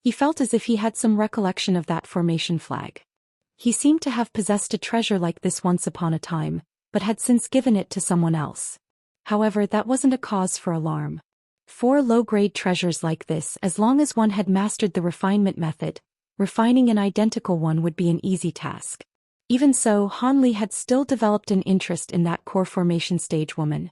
He felt as if he had some recollection of that formation flag. He seemed to have possessed a treasure like this once upon a time, but had since given it to someone else. However, that wasn't a cause for alarm. 4 low-grade treasures like this, as long as one had mastered the refinement method, refining an identical one would be an easy task. Even so, Han Li had still developed an interest in that core formation stage woman.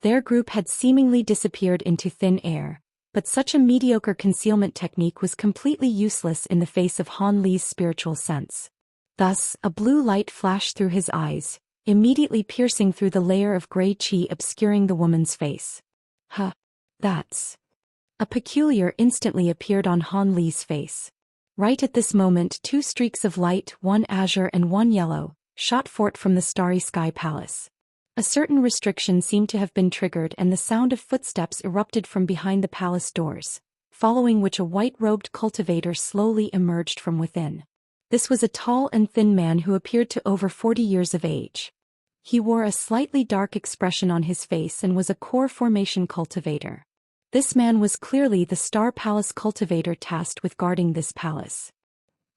Their group had seemingly disappeared into thin air, but such a mediocre concealment technique was completely useless in the face of Han Li's spiritual sense. Thus, a blue light flashed through his eyes, immediately piercing through the layer of gray qi obscuring the woman's face. Huh. That's... A peculiar instantly appeared on Han Li's face. Right at this moment 2 streaks of light, one azure and one yellow, shot forth from the starry sky palace. A certain restriction seemed to have been triggered and the sound of footsteps erupted from behind the palace doors, following which a white-robed cultivator slowly emerged from within. This was a tall and thin man who appeared to over 40 years of age. He wore a slightly dark expression on his face and was a core formation cultivator. This man was clearly the Star Palace cultivator tasked with guarding this palace.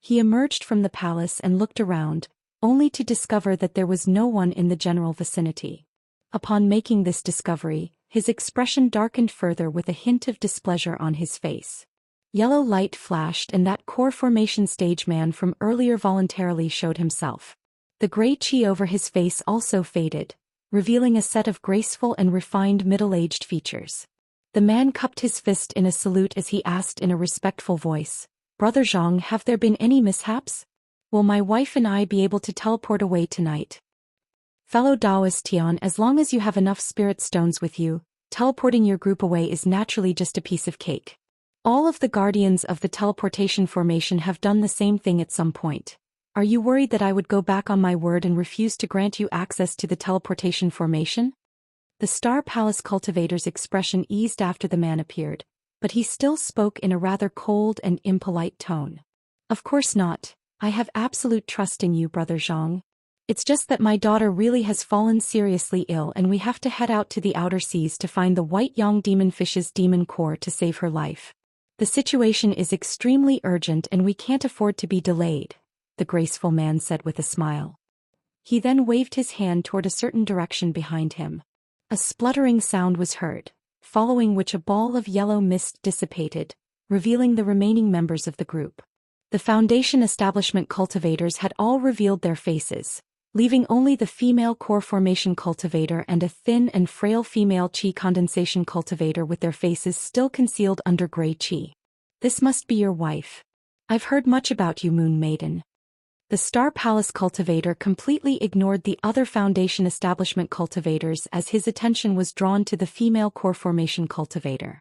He emerged from the palace and looked around, only to discover that there was no one in the general vicinity. Upon making this discovery, his expression darkened further with a hint of displeasure on his face. Yellow light flashed and that core formation stage man from earlier voluntarily showed himself. The gray qi over his face also faded, revealing a set of graceful and refined middle-aged features. The man cupped his fist in a salute as he asked in a respectful voice, "Brother Zhang, have there been any mishaps? Will my wife and I be able to teleport away tonight?" Fellow Daoist Tian, as long as you have enough spirit stones with you, teleporting your group away is naturally just a piece of cake. All of the guardians of the teleportation formation have done the same thing at some point. Are you worried that I would go back on my word and refuse to grant you access to the teleportation formation? The Star Palace cultivator's expression eased after the man appeared, but he still spoke in a rather cold and impolite tone. Of course not, I have absolute trust in you, Brother Zhang. It's just that my daughter really has fallen seriously ill and we have to head out to the outer seas to find the white yang demon fish's demon core to save her life. The situation is extremely urgent and we can't afford to be delayed, the graceful man said with a smile. He then waved his hand toward a certain direction behind him. A spluttering sound was heard, following which a ball of yellow mist dissipated, revealing the remaining members of the group. The Foundation establishment cultivators had all revealed their faces, leaving only the female core formation cultivator and a thin and frail female qi condensation cultivator with their faces still concealed under gray qi. This must be your wife. I've heard much about you, Moon Maiden. The Star Palace cultivator completely ignored the other Foundation establishment cultivators as his attention was drawn to the female core formation cultivator.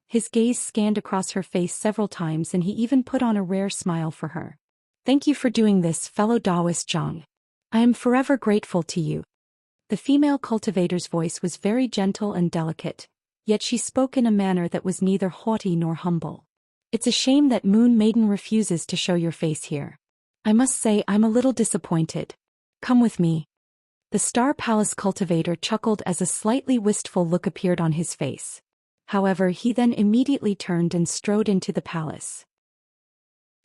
His gaze scanned across her face several times and he even put on a rare smile for her. Thank you for doing this, fellow Daoist Zhang. I am forever grateful to you. The female cultivator's voice was very gentle and delicate, yet she spoke in a manner that was neither haughty nor humble. It's a shame that Moon Maiden refuses to show your face here. I must say I'm a little disappointed. Come with me. The Star Palace cultivator chuckled as a slightly wistful look appeared on his face. However, he then immediately turned and strode into the palace.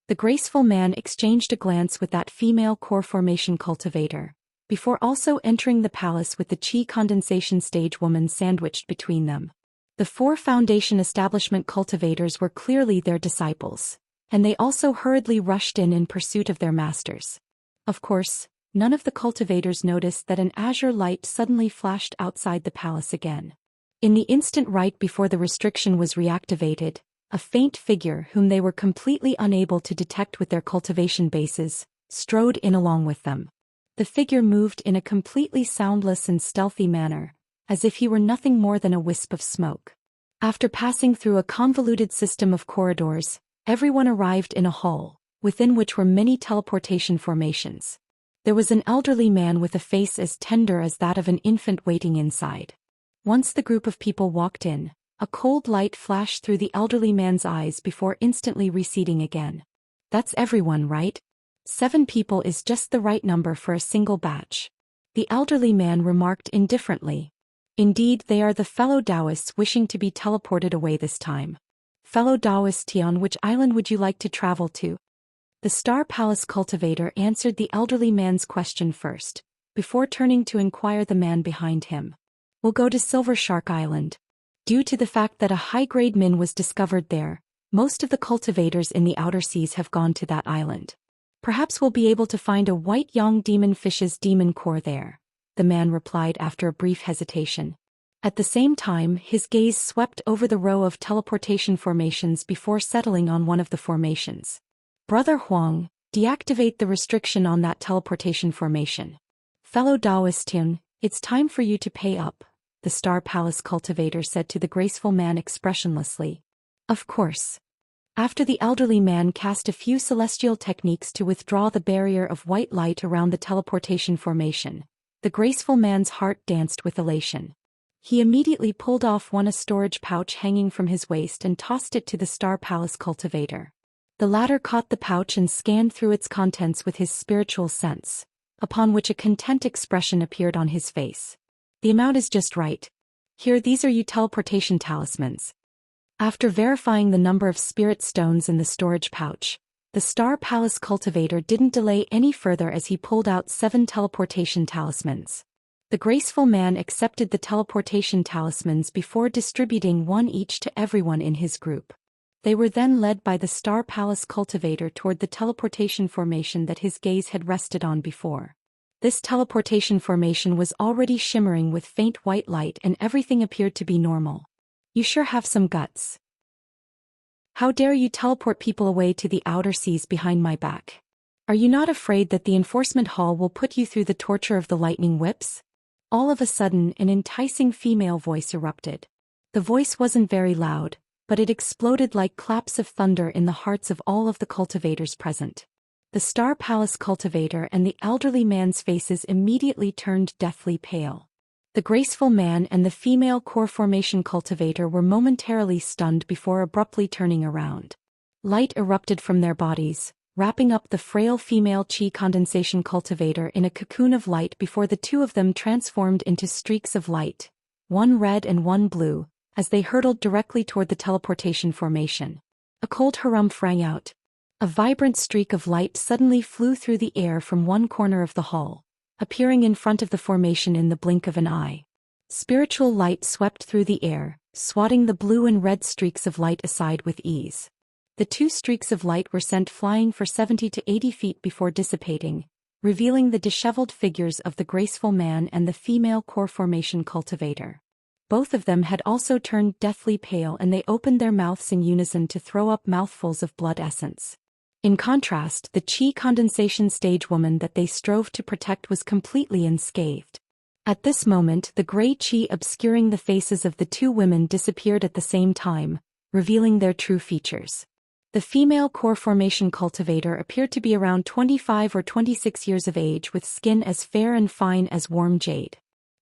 The graceful man exchanged a glance with that female core formation cultivator, before also entering the palace with the qi condensation stage woman sandwiched between them. The 4 Foundation establishment cultivators were clearly their disciples, and they also hurriedly rushed in pursuit of their masters. Of course, none of the cultivators noticed that an azure light suddenly flashed outside the palace again. In the instant right before the restriction was reactivated, a faint figure whom they were completely unable to detect with their cultivation bases, strode in along with them. The figure moved in a completely soundless and stealthy manner, as if he were nothing more than a wisp of smoke. After passing through a convoluted system of corridors, everyone arrived in a hall, within which were many teleportation formations. There was an elderly man with a face as tender as that of an infant waiting inside. Once the group of people walked in, a cold light flashed through the elderly man's eyes before instantly receding again. That's everyone, right? 7 people is just the right number for a single batch. The elderly man remarked indifferently. Indeed, they are the fellow Daoists wishing to be teleported away this time. Fellow Daoist, on which island would you like to travel to? The Star Palace cultivator answered the elderly man's question first, before turning to inquire the man behind him. We'll go to Silver Shark Island. Due to the fact that a high-grade min was discovered there, most of the cultivators in the outer seas have gone to that island. Perhaps we'll be able to find a white Yang demon fish's demon core there, the man replied after a brief hesitation. At the same time, his gaze swept over the row of teleportation formations before settling on one of the formations. Brother Huang, deactivate the restriction on that teleportation formation. Fellow Daoist, it's time for you to pay up, the Star Palace cultivator said to the graceful man expressionlessly. Of course. After the elderly man cast a few celestial techniques to withdraw the barrier of white light around the teleportation formation, the graceful man's heart danced with elation. He immediately pulled off a storage pouch hanging from his waist and tossed it to the Star Palace cultivator. The latter caught the pouch and scanned through its contents with his spiritual sense, upon which a content expression appeared on his face. The amount is just right. Here, these are your teleportation talismans. After verifying the number of spirit stones in the storage pouch, the Star Palace cultivator didn't delay any further as he pulled out 7 teleportation talismans. The graceful man accepted the teleportation talismans before distributing one each to everyone in his group. They were then led by the Star Palace cultivator toward the teleportation formation that his gaze had rested on before. This teleportation formation was already shimmering with faint white light and everything appeared to be normal. You sure have some guts. How dare you teleport people away to the outer seas behind my back? Are you not afraid that the enforcement hall will put you through the torture of the lightning whips? All of a sudden, an enticing female voice erupted. The voice wasn't very loud, but it exploded like claps of thunder in the hearts of all of the cultivators present. The Star Palace cultivator and the elderly man's faces immediately turned deathly pale. The graceful man and the female core formation cultivator were momentarily stunned before abruptly turning around. Light erupted from their bodies, wrapping up the frail female chi condensation cultivator in a cocoon of light before the two of them transformed into streaks of light, one red and one blue, as they hurtled directly toward the teleportation formation. A cold harumph rang out. A vibrant streak of light suddenly flew through the air from one corner of the hall, appearing in front of the formation in the blink of an eye. Spiritual light swept through the air, swatting the blue and red streaks of light aside with ease. The 2 streaks of light were sent flying for 70 to 80 feet before dissipating, revealing the disheveled figures of the graceful man and the female core formation cultivator. Both of them had also turned deathly pale and they opened their mouths in unison to throw up mouthfuls of blood essence. In contrast, the chi condensation stage woman that they strove to protect was completely unscathed. At this moment, the gray chi obscuring the faces of the 2 women disappeared at the same time, revealing their true features. The female core formation cultivator appeared to be around 25 or 26 years of age with skin as fair and fine as warm jade.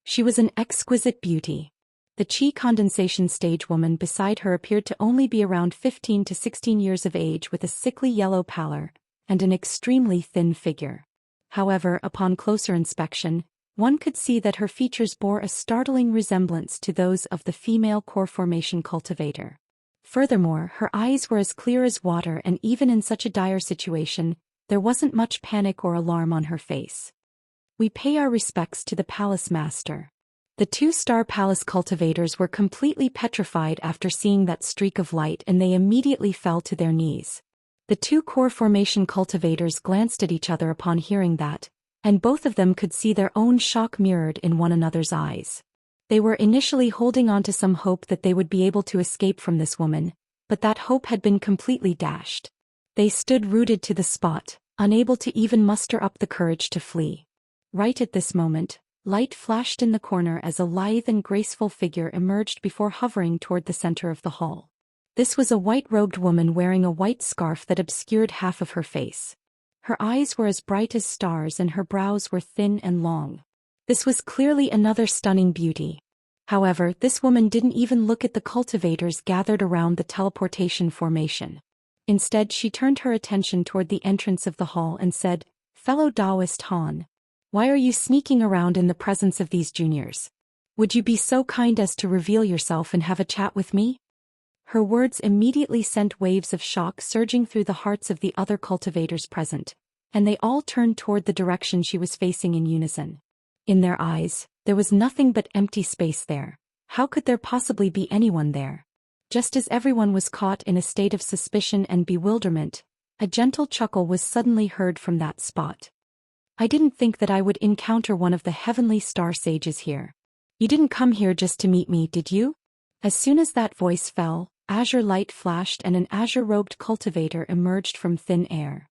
She was an exquisite beauty. The chi condensation stage woman beside her appeared to only be around 15 to 16 years of age with a sickly yellow pallor, and an extremely thin figure. However, upon closer inspection, one could see that her features bore a startling resemblance to those of the female core formation cultivator. Furthermore, her eyes were as clear as water and even in such a dire situation, there wasn't much panic or alarm on her face. We pay our respects to the palace master. The 2 Star Palace cultivators were completely petrified after seeing that streak of light and they immediately fell to their knees. The 2 core formation cultivators glanced at each other upon hearing that, and both of them could see their own shock mirrored in one another's eyes. They were initially holding on to some hope that they would be able to escape from this woman, but that hope had been completely dashed. They stood rooted to the spot, unable to even muster up the courage to flee. Right at this moment, light flashed in the corner as a lithe and graceful figure emerged before hovering toward the center of the hall. This was a white-robed woman wearing a white scarf that obscured half of her face. Her eyes were as bright as stars and her brows were thin and long. This was clearly another stunning beauty. However, this woman didn't even look at the cultivators gathered around the teleportation formation. Instead, she turned her attention toward the entrance of the hall and said, "Fellow Daoist Han, why are you sneaking around in the presence of these juniors? Would you be so kind as to reveal yourself and have a chat with me?" Her words immediately sent waves of shock surging through the hearts of the other cultivators present, and they all turned toward the direction she was facing in unison. In their eyes, there was nothing but empty space there. How could there possibly be anyone there? Just as everyone was caught in a state of suspicion and bewilderment, a gentle chuckle was suddenly heard from that spot. I didn't think that I would encounter one of the heavenly star sages here. You didn't come here just to meet me, did you? As soon as that voice fell, azure light flashed and an azure-robed cultivator emerged from thin air.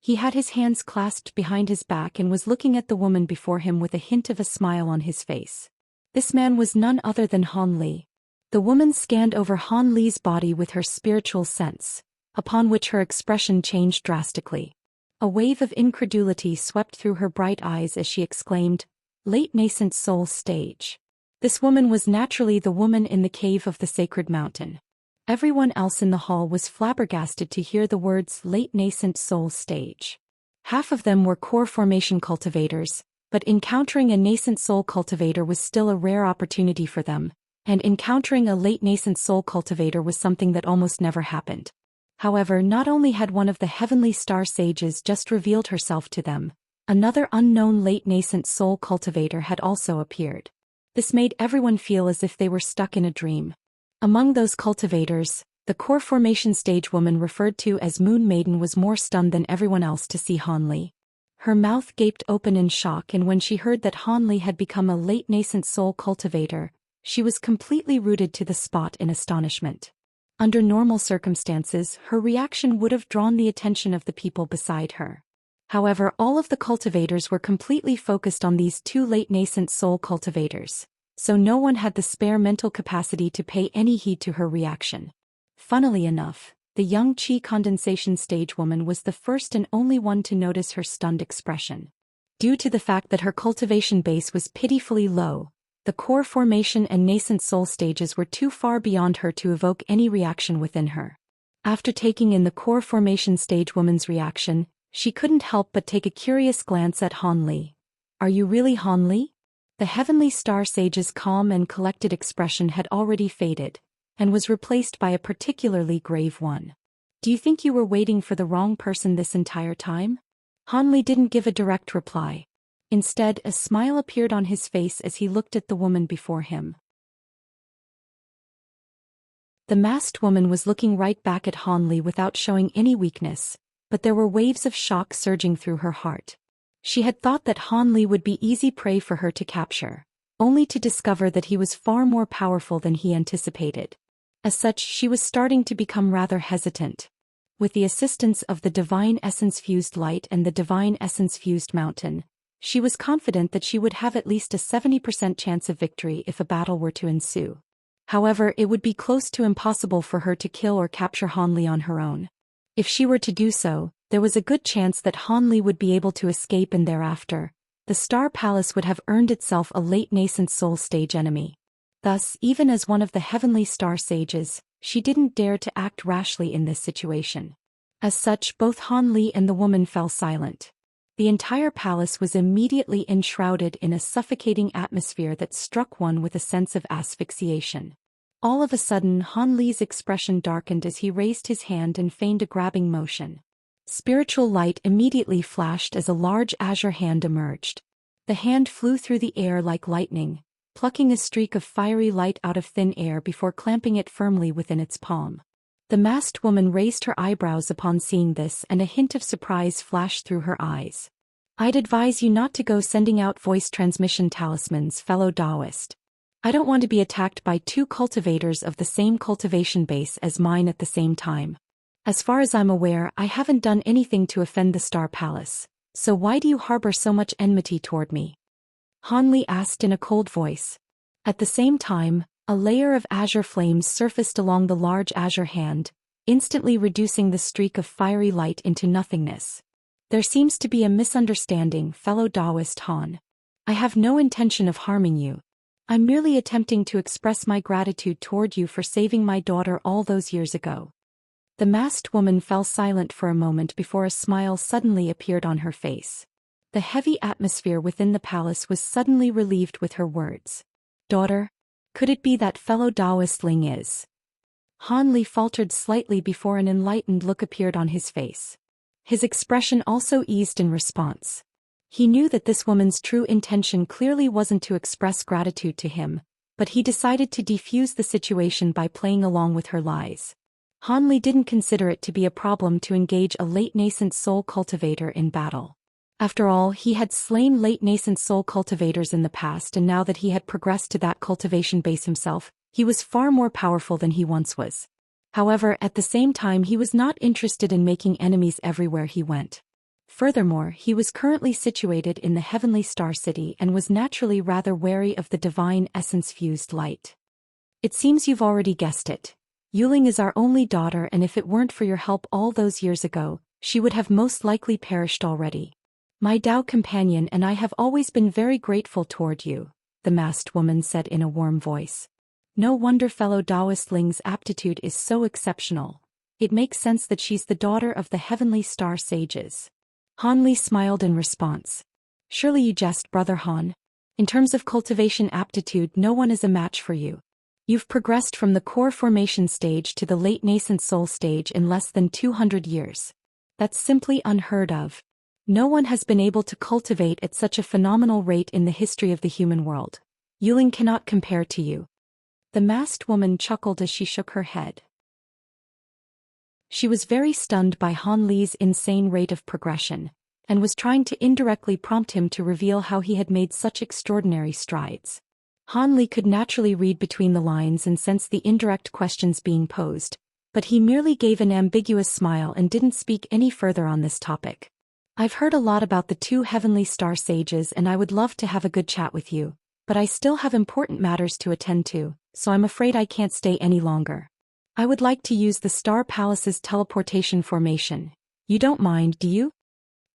He had his hands clasped behind his back and was looking at the woman before him with a hint of a smile on his face. This man was none other than Han Li. The woman scanned over Han Li's body with her spiritual sense, upon which her expression changed drastically. A wave of incredulity swept through her bright eyes as she exclaimed, "Late nascent soul stage." This woman was naturally the woman in the cave of the sacred mountain. Everyone else in the hall was flabbergasted to hear the words late nascent soul stage. Half of them were core formation cultivators, but encountering a nascent soul cultivator was still a rare opportunity for them, and encountering a late nascent soul cultivator was something that almost never happened. However, not only had one of the heavenly star sages just revealed herself to them, another unknown late nascent soul cultivator had also appeared. This made everyone feel as if they were stuck in a dream. Among those cultivators, the core formation stage woman referred to as Moon Maiden was more stunned than everyone else to see Han Li. Her mouth gaped open in shock, and when she heard that Han Li had become a late nascent soul cultivator, she was completely rooted to the spot in astonishment. Under normal circumstances, her reaction would have drawn the attention of the people beside her. However, all of the cultivators were completely focused on these two late nascent soul cultivators, so no one had the spare mental capacity to pay any heed to her reaction. Funnily enough, the young Qi condensation stage woman was the first and only one to notice her stunned expression. Due to the fact that her cultivation base was pitifully low, the core formation and nascent soul stages were too far beyond her to evoke any reaction within her. After taking in the core formation stage woman's reaction, she couldn't help but take a curious glance at Han Li. "Are you really Han Li?" The heavenly star sage's calm and collected expression had already faded, and was replaced by a particularly grave one. "Do you think you were waiting for the wrong person this entire time?" Han Li didn't give a direct reply. Instead, a smile appeared on his face as he looked at the woman before him. The masked woman was looking right back at Han Li without showing any weakness, but there were waves of shock surging through her heart. She had thought that Han Li would be easy prey for her to capture, only to discover that he was far more powerful than he anticipated. As such, she was starting to become rather hesitant. With the assistance of the Divine Essence-fused light and the Divine Essence-fused mountain, she was confident that she would have at least a 70% chance of victory if a battle were to ensue. However, it would be close to impossible for her to kill or capture Han Li on her own. If she were to do so, there was a good chance that Han Li would be able to escape, and thereafter, the Star Palace would have earned itself a late nascent soul stage enemy. Thus, even as one of the heavenly star sages, she didn't dare to act rashly in this situation. As such, both Han Li and the woman fell silent. The entire palace was immediately enshrouded in a suffocating atmosphere that struck one with a sense of asphyxiation. All of a sudden, Han Li's expression darkened as he raised his hand and feigned a grabbing motion. Spiritual light immediately flashed as a large azure hand emerged. The hand flew through the air like lightning, plucking a streak of fiery light out of thin air before clamping it firmly within its palm. The masked woman raised her eyebrows upon seeing this, and a hint of surprise flashed through her eyes. "I'd advise you not to go sending out voice transmission talismans, fellow Daoist. I don't want to be attacked by two cultivators of the same cultivation base as mine at the same time. As far as I'm aware, I haven't done anything to offend the Star Palace, so why do you harbor so much enmity toward me?" Han Li asked in a cold voice. At the same time, a layer of azure flames surfaced along the large azure hand, instantly reducing the streak of fiery light into nothingness. "There seems to be a misunderstanding, fellow Daoist Han. I have no intention of harming you. I'm merely attempting to express my gratitude toward you for saving my daughter all those years ago." The masked woman fell silent for a moment before a smile suddenly appeared on her face. The heavy atmosphere within the palace was suddenly relieved with her words. "Daughter? Could it be that fellow Daoist Ling is Han Li faltered slightly before an enlightened look appeared on his face. His expression also eased in response. He knew that this woman's true intention clearly wasn't to express gratitude to him, but he decided to defuse the situation by playing along with her lies. Han Li didn't consider it to be a problem to engage a late nascent soul cultivator in battle. After all, he had slain late nascent soul cultivators in the past, and now that he had progressed to that cultivation base himself, he was far more powerful than he once was. However, at the same time he was not interested in making enemies everywhere he went. Furthermore, he was currently situated in the Heavenly Star City and was naturally rather wary of the divine essence-fused light. It seems you've already guessed it. Yuling is our only daughter, and if it weren't for your help all those years ago, she would have most likely perished already. My Dao companion and I have always been very grateful toward you, the masked woman said in a warm voice. No wonder fellow Daoist Ling's aptitude is so exceptional. It makes sense that she's the daughter of the Heavenly Star Sages. Han Li smiled in response. Surely you jest, Brother Han. In terms of cultivation aptitude, no one is a match for you. You've progressed from the core formation stage to the late nascent soul stage in less than 200 years. That's simply unheard of. No one has been able to cultivate at such a phenomenal rate in the history of the human world. Yuling cannot compare to you. The masked woman chuckled as she shook her head. She was very stunned by Han Li's insane rate of progression, and was trying to indirectly prompt him to reveal how he had made such extraordinary strides. Han Li could naturally read between the lines and sense the indirect questions being posed, but he merely gave an ambiguous smile and didn't speak any further on this topic. I've heard a lot about the two Heavenly Star Sages and I would love to have a good chat with you, but I still have important matters to attend to, so I'm afraid I can't stay any longer. I would like to use the Star Palace's teleportation formation. You don't mind, do you?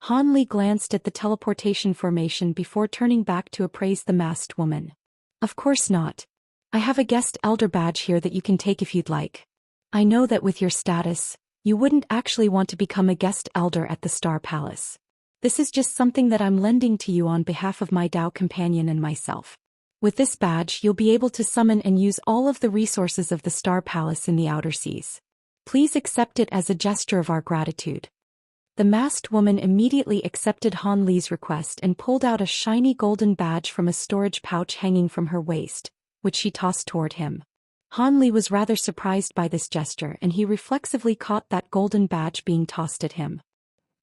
Han Li glanced at the teleportation formation before turning back to appraise the masked woman. Of course not. I have a guest elder badge here that you can take if you'd like. I know that with your status, you wouldn't actually want to become a guest elder at the Star Palace. This is just something that I'm lending to you on behalf of my Dao companion and myself. With this badge, you'll be able to summon and use all of the resources of the Star Palace in the Outer Seas. Please accept it as a gesture of our gratitude. The masked woman immediately accepted Han Li's request and pulled out a shiny golden badge from a storage pouch hanging from her waist, which she tossed toward him. Han Li was rather surprised by this gesture and he reflexively caught that golden badge being tossed at him.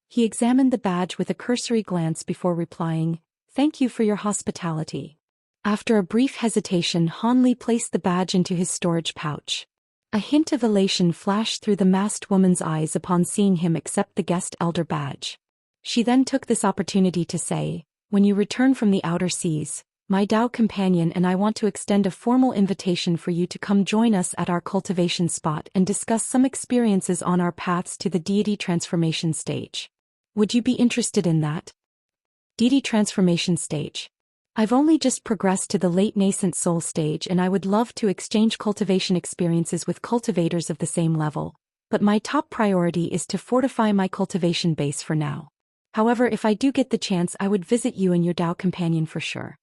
He examined the badge with a cursory glance before replying, "Thank you for your hospitality." After a brief hesitation, Han Li placed the badge into his storage pouch. A hint of elation flashed through the masked woman's eyes upon seeing him accept the guest elder badge. She then took this opportunity to say, "When you return from the Outer Seas, my Dao companion and I want to extend a formal invitation for you to come join us at our cultivation spot and discuss some experiences on our paths to the deity transformation stage. Would you be interested in that?" Deity transformation stage. I've only just progressed to the late nascent soul stage and I would love to exchange cultivation experiences with cultivators of the same level, but my top priority is to fortify my cultivation base for now. However, if I do get the chance, I would visit you and your Dao companion for sure.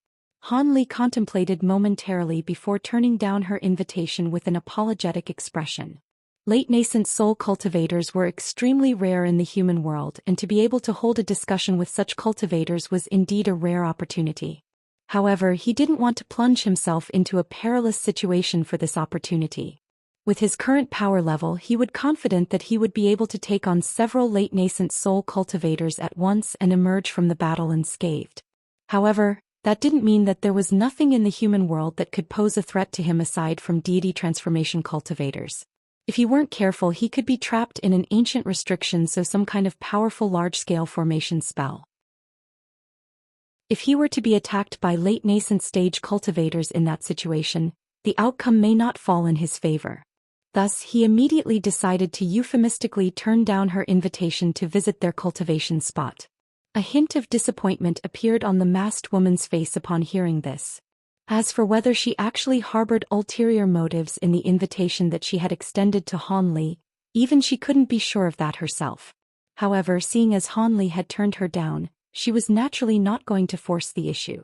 Han Li contemplated momentarily before turning down her invitation with an apologetic expression. Late nascent soul cultivators were extremely rare in the human world, and to be able to hold a discussion with such cultivators was indeed a rare opportunity. However, he didn't want to plunge himself into a perilous situation for this opportunity. With his current power level, he was confident that he would be able to take on several late nascent soul cultivators at once and emerge from the battle unscathed. However, that didn't mean that there was nothing in the human world that could pose a threat to him aside from deity transformation cultivators. If he weren't careful, he could be trapped in an ancient restriction, so some kind of powerful large-scale formation spell. If he were to be attacked by late nascent stage cultivators in that situation, the outcome may not fall in his favor. Thus, he immediately decided to euphemistically turn down her invitation to visit their cultivation spot. A hint of disappointment appeared on the masked woman's face upon hearing this. As for whether she actually harbored ulterior motives in the invitation that she had extended to Han Li, even she couldn't be sure of that herself. However, seeing as Han Li had turned her down, she was naturally not going to force the issue.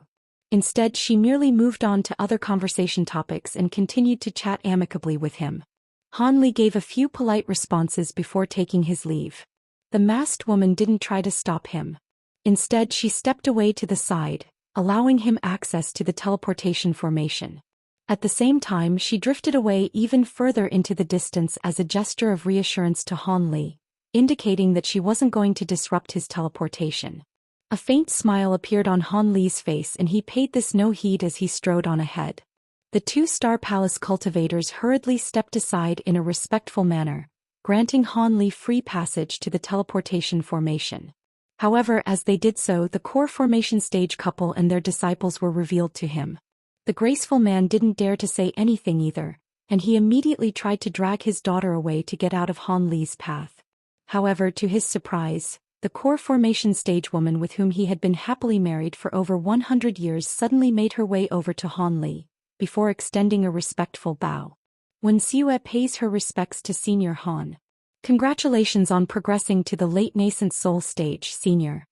Instead, she merely moved on to other conversation topics and continued to chat amicably with him. Han Li gave a few polite responses before taking his leave. The masked woman didn't try to stop him. Instead, she stepped away to the side, allowing him access to the teleportation formation. At the same time, she drifted away even further into the distance as a gesture of reassurance to Han Li, indicating that she wasn't going to disrupt his teleportation. A faint smile appeared on Han Li's face and he paid this no heed as he strode on ahead. The two Star Palace cultivators hurriedly stepped aside in a respectful manner, granting Han Li free passage to the teleportation formation. However, as they did so, the core formation stage couple and their disciples were revealed to him. The graceful man didn't dare to say anything either, and he immediately tried to drag his daughter away to get out of Han Li's path. However, to his surprise, the core formation stage woman with whom he had been happily married for over 100 years suddenly made her way over to Han Li, before extending a respectful bow. When Siue pays her respects to Senior Han. Congratulations on progressing to the late nascent soul stage, Senior.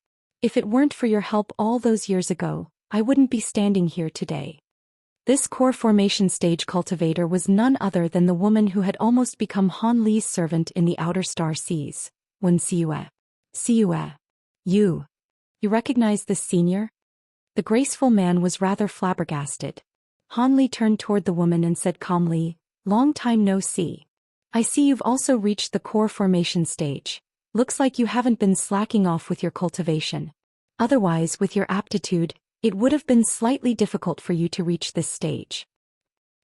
If it weren't for your help all those years ago, I wouldn't be standing here today. This core formation stage cultivator was none other than the woman who had almost become Han Li's servant in the Outer Star Seas, when Siue. Siue. You recognize this, Senior? The graceful man was rather flabbergasted. Han Li turned toward the woman and said calmly, "Long time no see. I see you've also reached the core formation stage. Looks like you haven't been slacking off with your cultivation. Otherwise, with your aptitude, it would have been slightly difficult for you to reach this stage.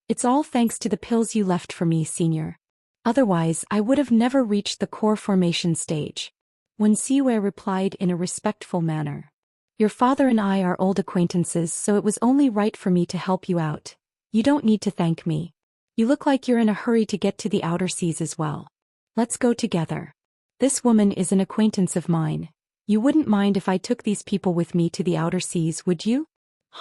It's all thanks to the pills you left for me, Senior. Otherwise, I would have never reached the core formation stage." When Siwe replied in a respectful manner. "Your father and I are old acquaintances, so it was only right for me to help you out. You don't need to thank me. You look like you're in a hurry to get to the outer seas as well. Let's go together. This woman is an acquaintance of mine. You wouldn't mind if I took these people with me to the outer seas, would you?"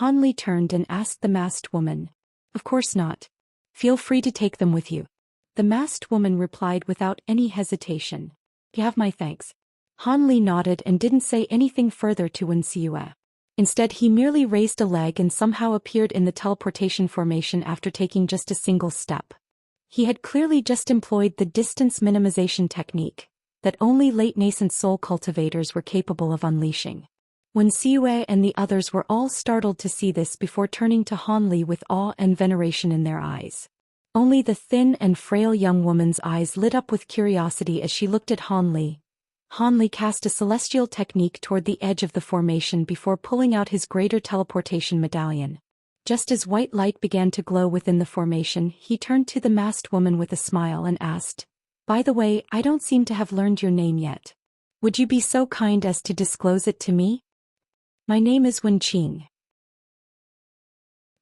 Han Li turned and asked the masked woman. "Of course not. Feel free to take them with you." The masked woman replied without any hesitation. "You have my thanks." Han Li nodded and didn't say anything further to Wen Siue. Instead, he merely raised a leg and somehow appeared in the teleportation formation after taking just a single step. He had clearly just employed the distance minimization technique that only late nascent soul cultivators were capable of unleashing. When Siue and the others were all startled to see this before turning to Han Li with awe and veneration in their eyes. Only the thin and frail young woman's eyes lit up with curiosity as she looked at Han Li. Han Li cast a celestial technique toward the edge of the formation before pulling out his greater teleportation medallion. Just as white light began to glow within the formation, he turned to the masked woman with a smile and asked, "By the way, I don't seem to have learned your name yet. Would you be so kind as to disclose it to me?" "My name is Wen Qing."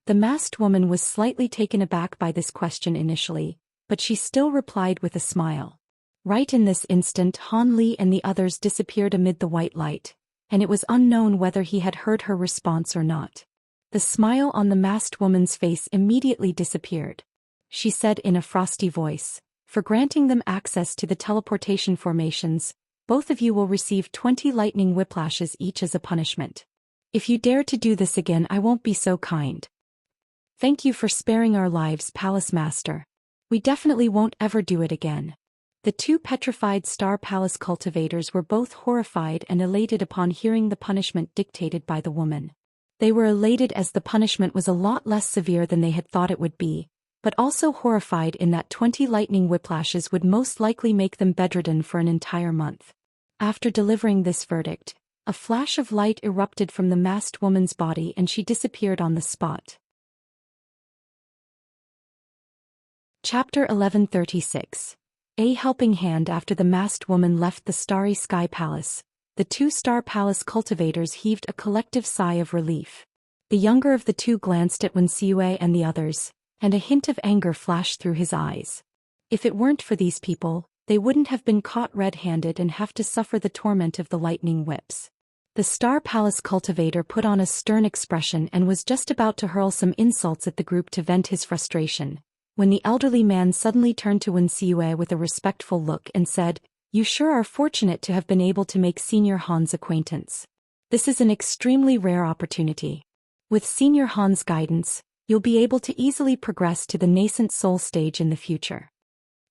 The masked woman was slightly taken aback by this question initially, but she still replied with a smile. Right in this instant, Han Li and the others disappeared amid the white light, and it was unknown whether he had heard her response or not. The smile on the masked woman's face immediately disappeared. She said in a frosty voice, "For granting them access to the teleportation formations, both of you will receive 20 lightning whiplashes each as a punishment. If you dare to do this again, I won't be so kind. Thank you for sparing our lives, Palace Master. We definitely won't ever do it again." The two petrified Star Palace cultivators were both horrified and elated upon hearing the punishment dictated by the woman. They were elated as the punishment was a lot less severe than they had thought it would be, but also horrified in that 20 lightning whiplashes would most likely make them bedridden for an entire month. After delivering this verdict, a flash of light erupted from the masked woman's body and she disappeared on the spot. Chapter 1136. A helping hand. After the masked woman left the Starry Sky Palace, the two Star Palace cultivators heaved a collective sigh of relief. The younger of the two glanced at Wen Siue and the others, and a hint of anger flashed through his eyes. If it weren't for these people, they wouldn't have been caught red-handed and have to suffer the torment of the lightning whips. The Star Palace cultivator put on a stern expression and was just about to hurl some insults at the group to vent his frustration, when the elderly man suddenly turned to Wen Siue with a respectful look and said, "You sure are fortunate to have been able to make Senior Han's acquaintance. This is an extremely rare opportunity. With Senior Han's guidance, you'll be able to easily progress to the nascent soul stage in the future."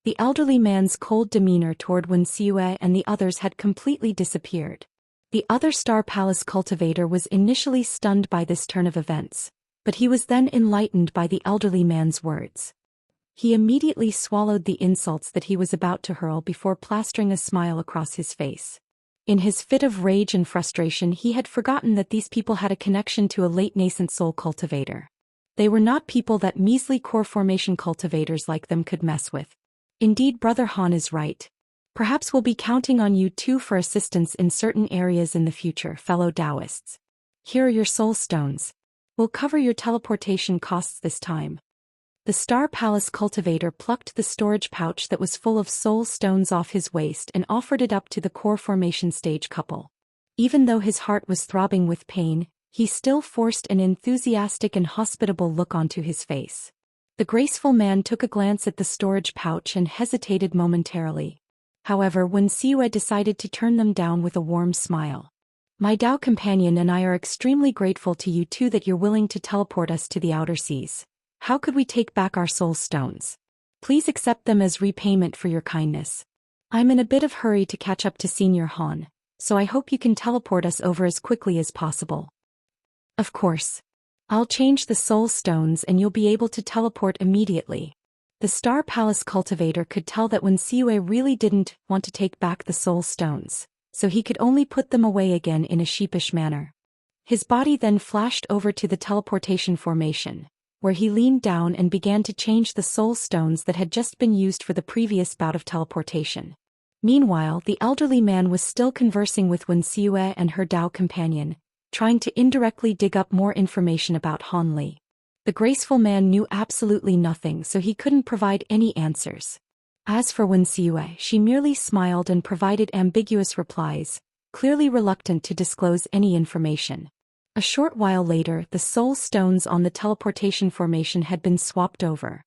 The elderly man's cold demeanor toward Wuxia and the others had completely disappeared. The other Star Palace cultivator was initially stunned by this turn of events, but he was then enlightened by the elderly man's words. He immediately swallowed the insults that he was about to hurl before plastering a smile across his face. In his fit of rage and frustration, he had forgotten that these people had a connection to a late nascent soul cultivator. They were not people that measly core formation cultivators like them could mess with. Indeed, Brother Han is right. Perhaps we'll be counting on you too for assistance in certain areas in the future, fellow Daoists. Here are your soul stones. We'll cover your teleportation costs this time. The Star Palace cultivator plucked the storage pouch that was full of soul stones off his waist and offered it up to the core formation stage couple. Even though his heart was throbbing with pain, he still forced an enthusiastic and hospitable look onto his face. The graceful man took a glance at the storage pouch and hesitated momentarily. However, Wuxia decided to turn them down with a warm smile. My Dao companion and I are extremely grateful to you too that you're willing to teleport us to the outer seas. How could we take back our soul stones? Please accept them as repayment for your kindness. I'm in a bit of hurry to catch up to Senior Han, so I hope you can teleport us over as quickly as possible. Of course. I'll change the soul stones and you'll be able to teleport immediately. The Star Palace cultivator could tell that Wuxia really didn't want to take back the soul stones, so he could only put them away again in a sheepish manner. His body then flashed over to the teleportation formation, where he leaned down and began to change the soul stones that had just been used for the previous bout of teleportation. Meanwhile, the elderly man was still conversing with Wuxia and her Dao companion, trying to indirectly dig up more information about Han Li. The graceful man knew absolutely nothing, so he couldn't provide any answers. As for Wuxia, she merely smiled and provided ambiguous replies, clearly reluctant to disclose any information. A short while later, the soul stones on the teleportation formation had been swapped over.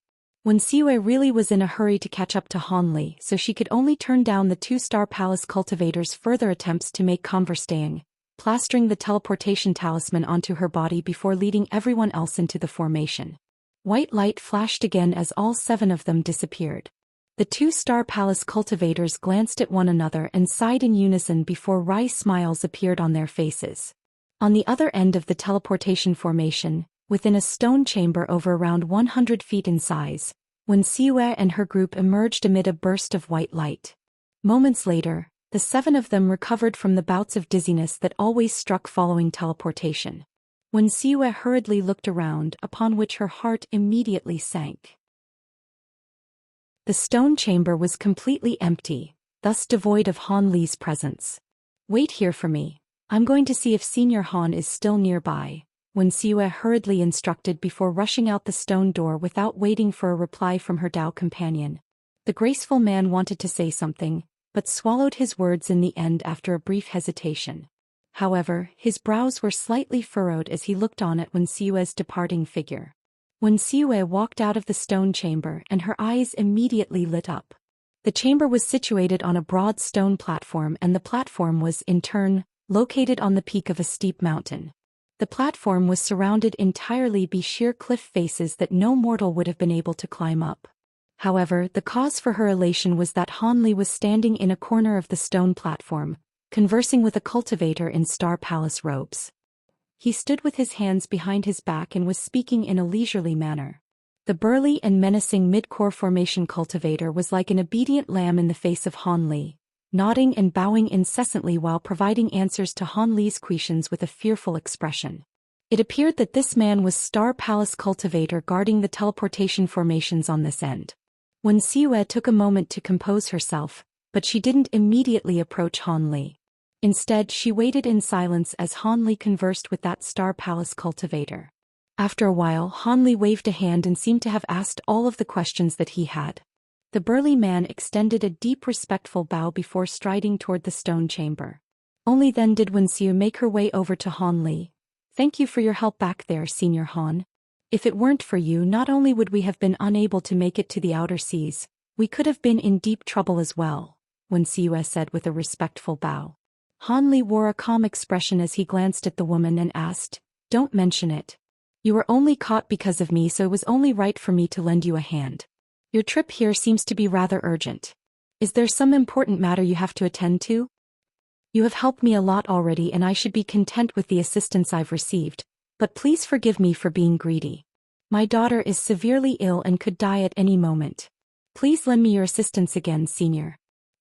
Wuxia really was in a hurry to catch up to Han Li, so she could only turn down the two Star Palace cultivators' further attempts to make conversing, plastering the teleportation talisman onto her body before leading everyone else into the formation. White light flashed again as all 7 of them disappeared. The two Star Palace cultivators glanced at one another and sighed in unison before wry smiles appeared on their faces. On the other end of the teleportation formation, within a stone chamber over around 100 feet in size, Wuxia and her group emerged amid a burst of white light. Moments later, the 7 of them recovered from the bouts of dizziness that always struck following teleportation. Wuxia hurriedly looked around, upon which her heart immediately sank. The stone chamber was completely empty, thus devoid of Han Li's presence. Wait here for me. I'm going to see if Senior Han is still nearby, Wuxia hurriedly instructed before rushing out the stone door without waiting for a reply from her Dao companion. The graceful man wanted to say something, but swallowed his words in the end after a brief hesitation. However, his brows were slightly furrowed as he looked on at Wuxia's departing figure. Wuxia walked out of the stone chamber and her eyes immediately lit up. The chamber was situated on a broad stone platform, and the platform was, in turn, located on the peak of a steep mountain. The platform was surrounded entirely by sheer cliff faces that no mortal would have been able to climb up. However, the cause for her elation was that Han Li was standing in a corner of the stone platform, conversing with a cultivator in Star Palace robes. He stood with his hands behind his back and was speaking in a leisurely manner. The burly and menacing mid-core formation cultivator was like an obedient lamb in the face of Han Li, nodding and bowing incessantly while providing answers to Han Li's questions with a fearful expression. It appeared that this man was Star Palace cultivator guarding the teleportation formations on this end. Wuxia took a moment to compose herself, but she didn't immediately approach Han Li. Instead, she waited in silence as Han Li conversed with that Star Palace cultivator. After a while, Han Li waved a hand and seemed to have asked all of the questions that he had. The burly man extended a deep respectful bow before striding toward the stone chamber. Only then did Wuxia make her way over to Han Li. Thank you for your help back there, Senior Han. If it weren't for you, not only would we have been unable to make it to the outer seas, we could have been in deep trouble as well, Wuxia said with a respectful bow. Han Li wore a calm expression as he glanced at the woman and asked, "Don't mention it. You were only caught because of me, so it was only right for me to lend you a hand." Your trip here seems to be rather urgent. Is there some important matter you have to attend to? You have helped me a lot already and I should be content with the assistance I've received, but please forgive me for being greedy. My daughter is severely ill and could die at any moment. Please lend me your assistance again, Senior.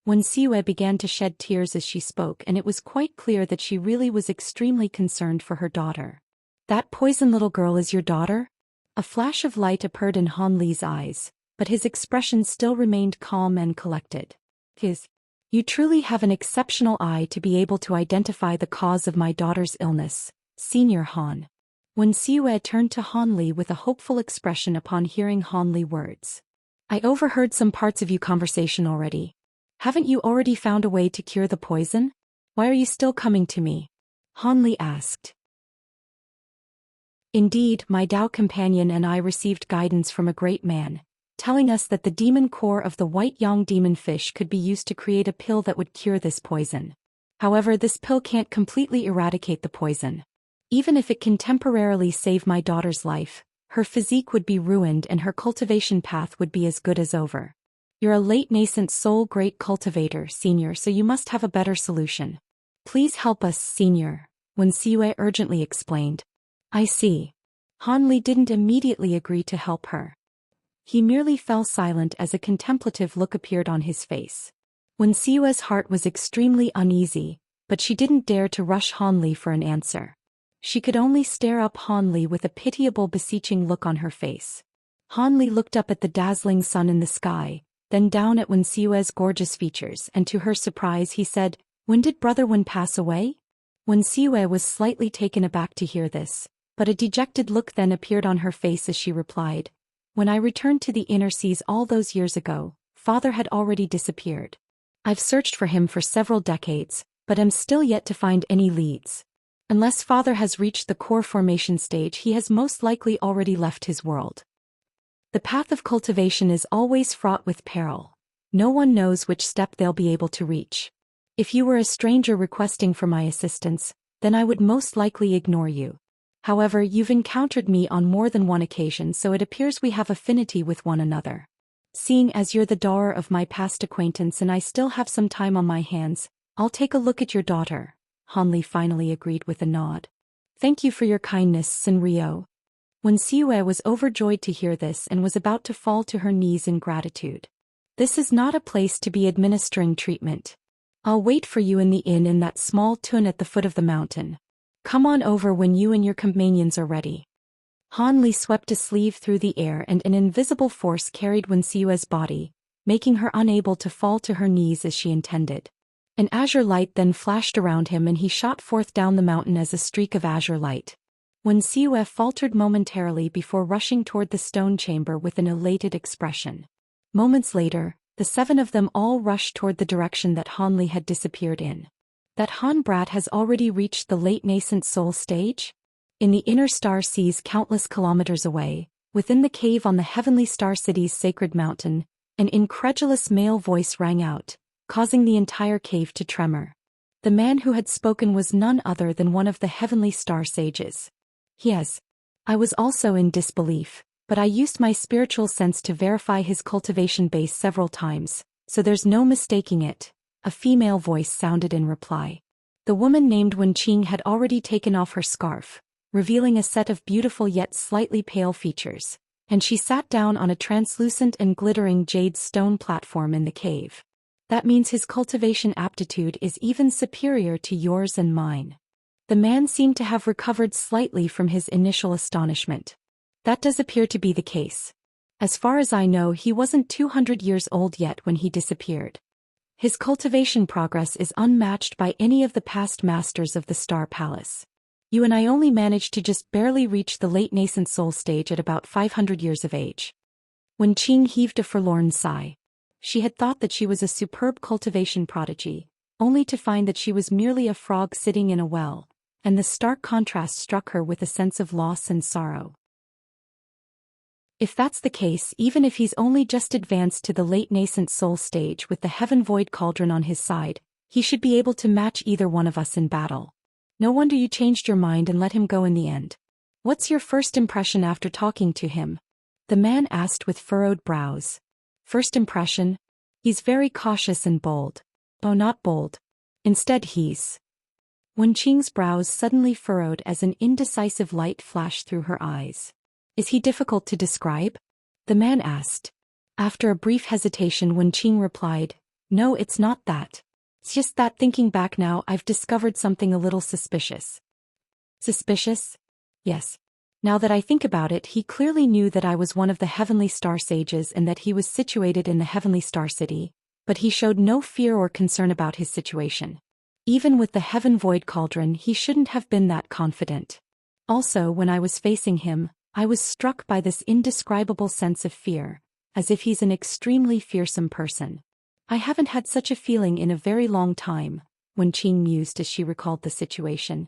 Wen Siwei began to shed tears as she spoke, and it was quite clear that she really was extremely concerned for her daughter. That poison little girl is your daughter? A flash of light appeared in Han Li's eyes, but his expression still remained calm and collected. You truly have an exceptional eye to be able to identify the cause of my daughter's illness, Senior Han. Wen Siwei turned to Han Li with a hopeful expression upon hearing Han Li's words. I overheard some parts of your conversation already. Haven't you already found a way to cure the poison? Why are you still coming to me? Han Li asked. Indeed, my Dao companion and I received guidance from a great man, telling us that the demon core of the white yang demon fish could be used to create a pill that would cure this poison. However, this pill can't completely eradicate the poison. Even if it can temporarily save my daughter's life, her physique would be ruined and her cultivation path would be as good as over. You're a late nascent soul great cultivator, Senior, so you must have a better solution. Please help us, Senior, Wen Siwei urgently explained. I see. Han Li didn't immediately agree to help her. He merely fell silent as a contemplative look appeared on his face. Wen Siwei's heart was extremely uneasy, but she didn't dare to rush Han Li for an answer. She could only stare up Han Li with a pitiable beseeching look on her face. Han Li looked up at the dazzling sun in the sky, then down at Wen Siwei's gorgeous features, and to her surprise he said, When did Brother Wen pass away? Wen Siwei was slightly taken aback to hear this, but a dejected look then appeared on her face as she replied, When I returned to the inner seas all those years ago, Father had already disappeared. I've searched for him for several decades, but am still yet to find any leads. Unless Father has reached the core formation stage, he has most likely already left his world. The path of cultivation is always fraught with peril. No one knows which step they'll be able to reach. If you were a stranger requesting for my assistance, then I would most likely ignore you. However, you've encountered me on more than one occasion, so it appears we have affinity with one another. Seeing as you're the daughter of my past acquaintance and I still have some time on my hands, I'll take a look at your daughter, Han Li finally agreed with a nod. Thank you for your kindness, Senryo. Wen Siwei was overjoyed to hear this and was about to fall to her knees in gratitude. This is not a place to be administering treatment. I'll wait for you in the inn in that small tun at the foot of the mountain. Come on over when you and your companions are ready. Han Li swept a sleeve through the air and an invisible force carried Wen Siwei's body, making her unable to fall to her knees as she intended. An azure light then flashed around him and he shot forth down the mountain as a streak of azure light. Wen Siwei faltered momentarily before rushing toward the stone chamber with an elated expression. Moments later, the seven of them all rushed toward the direction that Han Li had disappeared in. That Han brat has already reached the late nascent soul stage? In the inner star seas countless kilometers away, within the cave on the heavenly star city's sacred mountain, an incredulous male voice rang out, causing the entire cave to tremor. The man who had spoken was none other than one of the heavenly star sages. Yes. I was also in disbelief, but I used my spiritual sense to verify his cultivation base several times, so there's no mistaking it. A female voice sounded in reply. The woman named Wen Qing had already taken off her scarf, revealing a set of beautiful yet slightly pale features, and she sat down on a translucent and glittering jade stone platform in the cave. That means his cultivation aptitude is even superior to yours and mine. The man seemed to have recovered slightly from his initial astonishment. That does appear to be the case. As far as I know, he wasn't 200 years old yet when he disappeared. His cultivation progress is unmatched by any of the past masters of the Star Palace. You and I only managed to just barely reach the late nascent soul stage at about 500 years of age. Wen Qing heaved a forlorn sigh. She had thought that she was a superb cultivation prodigy, only to find that she was merely a frog sitting in a well, and the stark contrast struck her with a sense of loss and sorrow. If that's the case, even if he's only just advanced to the late nascent soul stage with the heaven void cauldron on his side, he should be able to match either one of us in battle. No wonder you changed your mind and let him go in the end. What's your first impression after talking to him? The man asked with furrowed brows. First impression? He's very cautious and bold. Oh, not bold. Instead he's... Wen Qing's brows suddenly furrowed as an indecisive light flashed through her eyes. Is he difficult to describe? The man asked. After a brief hesitation, Wen Qing replied, No, it's not that. It's just that thinking back now, I've discovered something a little suspicious. Suspicious? Yes. Now that I think about it, he clearly knew that I was one of the heavenly star sages and that he was situated in the heavenly star city, but he showed no fear or concern about his situation. Even with the heaven void cauldron, he shouldn't have been that confident. Also, when I was facing him, I was struck by this indescribable sense of fear, as if he's an extremely fearsome person. I haven't had such a feeling in a very long time, Wen Qing mused as she recalled the situation.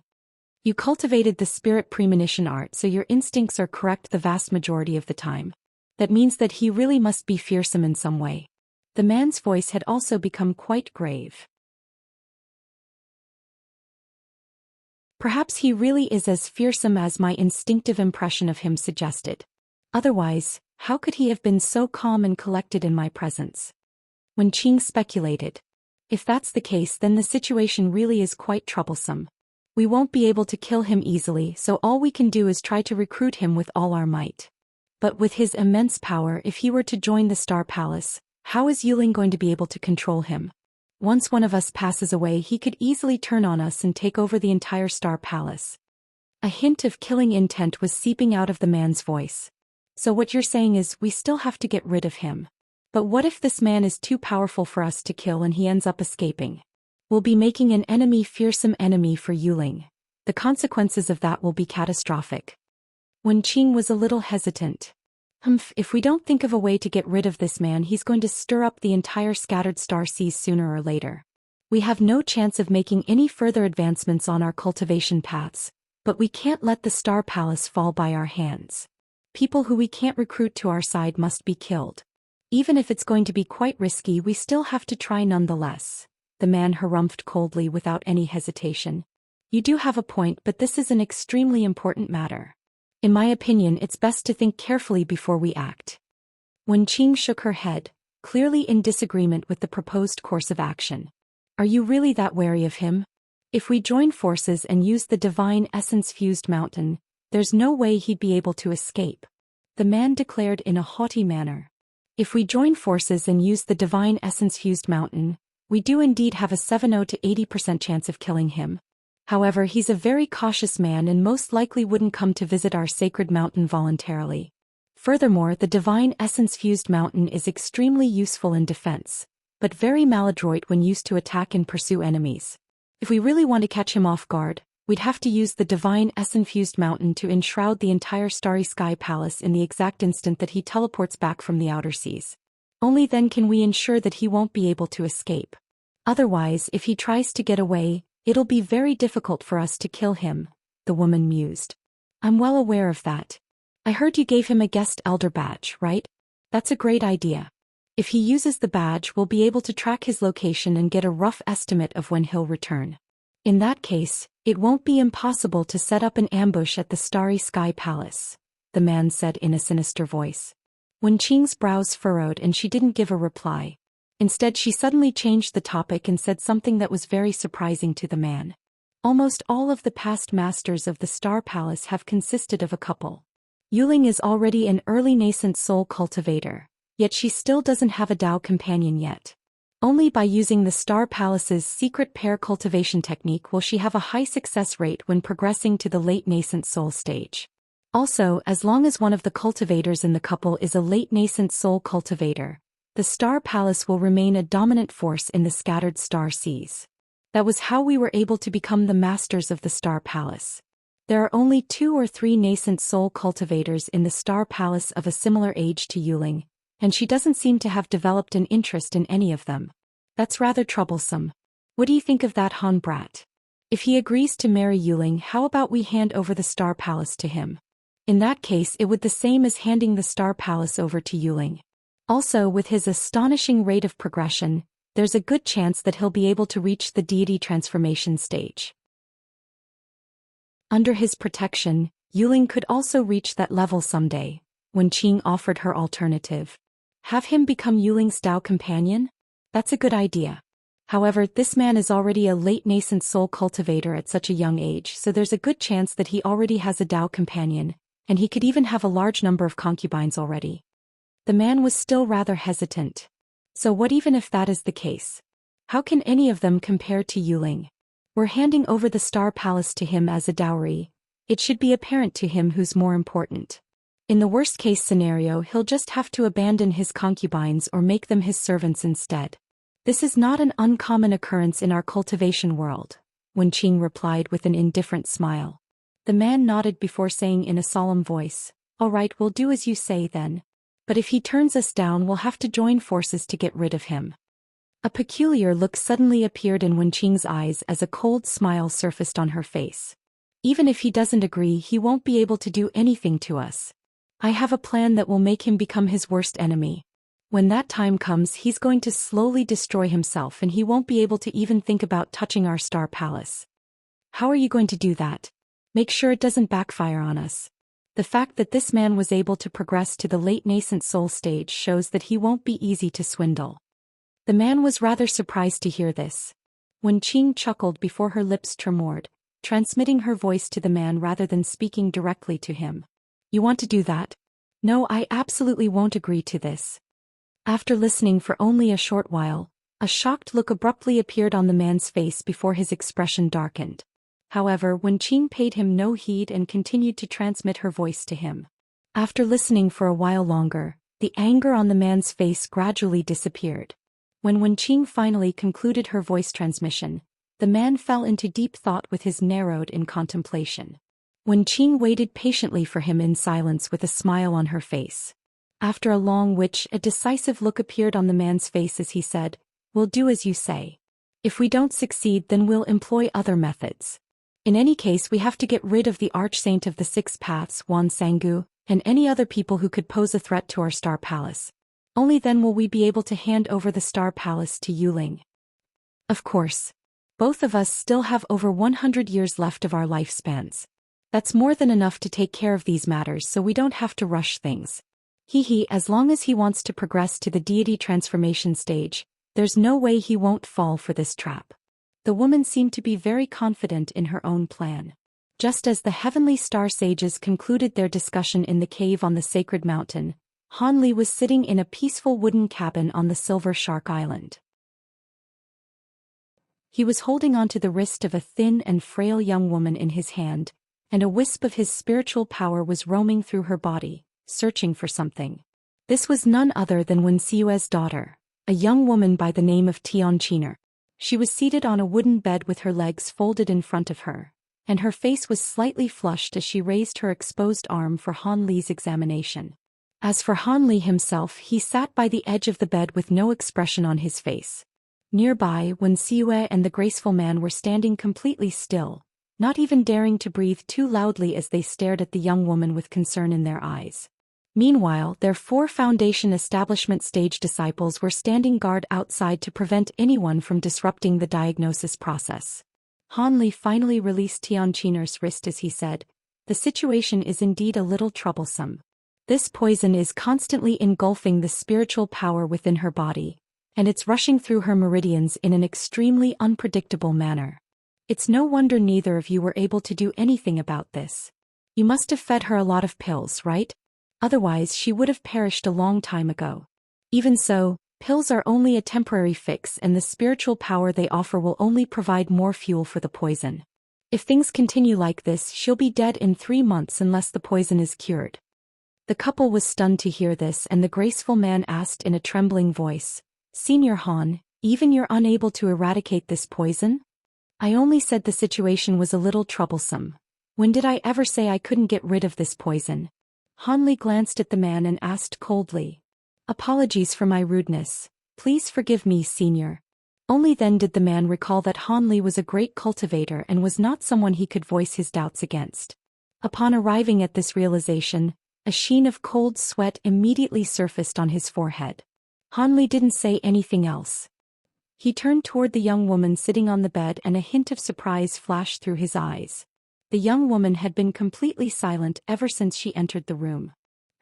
You cultivated the spirit premonition art, so your instincts are correct the vast majority of the time. That means that he really must be fearsome in some way. The man's voice had also become quite grave. Perhaps he really is as fearsome as my instinctive impression of him suggested. Otherwise, how could he have been so calm and collected in my presence? Wen Qing speculated. If that's the case, then the situation really is quite troublesome. We won't be able to kill him easily, so all we can do is try to recruit him with all our might. But with his immense power, if he were to join the Star Palace, how is Yuling going to be able to control him? Once one of us passes away, he could easily turn on us and take over the entire Star Palace. A hint of killing intent was seeping out of the man's voice. So what you're saying is we still have to get rid of him. But what if this man is too powerful for us to kill and he ends up escaping? We'll be making an enemy, fearsome enemy for Yuling. The consequences of that will be catastrophic. Wen Qing was a little hesitant. If we don't think of a way to get rid of this man, he's going to stir up the entire scattered star seas sooner or later. We have no chance of making any further advancements on our cultivation paths, but we can't let the Star Palace fall by our hands. People who we can't recruit to our side must be killed. Even if it's going to be quite risky, we still have to try nonetheless. The man harumphed coldly without any hesitation. You do have a point, but this is an extremely important matter. In my opinion, it's best to think carefully before we act. Wen Qing shook her head, clearly in disagreement with the proposed course of action. Are you really that wary of him? If we join forces and use the divine essence-fused mountain, there's no way he'd be able to escape. The man declared in a haughty manner. If we join forces and use the divine essence-fused mountain, we do indeed have a 70 to 80% chance of killing him. However, he's a very cautious man and most likely wouldn't come to visit our sacred mountain voluntarily. Furthermore, the divine essence-fused mountain is extremely useful in defense, but very maladroit when used to attack and pursue enemies. If we really want to catch him off guard, we'd have to use the divine essence-fused mountain to enshroud the entire starry sky palace in the exact instant that he teleports back from the outer seas. Only then can we ensure that he won't be able to escape. Otherwise, if he tries to get away, it'll be very difficult for us to kill him, the woman mused. I'm well aware of that. I heard you gave him a guest elder badge, right? That's a great idea. If he uses the badge, we'll be able to track his location and get a rough estimate of when he'll return. In that case, it won't be impossible to set up an ambush at the Starry Sky Palace, the man said in a sinister voice. Wen Qing's brows furrowed and she didn't give a reply. Instead, she suddenly changed the topic and said something that was very surprising to the man. Almost all of the past masters of the Star Palace have consisted of a couple. Yuling is already an early nascent soul cultivator, yet she still doesn't have a Dao companion yet. Only by using the Star Palace's secret pair cultivation technique will she have a high success rate when progressing to the late nascent soul stage. Also, as long as one of the cultivators in the couple is a late nascent soul cultivator, the Star Palace will remain a dominant force in the scattered star seas. That was how we were able to become the masters of the Star Palace. There are only 2 or 3 nascent soul cultivators in the Star Palace of a similar age to Yuling, and she doesn't seem to have developed an interest in any of them. That's rather troublesome. What do you think of that Han brat? If he agrees to marry Yuling, how about we hand over the Star Palace to him? In that case, it would be the same as handing the Star Palace over to Yuling. Also, with his astonishing rate of progression, there's a good chance that he'll be able to reach the deity transformation stage. Under his protection, Yuling could also reach that level someday. Wen Qing offered her alternative. Have him become Yuling's Dao companion? That's a good idea. However, this man is already a late nascent soul cultivator at such a young age, so there's a good chance that he already has a Dao companion, and he could even have a large number of concubines already. The man was still rather hesitant. So what even if that is the case? How can any of them compare to Yuling? We're handing over the Star Palace to him as a dowry. It should be apparent to him who's more important. In the worst-case scenario, he'll just have to abandon his concubines or make them his servants instead. This is not an uncommon occurrence in our cultivation world, Wenqing replied with an indifferent smile. The man nodded before saying in a solemn voice, "All right, we'll do as you say then. But if he turns us down, we'll have to join forces to get rid of him." A peculiar look suddenly appeared in Wenqing's eyes as a cold smile surfaced on her face. "Even if he doesn't agree, he won't be able to do anything to us. I have a plan that will make him become his worst enemy. When that time comes, he's going to slowly destroy himself and he won't be able to even think about touching our Star Palace." "How are you going to do that? Make sure it doesn't backfire on us." The fact that this man was able to progress to the late nascent soul stage shows that he won't be easy to swindle. The man was rather surprised to hear this. Wenqing chuckled before her lips tremored, transmitting her voice to the man rather than speaking directly to him. "You want to do that?" "No, I absolutely won't agree to this." After listening for only a short while, a shocked look abruptly appeared on the man's face before his expression darkened. However, Wenqing paid him no heed and continued to transmit her voice to him. After listening for a while longer, the anger on the man's face gradually disappeared. When Wenqing finally concluded her voice transmission, the man fell into deep thought with his narrowed in contemplation. Wenqing waited patiently for him in silence with a smile on her face. After a long which, a decisive look appeared on the man's face as he said, "We'll do as you say. If we don't succeed, then we'll employ other methods. In any case, we have to get rid of the Archsaint of the Six Paths, Wan Sangu, and any other people who could pose a threat to our Star Palace. Only then will we be able to hand over the Star Palace to Yuling. Of course. Both of us still have over 100 years left of our lifespans. That's more than enough to take care of these matters, so we don't have to rush things. As long as he wants to progress to the deity transformation stage, there's no way he won't fall for this trap." The woman seemed to be very confident in her own plan. Just as the heavenly star sages concluded their discussion in the cave on the sacred mountain, Han Li was sitting in a peaceful wooden cabin on the Silver Shark Island. He was holding onto the wrist of a thin and frail young woman in his hand, and a wisp of his spiritual power was roaming through her body, searching for something. This was none other than Wen Xiue's daughter, a young woman by the name of Tianqiner. She was seated on a wooden bed with her legs folded in front of her, and her face was slightly flushed as she raised her exposed arm for Han Li's examination. As for Han Li himself, he sat by the edge of the bed with no expression on his face. Nearby, Wen Xiue and the graceful man were standing completely still, not even daring to breathe too loudly as they stared at the young woman with concern in their eyes. Meanwhile, their 4 Foundation Establishment stage disciples were standing guard outside to prevent anyone from disrupting the diagnosis process. Han Li finally released Tianqiner's wrist as he said, "The situation is indeed a little troublesome. This poison is constantly engulfing the spiritual power within her body, and it's rushing through her meridians in an extremely unpredictable manner. It's no wonder neither of you were able to do anything about this. You must have fed her a lot of pills, right? Otherwise she would have perished a long time ago. Even so, pills are only a temporary fix, and the spiritual power they offer will only provide more fuel for the poison. If things continue like this, she'll be dead in 3 months unless the poison is cured." The couple was stunned to hear this, and the graceful man asked in a trembling voice, "Senior Han, even you're unable to eradicate this poison?" "I only said the situation was a little troublesome. When did I ever say I couldn't get rid of this poison?" Han Li glanced at the man and asked coldly, "Apologies for my rudeness. Please forgive me, senior." Only then did the man recall that Han Li was a great cultivator and was not someone he could voice his doubts against. Upon arriving at this realization, a sheen of cold sweat immediately surfaced on his forehead. Han Li didn't say anything else. He turned toward the young woman sitting on the bed, and a hint of surprise flashed through his eyes. The young woman had been completely silent ever since she entered the room.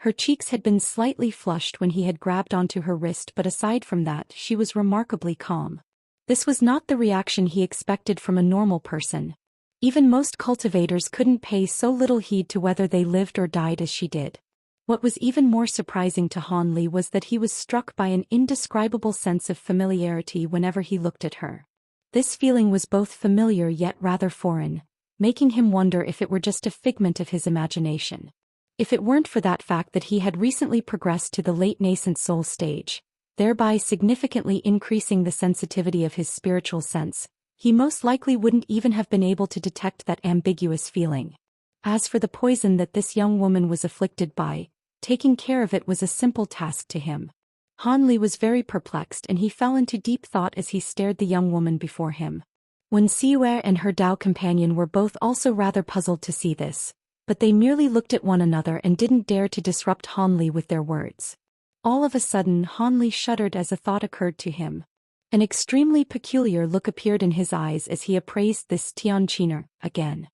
Her cheeks had been slightly flushed when he had grabbed onto her wrist, but aside from that, she was remarkably calm. This was not the reaction he expected from a normal person. Even most cultivators couldn't pay so little heed to whether they lived or died as she did. What was even more surprising to Han Li was that he was struck by an indescribable sense of familiarity whenever he looked at her. This feeling was both familiar yet rather foreign, making him wonder if it were just a figment of his imagination. If it weren't for that fact that he had recently progressed to the late nascent soul stage, thereby significantly increasing the sensitivity of his spiritual sense, he most likely wouldn't even have been able to detect that ambiguous feeling. As for the poison that this young woman was afflicted by, taking care of it was a simple task to him. Han Li was very perplexed and he fell into deep thought as he stared the young woman before him. Wuxia and her Dao companion were both also rather puzzled to see this, but they merely looked at one another and didn't dare to disrupt Han Li with their words. All of a sudden Han Li shuddered as a thought occurred to him. An extremely peculiar look appeared in his eyes as he appraised this Xianxia again.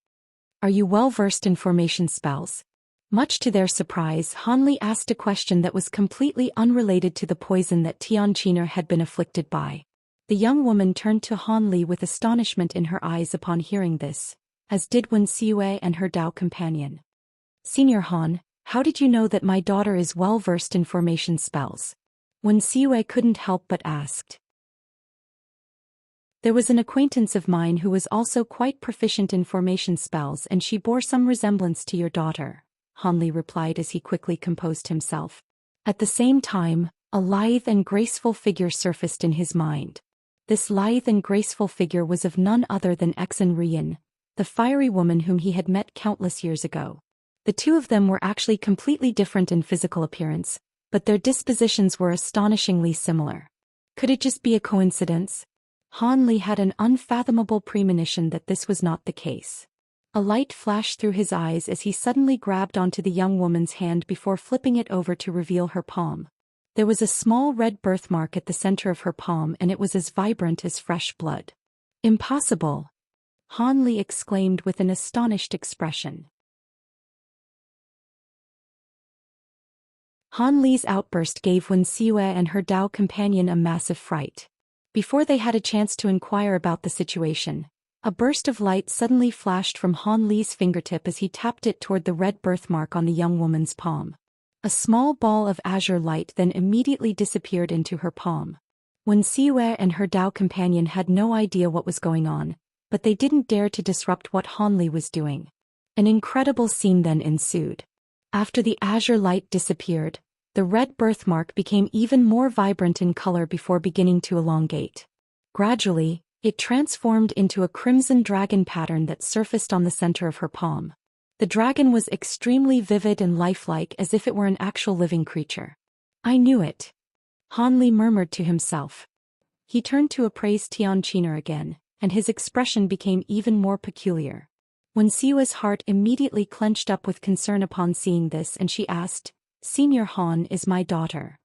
"Are you well versed in formation spells?" Much to their surprise, Han Li asked a question that was completely unrelated to the poison that Xianxia had been afflicted by. The young woman turned to Han Li with astonishment in her eyes upon hearing this, as did Wuxia and her Dao companion. "Senior Han, how did you know that my daughter is well versed in formation spells?" Wuxia couldn't help but asked. "There was an acquaintance of mine who was also quite proficient in formation spells and she bore some resemblance to your daughter," Han Li replied as he quickly composed himself. At the same time, a lithe and graceful figure surfaced in his mind. This lithe and graceful figure was of none other than Exen Rian, the fiery woman whom he had met countless years ago. The two of them were actually completely different in physical appearance, but their dispositions were astonishingly similar. Could it just be a coincidence? Han Li had an unfathomable premonition that this was not the case. A light flashed through his eyes as he suddenly grabbed onto the young woman's hand before flipping it over to reveal her palm. There was a small red birthmark at the center of her palm and it was as vibrant as fresh blood. "Impossible!" Han Li exclaimed with an astonished expression. Han Li's outburst gave Wuxia and her Dao companion a massive fright. Before they had a chance to inquire about the situation, a burst of light suddenly flashed from Han Li's fingertip as he tapped it toward the red birthmark on the young woman's palm. A small ball of azure light then immediately disappeared into her palm. Wuxia and her Dao companion had no idea what was going on, but they didn't dare to disrupt what Han Li was doing. An incredible scene then ensued. After the azure light disappeared, the red birthmark became even more vibrant in color before beginning to elongate. Gradually, it transformed into a crimson dragon pattern that surfaced on the center of her palm. The dragon was extremely vivid and lifelike as if it were an actual living creature. "I knew it," Han Li murmured to himself. He turned to appraise Xianxia again, and his expression became even more peculiar. Wuxia's heart immediately clenched up with concern upon seeing this and she asked, "Senior Han is my daughter."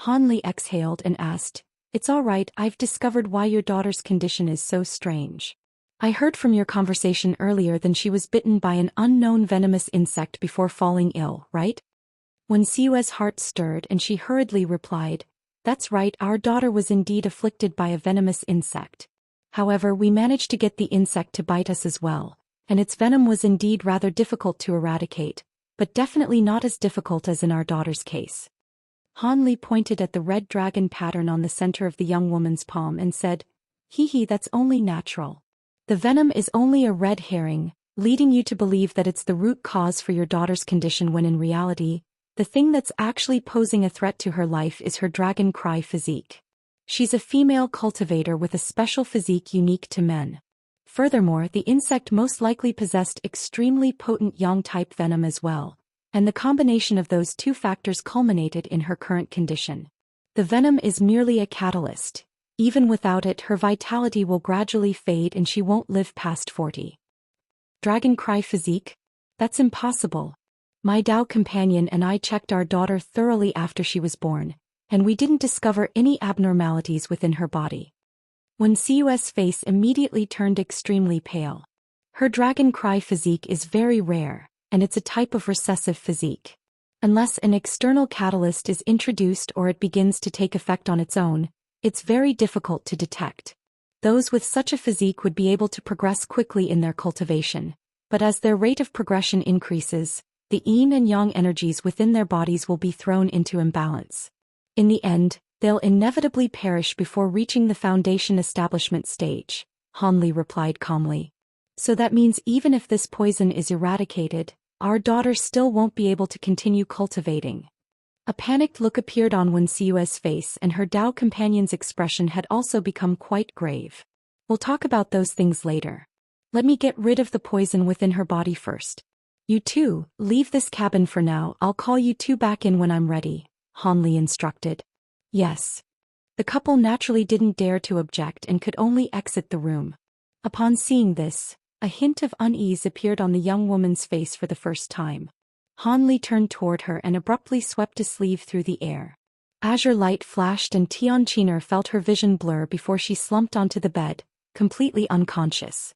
Han Li exhaled and asked, "It's all right, I've discovered why your daughter's condition is so strange. I heard from your conversation earlier that she was bitten by an unknown venomous insect before falling ill, right?" Wuxia's heart stirred and she hurriedly replied, "That's right, our daughter was indeed afflicted by a venomous insect. However, we managed to get the insect to bite us as well, and its venom was indeed rather difficult to eradicate, but definitely not as difficult as in our daughter's case." Han Li pointed at the red dragon pattern on the center of the young woman's palm and said, "Hee, that's only natural. The venom is only a red herring, leading you to believe that it's the root cause for your daughter's condition when in reality, the thing that's actually posing a threat to her life is her dragon cry physique. She's a female cultivator with a special physique unique to men. Furthermore, the insect most likely possessed extremely potent yang-type venom as well, and the combination of those two factors culminated in her current condition. The venom is merely a catalyst. Even without it, her vitality will gradually fade and she won't live past 40. Dragon cry physique? That's impossible. My Dao companion and I checked our daughter thoroughly after she was born, and we didn't discover any abnormalities within her body." Wuxia's face immediately turned extremely pale. "Her dragon cry physique is very rare, and it's a type of recessive physique. Unless an external catalyst is introduced or it begins to take effect on its own, it's very difficult to detect. Those with such a physique would be able to progress quickly in their cultivation, but as their rate of progression increases, the yin and yang energies within their bodies will be thrown into imbalance. In the end, they'll inevitably perish before reaching the foundation establishment stage, Han Li replied calmly. So that means even if this poison is eradicated, our daughter still won't be able to continue cultivating. A panicked look appeared on Wen Xiue's face and her Dao companion's expression had also become quite grave. We'll talk about those things later. Let me get rid of the poison within her body first. You two, leave this cabin for now. I'll call you two back in when I'm ready, Han Li instructed. Yes. The couple naturally didn't dare to object and could only exit the room. Upon seeing this, a hint of unease appeared on the young woman's face for the first time. Han Li turned toward her and abruptly swept a sleeve through the air. Azure light flashed and Tianqiner felt her vision blur before she slumped onto the bed, completely unconscious.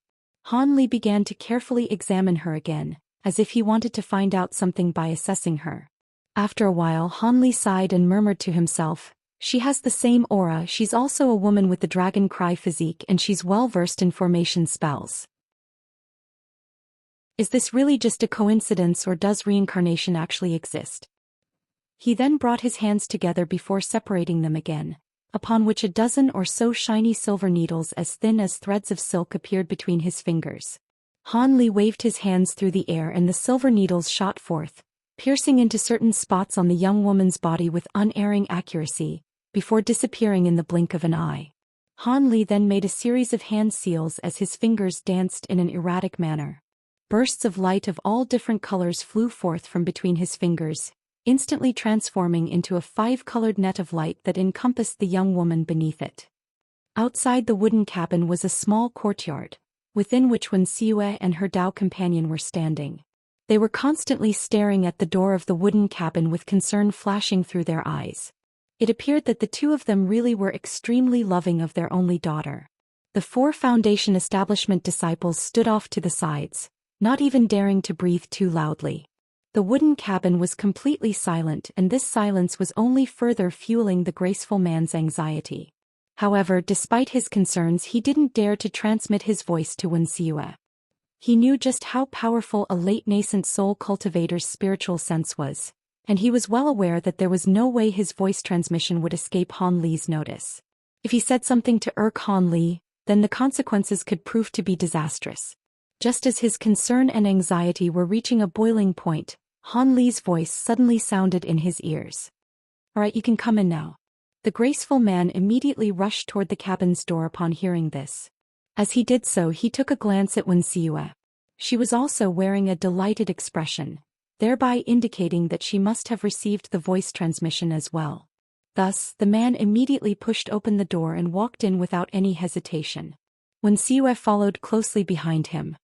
Han Li began to carefully examine her again, as if he wanted to find out something by assessing her. After a while Han Li sighed and murmured to himself, she has the same aura, she's also a woman with the dragon cry physique and she's well versed in formation spells. Is this really just a coincidence or does reincarnation actually exist? He then brought his hands together before separating them again, upon which a dozen or so shiny silver needles as thin as threads of silk appeared between his fingers. Han Li waved his hands through the air and the silver needles shot forth, piercing into certain spots on the young woman's body with unerring accuracy, before disappearing in the blink of an eye. Han Li then made a series of hand seals as his fingers danced in an erratic manner. Bursts of light of all different colors flew forth from between his fingers, instantly transforming into a five-colored net of light that encompassed the young woman beneath it. Outside the wooden cabin was a small courtyard, within which Wen Xiue and her Dao companion were standing. They were constantly staring at the door of the wooden cabin with concern flashing through their eyes. It appeared that the two of them really were extremely loving of their only daughter. The 4 foundation establishment disciples stood off to the sides, not even daring to breathe too loudly. The wooden cabin was completely silent and this silence was only further fueling the graceful man's anxiety. However, despite his concerns he didn't dare to transmit his voice to Wen Xiue. He knew just how powerful a late nascent soul cultivator's spiritual sense was, and he was well aware that there was no way his voice transmission would escape Han Li's notice. If he said something to irk Han Li, then the consequences could prove to be disastrous. Just as his concern and anxiety were reaching a boiling point, Han Li's voice suddenly sounded in his ears. All right, you can come in now. The graceful man immediately rushed toward the cabin's door upon hearing this. As he did so he took a glance at Wen Xiue. She was also wearing a delighted expression, thereby indicating that she must have received the voice transmission as well. Thus, the man immediately pushed open the door and walked in without any hesitation. Wen Xiue followed closely behind him.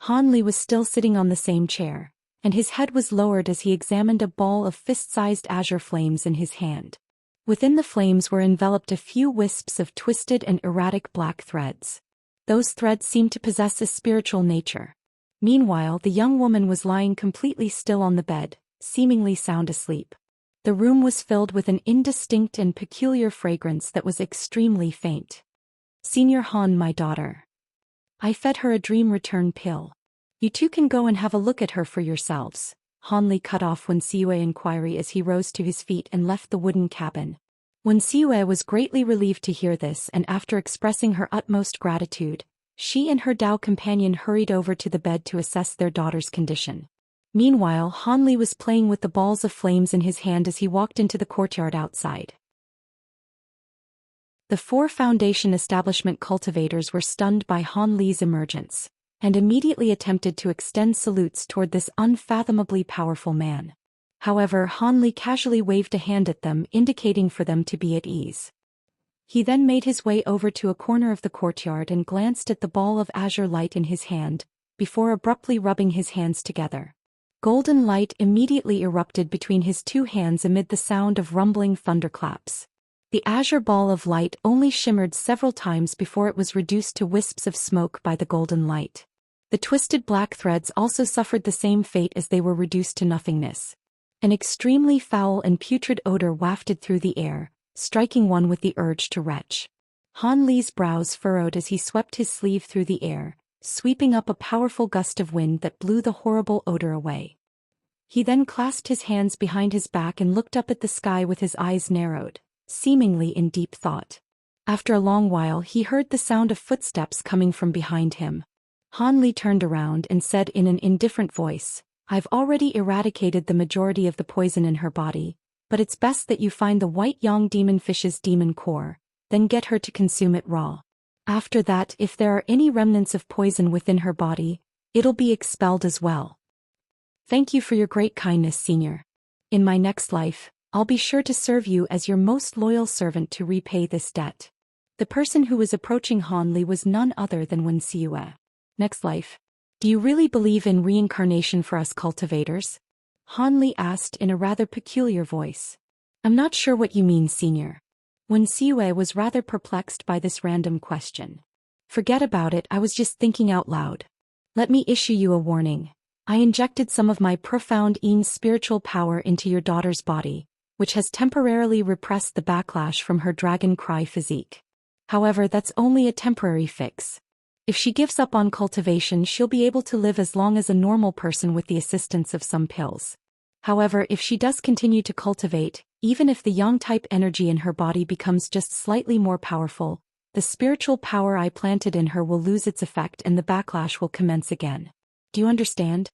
Han Li was still sitting on the same chair, and his head was lowered as he examined a ball of fist-sized azure flames in his hand. Within the flames were enveloped a few wisps of twisted and erratic black threads. Those threads seemed to possess a spiritual nature. Meanwhile, the young woman was lying completely still on the bed, seemingly sound asleep. The room was filled with an indistinct and peculiar fragrance that was extremely faint. Senior Han, my daughter. I fed her a dream return pill. You two can go and have a look at her for yourselves. Han Li cut off Wen Xiue's inquiry as he rose to his feet and left the wooden cabin. Wen Xiue was greatly relieved to hear this and after expressing her utmost gratitude, she and her Dao companion hurried over to the bed to assess their daughter's condition. Meanwhile, Han Li was playing with the balls of flames in his hand as he walked into the courtyard outside. The 4 foundation establishment cultivators were stunned by Han Li's emergence, and immediately attempted to extend salutes toward this unfathomably powerful man. However, Han Li casually waved a hand at them, indicating for them to be at ease. He then made his way over to a corner of the courtyard and glanced at the ball of azure light in his hand, before abruptly rubbing his hands together. Golden light immediately erupted between his 2 hands amid the sound of rumbling thunderclaps. The azure ball of light only shimmered several times before it was reduced to wisps of smoke by the golden light. The twisted black threads also suffered the same fate as they were reduced to nothingness. An extremely foul and putrid odor wafted through the air, striking one with the urge to retch. Han Li's brows furrowed as he swept his sleeve through the air, sweeping up a powerful gust of wind that blew the horrible odor away. He then clasped his hands behind his back and looked up at the sky with his eyes narrowed, seemingly in deep thought. After a long while he heard the sound of footsteps coming from behind him. Han Li turned around and said in an indifferent voice, "I've already eradicated the majority of the poison in her body, but it's best that you find the white yang demon fish's demon core, then get her to consume it raw. After that, if there are any remnants of poison within her body, it'll be expelled as well. Thank you for your great kindness, Senior. In my next life, I'll be sure to serve you as your most loyal servant to repay this debt." The person who was approaching Han Li was none other than Wuxia. "Next life? Do you really believe in reincarnation for us cultivators?" Han Li asked in a rather peculiar voice. "I'm not sure what you mean, Senior." Wuxia was rather perplexed by this random question. "Forget about it, I was just thinking out loud. Let me issue you a warning. I injected some of my profound spiritual power into your daughter's body, which has temporarily repressed the backlash from her dragon cry physique. However, that's only a temporary fix. If she gives up on cultivation, she'll be able to live as long as a normal person with the assistance of some pills. However, if she does continue to cultivate, even if the yang-type energy in her body becomes just slightly more powerful, the spiritual power I planted in her will lose its effect and the backlash will commence again. Do you understand?"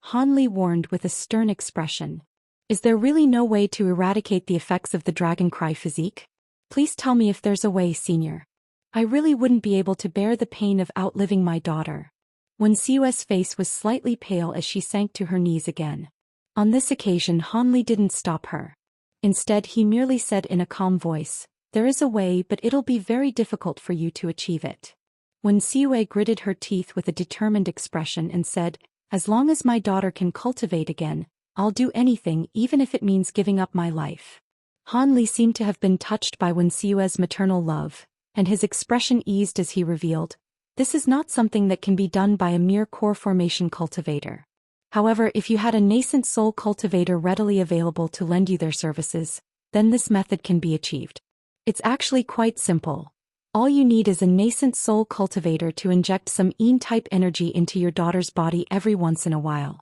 Han Li warned with a stern expression. "Is there really no way to eradicate the effects of the dragon cry physique? Please tell me if there's a way, Senior. I really wouldn't be able to bear the pain of outliving my daughter." Wuxia's face was slightly pale as she sank to her knees again. On this occasion Han Li didn't stop her. Instead he merely said in a calm voice, "There is a way, but it'll be very difficult for you to achieve it." Wuxia gritted her teeth with a determined expression and said, "As long as my daughter can cultivate again, I'll do anything, even if it means giving up my life." Han Li seemed to have been touched by Wuxia's maternal love, and his expression eased as he revealed, "This is not something that can be done by a mere core formation cultivator. However, if you had a nascent soul cultivator readily available to lend you their services, then this method can be achieved. It's actually quite simple. All you need is a nascent soul cultivator to inject some Yin-type energy into your daughter's body every once in a while.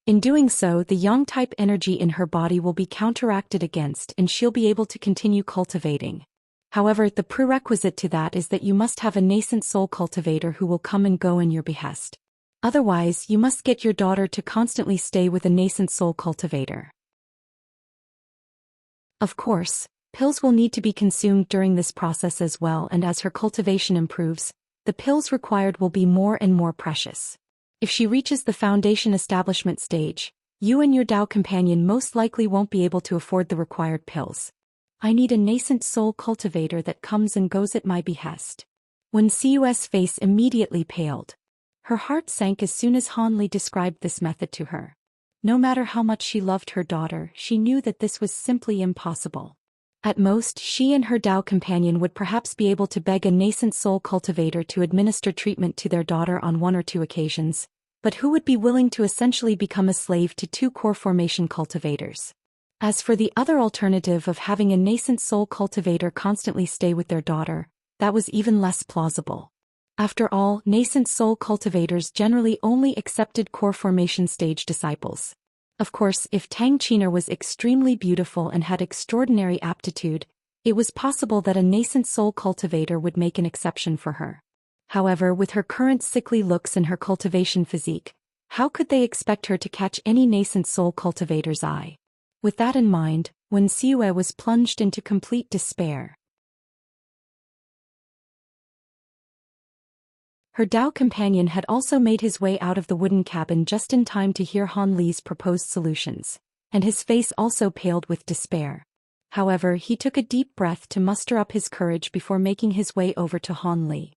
In doing so, the Yang-type energy in her body will be counteracted against and she'll be able to continue cultivating. However, the prerequisite to that is that you must have a nascent soul cultivator who will come and go in your behest. Otherwise, you must get your daughter to constantly stay with a nascent soul cultivator. Of course, pills will need to be consumed during this process as well, and as her cultivation improves, the pills required will be more and more precious. If she reaches the foundation establishment stage, you and your Dao companion most likely won't be able to afford the required pills. I need a nascent soul cultivator that comes and goes at my behest." Wuxia's face immediately paled. Her heart sank as soon as Han Li described this method to her. No matter how much she loved her daughter, she knew that this was simply impossible. At most, she and her Dao companion would perhaps be able to beg a nascent soul cultivator to administer treatment to their daughter on 1 or 2 occasions, but who would be willing to essentially become a slave to 2 core formation cultivators? As for the other alternative of having a nascent soul cultivator constantly stay with their daughter, that was even less plausible. After all, nascent soul cultivators generally only accepted core formation stage disciples. Of course, if Tang Qiner was extremely beautiful and had extraordinary aptitude, it was possible that a nascent soul cultivator would make an exception for her. However, with her current sickly looks and her cultivation physique, how could they expect her to catch any nascent soul cultivator's eye? With that in mind, Wuxia was plunged into complete despair. Her Dao companion had also made his way out of the wooden cabin just in time to hear Han Li's proposed solutions, and his face also paled with despair. However, he took a deep breath to muster up his courage before making his way over to Han Li.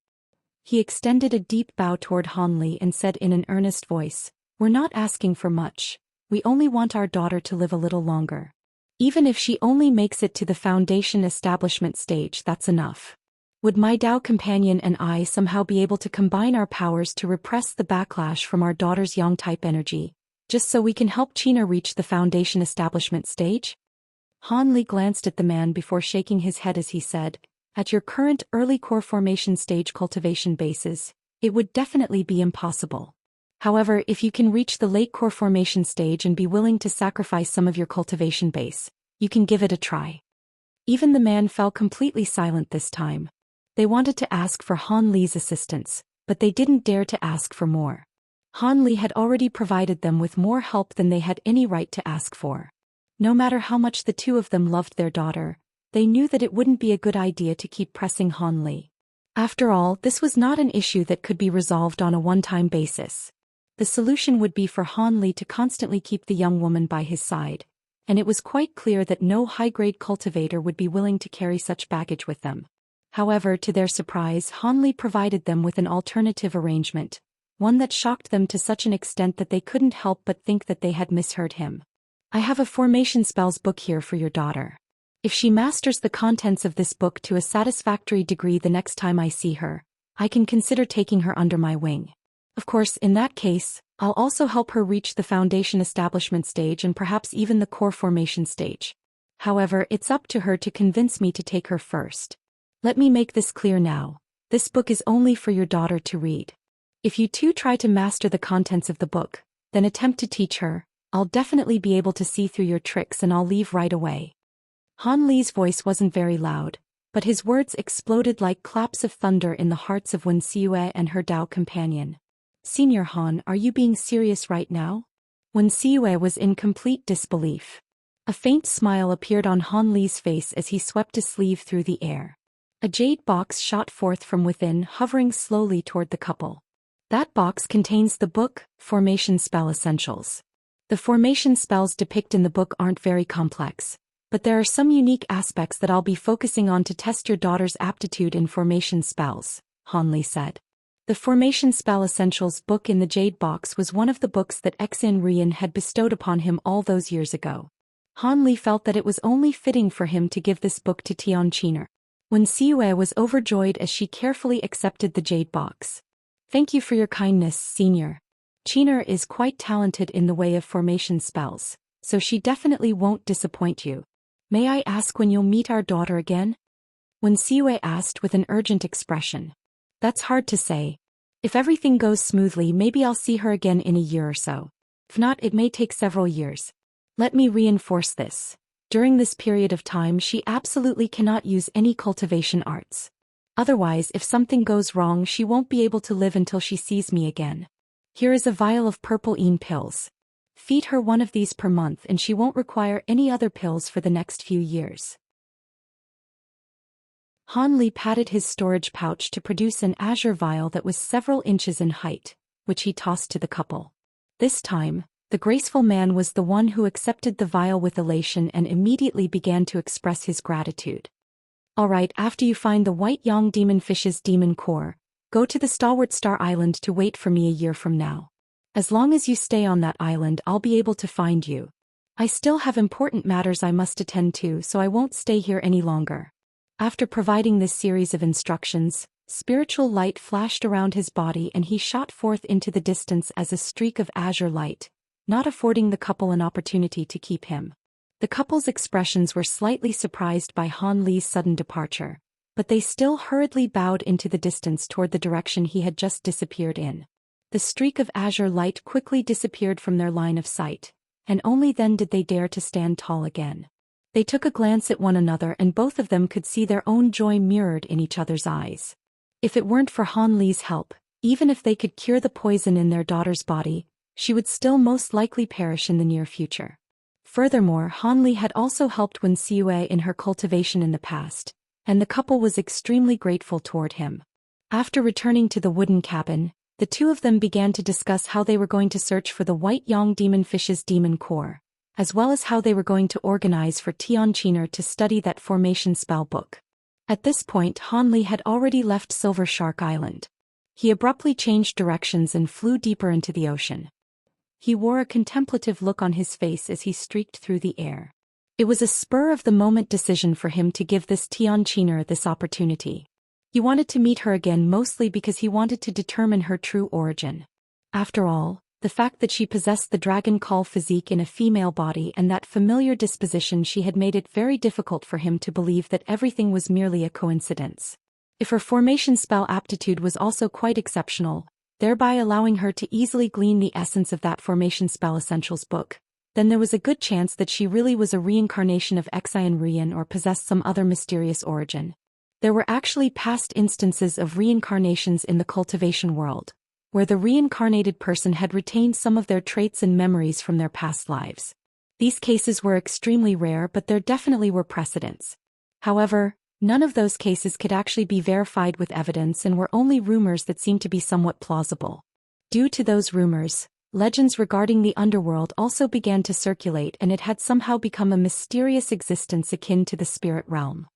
He extended a deep bow toward Han Li and said in an earnest voice, "We're not asking for much, we only want our daughter to live a little longer. Even if she only makes it to the foundation establishment stage, that's enough. Would my Dao companion and I somehow be able to combine our powers to repress the backlash from our daughter's Yang-type energy, Just so we can help China reach the foundation establishment stage? Han Li glanced at the man before shaking his head as he said, at your current early core formation stage cultivation bases, it would definitely be impossible. However, if you can reach the late core formation stage and be willing to sacrifice some of your cultivation base, you can give it a try. Even the man fell completely silent this time. They wanted to ask for Han Li's assistance, but they didn't dare to ask for more. Han Li had already provided them with more help than they had any right to ask for. No matter how much the two of them loved their daughter, they knew that it wouldn't be a good idea to keep pressing Han Li. After all, this was not an issue that could be resolved on a one-time basis. The solution would be for Han Li to constantly keep the young woman by his side, and it was quite clear that no high-grade cultivator would be willing to carry such baggage with them. However, to their surprise, Han Li provided them with an alternative arrangement, one that shocked them to such an extent that they couldn't help but think that they had misheard him. I have a formation spells book here for your daughter. If she masters the contents of this book to a satisfactory degree the next time I see her, I can consider taking her under my wing. Of course, in that case, I'll also help her reach the foundation establishment stage and perhaps even the core formation stage. However, it's up to her to convince me to take her first. Let me make this clear now. This book is only for your daughter to read. If you two try to master the contents of the book, then attempt to teach her, I'll definitely be able to see through your tricks and I'll leave right away. Han Li's voice wasn't very loud, but his words exploded like claps of thunder in the hearts of Wen Xiue and her Dao companion. Senior Han, are you being serious right now? Wen Xiue was in complete disbelief. A faint smile appeared on Han Li's face as he swept a sleeve through the air. A jade box shot forth from within, hovering slowly toward the couple. That box contains the book, Formation Spell Essentials. The formation spells depicted in the book aren't very complex, but there are some unique aspects that I'll be focusing on to test your daughter's aptitude in formation spells, Han Li said. The Formation Spell Essentials book in the jade box was one of the books that Xin Rian had bestowed upon him all those years ago. Han Li felt that it was only fitting for him to give this book to Xianxia. Wen Xiue was overjoyed as she carefully accepted the jade box. Thank you for your kindness, Senior. Xianxia is quite talented in the way of formation spells, so she definitely won't disappoint you. May I ask when you'll meet our daughter again? Wen Xiue asked with an urgent expression. That's hard to say. If everything goes smoothly, maybe I'll see her again in a year or so. If not, it may take several years. Let me reinforce this. During this period of time, she absolutely cannot use any cultivation arts. Otherwise, if something goes wrong, she won't be able to live until she sees me again. Here is a vial of purple Een pills. Feed her one of these per month and she won't require any other pills for the next few years. Han Li patted his storage pouch to produce an azure vial that was several inches in height, which he tossed to the couple. This time, the graceful man was the one who accepted the vial with elation and immediately began to express his gratitude. All right, after you find the white Yang demon fish's demon core, go to the Stalwart Star Island to wait for me a year from now. As long as you stay on that island, I'll be able to find you. I still have important matters I must attend to, so I won't stay here any longer. After providing this series of instructions, spiritual light flashed around his body and he shot forth into the distance as a streak of azure light, not affording the couple an opportunity to keep him. The couple's expressions were slightly surprised by Han Li's sudden departure, but they still hurriedly bowed into the distance toward the direction he had just disappeared in. The streak of azure light quickly disappeared from their line of sight, and only then did they dare to stand tall again. They took a glance at one another and both of them could see their own joy mirrored in each other's eyes. If it weren't for Han Li's help, even if they could cure the poison in their daughter's body, she would still most likely perish in the near future. Furthermore, Han Li had also helped Wen Xiue in her cultivation in the past, and the couple was extremely grateful toward him. After returning to the wooden cabin, the two of them began to discuss how they were going to search for the white Yang demon fish's demon core, as well as how they were going to organize for Xianxia to study that formation spell book. At this point, Han Li had already left Silver Shark Island. He abruptly changed directions and flew deeper into the ocean. He wore a contemplative look on his face as he streaked through the air. It was a spur-of-the-moment decision for him to give this Xianxia this opportunity. He wanted to meet her again mostly because he wanted to determine her true origin. After all, The fact that she possessed the dragon call physique in a female body and that familiar disposition she had made it very difficult for him to believe that everything was merely a coincidence. If her formation spell aptitude was also quite exceptional, thereby allowing her to easily glean the essence of that formation spell essentials book, then there was a good chance that she really was a reincarnation of Xianxia or possessed some other mysterious origin. There were actually past instances of reincarnations in the cultivation world, where the reincarnated person had retained some of their traits and memories from their past lives. These cases were extremely rare, but there definitely were precedents. However, none of those cases could actually be verified with evidence and were only rumors that seemed to be somewhat plausible. Due to those rumors, legends regarding the underworld also began to circulate, and it had somehow become a mysterious existence akin to the spirit realm.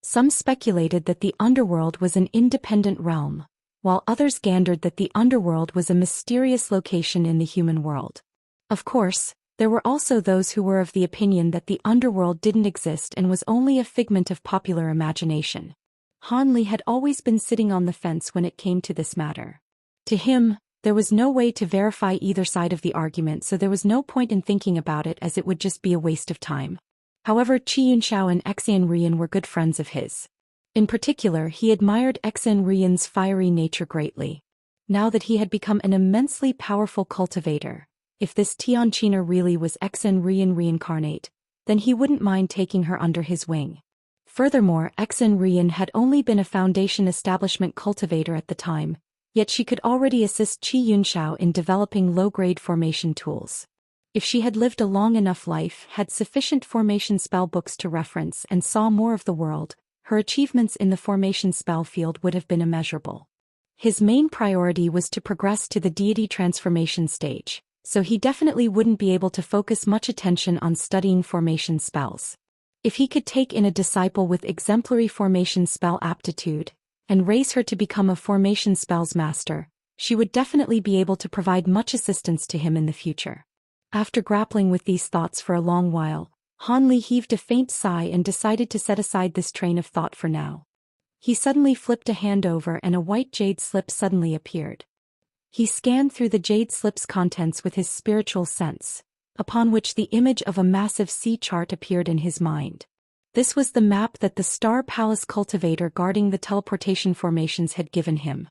Some speculated that the underworld was an independent realm, while others gandered that the underworld was a mysterious location in the human world. Of course, there were also those who were of the opinion that the underworld didn't exist and was only a figment of popular imagination. Han Li had always been sitting on the fence when it came to this matter. To him, there was no way to verify either side of the argument, so there was no point in thinking about it, as it would just be a waste of time. However, Xianxia and Xianxia were good friends of his. In particular, he admired Xianxia's fiery nature greatly. Now that he had become an immensely powerful cultivator, if this Tianqina really was Xianxia reincarnate, then he wouldn't mind taking her under his wing. Furthermore, Xianxia had only been a foundation establishment cultivator at the time, yet she could already assist Xianxia in developing low-grade formation tools. If she had lived a long enough life, had sufficient formation spell books to reference, and saw more of the world, her achievements in the formation spell field would have been immeasurable. His main priority was to progress to the deity transformation stage, so he definitely wouldn't be able to focus much attention on studying formation spells. If he could take in a disciple with exemplary formation spell aptitude, and raise her to become a formation spells master, she would definitely be able to provide much assistance to him in the future. After grappling with these thoughts for a long while, Han Li heaved a faint sigh and decided to set aside this train of thought for now. He suddenly flipped a hand over and a white jade slip suddenly appeared. He scanned through the jade slip's contents with his spiritual sense, upon which the image of a massive sea chart appeared in his mind. This was the map that the Star Palace cultivator guarding the teleportation formations had given him.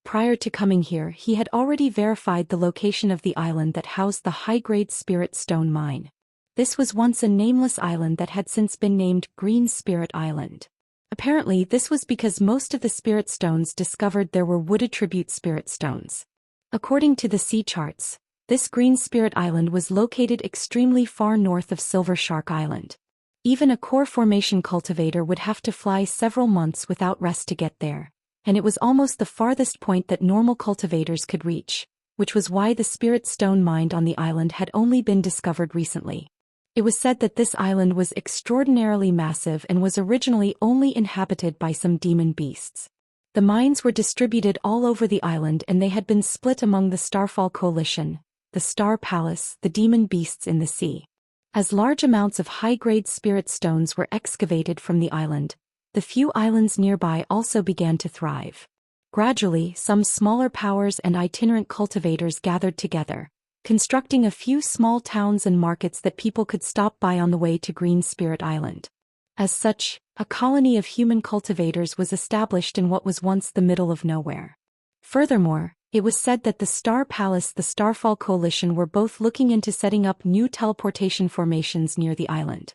Prior to coming here, he had already verified the location of the island that housed the high-grade spirit stone mine. This was once a nameless island that had since been named Green Spirit Island. Apparently, this was because most of the spirit stones discovered there were wood attribute spirit stones. According to the sea charts, this Green Spirit Island was located extremely far north of Silver Shark Island. Even a core formation cultivator would have to fly several months without rest to get there, and it was almost the farthest point that normal cultivators could reach, which was why the spirit stone mined on the island had only been discovered recently. It was said that this island was extraordinarily massive and was originally only inhabited by some demon beasts. The mines were distributed all over the island, and they had been split among the Starfall Coalition, the Star Palace, the demon beasts in the sea. As large amounts of high-grade spirit stones were excavated from the island, the few islands nearby also began to thrive. Gradually, some smaller powers and itinerant cultivators gathered together, constructing a few small towns and markets that people could stop by on the way to Green Spirit Island. As such, a colony of human cultivators was established in what was once the middle of nowhere. Furthermore, it was said that the Star Palace, the Starfall Coalition were both looking into setting up new teleportation formations near the island.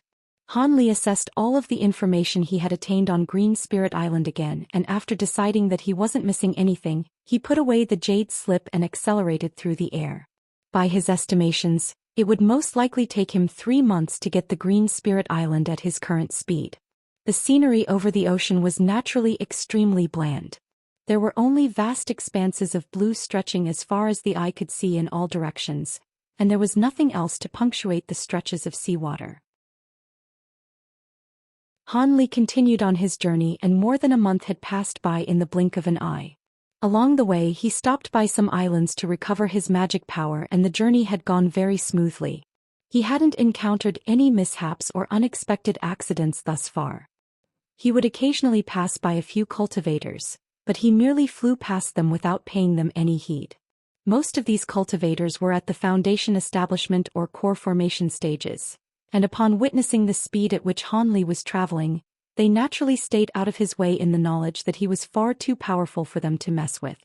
Han Li assessed all of the information he had attained on Green Spirit Island again, and after deciding that he wasn't missing anything, he put away the jade slip and accelerated through the air. By his estimations, it would most likely take him 3 months to get the Green Spirit Island at his current speed. The scenery over the ocean was naturally extremely bland. There were only vast expanses of blue stretching as far as the eye could see in all directions, and there was nothing else to punctuate the stretches of seawater. Han Li continued on his journey, and more than a month had passed by in the blink of an eye. Along the way, he stopped by some islands to recover his magic power, and the journey had gone very smoothly. He hadn't encountered any mishaps or unexpected accidents thus far. He would occasionally pass by a few cultivators, but he merely flew past them without paying them any heed. Most of these cultivators were at the foundation establishment or core formation stages, and upon witnessing the speed at which Han Li was traveling, they naturally stayed out of his way in the knowledge that he was far too powerful for them to mess with.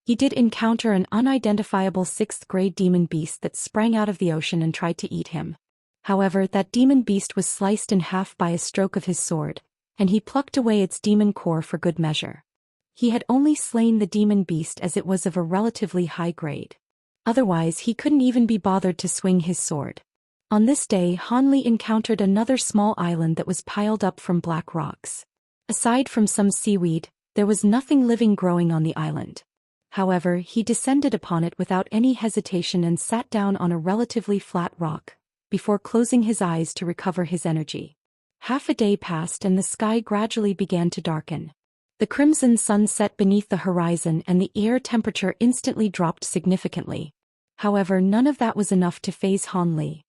He did encounter an unidentifiable 6th-grade demon beast that sprang out of the ocean and tried to eat him. However, that demon beast was sliced in half by a stroke of his sword, and he plucked away its demon core for good measure. He had only slain the demon beast as it was of a relatively high grade. Otherwise, he couldn't even be bothered to swing his sword. On this day, Han Li encountered another small island that was piled up from black rocks. Aside from some seaweed, there was nothing living growing on the island. However, he descended upon it without any hesitation and sat down on a relatively flat rock, before closing his eyes to recover his energy. Half a day passed and the sky gradually began to darken. The crimson sun set beneath the horizon and the air temperature instantly dropped significantly. However, none of that was enough to faze Han Li.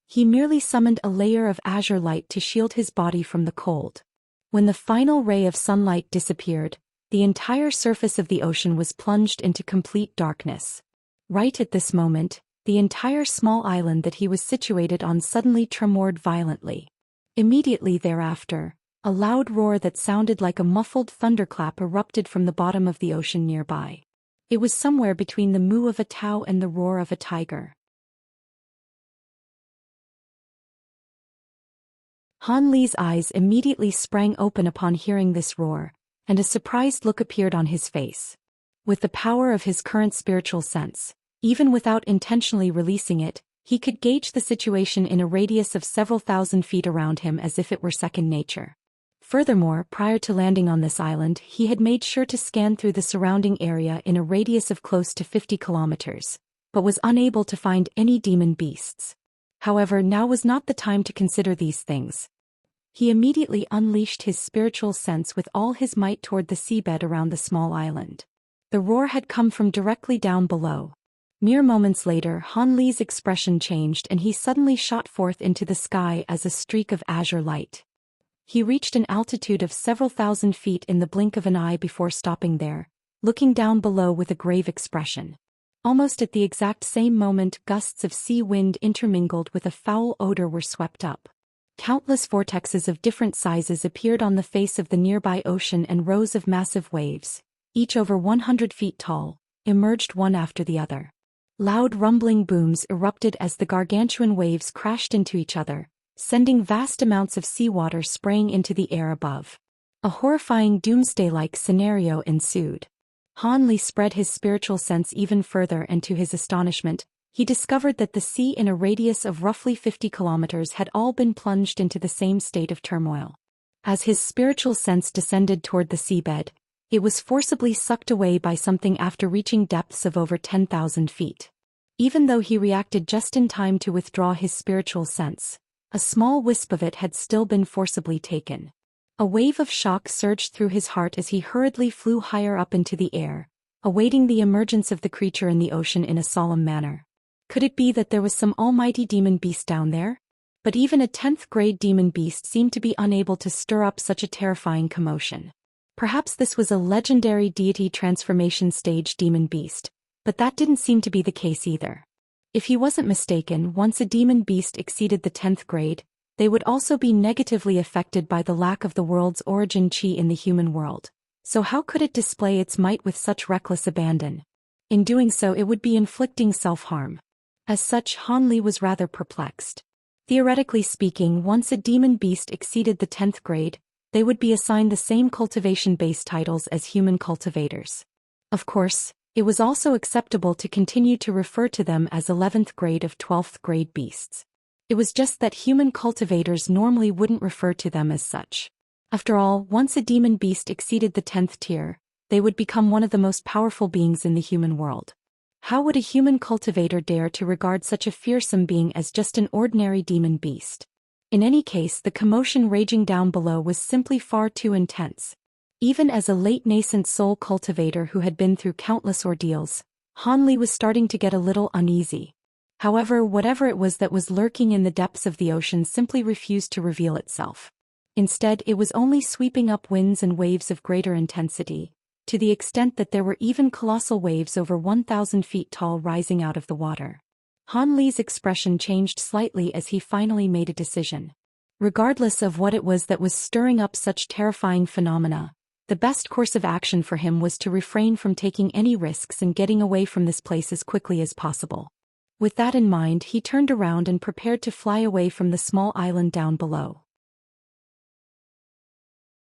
He merely summoned a layer of azure light to shield his body from the cold. When the final ray of sunlight disappeared, the entire surface of the ocean was plunged into complete darkness. Right at this moment, the entire small island that he was situated on suddenly tremored violently. Immediately thereafter, a loud roar that sounded like a muffled thunderclap erupted from the bottom of the ocean nearby. It was somewhere between the moo of a Tao and the roar of a tiger. Han Li's eyes immediately sprang open upon hearing this roar, and a surprised look appeared on his face. With the power of his current spiritual sense, even without intentionally releasing it, he could gauge the situation in a radius of several thousand feet around him as if it were second nature. Furthermore, prior to landing on this island, he had made sure to scan through the surrounding area in a radius of close to 50 kilometers, but was unable to find any demon beasts. However, now was not the time to consider these things. He immediately unleashed his spiritual sense with all his might toward the seabed around the small island. The roar had come from directly down below. Mere moments later, Han Li's expression changed and he suddenly shot forth into the sky as a streak of azure light. He reached an altitude of several thousand feet in the blink of an eye before stopping there, looking down below with a grave expression. Almost at the exact same moment, gusts of sea wind intermingled with a foul odor were swept up. Countless vortexes of different sizes appeared on the face of the nearby ocean and rows of massive waves, each over 100 feet tall, emerged one after the other. Loud rumbling booms erupted as the gargantuan waves crashed into each other, sending vast amounts of seawater spraying into the air above. A horrifying doomsday-like scenario ensued. Han Li spread his spiritual sense even further and to his astonishment, he discovered that the sea in a radius of roughly 50 kilometers had all been plunged into the same state of turmoil. As his spiritual sense descended toward the seabed, it was forcibly sucked away by something after reaching depths of over 10,000 feet. Even though he reacted just in time to withdraw his spiritual sense, a small wisp of it had still been forcibly taken. A wave of shock surged through his heart as he hurriedly flew higher up into the air, awaiting the emergence of the creature in the ocean in a solemn manner. Could it be that there was some almighty demon beast down there? But even a 10th-grade demon beast seemed to be unable to stir up such a terrifying commotion. Perhaps this was a legendary deity transformation stage demon beast, but that didn't seem to be the case either. If he wasn't mistaken, once a demon beast exceeded the 10th grade, they would also be negatively affected by the lack of the world's origin chi in the human world. So how could it display its might with such reckless abandon? In doing so, it would be inflicting self-harm. As such, Han Li was rather perplexed. Theoretically speaking, once a demon beast exceeded the 10th grade, they would be assigned the same cultivation-based titles as human cultivators. Of course, it was also acceptable to continue to refer to them as 11th grade of 12th grade beasts. It was just that human cultivators normally wouldn't refer to them as such. After all, once a demon beast exceeded the 10th tier, they would become one of the most powerful beings in the human world. How would a human cultivator dare to regard such a fearsome being as just an ordinary demon beast? In any case, the commotion raging down below was simply far too intense. Even as a late nascent soul cultivator who had been through countless ordeals, Han Li was starting to get a little uneasy. However, whatever it was that was lurking in the depths of the ocean simply refused to reveal itself. Instead, it was only sweeping up winds and waves of greater intensity, to the extent that there were even colossal waves over 1,000 feet tall rising out of the water. Han Li's expression changed slightly as he finally made a decision. Regardless of what it was that was stirring up such terrifying phenomena, the best course of action for him was to refrain from taking any risks and getting away from this place as quickly as possible. With that in mind, he turned around and prepared to fly away from the small island down below.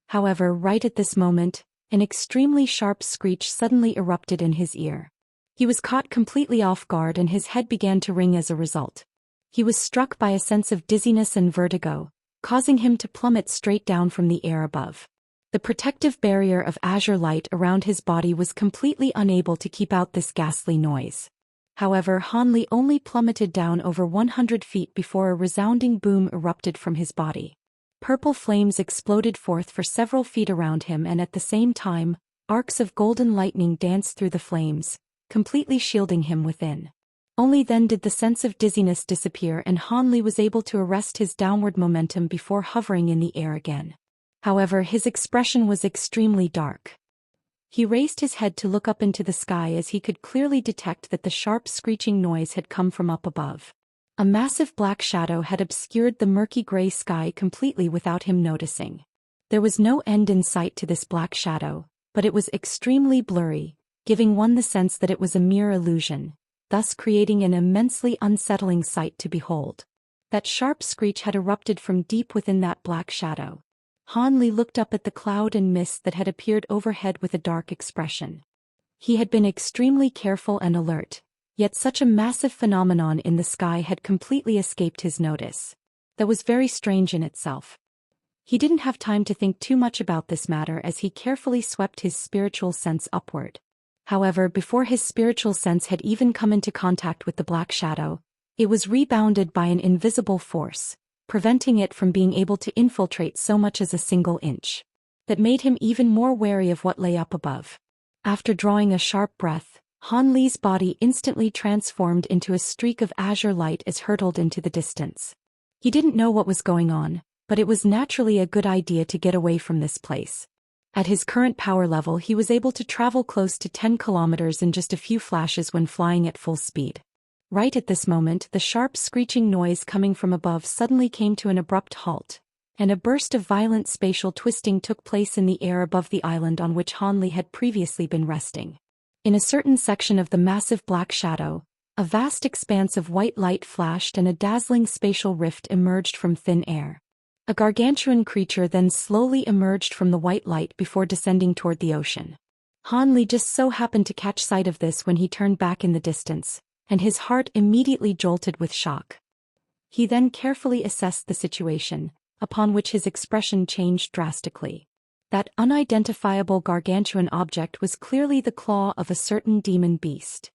However, right at this moment, an extremely sharp screech suddenly erupted in his ear. He was caught completely off guard and his head began to ring as a result. He was struck by a sense of dizziness and vertigo, causing him to plummet straight down from the air above. The protective barrier of azure light around his body was completely unable to keep out this ghastly noise. However, Han Li only plummeted down over 100 feet before a resounding boom erupted from his body. Purple flames exploded forth for several feet around him, and at the same time, arcs of golden lightning danced through the flames, completely shielding him within. Only then did the sense of dizziness disappear and Han Li was able to arrest his downward momentum before hovering in the air again. However, his expression was extremely dark. He raised his head to look up into the sky as he could clearly detect that the sharp screeching noise had come from up above. A massive black shadow had obscured the murky gray sky completely without him noticing. There was no end in sight to this black shadow, but it was extremely blurry, giving one the sense that it was a mere illusion, thus creating an immensely unsettling sight to behold. That sharp screech had erupted from deep within that black shadow. Han Li looked up at the cloud and mist that had appeared overhead with a dark expression. He had been extremely careful and alert, yet such a massive phenomenon in the sky had completely escaped his notice. That was very strange in itself. He didn't have time to think too much about this matter as he carefully swept his spiritual sense upward. However, before his spiritual sense had even come into contact with the black shadow, it was rebounded by an invisible force, preventing it from being able to infiltrate so much as a single inch. That made him even more wary of what lay up above. After drawing a sharp breath, Han Li's body instantly transformed into a streak of azure light as hurtled into the distance. He didn't know what was going on, but it was naturally a good idea to get away from this place. At his current power level, he was able to travel close to 10 kilometers in just a few flashes when flying at full speed. Right at this moment, the sharp screeching noise coming from above suddenly came to an abrupt halt, and a burst of violent spatial twisting took place in the air above the island on which Han Li had previously been resting. In a certain section of the massive black shadow, a vast expanse of white light flashed and a dazzling spatial rift emerged from thin air. A gargantuan creature then slowly emerged from the white light before descending toward the ocean. Han Li just so happened to catch sight of this when he turned back in the distance, and his heart immediately jolted with shock. He then carefully assessed the situation, upon which his expression changed drastically. That unidentifiable gargantuan object was clearly the claw of a certain demon beast.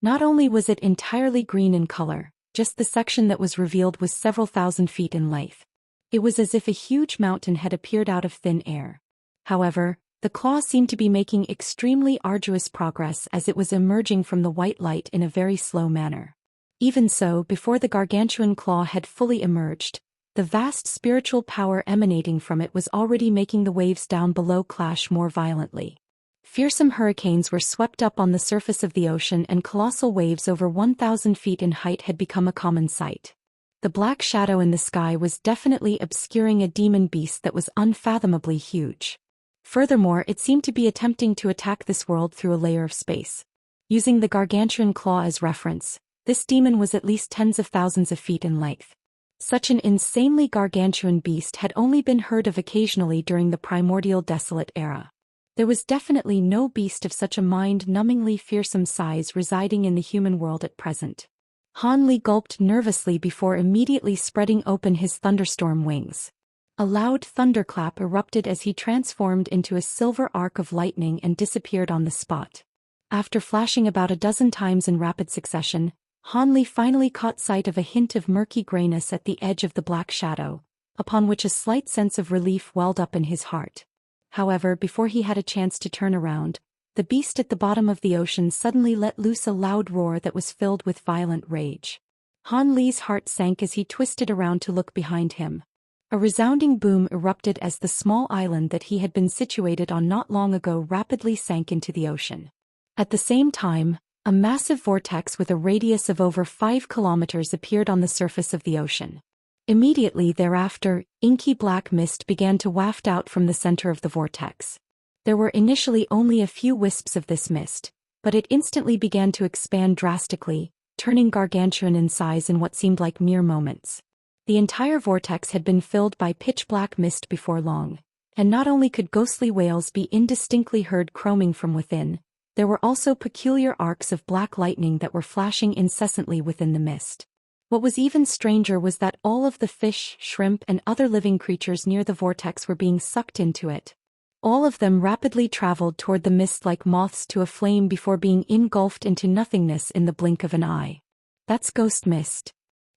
Not only was it entirely green in color, just the section that was revealed was several thousand feet in length. It was as if a huge mountain had appeared out of thin air. However, the claw seemed to be making extremely arduous progress as it was emerging from the white light in a very slow manner. Even so, before the gargantuan claw had fully emerged, the vast spiritual power emanating from it was already making the waves down below clash more violently. Fearsome hurricanes were swept up on the surface of the ocean and colossal waves over 1,000 feet in height had become a common sight. The black shadow in the sky was definitely obscuring a demon beast that was unfathomably huge. Furthermore, it seemed to be attempting to attack this world through a layer of space. Using the gargantuan claw as reference, this demon was at least tens of thousands of feet in length. Such an insanely gargantuan beast had only been heard of occasionally during the primordial desolate era. There was definitely no beast of such a mind-numbingly fearsome size residing in the human world at present. Han Li gulped nervously before immediately spreading open his thunderstorm wings. A loud thunderclap erupted as he transformed into a silver arc of lightning and disappeared on the spot. After flashing about a dozen times in rapid succession, Han Li finally caught sight of a hint of murky grayness at the edge of the black shadow, upon which a slight sense of relief welled up in his heart. However, before he had a chance to turn around, the beast at the bottom of the ocean suddenly let loose a loud roar that was filled with violent rage. Han Li's heart sank as he twisted around to look behind him. A resounding boom erupted as the small island that he had been situated on not long ago rapidly sank into the ocean. At the same time, a massive vortex with a radius of over 5 kilometers appeared on the surface of the ocean. Immediately thereafter, inky black mist began to waft out from the center of the vortex. There were initially only a few wisps of this mist, but it instantly began to expand drastically, turning gargantuan in size in what seemed like mere moments. The entire vortex had been filled by pitch-black mist before long, and not only could ghostly wails be indistinctly heard croaking from within, there were also peculiar arcs of black lightning that were flashing incessantly within the mist. What was even stranger was that all of the fish, shrimp, and other living creatures near the vortex were being sucked into it. All of them rapidly traveled toward the mist like moths to a flame before being engulfed into nothingness in the blink of an eye. "That's ghost mist,"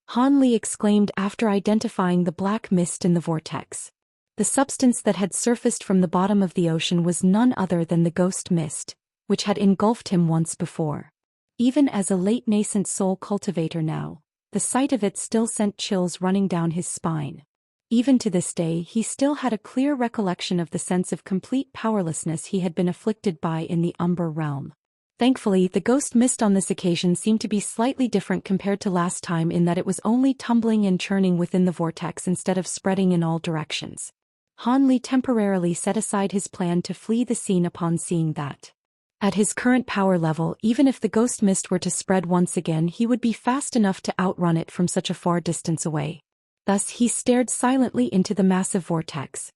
Han Li exclaimed after identifying the black mist in the vortex. The substance that had surfaced from the bottom of the ocean was none other than the ghost mist, which had engulfed him once before. Even as a late nascent soul cultivator now, the sight of it still sent chills running down his spine. Even to this day he still had a clear recollection of the sense of complete powerlessness he had been afflicted by in the Umber realm. Thankfully, the ghost mist on this occasion seemed to be slightly different compared to last time in that it was only tumbling and churning within the vortex instead of spreading in all directions. Han Li temporarily set aside his plan to flee the scene upon seeing that. At his current power level, even if the ghost mist were to spread once again, he would be fast enough to outrun it from such a far distance away. Thus he stared silently into the massive vortex.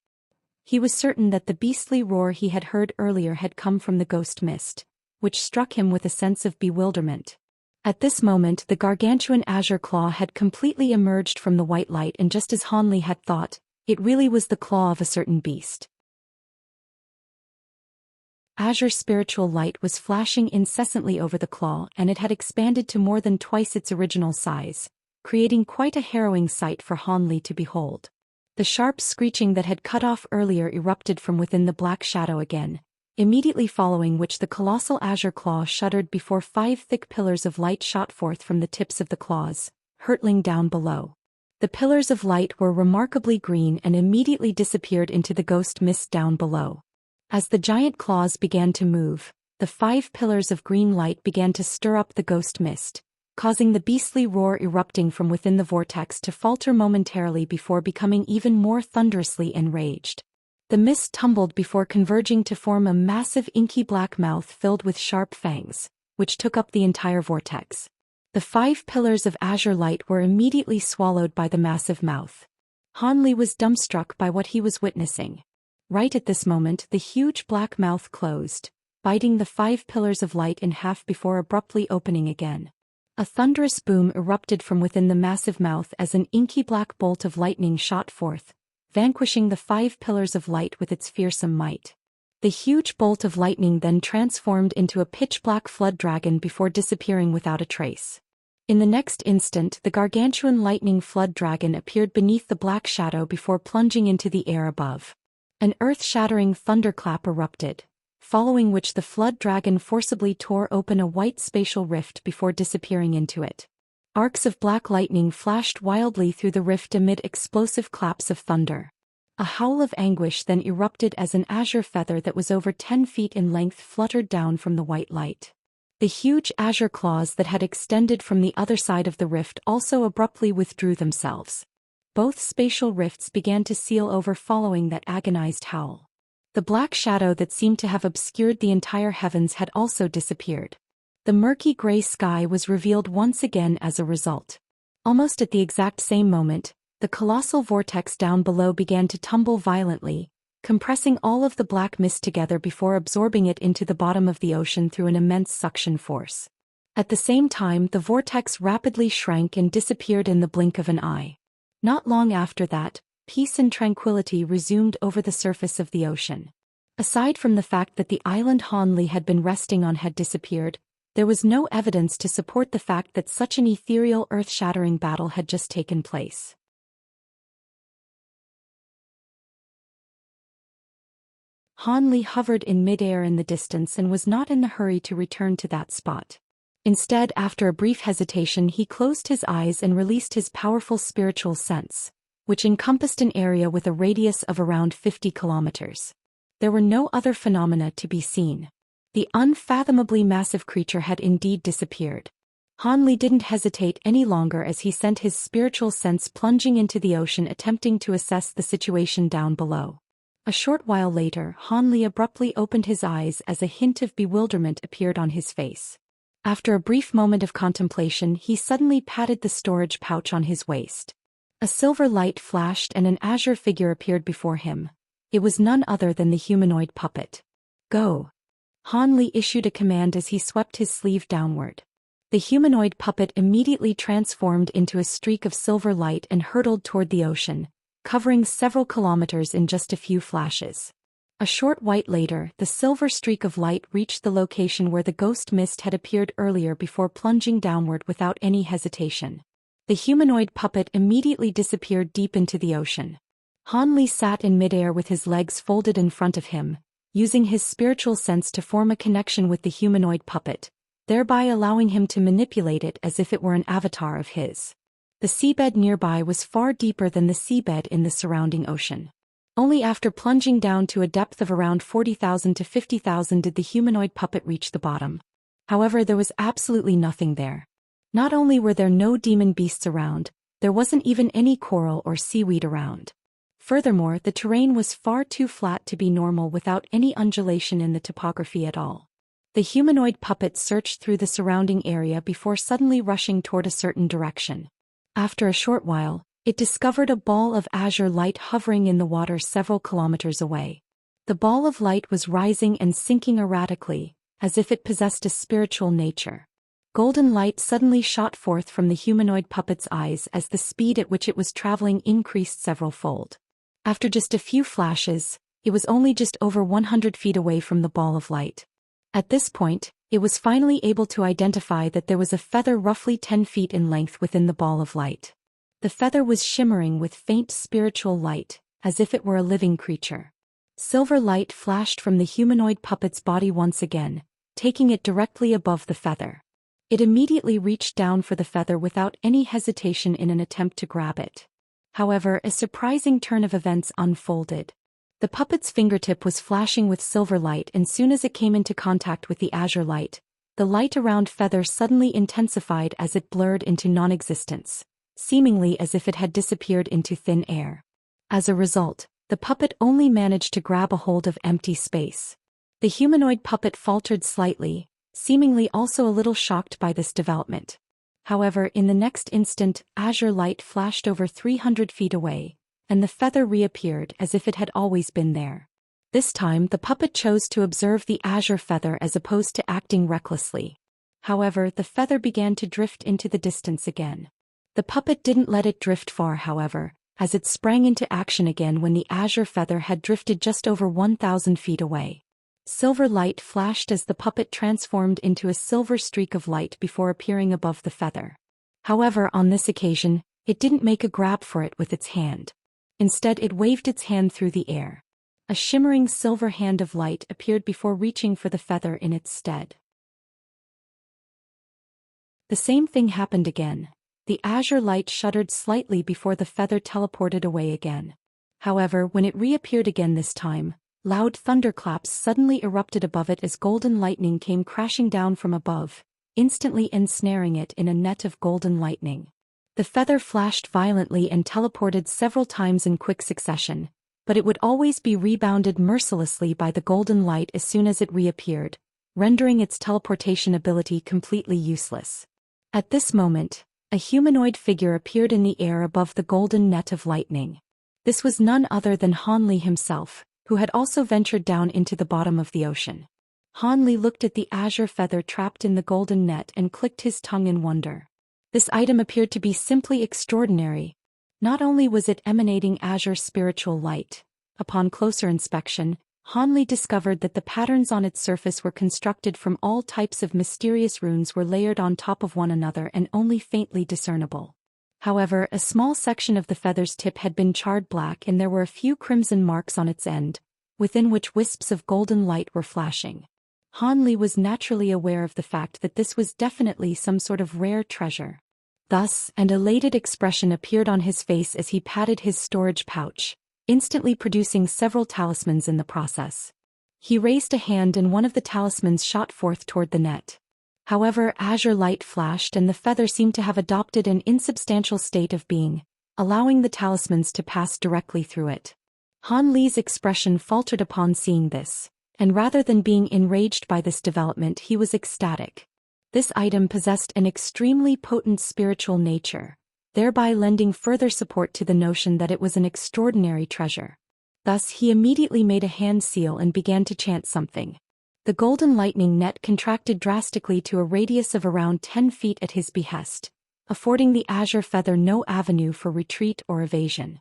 He was certain that the beastly roar he had heard earlier had come from the ghost mist, which struck him with a sense of bewilderment. At this moment the gargantuan azure claw had completely emerged from the white light, and just as Han Li had thought, it really was the claw of a certain beast. Azure spiritual light was flashing incessantly over the claw, and it had expanded to more than twice its original size, creating quite a harrowing sight for Han Li to behold. The sharp screeching that had cut off earlier erupted from within the black shadow again, immediately following which the colossal azure claw shuddered before 5 thick pillars of light shot forth from the tips of the claws, hurtling down below. The pillars of light were remarkably green and immediately disappeared into the ghost mist down below. As the giant claws began to move, the 5 pillars of green light began to stir up the ghost mist, causing the beastly roar erupting from within the vortex to falter momentarily before becoming even more thunderously enraged. The mist tumbled before converging to form a massive inky black mouth filled with sharp fangs, which took up the entire vortex. The 5 pillars of azure light were immediately swallowed by the massive mouth. Han Li was dumbstruck by what he was witnessing. Right at this moment the huge black mouth closed, biting the 5 pillars of light in half before abruptly opening again. A thunderous boom erupted from within the massive mouth as an inky black bolt of lightning shot forth, vanquishing the 5 pillars of light with its fearsome might. The huge bolt of lightning then transformed into a pitch-black flood dragon before disappearing without a trace. In the next instant the gargantuan lightning flood dragon appeared beneath the black shadow before plunging into the air above. An earth-shattering thunderclap erupted, following which the flood dragon forcibly tore open a white spatial rift before disappearing into it. Arcs of black lightning flashed wildly through the rift amid explosive claps of thunder. A howl of anguish then erupted as an azure feather that was over 10 feet in length fluttered down from the white light. The huge azure claws that had extended from the other side of the rift also abruptly withdrew themselves. Both spatial rifts began to seal over following that agonized howl. The black shadow that seemed to have obscured the entire heavens had also disappeared. The murky gray sky was revealed once again as a result. Almost at the exact same moment, the colossal vortex down below began to tumble violently, compressing all of the black mist together before absorbing it into the bottom of the ocean through an immense suction force. At the same time, the vortex rapidly shrank and disappeared in the blink of an eye. Not long after that, peace and tranquility resumed over the surface of the ocean. Aside from the fact that the island Han Li had been resting on had disappeared, there was no evidence to support the fact that such an ethereal earth-shattering battle had just taken place. Han Li hovered in midair in the distance and was not in the hurry to return to that spot. Instead, after a brief hesitation, he closed his eyes and released his powerful spiritual sense, which encompassed an area with a radius of around 50 kilometers. There were no other phenomena to be seen. The unfathomably massive creature had indeed disappeared. Han Li didn't hesitate any longer as he sent his spiritual sense plunging into the ocean, attempting to assess the situation down below. A short while later, Han Li abruptly opened his eyes as a hint of bewilderment appeared on his face. After a brief moment of contemplation, he suddenly patted the storage pouch on his waist. A silver light flashed and an azure figure appeared before him. It was none other than the humanoid puppet. "Go!" Han Li issued a command as he swept his sleeve downward. The humanoid puppet immediately transformed into a streak of silver light and hurtled toward the ocean, covering several kilometers in just a few flashes. A short while later, the silver streak of light reached the location where the ghost mist had appeared earlier before plunging downward without any hesitation. The humanoid puppet immediately disappeared deep into the ocean. Han Li sat in midair with his legs folded in front of him, using his spiritual sense to form a connection with the humanoid puppet, thereby allowing him to manipulate it as if it were an avatar of his. The seabed nearby was far deeper than the seabed in the surrounding ocean. Only after plunging down to a depth of around 40,000 to 50,000 did the humanoid puppet reach the bottom. However, there was absolutely nothing there. Not only were there no demon beasts around, there wasn't even any coral or seaweed around. Furthermore, the terrain was far too flat to be normal without any undulation in the topography at all. The humanoid puppet searched through the surrounding area before suddenly rushing toward a certain direction. After a short while, it discovered a ball of azure light hovering in the water several kilometers away. The ball of light was rising and sinking erratically, as if it possessed a spiritual nature. Golden light suddenly shot forth from the humanoid puppet's eyes as the speed at which it was traveling increased several-fold. After just a few flashes, it was only just over 100 feet away from the ball of light. At this point, it was finally able to identify that there was a feather roughly 10 feet in length within the ball of light. The feather was shimmering with faint spiritual light, as if it were a living creature. Silver light flashed from the humanoid puppet's body once again, taking it directly above the feather. It immediately reached down for the feather without any hesitation in an attempt to grab it. However, a surprising turn of events unfolded. The puppet's fingertip was flashing with silver light, and soon as it came into contact with the azure light, the light around feather suddenly intensified as it blurred into non-existence, seemingly as if it had disappeared into thin air. As a result, the puppet only managed to grab a hold of empty space. The humanoid puppet faltered slightly, seemingly also a little shocked by this development. However, in the next instant, azure light flashed over 300 feet away, and the feather reappeared as if it had always been there. This time, the puppet chose to observe the azure feather as opposed to acting recklessly. However, the feather began to drift into the distance again. The puppet didn't let it drift far, however, as it sprang into action again when the azure feather had drifted just over 1,000 feet away. Silver light flashed as the puppet transformed into a silver streak of light before appearing above the feather. However, on this occasion, it didn't make a grab for it with its hand. Instead, it waved its hand through the air. A shimmering silver hand of light appeared before reaching for the feather in its stead. The same thing happened again. The azure light shuddered slightly before the feather teleported away again. However, when it reappeared again this time, loud thunderclaps suddenly erupted above it as golden lightning came crashing down from above, instantly ensnaring it in a net of golden lightning. The feather flashed violently and teleported several times in quick succession, but it would always be rebounded mercilessly by the golden light as soon as it reappeared, rendering its teleportation ability completely useless. At this moment, a humanoid figure appeared in the air above the golden net of lightning. This was none other than Han Li himself, who had also ventured down into the bottom of the ocean. Han Li looked at the azure feather trapped in the golden net and clicked his tongue in wonder. This item appeared to be simply extraordinary. Not only was it emanating azure spiritual light, upon closer inspection, Han Li discovered that the patterns on its surface were constructed from all types of mysterious runes were layered on top of one another and only faintly discernible. However, a small section of the feather's tip had been charred black and there were a few crimson marks on its end, within which wisps of golden light were flashing. Han Li was naturally aware of the fact that this was definitely some sort of rare treasure. Thus, an elated expression appeared on his face as he patted his storage pouch, instantly producing several talismans in the process. He raised a hand and one of the talismans shot forth toward the net. However, azure light flashed and the feather seemed to have adopted an insubstantial state of being, allowing the talismans to pass directly through it. Han Li's expression faltered upon seeing this, and rather than being enraged by this development, he was ecstatic. This item possessed an extremely potent spiritual nature, thereby lending further support to the notion that it was an extraordinary treasure. Thus he immediately made a hand seal and began to chant something. The golden lightning net contracted drastically to a radius of around 10 feet at his behest, affording the azure feather no avenue for retreat or evasion.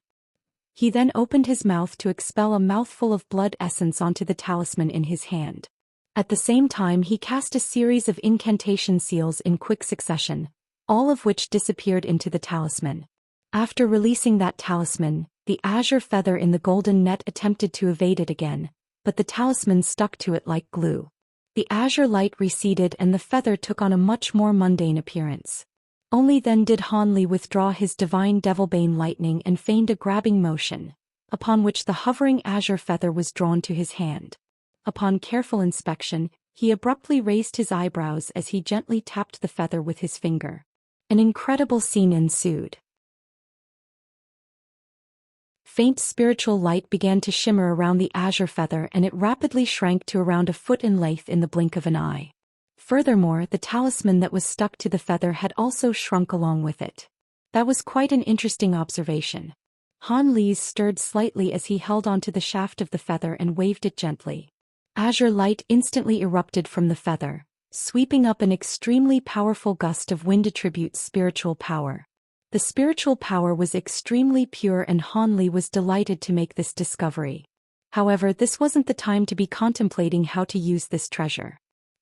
He then opened his mouth to expel a mouthful of blood essence onto the talisman in his hand. At the same time he cast a series of incantation seals in quick succession, all of which disappeared into the talisman. After releasing that talisman, the azure feather in the golden net attempted to evade it again, but the talisman stuck to it like glue. The azure light receded and the feather took on a much more mundane appearance. Only then did Han Li withdraw his divine devilbane lightning and feigned a grabbing motion, upon which the hovering azure feather was drawn to his hand. Upon careful inspection, he abruptly raised his eyebrows as he gently tapped the feather with his finger. An incredible scene ensued. Faint spiritual light began to shimmer around the azure feather and it rapidly shrank to around a foot in length in the blink of an eye. Furthermore, the talisman that was stuck to the feather had also shrunk along with it. That was quite an interesting observation. Han Li's stirred slightly as he held onto the shaft of the feather and waved it gently. Azure light instantly erupted from the feather, sweeping up an extremely powerful gust of wind attribute spiritual power. The spiritual power was extremely pure and Han Li was delighted to make this discovery. However, this wasn't the time to be contemplating how to use this treasure.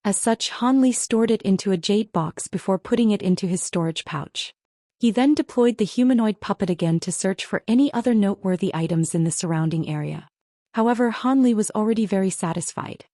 As such, Han Li stored it into a jade box before putting it into his storage pouch. He then deployed the humanoid puppet again to search for any other noteworthy items in the surrounding area. However, Han Li was already very satisfied.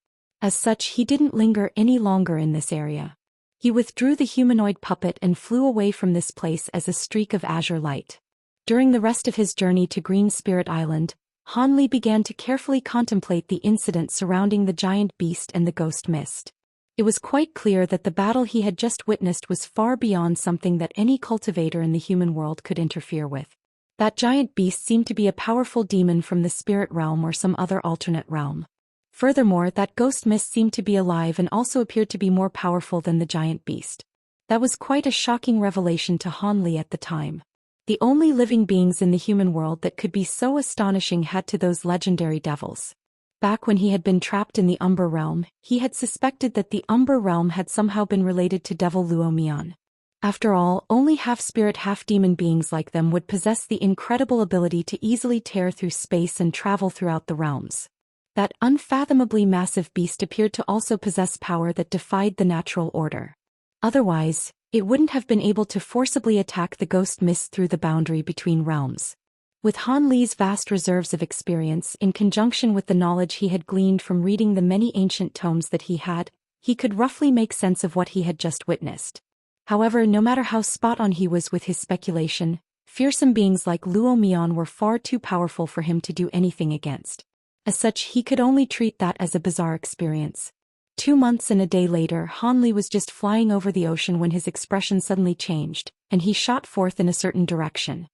As such, he didn't linger any longer in this area. He withdrew the humanoid puppet and flew away from this place as a streak of azure light. During the rest of his journey to Green Spirit Island, Han Li began to carefully contemplate the incident surrounding the giant beast and the ghost mist. It was quite clear that the battle he had just witnessed was far beyond something that any cultivator in the human world could interfere with. That giant beast seemed to be a powerful demon from the spirit realm or some other alternate realm. Furthermore, that ghost mist seemed to be alive and also appeared to be more powerful than the giant beast. That was quite a shocking revelation to Han Li at the time. The only living beings in the human world that could be so astonishing had to those legendary devils. Back when he had been trapped in the Umber realm, he had suspected that the Umber realm had somehow been related to Devil Luo Mian. After all, only half-spirit half-demon beings like them would possess the incredible ability to easily tear through space and travel throughout the realms. That unfathomably massive beast appeared to also possess power that defied the natural order. Otherwise, it wouldn't have been able to forcibly attack the ghost mist through the boundary between realms. With Han Li's vast reserves of experience in conjunction with the knowledge he had gleaned from reading the many ancient tomes that he could roughly make sense of what he had just witnessed. However, no matter how spot-on he was with his speculation, fearsome beings like Luo Mian were far too powerful for him to do anything against. As such, he could only treat that as a bizarre experience. 2 months and a day later, Han Li was just flying over the ocean when his expression suddenly changed, and he shot forth in a certain direction.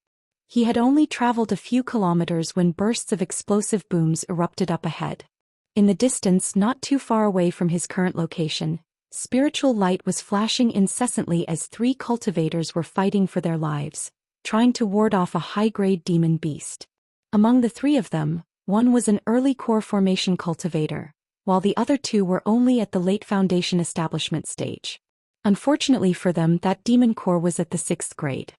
He had only traveled a few kilometers when bursts of explosive booms erupted up ahead. In the distance, not too far away from his current location, spiritual light was flashing incessantly as 3 cultivators were fighting for their lives, trying to ward off a high-grade demon beast. Among the 3 of them, one was an early core formation cultivator, while the other 2 were only at the late foundation establishment stage. Unfortunately for them, that demon core was at the 6th grade.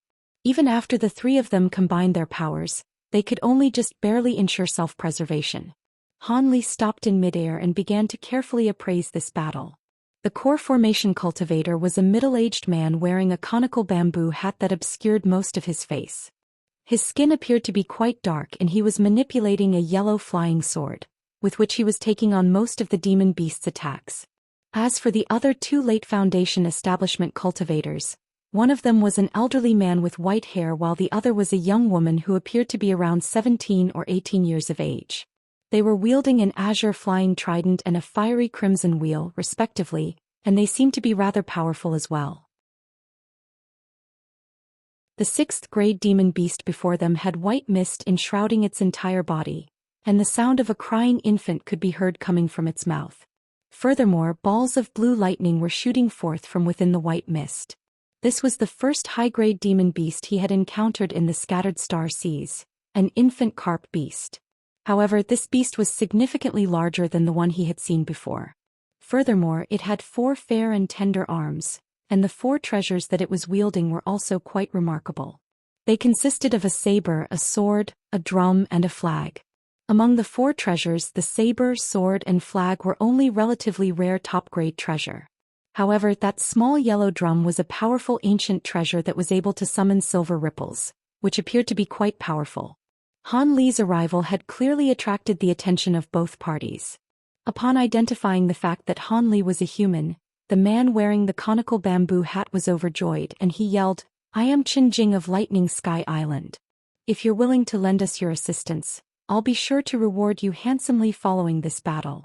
Even after the 3 of them combined their powers, they could only just barely ensure self-preservation. Han Li stopped in midair and began to carefully appraise this battle. The core formation cultivator was a middle-aged man wearing a conical bamboo hat that obscured most of his face. His skin appeared to be quite dark and he was manipulating a yellow flying sword, with which he was taking on most of the demon beast's attacks. As for the other 2 late foundation establishment cultivators, One of them was an elderly man with white hair while the other was a young woman who appeared to be around 17 or 18 years of age. They were wielding an azure flying trident and a fiery crimson wheel, respectively, and they seemed to be rather powerful as well. The sixth-grade demon beast before them had white mist enshrouding its entire body, and the sound of a crying infant could be heard coming from its mouth. Furthermore, balls of blue lightning were shooting forth from within the white mist. This was the first high-grade demon beast he had encountered in the scattered star seas, an infant carp beast. However, this beast was significantly larger than the one he had seen before. Furthermore, it had 4 fair and tender arms, and the 4 treasures that it was wielding were also quite remarkable. They consisted of a saber, a sword, a drum, and a flag. Among the 4 treasures, the saber, sword, and flag were only relatively rare top-grade treasure. However, that small yellow drum was a powerful ancient treasure that was able to summon silver ripples, which appeared to be quite powerful. Han Li's arrival had clearly attracted the attention of both parties. Upon identifying the fact that Han Li was a human, the man wearing the conical bamboo hat was overjoyed and he yelled, "I am Qin Jing of Lightning Sky Island. If you're willing to lend us your assistance, I'll be sure to reward you handsomely following this battle."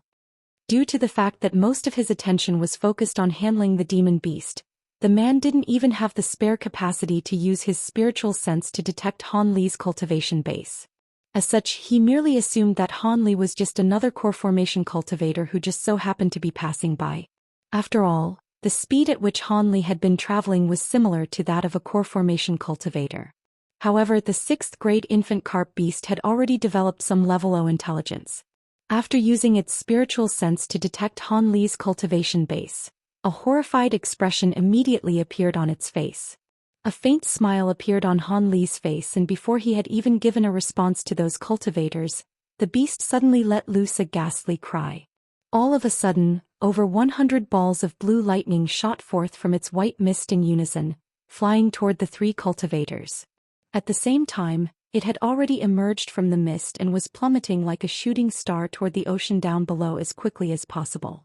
Due to the fact that most of his attention was focused on handling the demon beast, the man didn't even have the spare capacity to use his spiritual sense to detect Han Li's cultivation base. As such, he merely assumed that Han Li was just another core formation cultivator who just so happened to be passing by. After all, the speed at which Han Li had been traveling was similar to that of a core formation cultivator. However, the 6th-grade infant carp beast had already developed some level O intelligence. After using its spiritual sense to detect Han Li's cultivation base, a horrified expression immediately appeared on its face. A faint smile appeared on Han Li's face, and before he had even given a response to those cultivators, the beast suddenly let loose a ghastly cry. All of a sudden, over 100 balls of blue lightning shot forth from its white mist in unison, flying toward the 3 cultivators. At the same time, it had already emerged from the mist and was plummeting like a shooting star toward the ocean down below as quickly as possible.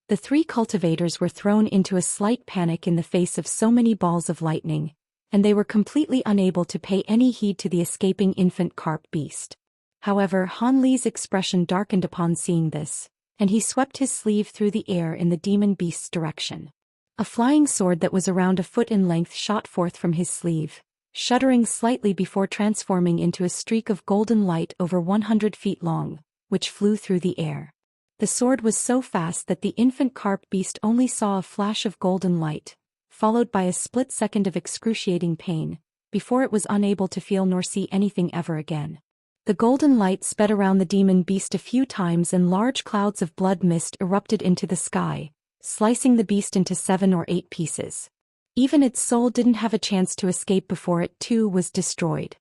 The 3 cultivators were thrown into a slight panic in the face of so many balls of lightning, and they were completely unable to pay any heed to the escaping infant carp beast. However, Han Li's expression darkened upon seeing this, and he swept his sleeve through the air in the demon beast's direction. A flying sword that was around a foot in length shot forth from his sleeve, shuddering slightly before transforming into a streak of golden light over 100 feet long, which flew through the air. The sword was so fast that the infant carp beast only saw a flash of golden light, followed by a split second of excruciating pain, before it was unable to feel nor see anything ever again. The golden light sped around the demon beast a few times and large clouds of blood mist erupted into the sky, slicing the beast into 7 or 8 pieces. Even its soul didn't have a chance to escape before it too was destroyed.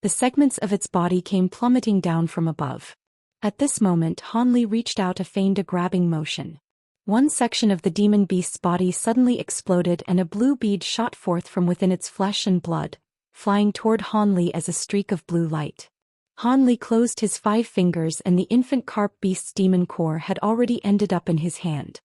The segments of its body came plummeting down from above. At this moment, Han Li reached out and feigned a grabbing motion. One section of the demon beast's body suddenly exploded and a blue bead shot forth from within its flesh and blood, flying toward Han Li as a streak of blue light. Han Li closed his 5 fingers and the infant carp beast's demon core had already ended up in his hand.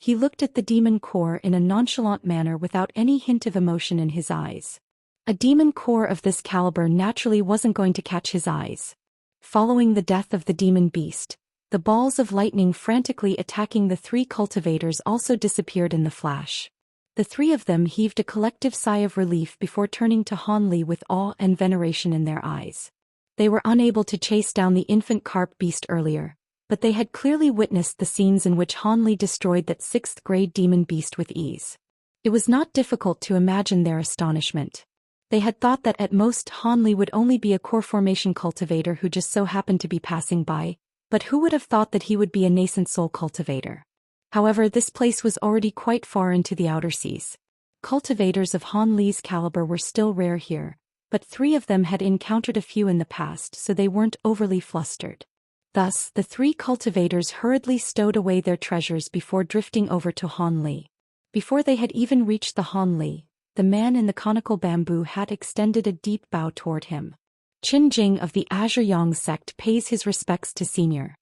He looked at the demon core in a nonchalant manner without any hint of emotion in his eyes. A demon core of this caliber naturally wasn't going to catch his eyes. Following the death of the demon beast, the balls of lightning frantically attacking the 3 cultivators also disappeared in the flash. The 3 of them heaved a collective sigh of relief before turning to Han Li with awe and veneration in their eyes. They were unable to chase down the infant carp beast earlier, but they had clearly witnessed the scenes in which Han Li destroyed that 6th-grade demon beast with ease. It was not difficult to imagine their astonishment. They had thought that at most Han Li would only be a core formation cultivator who just so happened to be passing by, but who would have thought that he would be a nascent soul cultivator? However, this place was already quite far into the outer seas. Cultivators of Han Li's caliber were still rare here, but 3 of them had encountered a few in the past, so they weren't overly flustered. Thus, the 3 cultivators hurriedly stowed away their treasures before drifting over to Han Li. Before they had even reached the Han Li, the man in the conical bamboo hat extended a deep bow toward him. Qin Jing of the Azure Yang sect pays his respects to Senior.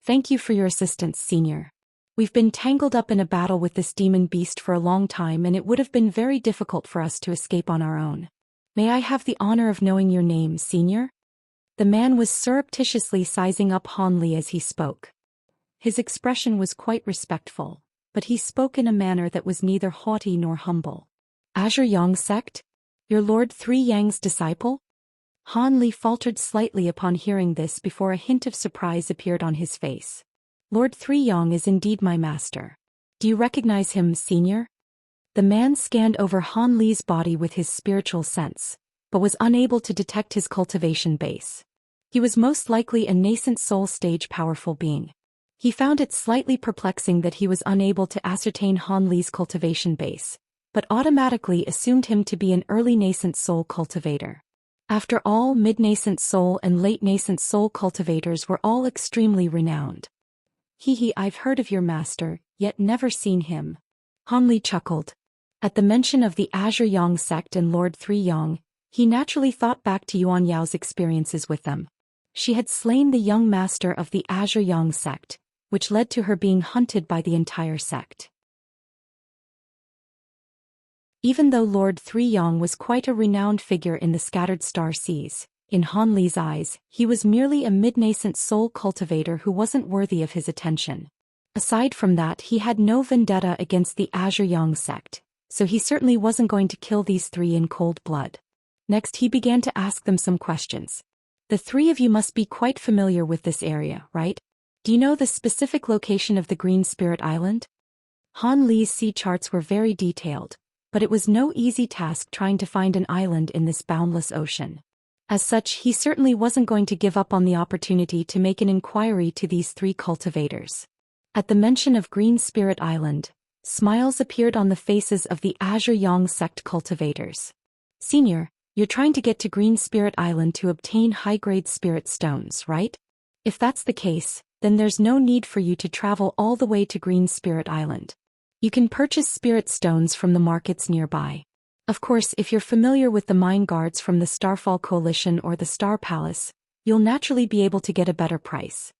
Thank you for your assistance, Senior. We've been tangled up in a battle with this demon beast for a long time, and it would have been very difficult for us to escape on our own. May I have the honor of knowing your name, senior? The man was surreptitiously sizing up Han Li as he spoke. His expression was quite respectful, but he spoke in a manner that was neither haughty nor humble. Azure Yang sect? Your Lord Three Yang's disciple? Han Li faltered slightly upon hearing this before a hint of surprise appeared on his face. Lord Three Yang is indeed my master. Do you recognize him, senior? The man scanned over Han Li's body with his spiritual sense, but was unable to detect his cultivation base. He was most likely a nascent soul stage powerful being. He found it slightly perplexing that he was unable to ascertain Han Li's cultivation base, but automatically assumed him to be an early nascent soul cultivator. After all, mid-nascent soul and late-nascent soul cultivators were all extremely renowned. I've heard of your master, yet never seen him. Han Li chuckled. At the mention of the Azure Yang sect and Lord Three Yang, he naturally thought back to Yuan Yao's experiences with them. She had slain the young master of the Azure Yang sect, which led to her being hunted by the entire sect. Even though Lord Three Yang was quite a renowned figure in the scattered star seas, in Han Li's eyes, he was merely a mid-nascent soul cultivator who wasn't worthy of his attention. Aside from that, he had no vendetta against the Azure Yang sect, so he certainly wasn't going to kill these three in cold blood. Next, he began to ask them some questions. The three of you must be quite familiar with this area, right? Do you know the specific location of the Green Spirit Island? Han Li's sea charts were very detailed, but it was no easy task trying to find an island in this boundless ocean. As such, he certainly wasn't going to give up on the opportunity to make an inquiry to these three cultivators. At the mention of Green Spirit Island, smiles appeared on the faces of the Azure Yang sect cultivators. Senior, you're trying to get to Green Spirit Island to obtain high-grade spirit stones, right? If that's the case, then there's no need for you to travel all the way to Green Spirit Island. You can purchase spirit stones from the markets nearby. Of course, if you're familiar with the mine guards from the Starfall Coalition or the Star Palace, you'll naturally be able to get a better price.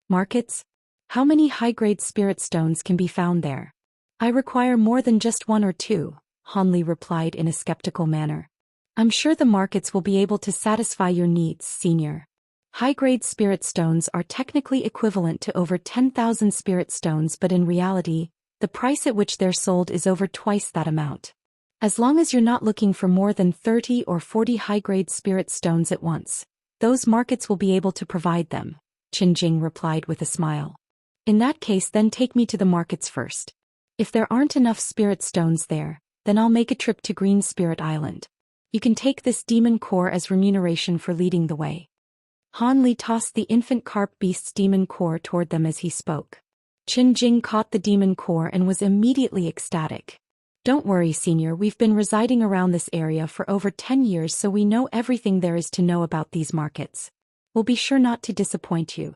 Markets? How many high-grade spirit stones can be found there? I require more than just one or two, Han Li replied in a skeptical manner. I'm sure the markets will be able to satisfy your needs, senior. High-grade spirit stones are technically equivalent to over 10,000 spirit stones, but in reality, the price at which they're sold is over twice that amount. As long as you're not looking for more than 30 or 40 high-grade spirit stones at once, those markets will be able to provide them, Qin Jing replied with a smile. In that case, then take me to the markets first. If there aren't enough spirit stones there, then I'll make a trip to Green Spirit Island. You can take this demon core as remuneration for leading the way. Han Li tossed the infant carp beast's demon core toward them as he spoke. Qin Jing caught the demon core and was immediately ecstatic. Don't worry, senior, we've been residing around this area for over 10 years, so we know everything there is to know about these markets. We'll be sure not to disappoint you.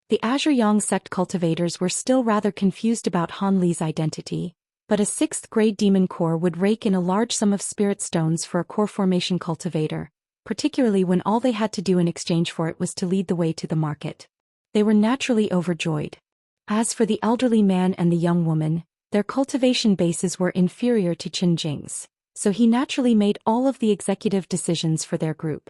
The Azure Yang sect cultivators were still rather confused about Han Li's identity, but a 6th-grade demon core would rake in a large sum of spirit stones for a core formation cultivator, particularly when all they had to do in exchange for it was to lead the way to the market. They were naturally overjoyed. As for the elderly man and the young woman, their cultivation bases were inferior to Qin Jing's, so he naturally made all of the executive decisions for their group.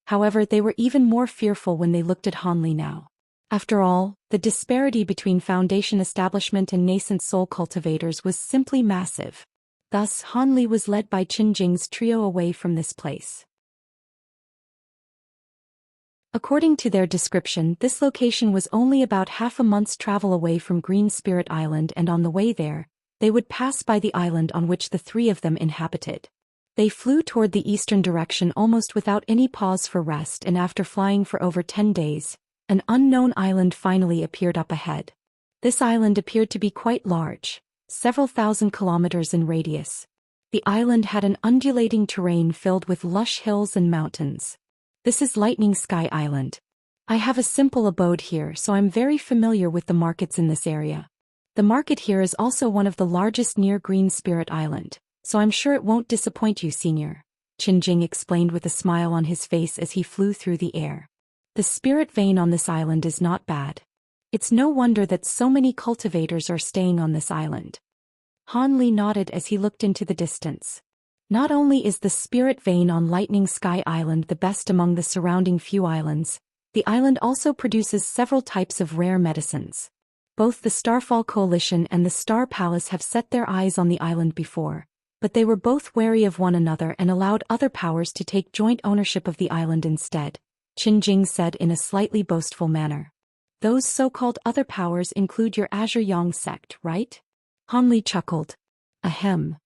However, they were even more fearful when they looked at Han Li now. After all, the disparity between foundation establishment and nascent soul cultivators was simply massive. Thus, Han Li was led by Qin Jing's trio away from this place. According to their description, this location was only about half a month's travel away from Green Spirit Island, and on the way there, they would pass by the island on which the three of them inhabited. They flew toward the eastern direction almost without any pause for rest, and after flying for over 10 days, an unknown island finally appeared up ahead. This island appeared to be quite large, several thousand kilometers in radius. The island had an undulating terrain filled with lush hills and mountains. This is Lightning Sky Island. I have a simple abode here, so I'm very familiar with the markets in this area. The market here is also one of the largest near Green Spirit Island, so I'm sure it won't disappoint you, senior, Qin Jing explained with a smile on his face as he flew through the air. The spirit vein on this island is not bad. It's no wonder that so many cultivators are staying on this island. Han Li nodded as he looked into the distance. Not only is the spirit vein on Lightning Sky Island the best among the surrounding few islands, the island also produces several types of rare medicines. Both the Starfall Coalition and the Star Palace have set their eyes on the island before, but they were both wary of one another and allowed other powers to take joint ownership of the island instead, Qin Jing said in a slightly boastful manner. Those so-called other powers include your Azure Yang sect, right? Han Li chuckled. Ahem.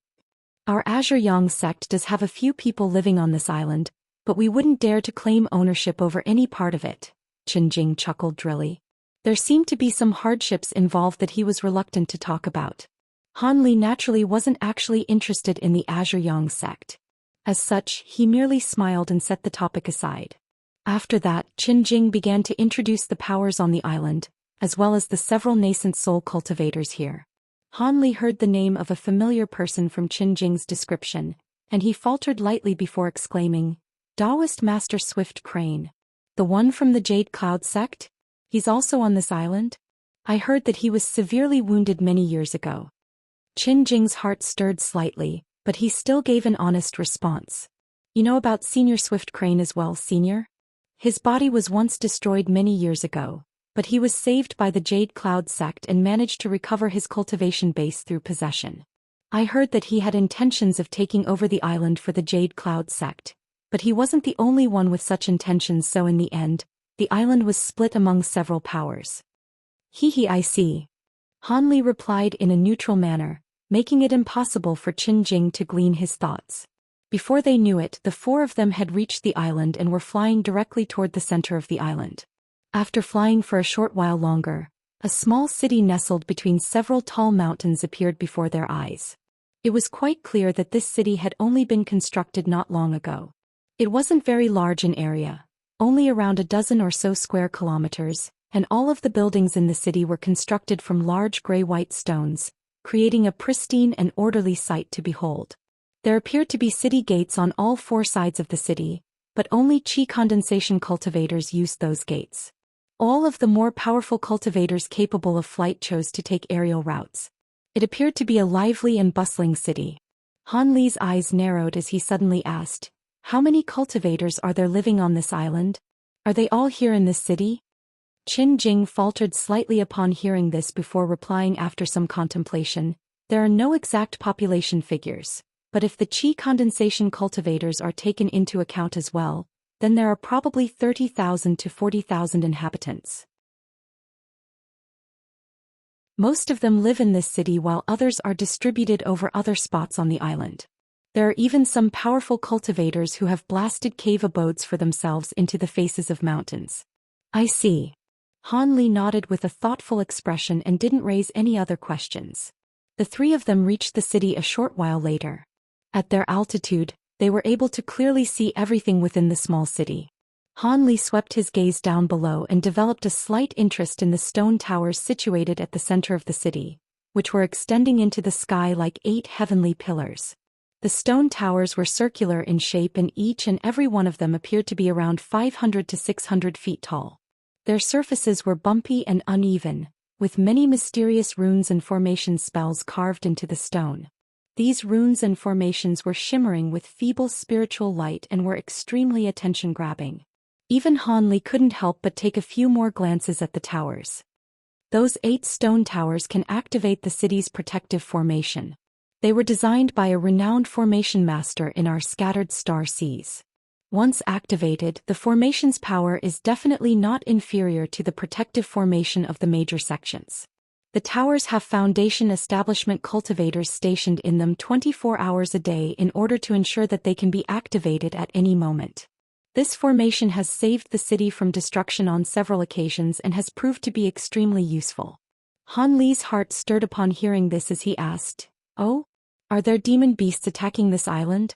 Our Azure Yang sect does have a few people living on this island, but we wouldn't dare to claim ownership over any part of it, Qin Jing chuckled drily. There seemed to be some hardships involved that he was reluctant to talk about. Han Li naturally wasn't actually interested in the Azure Yang sect. As such, he merely smiled and set the topic aside. After that, Qin Jing began to introduce the powers on the island, as well as the several nascent soul cultivators here. Han Li heard the name of a familiar person from Qin Jing's description, and he faltered lightly before exclaiming, Daoist Master Swift Crane. The one from the Jade Cloud sect? He's also on this island? I heard that he was severely wounded many years ago. Qin Jing's heart stirred slightly, but he still gave an honest response. You know about Senior Swift Crane as well, Senior? His body was once destroyed many years ago, but he was saved by the Jade Cloud sect and managed to recover his cultivation base through possession. I heard that he had intentions of taking over the island for the Jade Cloud sect, but he wasn't the only one with such intentions, so in the end, the island was split among several powers. Hee, I see. Han Li replied in a neutral manner, making it impossible for Qin Jing to glean his thoughts. Before they knew it, the four of them had reached the island and were flying directly toward the center of the island. After flying for a short while longer, a small city nestled between several tall mountains appeared before their eyes. It was quite clear that this city had only been constructed not long ago. It wasn't very large in area, only around a dozen or so square kilometers, and all of the buildings in the city were constructed from large gray-white stones, creating a pristine and orderly sight to behold. There appeared to be city gates on all four sides of the city, but only qi condensation cultivators used those gates. All of the more powerful cultivators capable of flight chose to take aerial routes. It appeared to be a lively and bustling city. Han Li's eyes narrowed as he suddenly asked, How many cultivators are there living on this island? Are they all here in this city? Qin Jing faltered slightly upon hearing this before replying after some contemplation, There are no exact population figures, but if the qi condensation cultivators are taken into account as well, then there are probably 30,000 to 40,000 inhabitants. Most of them live in this city while others are distributed over other spots on the island. There are even some powerful cultivators who have blasted cave abodes for themselves into the faces of mountains. I see. Han Li nodded with a thoughtful expression and didn't raise any other questions. The three of them reached the city a short while later. At their altitude, they were able to clearly see everything within the small city. Han Li swept his gaze down below and developed a slight interest in the stone towers situated at the center of the city, which were extending into the sky like 8 heavenly pillars. The stone towers were circular in shape and each and every one of them appeared to be around 500 to 600 feet tall. Their surfaces were bumpy and uneven, with many mysterious runes and formation spells carved into the stone. These runes and formations were shimmering with feeble spiritual light and were extremely attention-grabbing. Even Han Li couldn't help but take a few more glances at the towers. Those 8 stone towers can activate the city's protective formation. They were designed by a renowned formation master in our scattered star seas. Once activated, the formation's power is definitely not inferior to the protective formation of the major sections. The towers have Foundation establishment cultivators stationed in them 24 hours a day in order to ensure that they can be activated at any moment. This formation has saved the city from destruction on several occasions and has proved to be extremely useful. Han Li's heart stirred upon hearing this as he asked, Oh? Are there demon beasts attacking this island?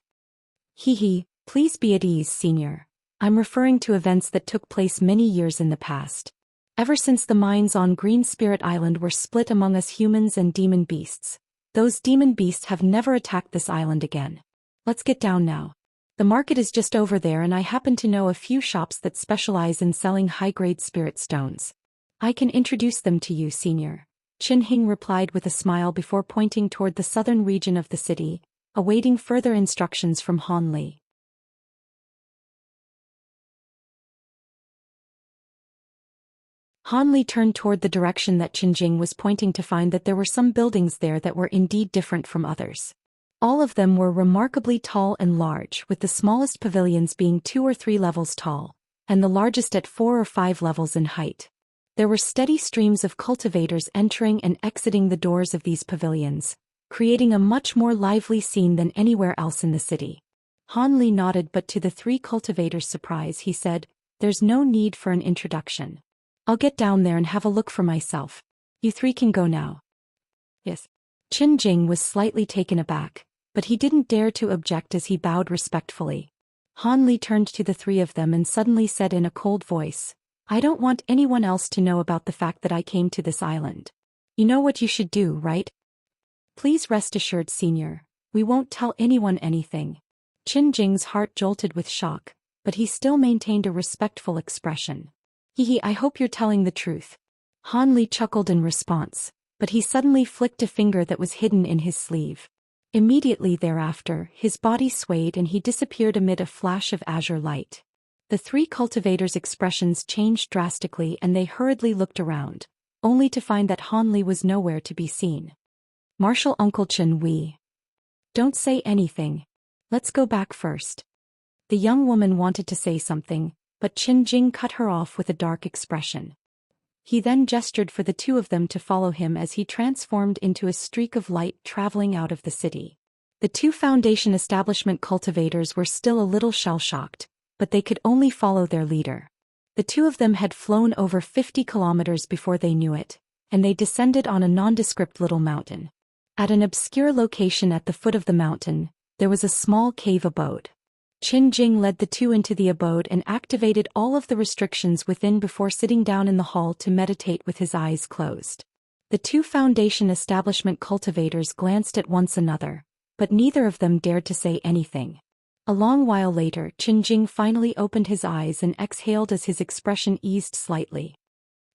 Hee, please be at ease, Senior. I'm referring to events that took place many years in the past. Ever since the mines on Green Spirit Island were split among us humans and demon beasts, those demon beasts have never attacked this island again. Let's get down now. The market is just over there and I happen to know a few shops that specialize in selling high-grade spirit stones. I can introduce them to you, Senior. Qin Hing replied with a smile before pointing toward the southern region of the city, awaiting further instructions from Han Li. Han Li turned toward the direction that Qin Jing was pointing to find that there were some buildings there that were indeed different from others. All of them were remarkably tall and large, with the smallest pavilions being 2 or 3 levels tall, and the largest at 4 or 5 levels in height. There were steady streams of cultivators entering and exiting the doors of these pavilions, creating a much more lively scene than anywhere else in the city. Han Li nodded, but to the 3 cultivators' surprise he said, "There's no need for an introduction. I'll get down there and have a look for myself. You 3 can go now." "Yes." Qin Jing was slightly taken aback, but he didn't dare to object as he bowed respectfully. Han Li turned to the 3 of them and suddenly said in a cold voice, "I don't want anyone else to know about the fact that I came to this island. You know what you should do, right? Please rest assured, Senior, we won't tell anyone anything." Qin Jing's heart jolted with shock, but he still maintained a respectful expression. "Hehe, I hope you're telling the truth." Han Li chuckled in response, but he suddenly flicked a finger that was hidden in his sleeve. Immediately thereafter, his body swayed and he disappeared amid a flash of azure light. The 3 cultivators' expressions changed drastically and they hurriedly looked around, only to find that Han Li was nowhere to be seen. "Marshal Uncle Chen, don't say anything. Let's go back first." The young woman wanted to say something, but Qin Jing cut her off with a dark expression. He then gestured for the 2 of them to follow him as he transformed into a streak of light traveling out of the city. The 2 Foundation establishment cultivators were still a little shell-shocked, but they could only follow their leader. The 2 of them had flown over 50 kilometers before they knew it, and they descended on a nondescript little mountain. At an obscure location at the foot of the mountain, there was a small cave abode. Qin Jing led the 2 into the abode and activated all of the restrictions within before sitting down in the hall to meditate with his eyes closed. The 2 Foundation establishment cultivators glanced at one another, but neither of them dared to say anything. A long while later, Qin Jing finally opened his eyes and exhaled as his expression eased slightly.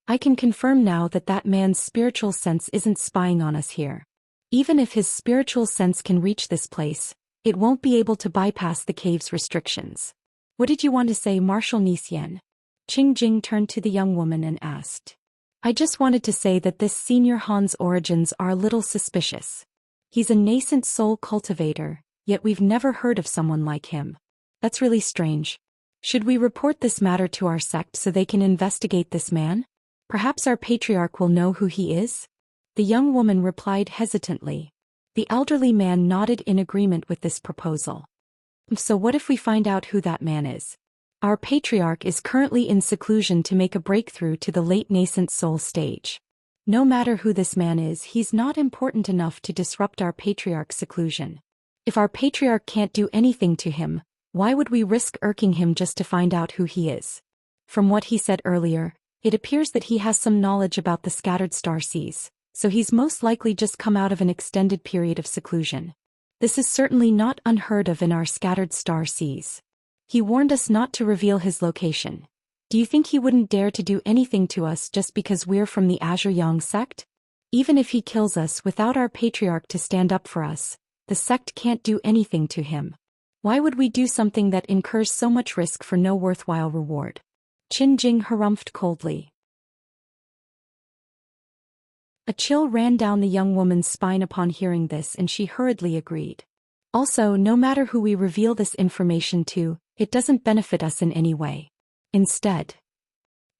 "I can confirm now that that man's spiritual sense isn't spying on us here. Even if his spiritual sense can reach this place, it won't be able to bypass the cave's restrictions." "What did you want to say, Marshal Xian?" Qin Jing turned to the young woman and asked. "I just wanted to say that this Senior Han's origins are a little suspicious. He's a nascent soul cultivator, yet we've never heard of someone like him. That's really strange. Should we report this matter to our sect so they can investigate this man? Perhaps our patriarch will know who he is?" The young woman replied hesitantly. The elderly man nodded in agreement with this proposal. "So what if we find out who that man is? Our patriarch is currently in seclusion to make a breakthrough to the late nascent soul stage. No matter who this man is, he's not important enough to disrupt our patriarch's seclusion. If our patriarch can't do anything to him, why would we risk irking him just to find out who he is? From what he said earlier, it appears that he has some knowledge about the scattered star seas, so he's most likely just come out of an extended period of seclusion. This is certainly not unheard of in our scattered star seas. He warned us not to reveal his location. Do you think he wouldn't dare to do anything to us just because we're from the Azure Yang sect? Even if he kills us without our patriarch to stand up for us, the sect can't do anything to him. Why would we do something that incurs so much risk for no worthwhile reward?" Qin Jing harumphed coldly. A chill ran down the young woman's spine upon hearing this, and she hurriedly agreed. "Also, no matter who we reveal this information to, it doesn't benefit us in any way. Instead..."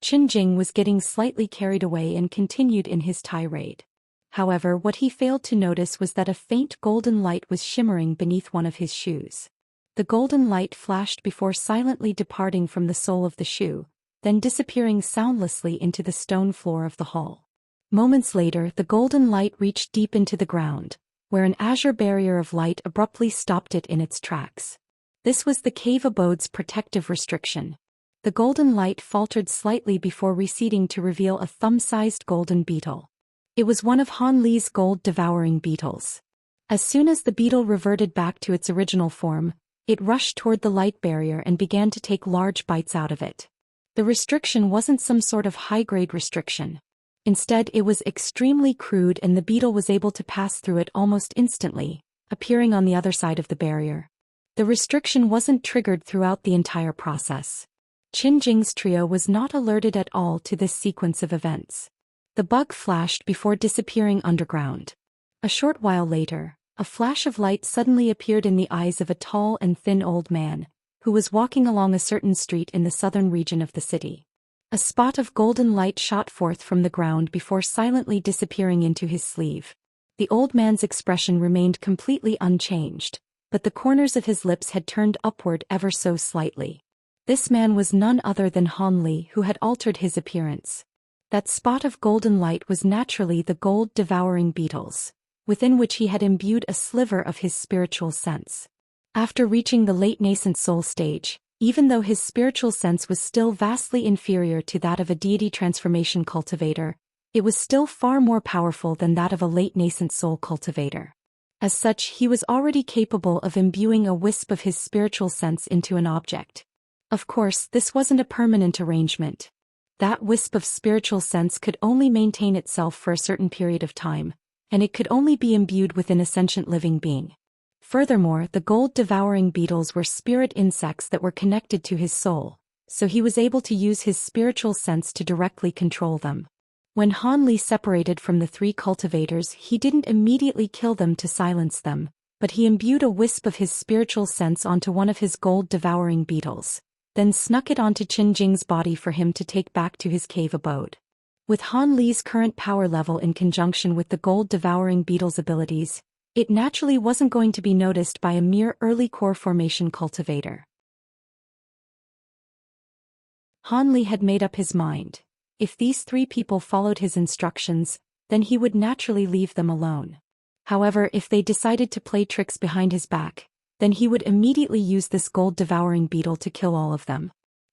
Qin Jing was getting slightly carried away and continued in his tirade. However, what he failed to notice was that a faint golden light was shimmering beneath one of his shoes. The golden light flashed before silently departing from the sole of the shoe, then disappearing soundlessly into the stone floor of the hall. Moments later, the golden light reached deep into the ground, where an azure barrier of light abruptly stopped it in its tracks. This was the cave abode's protective restriction. The golden light faltered slightly before receding to reveal a thumb-sized golden beetle. It was one of Han Li's gold-devouring beetles. As soon as the beetle reverted back to its original form, it rushed toward the light barrier and began to take large bites out of it. The restriction wasn't some sort of high-grade restriction. Instead, it was extremely crude and the beetle was able to pass through it almost instantly, appearing on the other side of the barrier. The restriction wasn't triggered throughout the entire process. Qin Jing's trio was not alerted at all to this sequence of events. The bug flashed before disappearing underground. A short while later, a flash of light suddenly appeared in the eyes of a tall and thin old man, who was walking along a certain street in the southern region of the city. A spot of golden light shot forth from the ground before silently disappearing into his sleeve. The old man's expression remained completely unchanged, but the corners of his lips had turned upward ever so slightly. This man was none other than Han Li, who had altered his appearance. That spot of golden light was naturally the gold-devouring beetles, within which he had imbued a sliver of his spiritual sense. After reaching the late nascent soul stage, even though his spiritual sense was still vastly inferior to that of a deity transformation cultivator, it was still far more powerful than that of a late nascent soul cultivator. As such, he was already capable of imbuing a wisp of his spiritual sense into an object. Of course, this wasn't a permanent arrangement. That wisp of spiritual sense could only maintain itself for a certain period of time, and it could only be imbued within a sentient living being. Furthermore, the gold-devouring beetles were spirit insects that were connected to his soul, so he was able to use his spiritual sense to directly control them. When Han Li separated from the three cultivators, he didn't immediately kill them to silence them, but he imbued a wisp of his spiritual sense onto one of his gold-devouring beetles, then snuck it onto Qin Jing's body for him to take back to his cave abode. With Han Li's current power level in conjunction with the gold-devouring beetle's abilities, it naturally wasn't going to be noticed by a mere early core formation cultivator. Han Li had made up his mind. If these three people followed his instructions, then he would naturally leave them alone. However, if they decided to play tricks behind his back, then he would immediately use this gold-devouring beetle to kill all of them.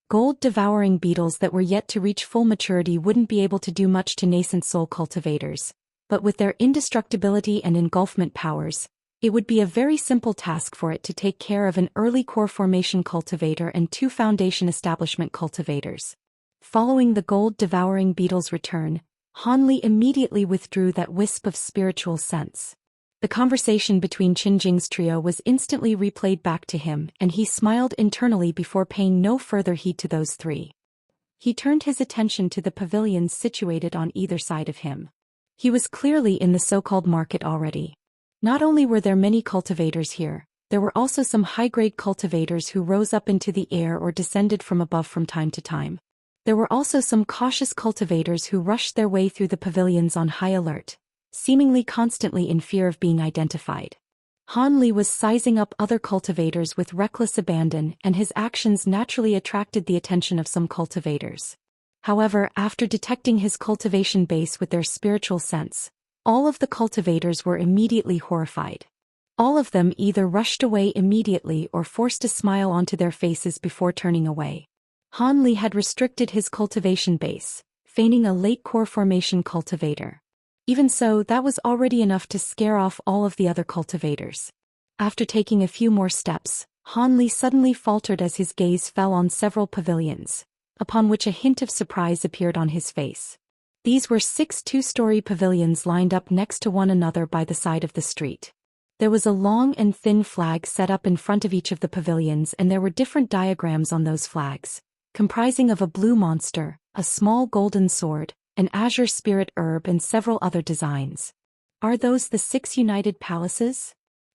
Gold-devouring beetles that were yet to reach full maturity wouldn't be able to do much to nascent soul cultivators, but with their indestructibility and engulfment powers, it would be a very simple task for it to take care of an early core formation cultivator and two foundation establishment cultivators. Following the gold-devouring beetle's return, Han Li immediately withdrew that wisp of spiritual sense. The conversation between Qin Jing's trio was instantly replayed back to him, and he smiled internally before paying no further heed to those three. He turned his attention to the pavilions situated on either side of him. He was clearly in the so-called market already. Not only were there many cultivators here, there were also some high-grade cultivators who rose up into the air or descended from above from time to time. There were also some cautious cultivators who rushed their way through the pavilions on high alert, seemingly constantly in fear of being identified. Han Li was sizing up other cultivators with reckless abandon, and his actions naturally attracted the attention of some cultivators. However, after detecting his cultivation base with their spiritual sense, all of the cultivators were immediately horrified. All of them either rushed away immediately or forced a smile onto their faces before turning away. Han Li had restricted his cultivation base, feigning a late core formation cultivator. Even so, that was already enough to scare off all of the other cultivators. After taking a few more steps, Han Li suddenly faltered as his gaze fell on several pavilions, upon which a hint of surprise appeared on his face. These were 6 two-story pavilions lined up next to one another by the side of the street. There was a long and thin flag set up in front of each of the pavilions, and there were different diagrams on those flags, comprising of a blue monster, a small golden sword, an azure spirit herb, and several other designs. Are those the 6 united palaces?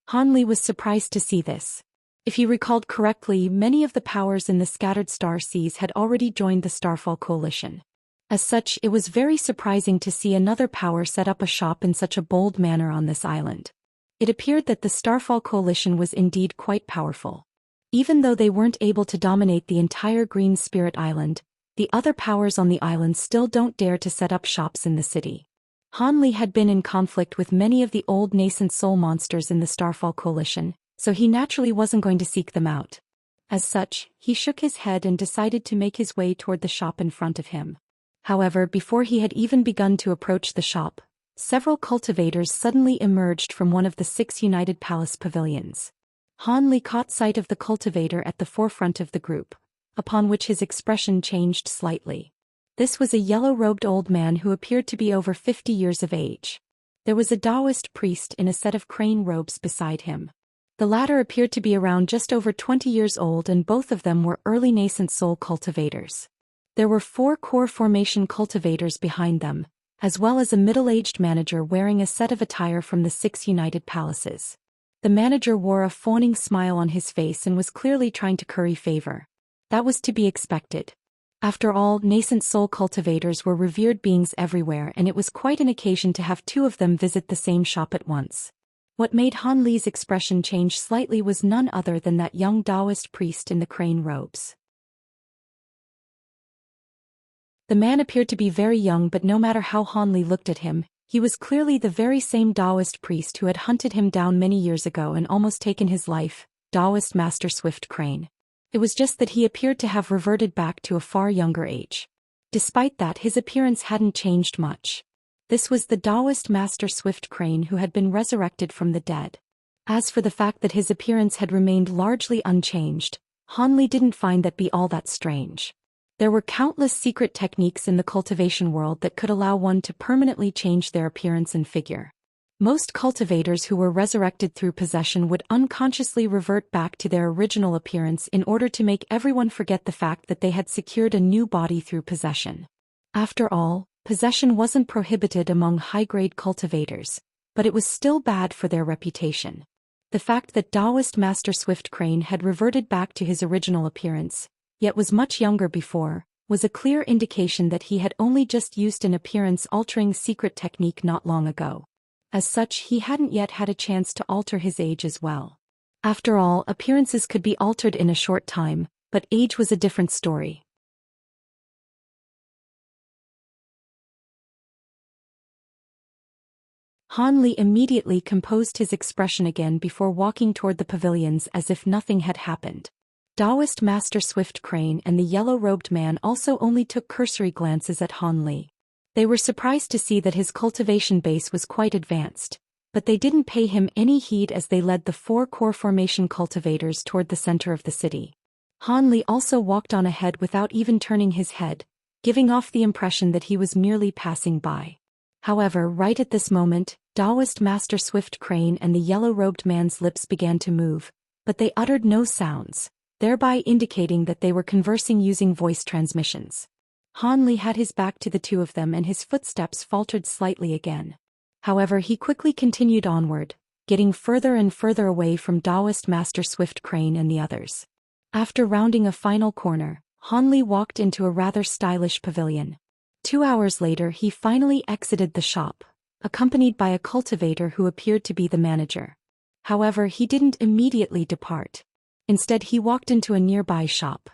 Han Li was surprised to see this. If he recalled correctly, many of the powers in the scattered star seas had already joined the Starfall Coalition. As such, it was very surprising to see another power set up a shop in such a bold manner on this island. It appeared that the Starfall Coalition was indeed quite powerful. Even though they weren't able to dominate the entire Green Spirit Island, the other powers on the island still don't dare to set up shops in the city. Han Li had been in conflict with many of the old nascent soul monsters in the Starfall Coalition, so he naturally wasn't going to seek them out. As such, he shook his head and decided to make his way toward the shop in front of him. However, before he had even begun to approach the shop, several cultivators suddenly emerged from one of the 6 United Palace pavilions. Han Li caught sight of the cultivator at the forefront of the group, upon which his expression changed slightly. This was a yellow-robed old man who appeared to be over 50 years of age. There was a Daoist priest in a set of crane robes beside him. The latter appeared to be around just over 20 years old, and both of them were early nascent soul cultivators. There were 4 core formation cultivators behind them, as well as a middle-aged manager wearing a set of attire from the 6 United Palaces. The manager wore a fawning smile on his face and was clearly trying to curry favor. That was to be expected. After all, nascent soul cultivators were revered beings everywhere, and it was quite an occasion to have 2 of them visit the same shop at once. What made Han Li's expression change slightly was none other than that young Daoist priest in the crane robes. The man appeared to be very young, but no matter how Han Li looked at him, he was clearly the very same Daoist priest who had hunted him down many years ago and almost taken his life, Daoist Master Swift Crane. It was just that he appeared to have reverted back to a far younger age. Despite that, his appearance hadn't changed much. This was the Daoist Master Swift Crane who had been resurrected from the dead. As for the fact that his appearance had remained largely unchanged, Han Li didn't find that be all that strange. There were countless secret techniques in the cultivation world that could allow one to permanently change their appearance and figure. Most cultivators who were resurrected through possession would unconsciously revert back to their original appearance in order to make everyone forget the fact that they had secured a new body through possession. After all, possession wasn't prohibited among high-grade cultivators, but it was still bad for their reputation. The fact that Daoist Master Swift Crane had reverted back to his original appearance, yet was much younger before, was a clear indication that he had only just used an appearance-altering secret technique not long ago. As such, he hadn't yet had a chance to alter his age as well. After all, appearances could be altered in a short time, but age was a different story. Han Li immediately composed his expression again before walking toward the pavilions as if nothing had happened. Daoist Master Swift Crane and the yellow-robed man also only took cursory glances at Han Li. They were surprised to see that his cultivation base was quite advanced, but they didn't pay him any heed as they led the 4 core formation cultivators toward the center of the city. Han Li also walked on ahead without even turning his head, giving off the impression that he was merely passing by. However, right at this moment, Daoist Master Swift Crane and the yellow-robed man's lips began to move, but they uttered no sounds, thereby indicating that they were conversing using voice transmissions. Han Li had his back to the 2 of them and his footsteps faltered slightly again. However, he quickly continued onward, getting further and further away from Daoist Master Swift Crane and the others. After rounding a final corner, Han Li walked into a rather stylish pavilion. 2 hours later, he finally exited the shop, accompanied by a cultivator who appeared to be the manager. However, he didn't immediately depart. Instead, he walked into a nearby shop.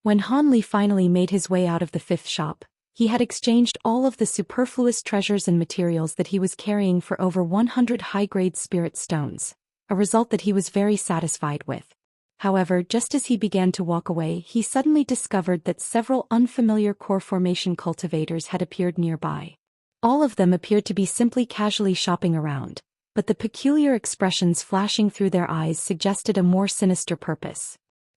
When Han Li finally made his way out of the 5th shop, he had exchanged all of the superfluous treasures and materials that he was carrying for over 100 high-grade spirit stones, a result that he was very satisfied with. However, just as he began to walk away, he suddenly discovered that several unfamiliar core formation cultivators had appeared nearby. All of them appeared to be simply casually shopping around, but the peculiar expressions flashing through their eyes suggested a more sinister purpose.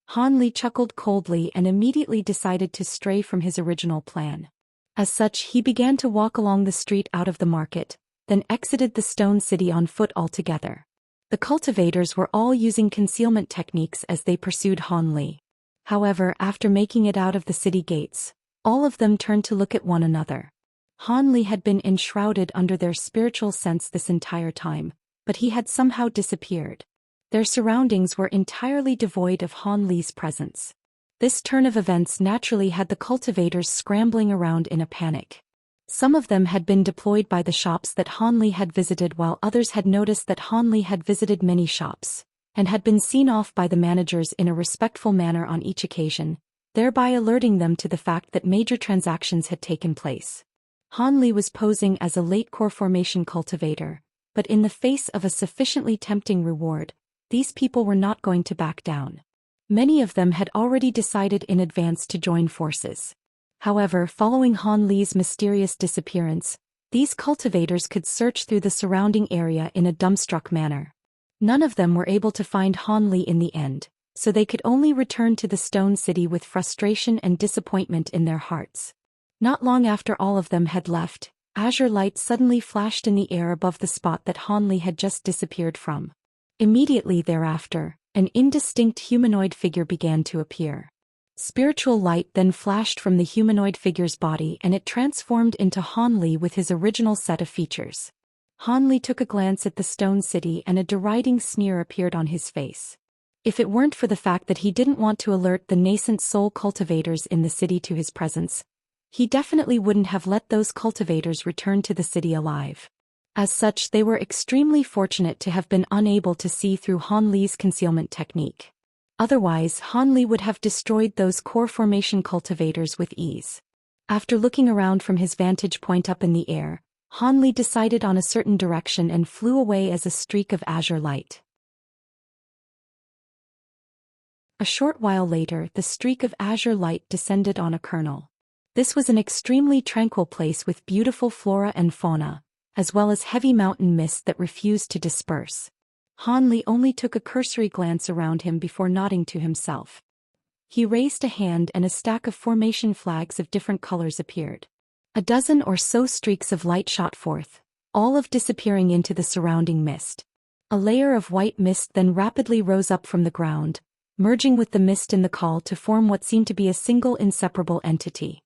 Han Li chuckled coldly and immediately decided to stray from his original plan. As such, he began to walk along the street out of the market, then exited the stone city on foot altogether. The cultivators were all using concealment techniques as they pursued Han Li. However, after making it out of the city gates, all of them turned to look at one another. Han Li had been enshrouded under their spiritual sense this entire time, but he had somehow disappeared. Their surroundings were entirely devoid of Han Li's presence. This turn of events naturally had the cultivators scrambling around in a panic. Some of them had been deployed by the shops that Han Li had visited, while others had noticed that Han Li had visited many shops, and had been seen off by the managers in a respectful manner on each occasion, thereby alerting them to the fact that major transactions had taken place. Han Li was posing as a late core formation cultivator, but in the face of a sufficiently tempting reward, these people were not going to back down. Many of them had already decided in advance to join forces. However, following Han Li's mysterious disappearance, these cultivators could search through the surrounding area in a dumbstruck manner. None of them were able to find Han Li in the end, so they could only return to the stone city with frustration and disappointment in their hearts. Not long after all of them had left, azure light suddenly flashed in the air above the spot that Hanli had just disappeared from. Immediately thereafter, an indistinct humanoid figure began to appear. Spiritual light then flashed from the humanoid figure's body and it transformed into Hanli with his original set of features. Hanli took a glance at the stone city and a deriding sneer appeared on his face. If it weren't for the fact that he didn't want to alert the nascent soul cultivators in the city to his presence, he definitely wouldn't have let those cultivators return to the city alive. As such, they were extremely fortunate to have been unable to see through Hanli's concealment technique. Otherwise, Hanli would have destroyed those core formation cultivators with ease. After looking around from his vantage point up in the air, Hanli decided on a certain direction and flew away as a streak of azure light. A short while later, the streak of azure light descended on a kernel. This was an extremely tranquil place with beautiful flora and fauna, as well as heavy mountain mist that refused to disperse. Hanli only took a cursory glance around him before nodding to himself. He raised a hand and a stack of formation flags of different colors appeared. A dozen or so streaks of light shot forth, all of disappearing into the surrounding mist. A layer of white mist then rapidly rose up from the ground, merging with the mist in the call to form what seemed to be a single inseparable entity.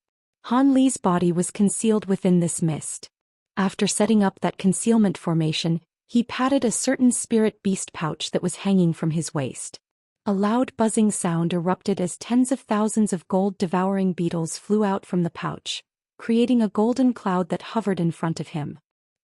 Hanli's body was concealed within this mist. After setting up that concealment formation, he patted a certain spirit beast pouch that was hanging from his waist. A loud buzzing sound erupted as tens of thousands of gold-devouring beetles flew out from the pouch, creating a golden cloud that hovered in front of him.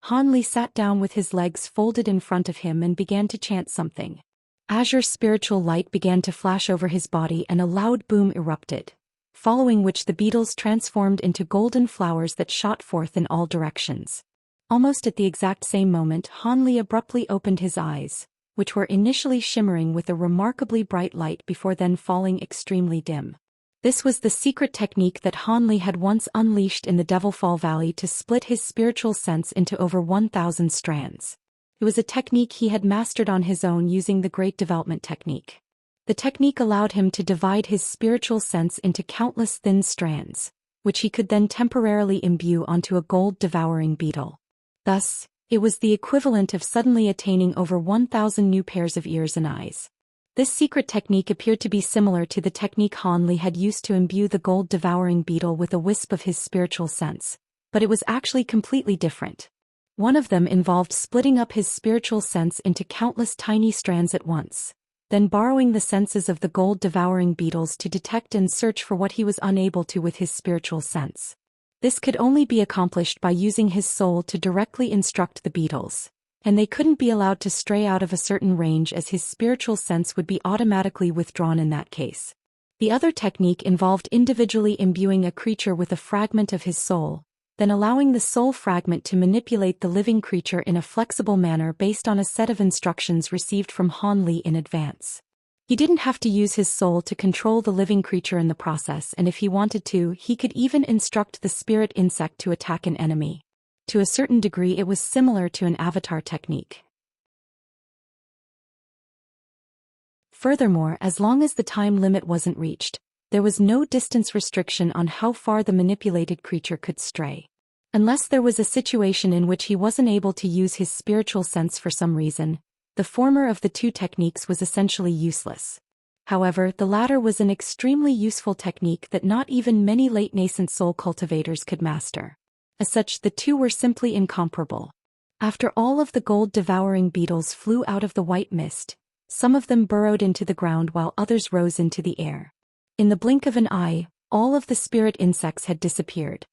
Hanli sat down with his legs folded in front of him and began to chant something. Azure spiritual light began to flash over his body and a loud boom erupted, following which the beetles transformed into golden flowers that shot forth in all directions. Almost at the exact same moment, Hanli abruptly opened his eyes, which were initially shimmering with a remarkably bright light before then falling extremely dim. This was the secret technique that Hanli had once unleashed in the Devilfall Valley to split his spiritual sense into over 1,000 strands. It was a technique he had mastered on his own using the Great Development Technique. The technique allowed him to divide his spiritual sense into countless thin strands, which he could then temporarily imbue onto a gold-devouring beetle. Thus, it was the equivalent of suddenly attaining over 1,000 new pairs of ears and eyes. This secret technique appeared to be similar to the technique Hanli had used to imbue the gold-devouring beetle with a wisp of his spiritual sense, but it was actually completely different. One of them involved splitting up his spiritual sense into countless tiny strands at once, then borrowing the senses of the gold-devouring beetles to detect and search for what he was unable to with his spiritual sense. This could only be accomplished by using his soul to directly instruct the beetles, and they couldn't be allowed to stray out of a certain range as his spiritual sense would be automatically withdrawn in that case. The other technique involved individually imbuing a creature with a fragment of his soul, then allowing the soul fragment to manipulate the living creature in a flexible manner based on a set of instructions received from Hanli in advance. He didn't have to use his soul to control the living creature in the process, and if he wanted to, he could even instruct the spirit insect to attack an enemy. To a certain degree, it was similar to an avatar technique. Furthermore, as long as the time limit wasn't reached, there was no distance restriction on how far the manipulated creature could stray. Unless there was a situation in which he wasn't able to use his spiritual sense for some reason, the former of the two techniques was essentially useless. However, the latter was an extremely useful technique that not even many late nascent soul cultivators could master. As such, the two were simply incomparable. After all of the gold-devouring beetles flew out of the white mist, some of them burrowed into the ground while others rose into the air. In the blink of an eye, all of the spirit insects had disappeared.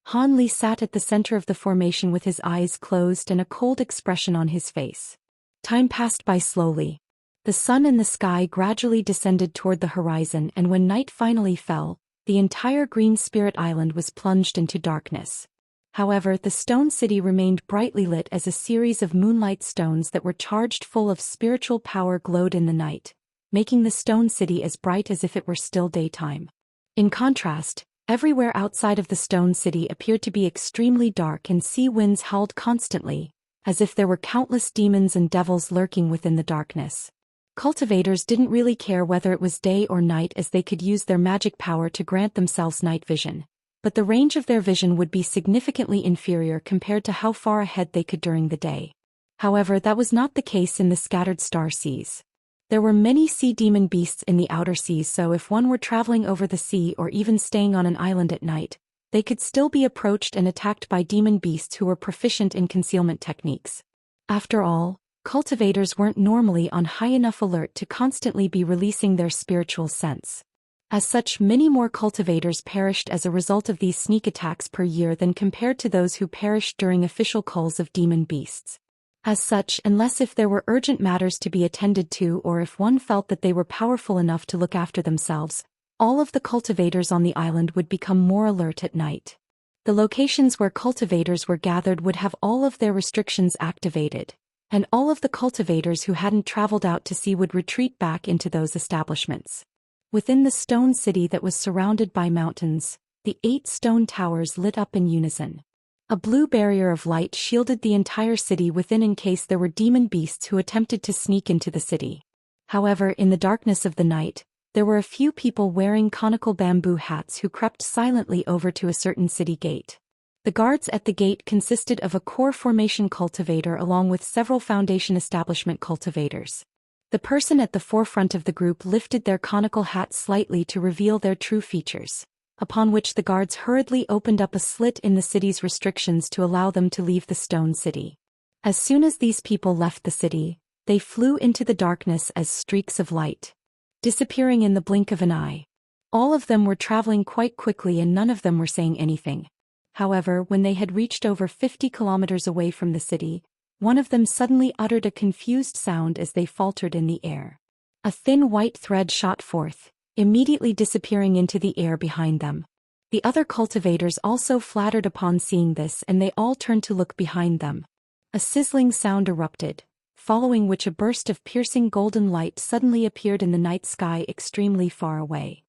Hanli sat at the center of the formation with his eyes closed and a cold expression on his face. Time passed by slowly. The sun and the sky gradually descended toward the horizon, and when night finally fell, the entire Green Spirit Island was plunged into darkness. However, the stone city remained brightly lit as a series of moonlight stones that were charged full of spiritual power glowed in the night, making the stone city as bright as if it were still daytime. In contrast, everywhere outside of the stone city appeared to be extremely dark and sea winds howled constantly, as if there were countless demons and devils lurking within the darkness. Cultivators didn't really care whether it was day or night, as they could use their magic power to grant themselves night vision. But the range of their vision would be significantly inferior compared to how far ahead they could during the day. However, that was not the case in the scattered star seas. There were many sea demon beasts in the outer seas, so if one were traveling over the sea or even staying on an island at night, they could still be approached and attacked by demon beasts who were proficient in concealment techniques. After all, cultivators weren't normally on high enough alert to constantly be releasing their spiritual sense. As such, many more cultivators perished as a result of these sneak attacks per year than compared to those who perished during official culls of demon beasts. As such, unless if there were urgent matters to be attended to or if one felt that they were powerful enough to look after themselves, all of the cultivators on the island would become more alert at night. The locations where cultivators were gathered would have all of their restrictions activated, and all of the cultivators who hadn't traveled out to sea would retreat back into those establishments. Within the stone city that was surrounded by mountains, the 8 stone towers lit up in unison. A blue barrier of light shielded the entire city within in case there were demon beasts who attempted to sneak into the city. However, in the darkness of the night, there were a few people wearing conical bamboo hats who crept silently over to a certain city gate. The guards at the gate consisted of a core formation cultivator along with several foundation establishment cultivators. The person at the forefront of the group lifted their conical hat slightly to reveal their true features, upon which the guards hurriedly opened up a slit in the city's restrictions to allow them to leave the stone city. As soon as these people left the city, they flew into the darkness as streaks of light, disappearing in the blink of an eye. All of them were traveling quite quickly and none of them were saying anything. However, when they had reached over 50 kilometers away from the city, one of them suddenly uttered a confused sound as they faltered in the air. A thin white thread shot forth, immediately disappearing into the air behind them. The other cultivators also flattered upon seeing this, and they all turned to look behind them. A sizzling sound erupted, following which a burst of piercing golden light suddenly appeared in the night sky extremely far away.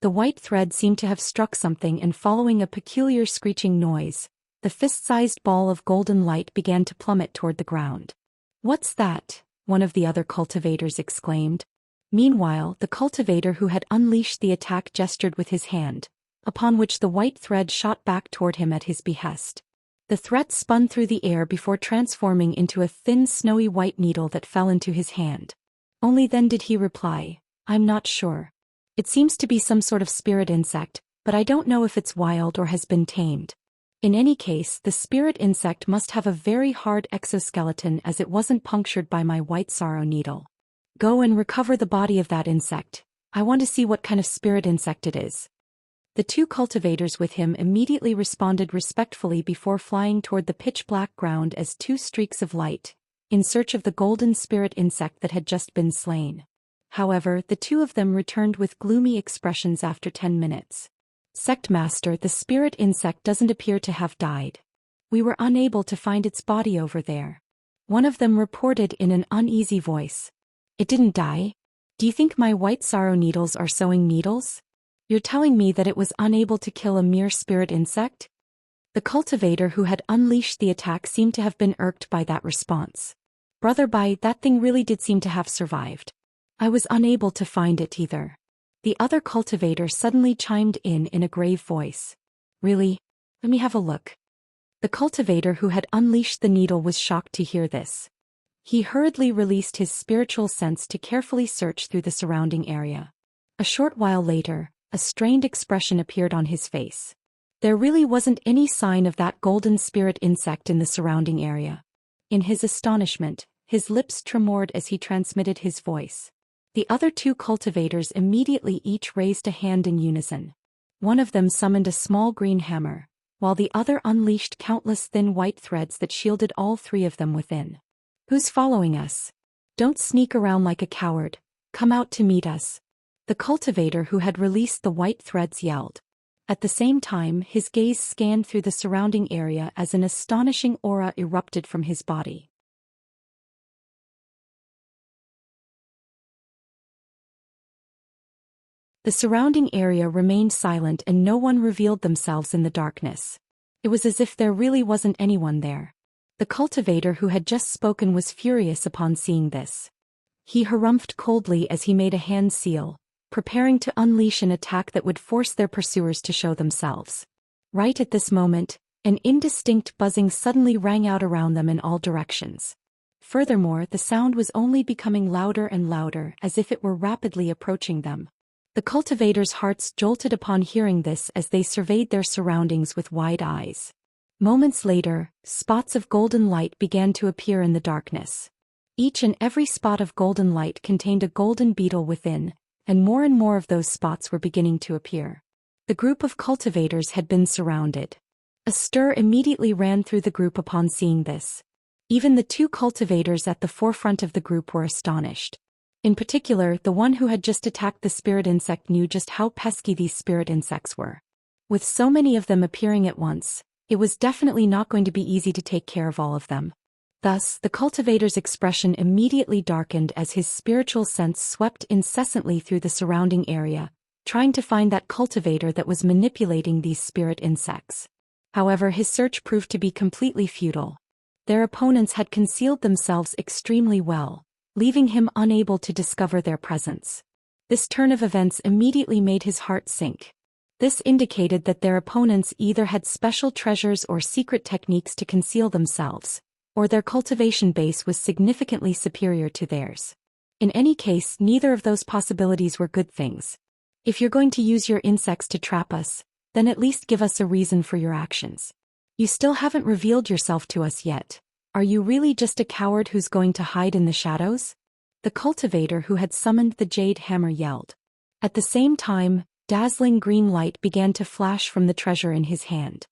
The white thread seemed to have struck something, and following a peculiar screeching noise, the fist-sized ball of golden light began to plummet toward the ground. "What's that?" one of the other cultivators exclaimed. Meanwhile, the cultivator who had unleashed the attack gestured with his hand, upon which the white thread shot back toward him at his behest. The thread spun through the air before transforming into a thin snowy white needle that fell into his hand. Only then did he reply, "I'm not sure. It seems to be some sort of spirit insect, but I don't know if it's wild or has been tamed. In any case, the spirit insect must have a very hard exoskeleton as it wasn't punctured by my white sorrow needle. Go and recover the body of that insect. I want to see what kind of spirit insect it is." The 2 cultivators with him immediately responded respectfully before flying toward the pitch-black ground as 2 streaks of light, in search of the golden spirit insect that had just been slain. However, the 2 of them returned with gloomy expressions after 10 minutes. "Sectmaster, the spirit insect doesn't appear to have died. We were unable to find its body over there," one of them reported in an uneasy voice. "It didn't die? Do you think my white sorrow needles are sewing needles? You're telling me that it was unable to kill a mere spirit insect?" The cultivator who had unleashed the attack seemed to have been irked by that response. "Brother Bai, that thing really did seem to have survived. I was unable to find it either." The other cultivator suddenly chimed in a grave voice. "Really? Let me have a look." The cultivator who had unleashed the needle was shocked to hear this. He hurriedly released his spiritual sense to carefully search through the surrounding area. A short while later, a strained expression appeared on his face. There really wasn't any sign of that golden spirit insect in the surrounding area. In his astonishment, his lips tremored as he transmitted his voice. The other 2 cultivators immediately each raised a hand in unison. One of them summoned a small green hammer, while the other unleashed countless thin white threads that shielded all 3 of them within. "Who's following us? Don't sneak around like a coward. Come out to meet us," the cultivator who had released the white threads yelled. At the same time, his gaze scanned through the surrounding area as an astonishing aura erupted from his body. The surrounding area remained silent and no one revealed themselves in the darkness. It was as if there really wasn't anyone there. The cultivator who had just spoken was furious upon seeing this. He harumphed coldly as he made a hand seal, preparing to unleash an attack that would force their pursuers to show themselves. Right at this moment, an indistinct buzzing suddenly rang out around them in all directions. Furthermore, the sound was only becoming louder and louder, as if it were rapidly approaching them. The cultivators' hearts jolted upon hearing this as they surveyed their surroundings with wide eyes. Moments later, spots of golden light began to appear in the darkness. Each and every spot of golden light contained a golden beetle within, and more of those spots were beginning to appear. The group of cultivators had been surrounded. A stir immediately ran through the group upon seeing this. Even the two cultivators at the forefront of the group were astonished. In particular, the one who had just attacked the spirit insect knew just how pesky these spirit insects were. With so many of them appearing at once, it was definitely not going to be easy to take care of all of them. Thus, the cultivator's expression immediately darkened as his spiritual sense swept incessantly through the surrounding area, trying to find that cultivator that was manipulating these spirit insects. However, his search proved to be completely futile. Their opponents had concealed themselves extremely well, leaving him unable to discover their presence. This turn of events immediately made his heart sink. This indicated that their opponents either had special treasures or secret techniques to conceal themselves, or their cultivation base was significantly superior to theirs. In any case, neither of those possibilities were good things. If you're going to use your insects to trap us, then at least give us a reason for your actions. You still haven't revealed yourself to us yet. Are you really just a coward who's going to hide in the shadows? The cultivator who had summoned the jade hammer yelled. At the same time, dazzling green light began to flash from the treasure in his hand.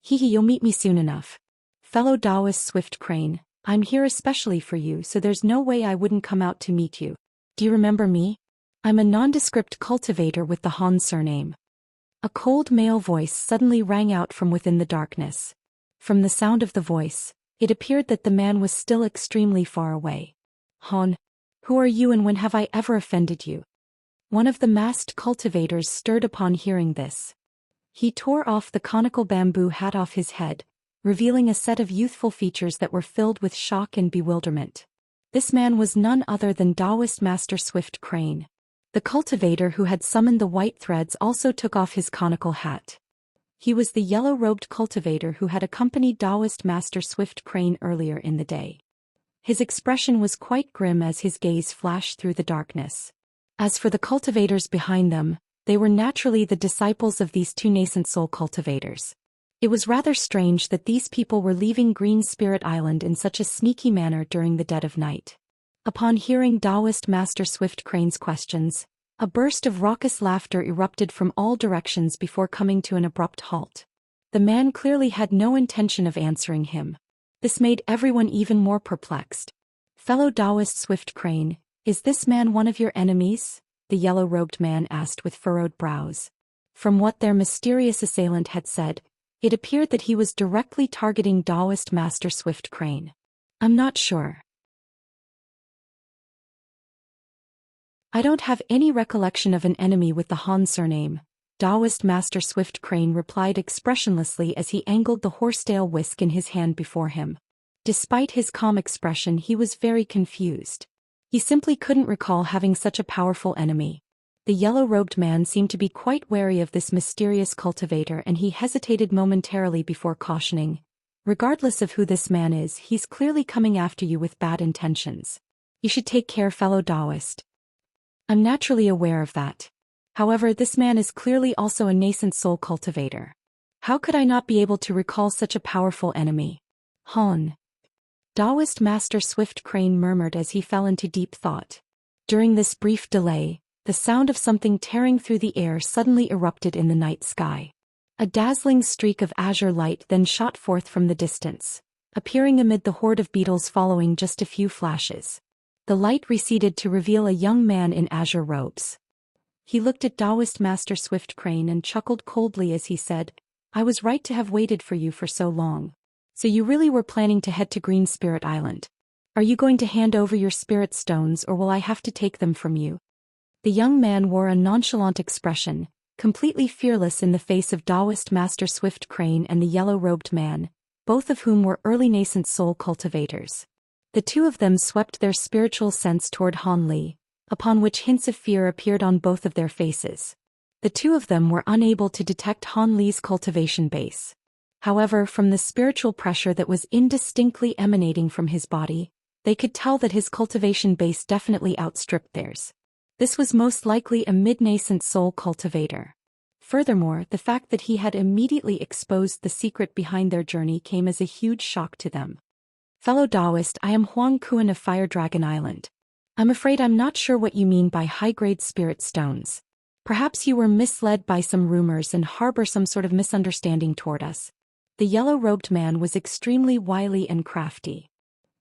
You'll meet me soon enough. Fellow Daoist Swift Crane, I'm here especially for you, so there's no way I wouldn't come out to meet you. Do you remember me? I'm a nondescript cultivator with the Han surname. A cold male voice suddenly rang out from within the darkness. From the sound of the voice, it appeared that the man was still extremely far away. Han, who are you and when have I ever offended you? One of the masked cultivators stirred upon hearing this. He tore off the conical bamboo hat off his head, revealing a set of youthful features that were filled with shock and bewilderment. This man was none other than Daoist Master Swift Crane. The cultivator who had summoned the white threads also took off his conical hat. He was the yellow-robed cultivator who had accompanied Daoist Master Swift Crane earlier in the day. His expression was quite grim as his gaze flashed through the darkness. As for the cultivators behind them, they were naturally the disciples of these two nascent soul cultivators. It was rather strange that these people were leaving Green Spirit Island in such a sneaky manner during the dead of night. Upon hearing Daoist Master Swift Crane's questions, a burst of raucous laughter erupted from all directions before coming to an abrupt halt. The man clearly had no intention of answering him. This made everyone even more perplexed. Fellow Daoist Swift Crane, is this man one of your enemies? The yellow-robed man asked with furrowed brows. From what their mysterious assailant had said, it appeared that he was directly targeting Daoist Master Swift Crane. I'm not sure. I don't have any recollection of an enemy with the Han surname, Daoist Master Swift Crane replied expressionlessly as he angled the horsetail whisk in his hand before him. Despite his calm expression, he was very confused. He simply couldn't recall having such a powerful enemy. The yellow-robed man seemed to be quite wary of this mysterious cultivator, and he hesitated momentarily before cautioning, regardless of who this man is, he's clearly coming after you with bad intentions. You should take care, fellow Daoist. I'm naturally aware of that. However, this man is clearly also a nascent soul cultivator. How could I not be able to recall such a powerful enemy? Han. Daoist Master Swift Crane murmured as he fell into deep thought. During this brief delay, the sound of something tearing through the air suddenly erupted in the night sky. A dazzling streak of azure light then shot forth from the distance, appearing amid the horde of beetles following just a few flashes. The light receded to reveal a young man in azure robes. He looked at Daoist Master Swift Crane and chuckled coldly as he said, I was right to have waited for you for so long. So you really were planning to head to Green Spirit Island. Are you going to hand over your spirit stones or will I have to take them from you? The young man wore a nonchalant expression, completely fearless in the face of Daoist Master Swift Crane and the yellow-robed man, both of whom were early nascent soul cultivators. The two of them swept their spiritual sense toward Han Li, upon which hints of fear appeared on both of their faces. The two of them were unable to detect Han Li's cultivation base. However, from the spiritual pressure that was indistinctly emanating from his body, they could tell that his cultivation base definitely outstripped theirs. This was most likely a mid-nascent soul cultivator. Furthermore, the fact that he had immediately exposed the secret behind their journey came as a huge shock to them. Fellow Daoist, I am Huang Kuan of Fire Dragon Island. I'm afraid I'm not sure what you mean by high-grade spirit stones. Perhaps you were misled by some rumors and harbor some sort of misunderstanding toward us. The yellow-robed man was extremely wily and crafty.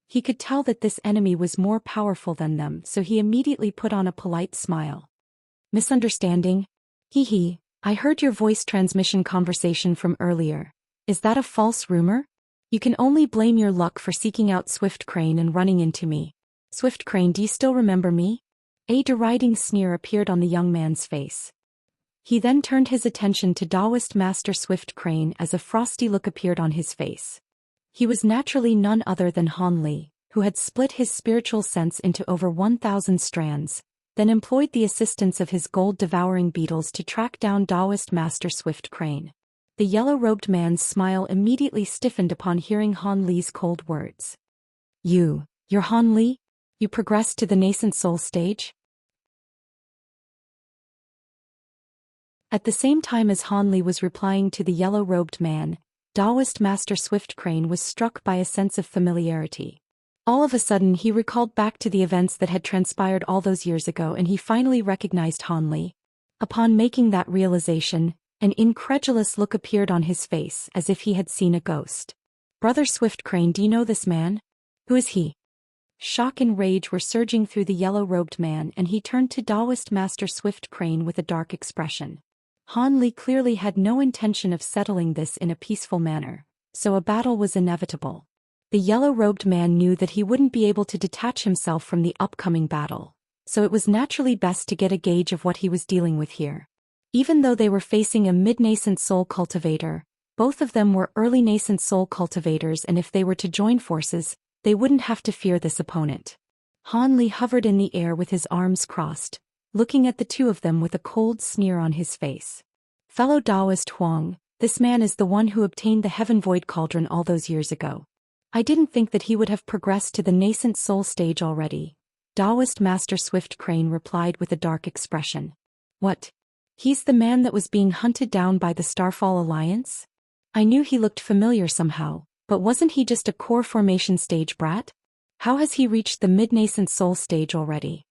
He could tell that this enemy was more powerful than them, so he immediately put on a polite smile. Misunderstanding? Hee. I heard your voice transmission conversation from earlier. Is that a false rumor? You can only blame your luck for seeking out Swift Crane and running into me. Swift Crane, do you still remember me? A deriding sneer appeared on the young man's face. He then turned his attention to Daoist Master Swift Crane as a frosty look appeared on his face. He was naturally none other than Han Li, who had split his spiritual sense into over 1,000 strands, then employed the assistance of his gold-devouring beetles to track down Daoist Master Swift Crane. The yellow-robed man's smile immediately stiffened upon hearing Han Li's cold words. You're Han Li? You progressed to the nascent soul stage? At the same time as Han Li was replying to the yellow-robed man, Daoist Master Swift Crane was struck by a sense of familiarity. All of a sudden he recalled back to the events that had transpired all those years ago and he finally recognized Han Li. Upon making that realization, an incredulous look appeared on his face as if he had seen a ghost. Brother Swift Crane, do you know this man? Who is he? Shock and rage were surging through the yellow-robed man and he turned to Daoist Master Swift Crane with a dark expression. Han Li clearly had no intention of settling this in a peaceful manner, so a battle was inevitable. The yellow-robed man knew that he wouldn't be able to detach himself from the upcoming battle, so it was naturally best to get a gauge of what he was dealing with here. Even though they were facing a mid-nascent soul cultivator, both of them were early nascent soul cultivators, and if they were to join forces, they wouldn't have to fear this opponent. Han Li hovered in the air with his arms crossed, looking at the two of them with a cold sneer on his face. Fellow Daoist Huang, this man is the one who obtained the Heaven Void Cauldron all those years ago. I didn't think that he would have progressed to the nascent soul stage already. Daoist Master Swift Crane replied with a dark expression. What? He's the man that was being hunted down by the Starfall Alliance? I knew he looked familiar somehow, but wasn't he just a core formation stage brat? How has he reached the mid-nascent soul stage already?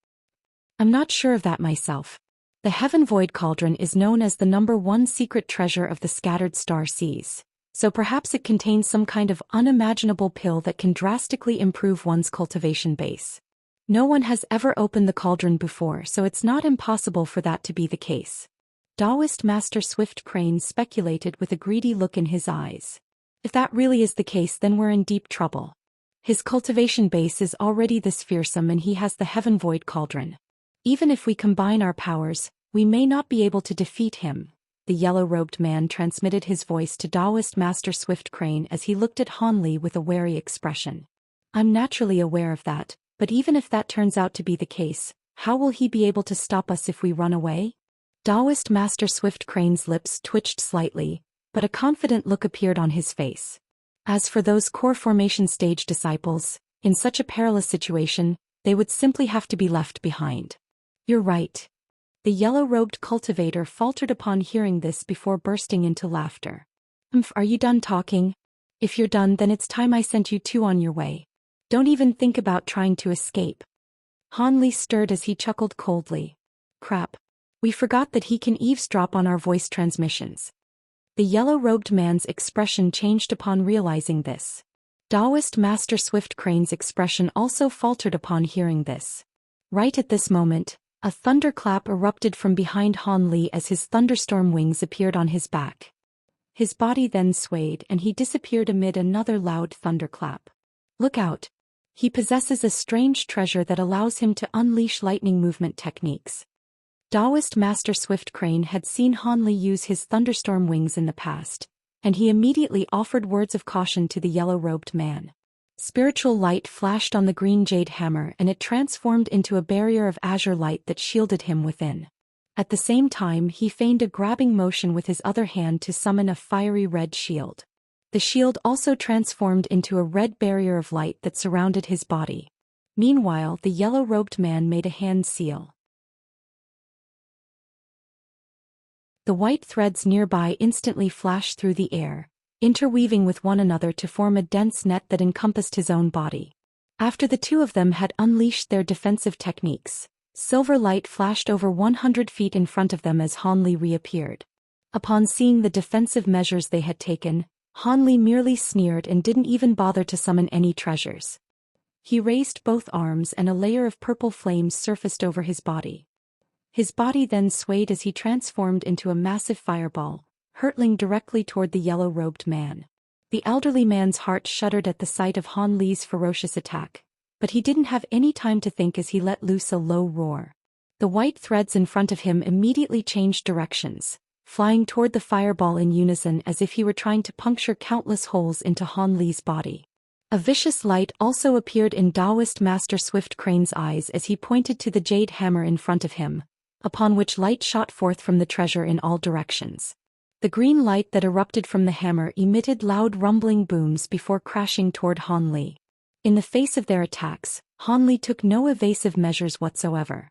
I'm not sure of that myself. The Heaven Void Cauldron is known as the #1 secret treasure of the scattered star seas, so perhaps it contains some kind of unimaginable pill that can drastically improve one's cultivation base. No one has ever opened the cauldron before, so it's not impossible for that to be the case. Daoist Master Swift Crane speculated with a greedy look in his eyes. If that really is the case, then we're in deep trouble. His cultivation base is already this fearsome and he has the Heaven Void Cauldron. Even if we combine our powers, we may not be able to defeat him. The yellow-robed man transmitted his voice to Daoist Master Swift Crane as he looked at Han Li with a wary expression. I'm naturally aware of that, but even if that turns out to be the case, how will he be able to stop us if we run away? Daoist Master Swift Crane's lips twitched slightly, but a confident look appeared on his face. As for those core formation stage disciples, in such a perilous situation, they would simply have to be left behind. You're right. The yellow-robed cultivator faltered upon hearing this before bursting into laughter. Are you done talking? If you're done, then it's time I sent you two on your way. Don't even think about trying to escape. Han Li stirred as he chuckled coldly. Crap. We forgot that he can eavesdrop on our voice transmissions. The yellow-robed man's expression changed upon realizing this. Daoist Master Swift Crane's expression also faltered upon hearing this. Right at this moment, a thunderclap erupted from behind Han Li as his thunderstorm wings appeared on his back. His body then swayed and he disappeared amid another loud thunderclap. Look out! He possesses a strange treasure that allows him to unleash lightning movement techniques. Daoist Master Swift Crane had seen Han Li use his thunderstorm wings in the past, and he immediately offered words of caution to the yellow-robed man. Spiritual light flashed on the green jade hammer and it transformed into a barrier of azure light that shielded him within. At the same time he feigned a grabbing motion with his other hand to summon a fiery red shield. The shield also transformed into a red barrier of light that surrounded his body. Meanwhile, the yellow-robed man made a hand seal. The white threads nearby instantly flashed through the air, interweaving with one another to form a dense net that encompassed his own body. After the two of them had unleashed their defensive techniques, silver light flashed over 100 feet in front of them as Han Li reappeared. Upon seeing the defensive measures they had taken, Han Li merely sneered and didn't even bother to summon any treasures. He raised both arms and a layer of purple flames surfaced over his body. His body then swayed as he transformed into a massive fireball, hurtling directly toward the yellow-robed man. The elderly man's heart shuddered at the sight of Han Li's ferocious attack, but he didn't have any time to think as he let loose a low roar. The white threads in front of him immediately changed directions, flying toward the fireball in unison as if he were trying to puncture countless holes into Han Li's body. A vicious light also appeared in Daoist Master Swift Crane's eyes as he pointed to the jade hammer in front of him, upon which light shot forth from the treasure in all directions. The green light that erupted from the hammer emitted loud rumbling booms before crashing toward Han Li. In the face of their attacks, Han Li took no evasive measures whatsoever.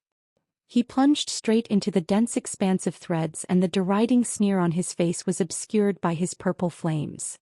He plunged straight into the dense expanse of threads and the deriding sneer on his face was obscured by his purple flames.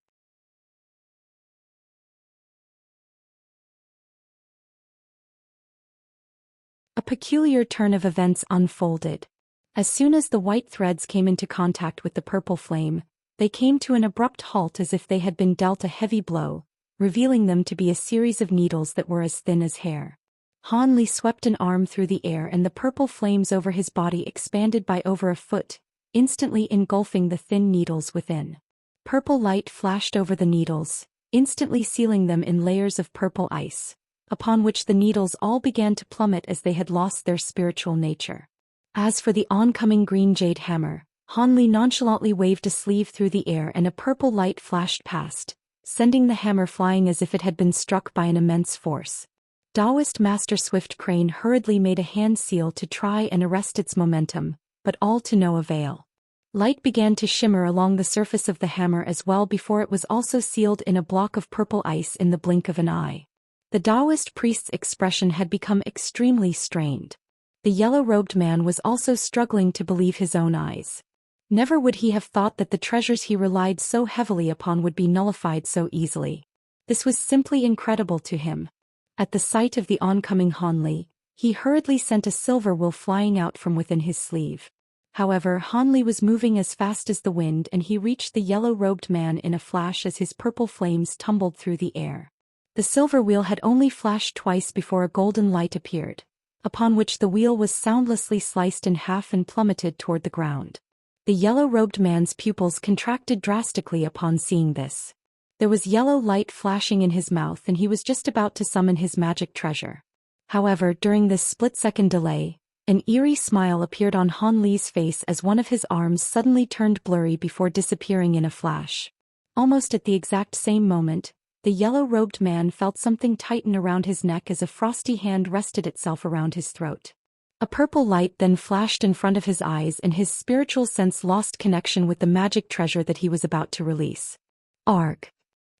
A peculiar turn of events unfolded. As soon as the white threads came into contact with the purple flame, they came to an abrupt halt as if they had been dealt a heavy blow, revealing them to be a series of needles that were as thin as hair. Han Li swept an arm through the air and the purple flames over his body expanded by over a foot, instantly engulfing the thin needles within. Purple light flashed over the needles, instantly sealing them in layers of purple ice, upon which the needles all began to plummet as they had lost their spiritual nature. As for the oncoming green jade hammer, Han Li nonchalantly waved a sleeve through the air and a purple light flashed past, sending the hammer flying as if it had been struck by an immense force. Daoist Master Swift Crane hurriedly made a hand seal to try and arrest its momentum, but all to no avail. Light began to shimmer along the surface of the hammer as well before it was also sealed in a block of purple ice in the blink of an eye. The Daoist priest's expression had become extremely strained. The yellow-robed man was also struggling to believe his own eyes. Never would he have thought that the treasures he relied so heavily upon would be nullified so easily. This was simply incredible to him. At the sight of the oncoming Han Li, he hurriedly sent a silver will flying out from within his sleeve. However, Han Li was moving as fast as the wind and he reached the yellow-robed man in a flash as his purple flames tumbled through the air. The silver wheel had only flashed twice before a golden light appeared, upon which the wheel was soundlessly sliced in half and plummeted toward the ground. The yellow-robed man's pupils contracted drastically upon seeing this. There was yellow light flashing in his mouth and he was just about to summon his magic treasure. However, during this split-second delay, an eerie smile appeared on Han Li's face as one of his arms suddenly turned blurry before disappearing in a flash. Almost at the exact same moment, the yellow-robed man felt something tighten around his neck as a frosty hand rested itself around his throat. A purple light then flashed in front of his eyes and his spiritual sense lost connection with the magic treasure that he was about to release. Arg!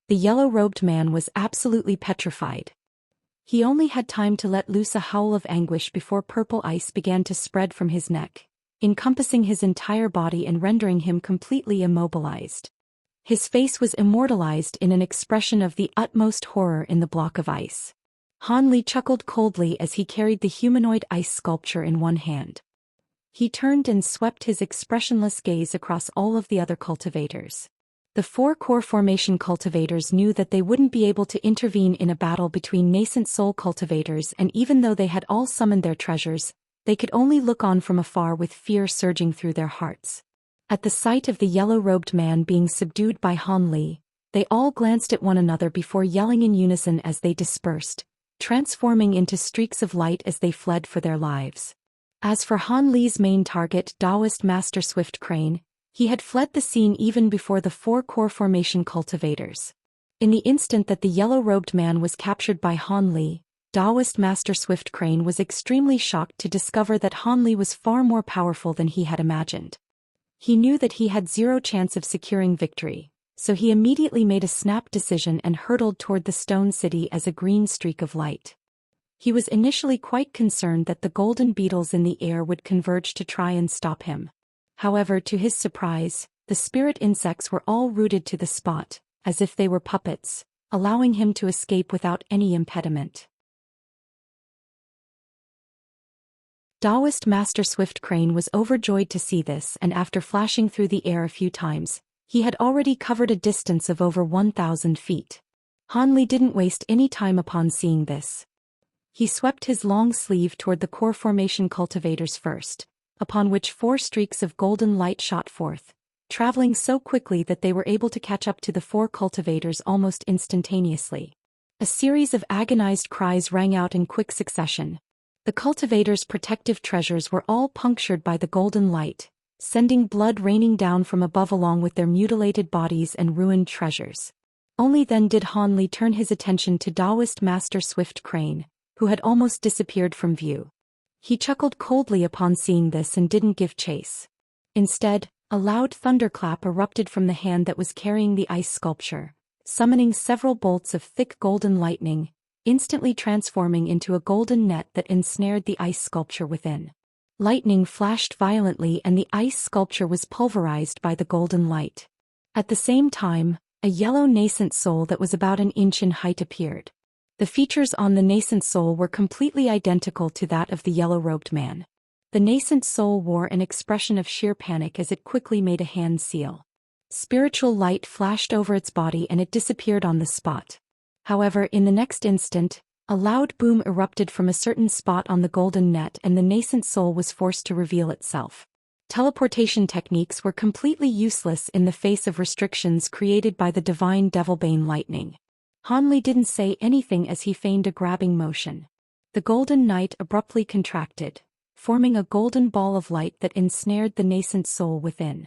The yellow-robed man was absolutely petrified. He only had time to let loose a howl of anguish before purple ice began to spread from his neck, encompassing his entire body and rendering him completely immobilized. His face was immortalized in an expression of the utmost horror in the block of ice. Han Li chuckled coldly as he carried the humanoid ice sculpture in one hand. He turned and swept his expressionless gaze across all of the other cultivators. The four core formation cultivators knew that they wouldn't be able to intervene in a battle between nascent soul cultivators, and even though they had all summoned their treasures, they could only look on from afar with fear surging through their hearts. At the sight of the yellow-robed man being subdued by Han Li, they all glanced at one another before yelling in unison as they dispersed, transforming into streaks of light as they fled for their lives. As for Han Li's main target, Daoist Master Swift Crane, He had fled the scene even before the 4 core formation cultivators. In the instant that the yellow-robed man was captured by Han Li, Daoist Master Swift Crane was extremely shocked to discover that Han Li was far more powerful than he had imagined. He knew that he had zero chance of securing victory, so he immediately made a snap decision and hurtled toward the stone city as a green streak of light. He was initially quite concerned that the golden beetles in the air would converge to try and stop him. However, to his surprise, the spirit insects were all rooted to the spot, as if they were puppets, allowing him to escape without any impediment. Daoist Master Swift Crane was overjoyed to see this, and after flashing through the air a few times, he had already covered a distance of over 1,000 feet. Han Li didn't waste any time upon seeing this. He swept his long sleeve toward the core formation cultivators first, upon which 4 streaks of golden light shot forth, traveling so quickly that they were able to catch up to the 4 cultivators almost instantaneously. A series of agonized cries rang out in quick succession. The cultivators' protective treasures were all punctured by the golden light, sending blood raining down from above along with their mutilated bodies and ruined treasures. Only then did Han Li turn his attention to Daoist Master Swift Crane, who had almost disappeared from view. He chuckled coldly upon seeing this and didn't give chase. Instead, a loud thunderclap erupted from the hand that was carrying the ice sculpture, summoning several bolts of thick golden lightning, instantly transforming into a golden net that ensnared the ice sculpture within. Lightning flashed violently and the ice sculpture was pulverized by the golden light. At the same time, a yellow nascent soul that was about an inch in height appeared. The features on the nascent soul were completely identical to that of the yellow-robed man. The nascent soul wore an expression of sheer panic as it quickly made a hand seal. Spiritual light flashed over its body and it disappeared on the spot. However, in the next instant, a loud boom erupted from a certain spot on the golden net and the nascent soul was forced to reveal itself. Teleportation techniques were completely useless in the face of restrictions created by the divine Devilbane lightning. Han Li didn't say anything as he feigned a grabbing motion. The golden knight abruptly contracted, forming a golden ball of light that ensnared the nascent soul within.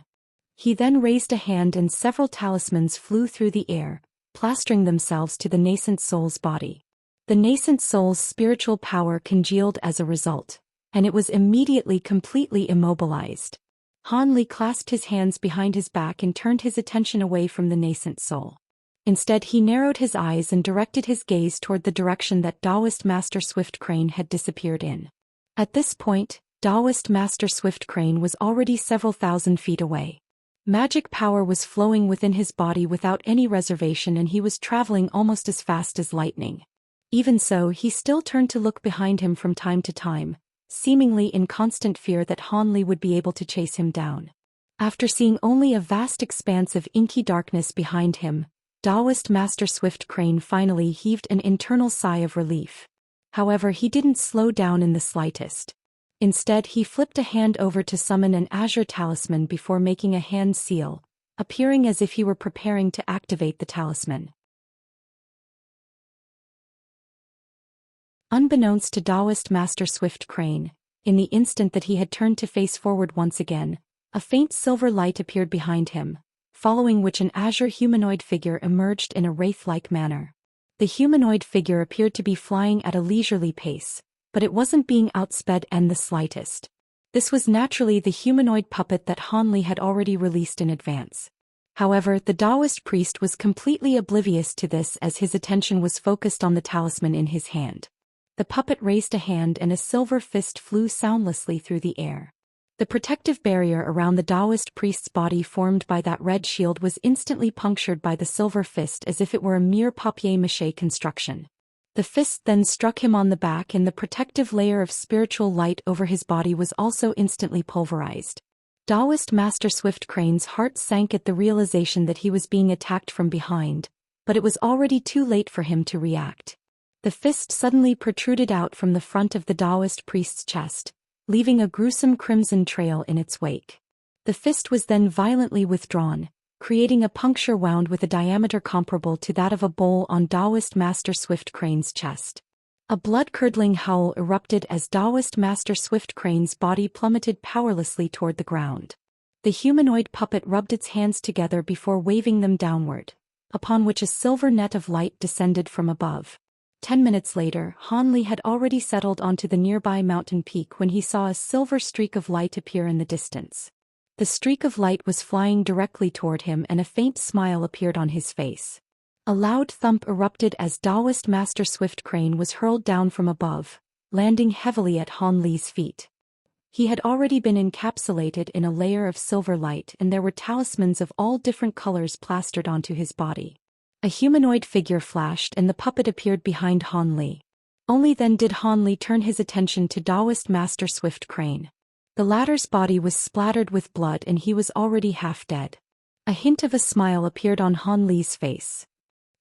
He then raised a hand and several talismans flew through the air, plastering themselves to the nascent soul's body. The nascent soul's spiritual power congealed as a result, and it was immediately completely immobilized. Han Li clasped his hands behind his back and turned his attention away from the nascent soul. Instead, he narrowed his eyes and directed his gaze toward the direction that Daoist Master Swift Crane had disappeared in. At this point, Daoist Master Swift Crane was already several thousand feet away. Magic power was flowing within his body without any reservation and he was traveling almost as fast as lightning. Even so, he still turned to look behind him from time to time, seemingly in constant fear that Han Li would be able to chase him down. After seeing only a vast expanse of inky darkness behind him, Daoist Master Swift Crane finally heaved an internal sigh of relief. However, he didn't slow down in the slightest. Instead, he flipped a hand over to summon an azure talisman before making a hand seal, appearing as if he were preparing to activate the talisman. Unbeknownst to Daoist Master Swift Crane, in the instant that he had turned to face forward once again, a faint silver light appeared behind him, following which an azure humanoid figure emerged in a wraith-like manner. The humanoid figure appeared to be flying at a leisurely pace, but it wasn't being outsped in the slightest. This was naturally the humanoid puppet that Han Li had already released in advance. However, the Daoist priest was completely oblivious to this as his attention was focused on the talisman in his hand. The puppet raised a hand and a silver fist flew soundlessly through the air. The protective barrier around the Daoist priest's body formed by that red shield was instantly punctured by the silver fist as if it were a mere papier-mâché construction. The fist then struck him on the back and the protective layer of spiritual light over his body was also instantly pulverized. Daoist Master Swift Crane's heart sank at the realization that he was being attacked from behind, but it was already too late for him to react. The fist suddenly protruded out from the front of the Daoist priest's chest, leaving a gruesome crimson trail in its wake. The fist was then violently withdrawn, creating a puncture wound with a diameter comparable to that of a bowl on Daoist Master Swift Crane's chest. A blood-curdling howl erupted as Daoist Master Swift Crane's body plummeted powerlessly toward the ground. The humanoid puppet rubbed its hands together before waving them downward, upon which a silver net of light descended from above. 10 minutes later, Han Li had already settled onto the nearby mountain peak when he saw a silver streak of light appear in the distance. The streak of light was flying directly toward him and a faint smile appeared on his face. A loud thump erupted as Daoist Master Swift Crane was hurled down from above, landing heavily at Han Li's feet. He had already been encapsulated in a layer of silver light and there were talismans of all different colors plastered onto his body. A humanoid figure flashed and the puppet appeared behind Han Li. Only then did Han Li turn his attention to Daoist Master Swift Crane. The latter's body was splattered with blood and he was already half dead. A hint of a smile appeared on Han Li's face.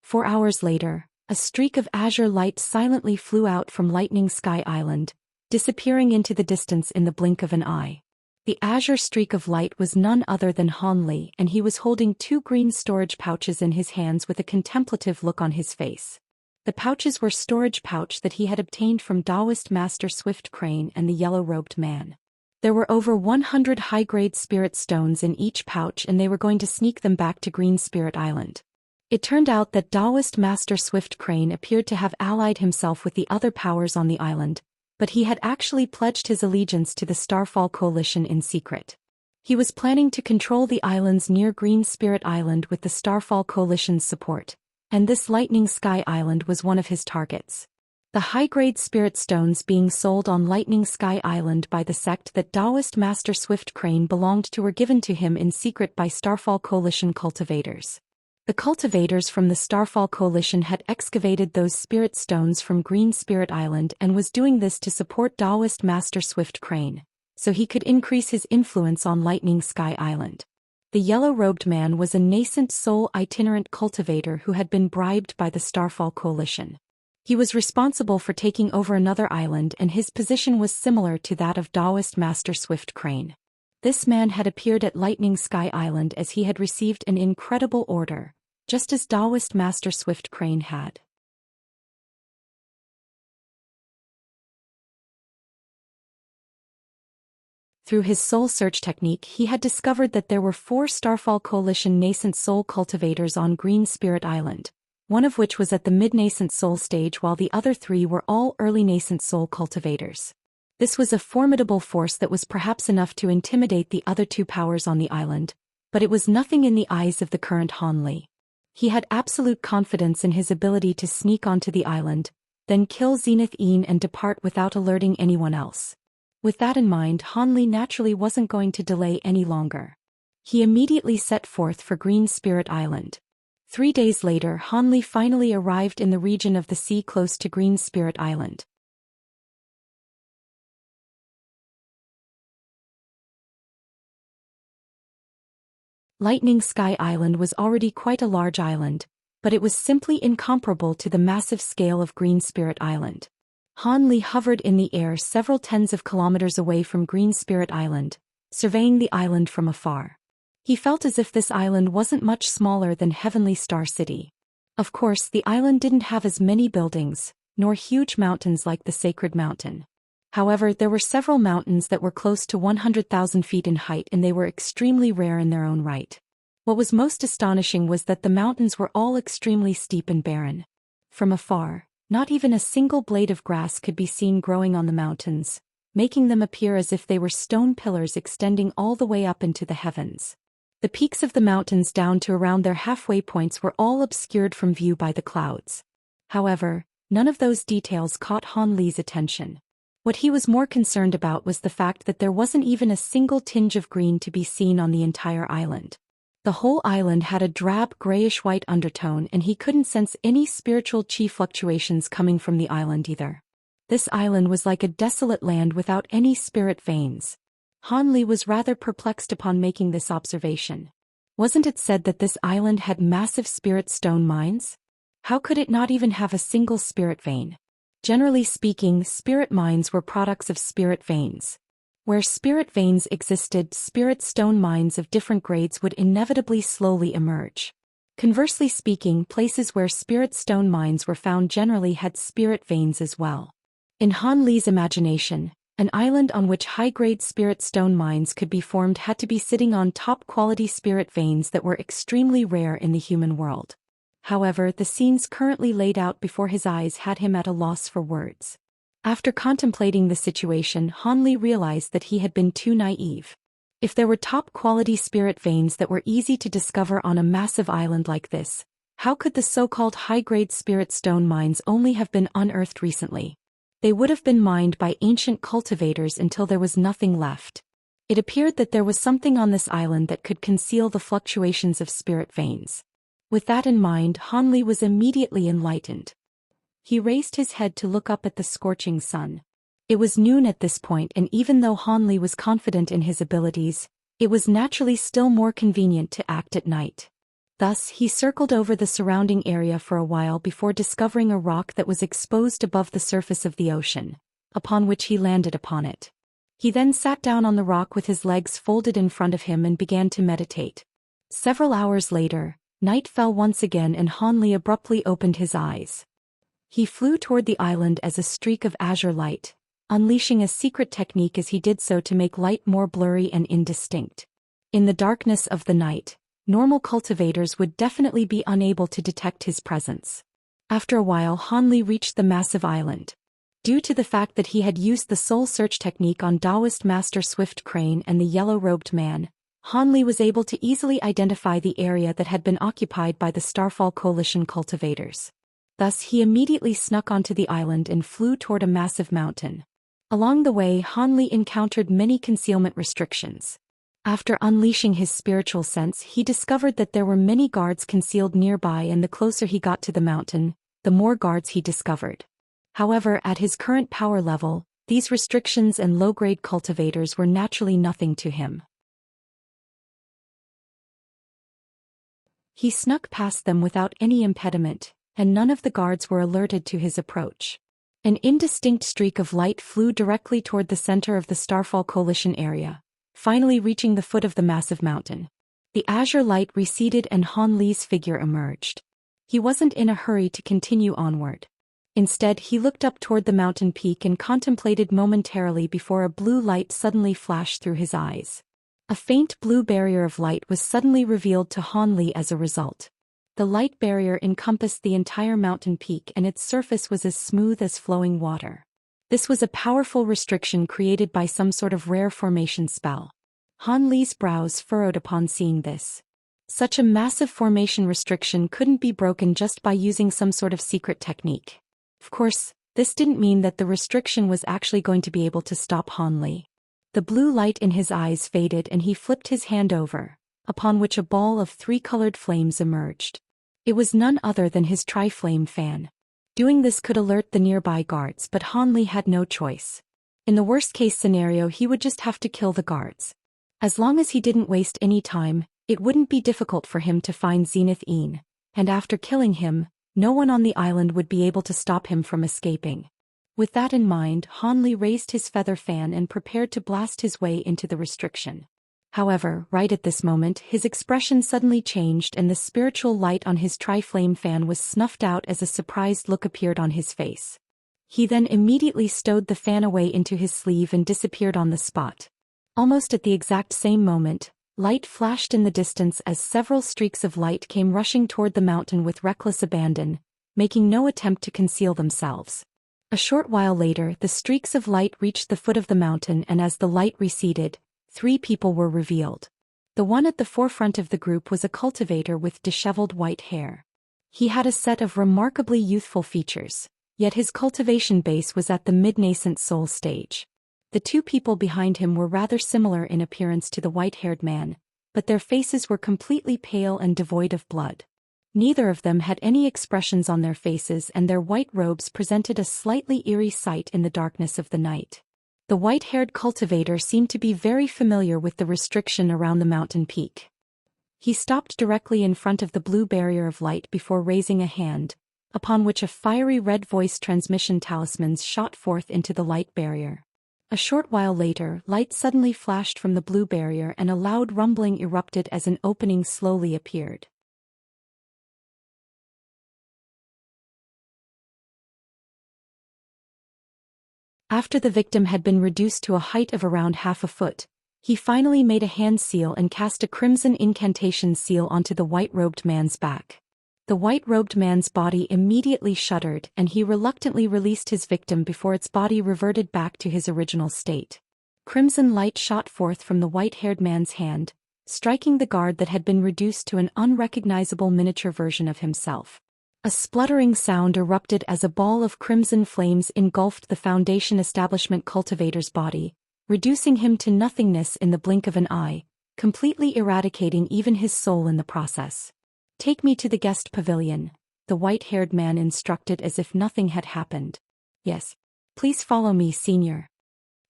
4 hours later, a streak of azure light silently flew out from Lightning Sky Island, disappearing into the distance in the blink of an eye. The azure streak of light was none other than Han Li, and he was holding 2 green storage pouches in his hands with a contemplative look on his face. The pouches were storage pouch that he had obtained from Daoist Master Swift Crane and the yellow-robed man. There were over 100 high-grade spirit stones in each pouch and they were going to sneak them back to Green Spirit Island. It turned out that Daoist Master Swift Crane appeared to have allied himself with the other powers on the island, but he had actually pledged his allegiance to the Starfall Coalition in secret. He was planning to control the islands near Green Spirit Island with the Starfall Coalition's support, and this Lightning Sky Island was one of his targets. The high-grade spirit stones being sold on Lightning Sky Island by the sect that Daoist Master Swift Crane belonged to were given to him in secret by Starfall Coalition cultivators. The cultivators from the Starfall Coalition had excavated those spirit stones from Green Spirit Island and was doing this to support Daoist Master Swift Crane, so he could increase his influence on Lightning Sky Island. The yellow-robed man was a nascent soul itinerant cultivator who had been bribed by the Starfall Coalition. He was responsible for taking over another island and his position was similar to that of Daoist Master Swift Crane. This man had appeared at Lightning Sky Island as he had received an incredible order, just as Daoist Master Swift Crane had. Through his soul search technique he had discovered that there were 4 Starfall Coalition nascent soul cultivators on Green Spirit Island, one of which was at the mid-nascent soul stage while the other 3 were all early nascent soul cultivators. This was a formidable force that was perhaps enough to intimidate the other 2 powers on the island, but it was nothing in the eyes of the current Han Li. He had absolute confidence in his ability to sneak onto the island, then kill Zenith Een and depart without alerting anyone else. With that in mind, Han Li naturally wasn't going to delay any longer. He immediately set forth for Green Spirit Island. 3 days later, Han Li finally arrived in the region of the sea close to Green Spirit Island. Lightning Sky Island was already quite a large island, but it was simply incomparable to the massive scale of Green Spirit Island. Han Li hovered in the air several tens of kilometers away from Green Spirit Island, surveying the island from afar. He felt as if this island wasn't much smaller than Heavenly Star City. Of course, the island didn't have as many buildings, nor huge mountains like the Sacred Mountain. However, there were several mountains that were close to 100,000 feet in height and they were extremely rare in their own right. What was most astonishing was that the mountains were all extremely steep and barren. From afar, not even a single blade of grass could be seen growing on the mountains, making them appear as if they were stone pillars extending all the way up into the heavens. The peaks of the mountains down to around their halfway points were all obscured from view by the clouds. However, none of those details caught Han Li's attention. What he was more concerned about was the fact that there wasn't even a single tinge of green to be seen on the entire island. The whole island had a drab grayish-white undertone and he couldn't sense any spiritual chi fluctuations coming from the island either. This island was like a desolate land without any spirit veins. Han Li was rather perplexed upon making this observation. Wasn't it said that this island had massive spirit stone mines? How could it not even have a single spirit vein? Generally speaking, spirit mines were products of spirit veins. Where spirit veins existed, spirit stone mines of different grades would inevitably slowly emerge. Conversely speaking, places where spirit stone mines were found generally had spirit veins as well. In Han Li's imagination, An island on which high-grade spirit stone mines could be formed had to be sitting on top-quality spirit veins that were extremely rare in the human world. However, the scenes currently laid out before his eyes had him at a loss for words. After contemplating the situation, Hanli realized that he had been too naive. If there were top-quality spirit veins that were easy to discover on a massive island like this, how could the so-called high-grade spirit stone mines only have been unearthed recently? They would have been mined by ancient cultivators until there was nothing left. It appeared that there was something on this island that could conceal the fluctuations of spirit veins. With that in mind, Hanli was immediately enlightened. He raised his head to look up at the scorching sun. It was noon at this point, and even though Hanli was confident in his abilities, it was naturally still more convenient to act at night. Thus, he circled over the surrounding area for a while before discovering a rock that was exposed above the surface of the ocean, upon which he landed upon it. He then sat down on the rock with his legs folded in front of him and began to meditate. Several hours later, night fell once again and Hanli abruptly opened his eyes. He flew toward the island as a streak of azure light, unleashing a secret technique as he did so to make light more blurry and indistinct. In the darkness of the night, normal cultivators would definitely be unable to detect his presence. After a while, Hanli reached the massive island. Due to the fact that he had used the soul search technique on Daoist Master Swift Crane and the yellow-robed man, Hanli was able to easily identify the area that had been occupied by the Starfall Coalition cultivators. Thus, he immediately snuck onto the island and flew toward a massive mountain. Along the way, Hanli encountered many concealment restrictions. After unleashing his spiritual sense, he discovered that there were many guards concealed nearby, and the closer he got to the mountain, the more guards he discovered. However, at his current power level, these restrictions and low-grade cultivators were naturally nothing to him. He snuck past them without any impediment, and none of the guards were alerted to his approach. An indistinct streak of light flew directly toward the center of the Starfall Coalition area, finally reaching the foot of the massive mountain. The azure light receded and Hanli's figure emerged. He wasn't in a hurry to continue onward. Instead, he looked up toward the mountain peak and contemplated momentarily before a blue light suddenly flashed through his eyes. A faint blue barrier of light was suddenly revealed to Hanli as a result. The light barrier encompassed the entire mountain peak and its surface was as smooth as flowing water. This was a powerful restriction created by some sort of rare formation spell. Hanli's brows furrowed upon seeing this. Such a massive formation restriction couldn't be broken just by using some sort of secret technique. Of course, this didn't mean that the restriction was actually going to be able to stop Hanli. The blue light in his eyes faded and he flipped his hand over, upon which a ball of three-colored flames emerged. It was none other than his tri-flame fan. Doing this could alert the nearby guards, but Hanli had no choice. In the worst-case scenario, he would just have to kill the guards. As long as he didn't waste any time, it wouldn't be difficult for him to find Zenith Een, and after killing him, no one on the island would be able to stop him from escaping. With that in mind, Hanli raised his feather fan and prepared to blast his way into the restriction. However, right at this moment, his expression suddenly changed and the spiritual light on his tri-flame fan was snuffed out as a surprised look appeared on his face. He then immediately stowed the fan away into his sleeve and disappeared on the spot. Almost at the exact same moment, light flashed in the distance as several streaks of light came rushing toward the mountain with reckless abandon, making no attempt to conceal themselves. A short while later, the streaks of light reached the foot of the mountain, and as the light receded, 3 people were revealed. The one at the forefront of the group was a cultivator with disheveled white hair. He had a set of remarkably youthful features, yet his cultivation base was at the mid-nascent soul stage. The 2 people behind him were rather similar in appearance to the white-haired man, but their faces were completely pale and devoid of blood. Neither of them had any expressions on their faces, and their white robes presented a slightly eerie sight in the darkness of the night. The white-haired cultivator seemed to be very familiar with the restriction around the mountain peak. He stopped directly in front of the blue barrier of light before raising a hand, upon which a fiery red voice transmission talismans shot forth into the light barrier. A short while later, light suddenly flashed from the blue barrier and a loud rumbling erupted as an opening slowly appeared. After the victim had been reduced to a height of around half a foot, he finally made a hand seal and cast a crimson incantation seal onto the white-robed man's back. The white-robed man's body immediately shuddered and he reluctantly released his victim before its body reverted back to his original state. Crimson light shot forth from the white-haired man's hand, striking the guard that had been reduced to an unrecognizable miniature version of himself. A spluttering sound erupted as a ball of crimson flames engulfed the Foundation establishment cultivator's body, reducing him to nothingness in the blink of an eye, completely eradicating even his soul in the process. "Take me to the guest pavilion," the white-haired man instructed as if nothing had happened. "Yes. Please follow me, Senior."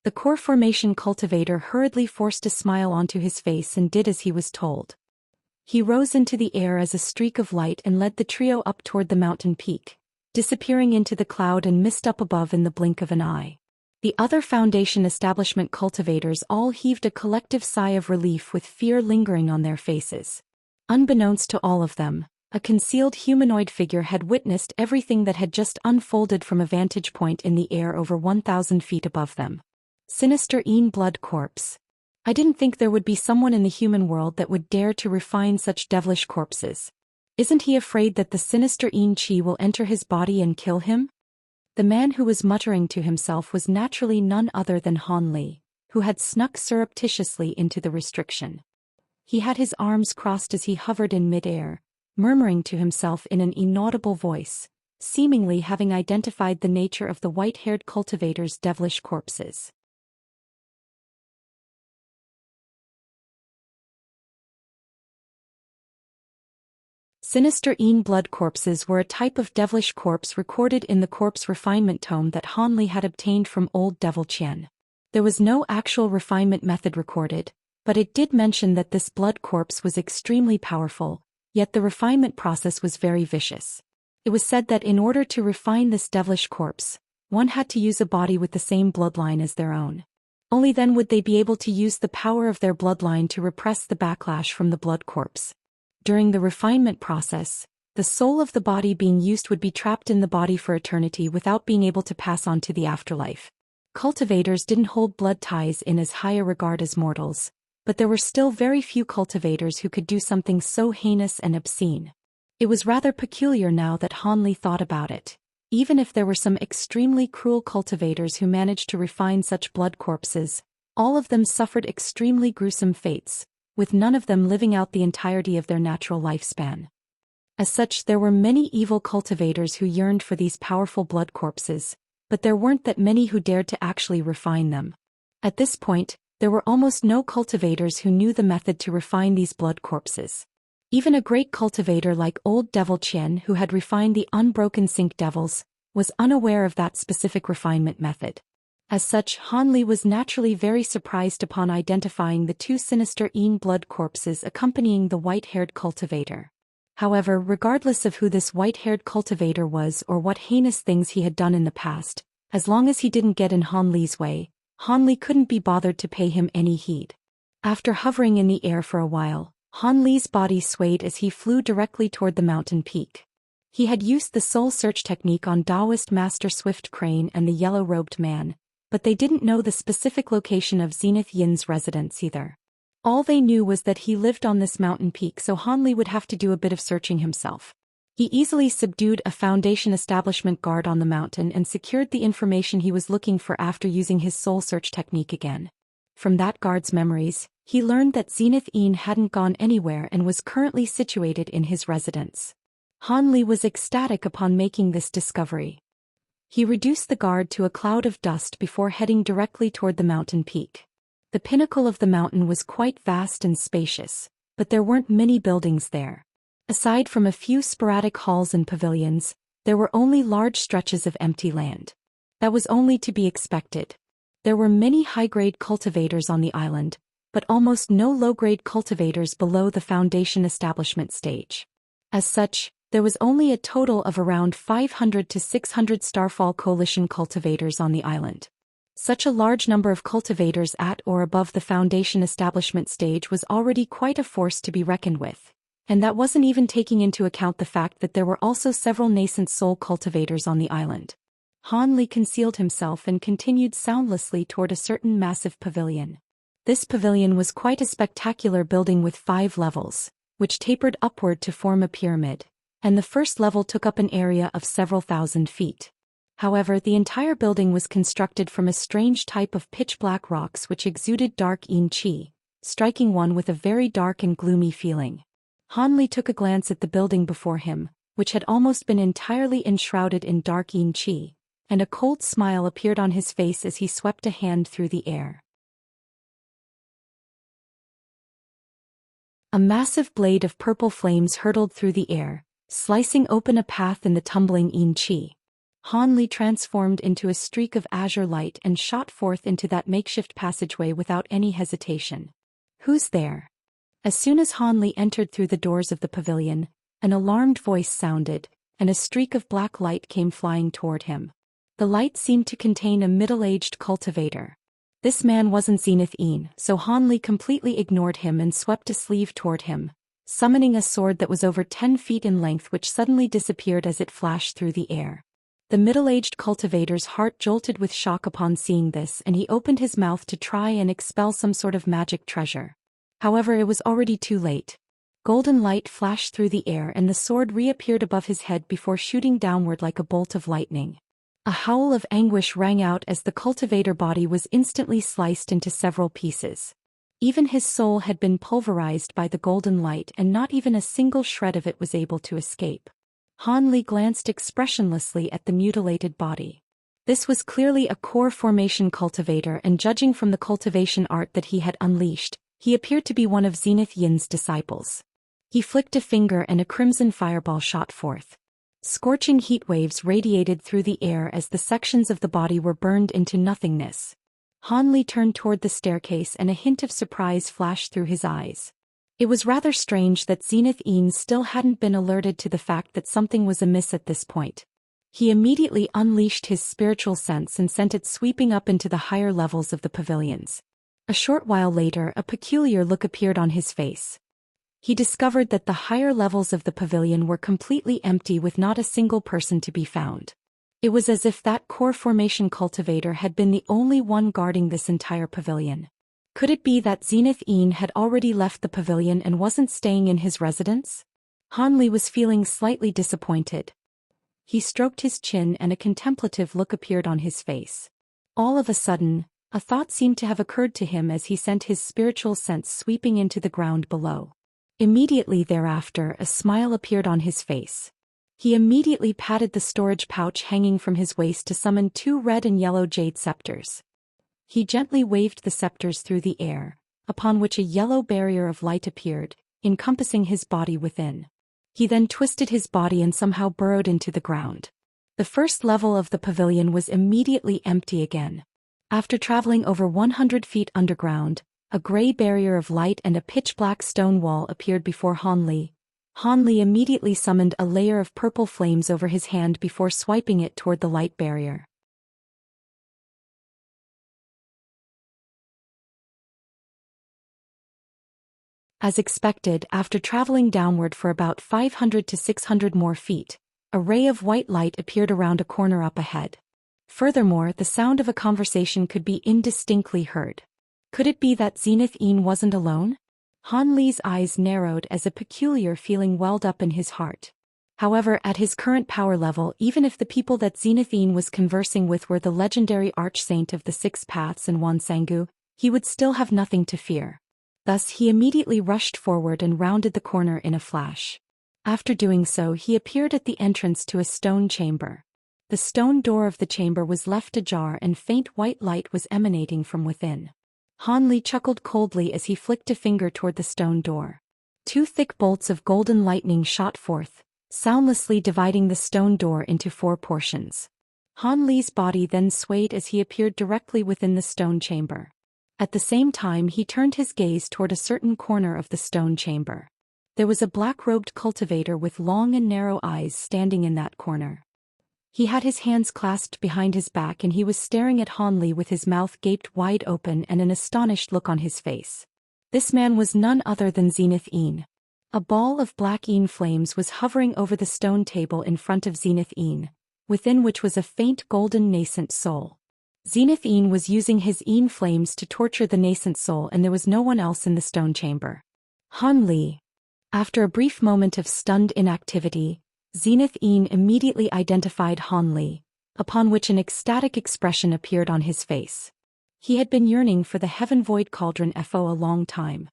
The core formation cultivator hurriedly forced a smile onto his face and did as he was told. He rose into the air as a streak of light and led the trio up toward the mountain peak, disappearing into the cloud and mist up above in the blink of an eye. The other Foundation establishment cultivators all heaved a collective sigh of relief with fear lingering on their faces. Unbeknownst to all of them, a concealed humanoid figure had witnessed everything that had just unfolded from a vantage point in the air over 1,000 feet above them. Sinister Blood Corpse. I didn't think there would be someone in the human world that would dare to refine such devilish corpses. Isn't he afraid that the sinister Chi will enter his body and kill him? The man who was muttering to himself was naturally none other than Han Li, who had snuck surreptitiously into the restriction. He had his arms crossed as he hovered in mid-air, murmuring to himself in an inaudible voice, seemingly having identified the nature of the white-haired cultivator's devilish corpses. Sinister blood corpses were a type of devilish corpse recorded in the corpse refinement tome that Han Li had obtained from old Devil Qian. There was no actual refinement method recorded, but it did mention that this blood corpse was extremely powerful, yet the refinement process was very vicious. It was said that in order to refine this devilish corpse, one had to use a body with the same bloodline as their own. Only then would they be able to use the power of their bloodline to repress the backlash from the blood corpse. During the refinement process, the soul of the body being used would be trapped in the body for eternity without being able to pass on to the afterlife. Cultivators didn't hold blood ties in as high a regard as mortals, but there were still very few cultivators who could do something so heinous and obscene. It was rather peculiar now that Han Li thought about it. Even if there were some extremely cruel cultivators who managed to refine such blood corpses, all of them suffered extremely gruesome fates, with none of them living out the entirety of their natural lifespan. As such, there were many evil cultivators who yearned for these powerful blood corpses, but there weren't that many who dared to actually refine them. At this point, there were almost no cultivators who knew the method to refine these blood corpses. Even a great cultivator like old Devil Qian, who had refined the unbroken Sync Devils, was unaware of that specific refinement method. As such, Han Li was naturally very surprised upon identifying the two sinister blood corpses accompanying the white-haired cultivator. However, regardless of who this white-haired cultivator was or what heinous things he had done in the past, as long as he didn't get in Han Li's way, Han Li couldn't be bothered to pay him any heed. After hovering in the air for a while, Han Li's body swayed as he flew directly toward the mountain peak. He had used the soul search technique on Daoist Master Swift Crane and the yellow-robed man, but they didn't know the specific location of Zenith Yin's residence either. All they knew was that he lived on this mountain peak, so Han Li would have to do a bit of searching himself. He easily subdued a Foundation establishment guard on the mountain and secured the information he was looking for after using his soul search technique again. From that guard's memories, he learned that Zenith Yin hadn't gone anywhere and was currently situated in his residence. Han Li was ecstatic upon making this discovery. He reduced the guard to a cloud of dust before heading directly toward the mountain peak. The pinnacle of the mountain was quite vast and spacious, but there weren't many buildings there. Aside from a few sporadic halls and pavilions, there were only large stretches of empty land. That was only to be expected. There were many high-grade cultivators on the island, but almost no low-grade cultivators below the Foundation establishment stage. As such, there was only a total of around 500 to 600 Starfall Coalition cultivators on the island. Such a large number of cultivators at or above the Foundation establishment stage was already quite a force to be reckoned with. And that wasn't even taking into account the fact that there were also several nascent soul cultivators on the island. Han Li concealed himself and continued soundlessly toward a certain massive pavilion. This pavilion was quite a spectacular building with 5 levels, which tapered upward to form a pyramid, and the first level took up an area of several thousand feet. However, the entire building was constructed from a strange type of pitch-black rocks which exuded dark yin qi, striking one with a very dark and gloomy feeling. Han Li took a glance at the building before him, which had almost been entirely enshrouded in dark yin qi, and a cold smile appeared on his face as he swept a hand through the air. A massive blade of purple flames hurtled through the air, slicing open a path in the tumbling yin qi. Han Li transformed into a streak of azure light and shot forth into that makeshift passageway without any hesitation. "Who's there?" As soon as Han Li entered through the doors of the pavilion, an alarmed voice sounded, and a streak of black light came flying toward him. The light seemed to contain a middle-aged cultivator. This man wasn't Zenith Yin, so Han Li completely ignored him and swept a sleeve toward him, summoning a sword that was over 10 feet in length which suddenly disappeared as it flashed through the air. The middle-aged cultivator's heart jolted with shock upon seeing this, and he opened his mouth to try and expel some sort of magic treasure. However, it was already too late. Golden light flashed through the air and the sword reappeared above his head before shooting downward like a bolt of lightning. A howl of anguish rang out as the cultivator body was instantly sliced into several pieces. Even his soul had been pulverized by the golden light and not even a single shred of it was able to escape. Han Li glanced expressionlessly at the mutilated body. This was clearly a core formation cultivator, and judging from the cultivation art that he had unleashed, he appeared to be one of Zenith Yin's disciples. He flicked a finger and a crimson fireball shot forth. Scorching heat waves radiated through the air as the sections of the body were burned into nothingness. Han Li turned toward the staircase and a hint of surprise flashed through his eyes. It was rather strange that Zenith Yin still hadn't been alerted to the fact that something was amiss at this point. He immediately unleashed his spiritual sense and sent it sweeping up into the higher levels of the pavilions. A short while later, a peculiar look appeared on his face. He discovered that the higher levels of the pavilion were completely empty with not a single person to be found. It was as if that core formation cultivator had been the only one guarding this entire pavilion. Could it be that Zenith Yin had already left the pavilion and wasn't staying in his residence? Han Li was feeling slightly disappointed. He stroked his chin and a contemplative look appeared on his face. All of a sudden, a thought seemed to have occurred to him as he sent his spiritual sense sweeping into the ground below. Immediately thereafter, a smile appeared on his face. He immediately patted the storage pouch hanging from his waist to summon 2 red and yellow jade scepters. He gently waved the scepters through the air, upon which a yellow barrier of light appeared, encompassing his body within. He then twisted his body and somehow burrowed into the ground. The first level of the pavilion was immediately empty again. After traveling over 100 feet underground, a gray barrier of light and a pitch-black stone wall appeared before Han Li. Han Li immediately summoned a layer of purple flames over his hand before swiping it toward the light barrier. As expected, after traveling downward for about 500 to 600 more feet, a ray of white light appeared around a corner up ahead. Furthermore, the sound of a conversation could be indistinctly heard. Could it be that Zenith Yin wasn't alone? Han Li's eyes narrowed as a peculiar feeling welled up in his heart. However, at his current power level, even if the people that Zenith Yin was conversing with were the legendary archsaint of the 6 paths and Wan Sangu, he would still have nothing to fear. Thus he immediately rushed forward and rounded the corner in a flash. After doing so, he appeared at the entrance to a stone chamber. The stone door of the chamber was left ajar and faint white light was emanating from within. Han Li chuckled coldly as he flicked a finger toward the stone door. 2 thick bolts of golden lightning shot forth, soundlessly dividing the stone door into 4 portions. Han Li's body then swayed as he appeared directly within the stone chamber. At the same time, he turned his gaze toward a certain corner of the stone chamber. There was a black-robed cultivator with long and narrow eyes standing in that corner. He had his hands clasped behind his back and he was staring at Han Li with his mouth gaped wide open and an astonished look on his face. This man was none other than Zenith Yin. A ball of black yin flames was hovering over the stone table in front of Zenith Yin, within which was a faint golden nascent soul. Zenith Yin was using his Yin flames to torture the nascent soul, and there was no one else in the stone chamber. Han Li. After a brief moment of stunned inactivity, Zenith Yin immediately identified Han Li, upon which an ecstatic expression appeared on his face. He had been yearning for the Heaven Void Cauldron for a long time.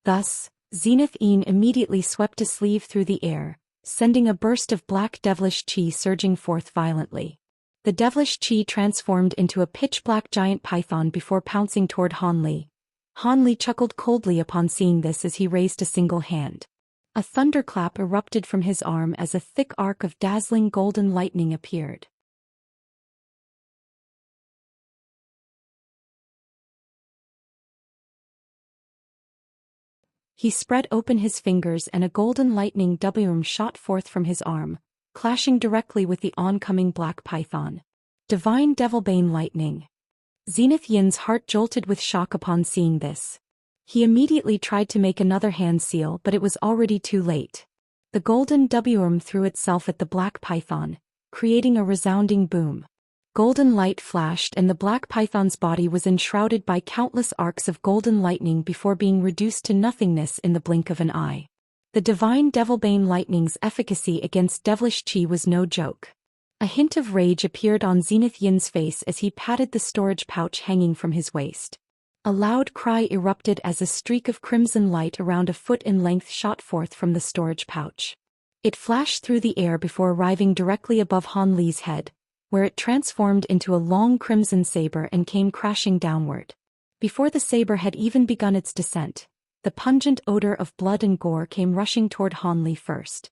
Thus, Zenith Yin immediately swept a sleeve through the air, sending a burst of black devilish qi surging forth violently. The devilish qi transformed into a pitch-black giant python before pouncing toward Han Li. Han Li chuckled coldly upon seeing this as he raised a single hand. A thunderclap erupted from his arm as a thick arc of dazzling golden lightning appeared. He spread open his fingers and a golden lightning worm shot forth from his arm, clashing directly with the oncoming black python. Divine Devilbane Lightning. Zenith Yin's heart jolted with shock upon seeing this. He immediately tried to make another hand seal, but it was already too late. The golden worm threw itself at the black python, creating a resounding boom. Golden light flashed and the black python's body was enshrouded by countless arcs of golden lightning before being reduced to nothingness in the blink of an eye. The divine Devilbane Lightning's efficacy against devilish qi was no joke. A hint of rage appeared on Zenith Yin's face as he patted the storage pouch hanging from his waist. A loud cry erupted as a streak of crimson light around a foot in length shot forth from the storage pouch. It flashed through the air before arriving directly above Han Li's head, where it transformed into a long crimson saber and came crashing downward. Before the saber had even begun its descent, the pungent odor of blood and gore came rushing toward Han Li first.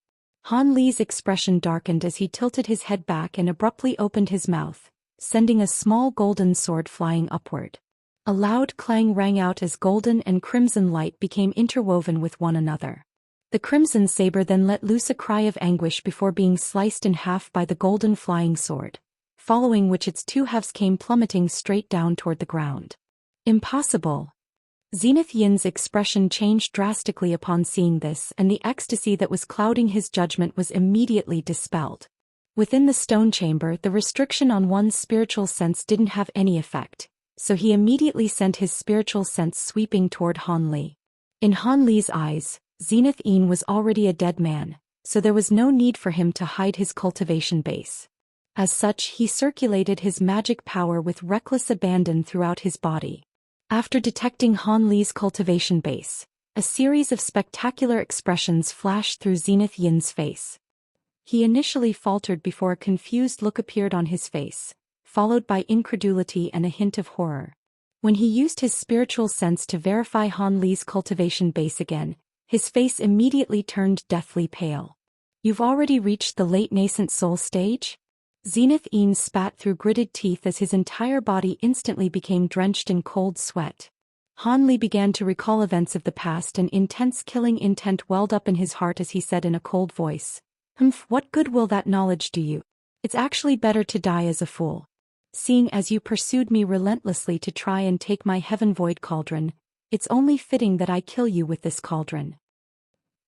Han Li's expression darkened as he tilted his head back and abruptly opened his mouth, sending a small golden sword flying upward. A loud clang rang out as golden and crimson light became interwoven with one another. The crimson saber then let loose a cry of anguish before being sliced in half by the golden flying sword, following which its two halves came plummeting straight down toward the ground. Impossible! Zenith Yin's expression changed drastically upon seeing this, and the ecstasy that was clouding his judgment was immediately dispelled. Within the stone chamber, the restriction on one's spiritual sense didn't have any effect, so he immediately sent his spiritual sense sweeping toward Han Li. In Han Li's eyes, Zenith Yin was already a dead man, so there was no need for him to hide his cultivation base. As such, he circulated his magic power with reckless abandon throughout his body. After detecting Han Li's cultivation base, a series of spectacular expressions flashed through Zenith Yin's face. He initially faltered before a confused look appeared on his face, followed by incredulity and a hint of horror. When he used his spiritual sense to verify Han Li's cultivation base again, his face immediately turned deathly pale. "You've already reached the late nascent soul stage?" Zenith Yin spat through gritted teeth as his entire body instantly became drenched in cold sweat. Han Li began to recall events of the past, and intense killing intent welled up in his heart as he said in a cold voice, "Humph, what good will that knowledge do you? It's actually better to die as a fool. Seeing as you pursued me relentlessly to try and take my Heaven Void Cauldron, it's only fitting that I kill you with this cauldron."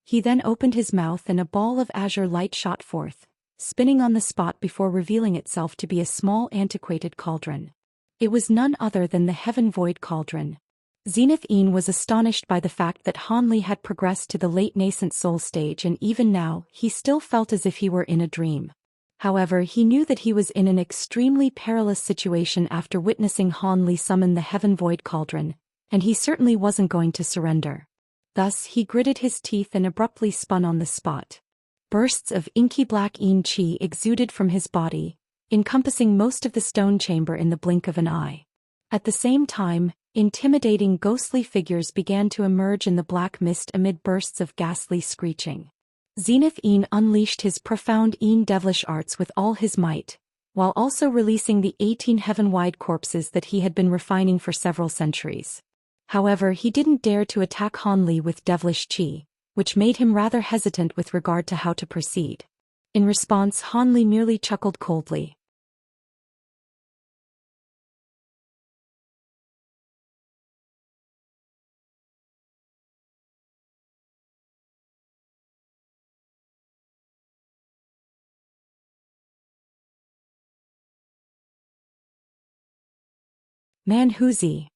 He then opened his mouth and a ball of azure light shot forth, spinning on the spot before revealing itself to be a small antiquated cauldron. It was none other than the Heaven Void Cauldron. Zenith Yin was astonished by the fact that Han Li had progressed to the late nascent soul stage, and even now, he still felt as if he were in a dream. However, he knew that he was in an extremely perilous situation after witnessing Han Li summon the Heaven Void Cauldron, and he certainly wasn't going to surrender. Thus, he gritted his teeth and abruptly spun on the spot. Bursts of inky black Yin qi exuded from his body, encompassing most of the stone chamber in the blink of an eye. At the same time, intimidating ghostly figures began to emerge in the black mist amid bursts of ghastly screeching. Zenith Yin unleashed his profound Yin devilish arts with all his might, while also releasing the 18 heaven-wide corpses that he had been refining for several centuries. However, he didn't dare to attack Han Li with devilish qi, which made him rather hesitant with regard to how to proceed. In response, Han Li merely chuckled coldly. Manhuzi.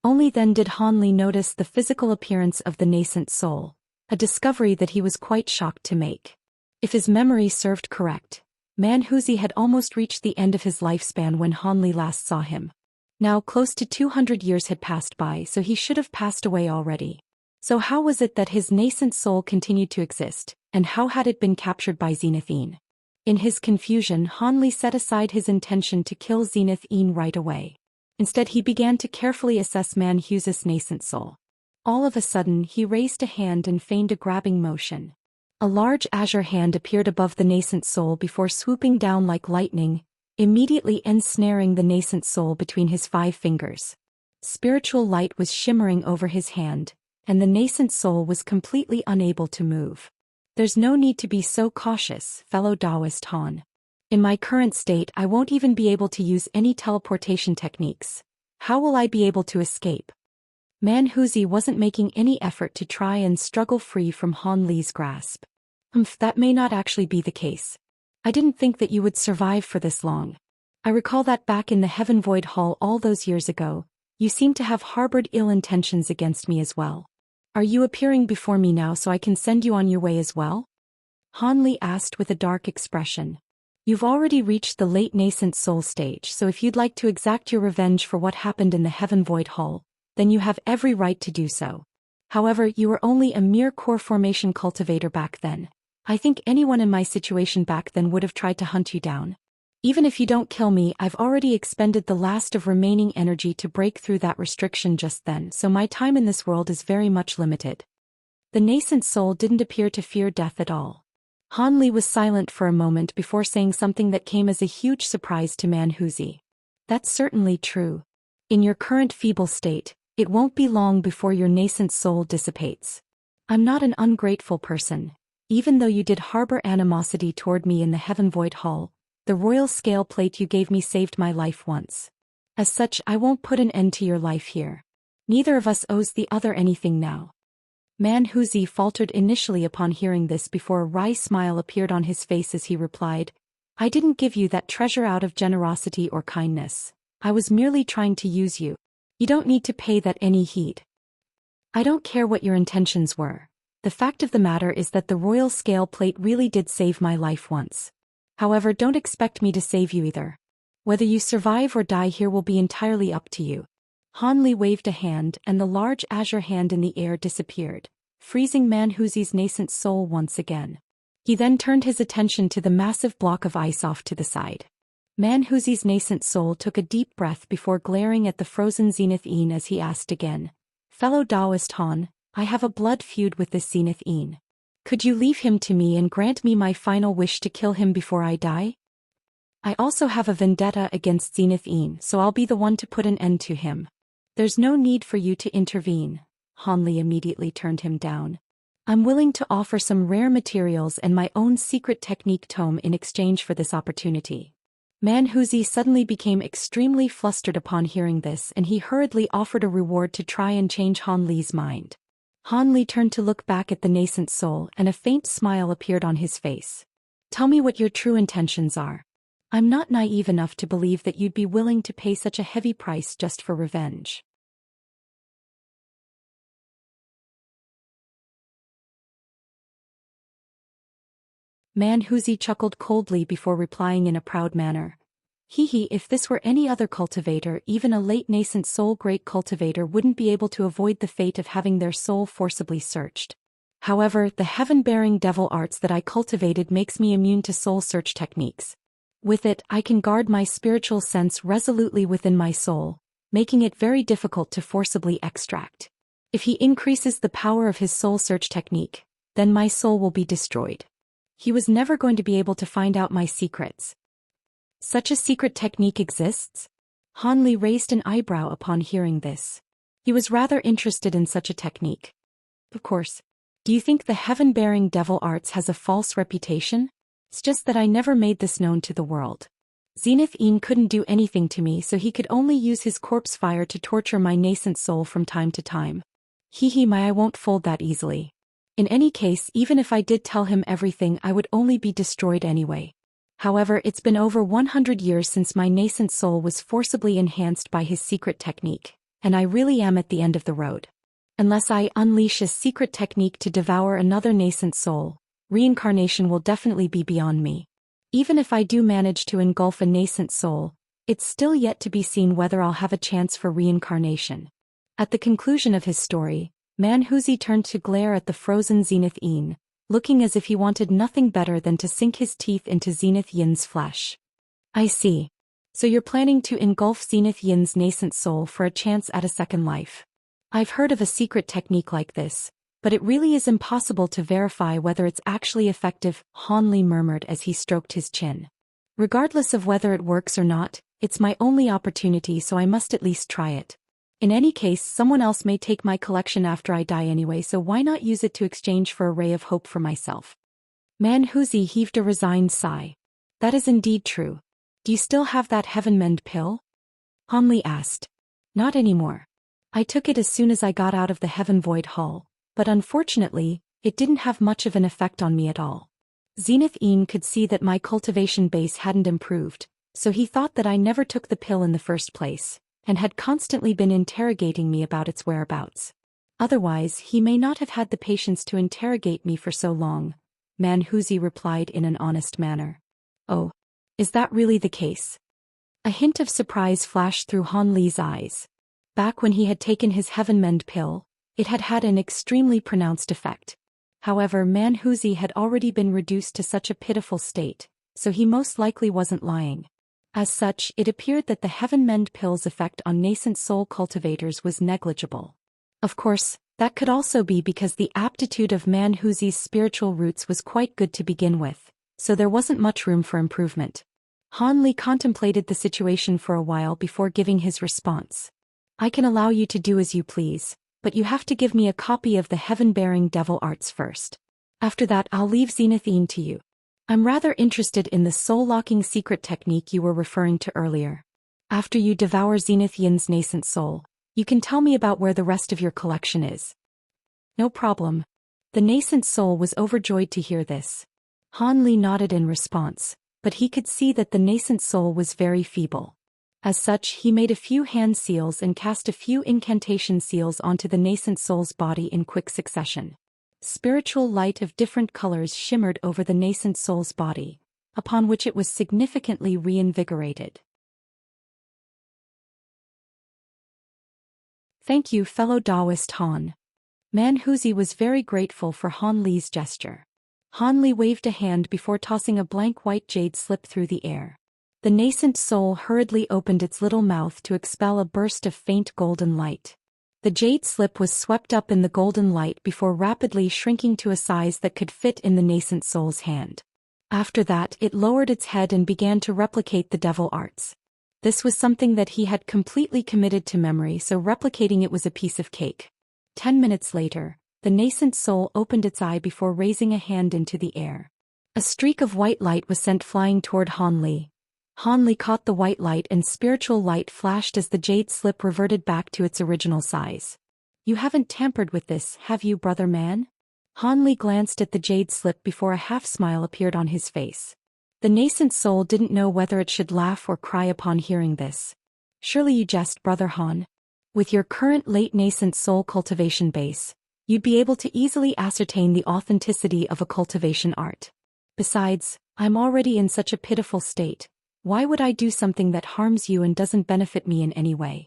Only then did Hanli notice the physical appearance of the nascent soul, a discovery that he was quite shocked to make. If his memory served correct, Manhuzi had almost reached the end of his lifespan when Hanli last saw him. Now close to 200 years had passed by, so he should have passed away already. So how was it that his nascent soul continued to exist, and how had it been captured by Zenith-Een? In his confusion, Hanli set aside his intention to kill Zenith-Een right away. Instead he began to carefully assess Manhuzi's nascent soul. All of a sudden he raised a hand and feigned a grabbing motion. A large azure hand appeared above the nascent soul before swooping down like lightning, immediately ensnaring the nascent soul between his 5 fingers. Spiritual light was shimmering over his hand, and the nascent soul was completely unable to move. There's no need to be so cautious, fellow Daoist Han. In my current state I won't even be able to use any teleportation techniques. How will I be able to escape? Manhuzi wasn't making any effort to try and struggle free from Hanli's grasp. That may not actually be the case. I didn't think that you would survive for this long. I recall that back in the Heaven Void Hall all those years ago, you seemed to have harbored ill intentions against me as well. Are you appearing before me now so I can send you on your way as well? Hanli asked with a dark expression. You've already reached the late nascent soul stage, so if you'd like to exact your revenge for what happened in the Heaven Void Hall, then you have every right to do so. However, you were only a mere core formation cultivator back then. I think anyone in my situation back then would have tried to hunt you down. Even if you don't kill me, I've already expended the last of remaining energy to break through that restriction just then, so my time in this world is very much limited. The nascent soul didn't appear to fear death at all. Hanli was silent for a moment before saying something that came as a huge surprise to Manhuzi. That's certainly true. In your current feeble state, it won't be long before your nascent soul dissipates. I'm not an ungrateful person. Even though you did harbor animosity toward me in the Heaven Void Hall, the royal scale plate you gave me saved my life once. As such, I won't put an end to your life here. Neither of us owes the other anything now. Manhuzi faltered initially upon hearing this before a wry smile appeared on his face as he replied, I didn't give you that treasure out of generosity or kindness. I was merely trying to use you. You don't need to pay that any heed. I don't care what your intentions were. The fact of the matter is that the royal scale plate really did save my life once. However, don't expect me to save you either. Whether you survive or die here will be entirely up to you. Hanli waved a hand and the large azure hand in the air disappeared, freezing Manhuzi's nascent soul once again. He then turned his attention to the massive block of ice off to the side. Manhuzi's nascent soul took a deep breath before glaring at the frozen Zenith-Een as he asked again, Fellow Daoist Han, I have a blood feud with this Zenith-Een. Could you leave him to me and grant me my final wish to kill him before I die? I also have a vendetta against Zenith-Een, so I'll be the one to put an end to him. There's no need for you to intervene. Hanli immediately turned him down. I'm willing to offer some rare materials and my own secret technique tome in exchange for this opportunity. Manhuzi suddenly became extremely flustered upon hearing this, and he hurriedly offered a reward to try and change Hanli's mind. Hanli turned to look back at the nascent soul and a faint smile appeared on his face. Tell me what your true intentions are. I'm not naive enough to believe that you'd be willing to pay such a heavy price just for revenge. Manhuzi chuckled coldly before replying in a proud manner. If this were any other cultivator, even a late nascent soul great cultivator wouldn't be able to avoid the fate of having their soul forcibly searched. However, the heaven-bearing devil arts that I cultivated makes me immune to soul search techniques. With it, I can guard my spiritual sense resolutely within my soul, making it very difficult to forcibly extract. If he increases the power of his soul search technique, then my soul will be destroyed. He was never going to be able to find out my secrets. Such a secret technique exists? Hanli raised an eyebrow upon hearing this. He was rather interested in such a technique. Of course. Do you think the heaven-bearing devil arts has a false reputation? It's just that I never made this known to the world. Zenith-Een couldn't do anything to me, so he could only use his corpse fire to torture my nascent soul from time to time. I won't fold that easily. In any case, even if I did tell him everything, I would only be destroyed anyway. However, it's been over 100 years since my nascent soul was forcibly enhanced by his secret technique, and I really am at the end of the road. Unless I unleash a secret technique to devour another nascent soul, reincarnation will definitely be beyond me. Even if I do manage to engulf a nascent soul, it's still yet to be seen whether I'll have a chance for reincarnation. At the conclusion of his story, Manhuzi turned to glare at the frozen Zenith Yin, looking as if he wanted nothing better than to sink his teeth into Zenith Yin's flesh. I see. So you're planning to engulf Zenith Yin's nascent soul for a chance at a second life. I've heard of a secret technique like this, but it really is impossible to verify whether it's actually effective, Han Li murmured as he stroked his chin. Regardless of whether it works or not, it's my only opportunity, so I must at least try it. In any case, someone else may take my collection after I die anyway, so why not use it to exchange for a ray of hope for myself? Manhuzi heaved a resigned sigh. That is indeed true. Do you still have that heaven mend pill? Han Li asked. Not anymore. I took it as soon as I got out of the heaven void hull, but unfortunately, it didn't have much of an effect on me at all. Zenith Yin could see that my cultivation base hadn't improved, so he thought that I never took the pill in the first place, and had constantly been interrogating me about its whereabouts. Otherwise, he may not have had the patience to interrogate me for so long, Manhuzi replied in an honest manner. Oh, is that really the case? A hint of surprise flashed through Han Li's eyes. Back when he had taken his heaven mend pill, it had had an extremely pronounced effect. However, Manhuzi had already been reduced to such a pitiful state, so he most likely wasn't lying. As such, it appeared that the heaven mend pill's effect on nascent soul cultivators was negligible. Of course, that could also be because the aptitude of Manhuzi's spiritual roots was quite good to begin with, so there wasn't much room for improvement. Han Li contemplated the situation for a while before giving his response. I can allow you to do as you please, but you have to give me a copy of the heaven-bearing devil arts first. After that, I'll leave Zenith Yin to you. I'm rather interested in the soul-locking secret technique you were referring to earlier. After you devour Zenith Yin's nascent soul, you can tell me about where the rest of your collection is. No problem. The nascent soul was overjoyed to hear this. Han Li nodded in response, but he could see that the nascent soul was very feeble. As such, he made a few hand seals and cast a few incantation seals onto the nascent soul's body in quick succession. Spiritual light of different colors shimmered over the nascent soul's body, upon which it was significantly reinvigorated. Thank you, fellow Daoist Han. Manhuzi was very grateful for Han Li's gesture. Han Li waved a hand before tossing a blank white jade slip through the air. The nascent soul hurriedly opened its little mouth to expel a burst of faint golden light. The jade slip was swept up in the golden light before rapidly shrinking to a size that could fit in the nascent soul's hand. After that, it lowered its head and began to replicate the devil arts. This was something that he had completely committed to memory, so replicating it was a piece of cake. 10 minutes later, the nascent soul opened its eye before raising a hand into the air. A streak of white light was sent flying toward Han Li. Han Li caught the white light and spiritual light flashed as the jade slip reverted back to its original size. You haven't tampered with this, have you, brother man? Han Li glanced at the jade slip before a half-smile appeared on his face. The nascent soul didn't know whether it should laugh or cry upon hearing this. Surely you jest, brother Han. With your current late nascent soul cultivation base, you'd be able to easily ascertain the authenticity of a cultivation art. Besides, I'm already in such a pitiful state. Why would I do something that harms you and doesn't benefit me in any way?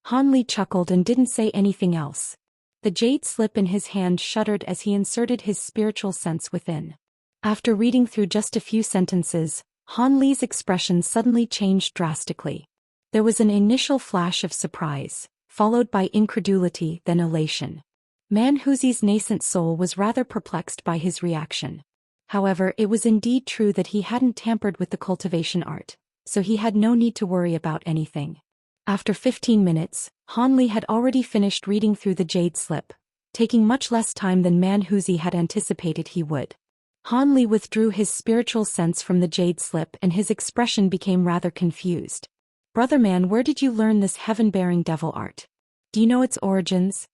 Han Li chuckled and didn't say anything else. The jade slip in his hand shuddered as he inserted his spiritual sense within. After reading through just a few sentences, Han Li's expression suddenly changed drastically. There was an initial flash of surprise, followed by incredulity, then elation. Manhuzi's nascent soul was rather perplexed by his reaction. However, it was indeed true that he hadn't tampered with the cultivation art, so he had no need to worry about anything. After 15 minutes, Han Li had already finished reading through the jade slip, taking much less time than Manhuzi had anticipated he would. Han Li withdrew his spiritual sense from the jade slip and his expression became rather confused. Brother man, where did you learn this heaven-bearing devil art? Do you know its origins?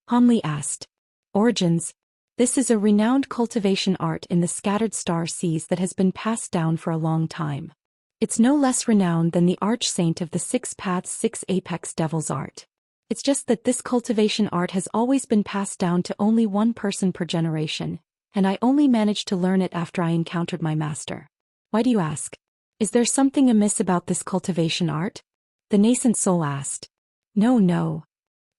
Hanli asked. Origins? This is a renowned cultivation art in the scattered star seas that has been passed down for a long time. It's no less renowned than the arch-saint of the Six Paths Six Apex Devils art. It's just that this cultivation art has always been passed down to only one person per generation, and I only managed to learn it after I encountered my master. Why do you ask? Is there something amiss about this cultivation art? The nascent soul asked. No.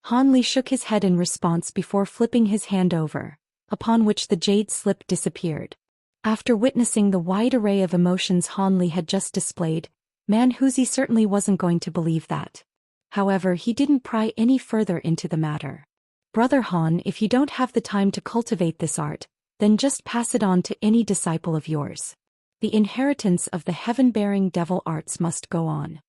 Hanli shook his head in response before flipping his hand over, upon which the jade slip disappeared. After witnessing the wide array of emotions Hanli had just displayed, Manhuzi certainly wasn't going to believe that. However, he didn't pry any further into the matter. Brother Han, if you don't have the time to cultivate this art, then just pass it on to any disciple of yours. The inheritance of the heaven-bearing devil arts must go on.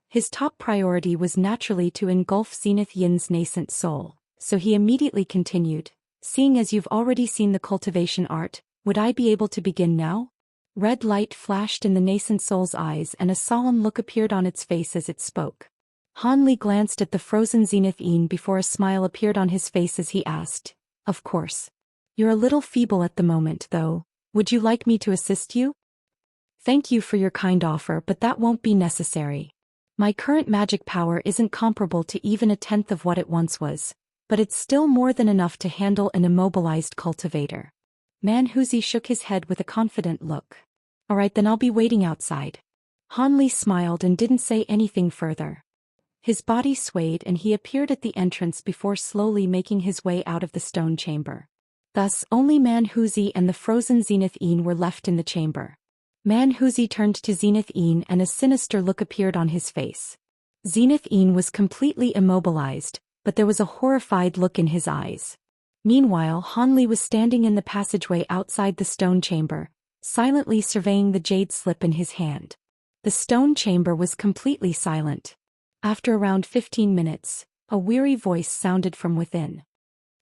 His top priority was naturally to engulf Zenith Yin's nascent soul, so he immediately continued, seeing as you've already seen the cultivation art, would I be able to begin now? Red light flashed in the nascent soul's eyes and a solemn look appeared on its face as it spoke. Hanli glanced at the frozen Zenith Yin before a smile appeared on his face as he asked, Of course. You're a little feeble at the moment, though. Would you like me to assist you? Thank you for your kind offer, but that won't be necessary. My current magic power isn't comparable to even a tenth of what it once was, but it's still more than enough to handle an immobilized cultivator. Manhuzi shook his head with a confident look. All right, then I'll be waiting outside. Hanli smiled and didn't say anything further. His body swayed and he appeared at the entrance before slowly making his way out of the stone chamber. Thus, only Manhuzi and the frozen Zenith Yin were left in the chamber. Manhuzi turned to Zenith Yin and a sinister look appeared on his face. Zenith Yin was completely immobilized, but there was a horrified look in his eyes. Meanwhile, Hanli was standing in the passageway outside the stone chamber, silently surveying the jade slip in his hand. The stone chamber was completely silent. After around 15 minutes, a weary voice sounded from within.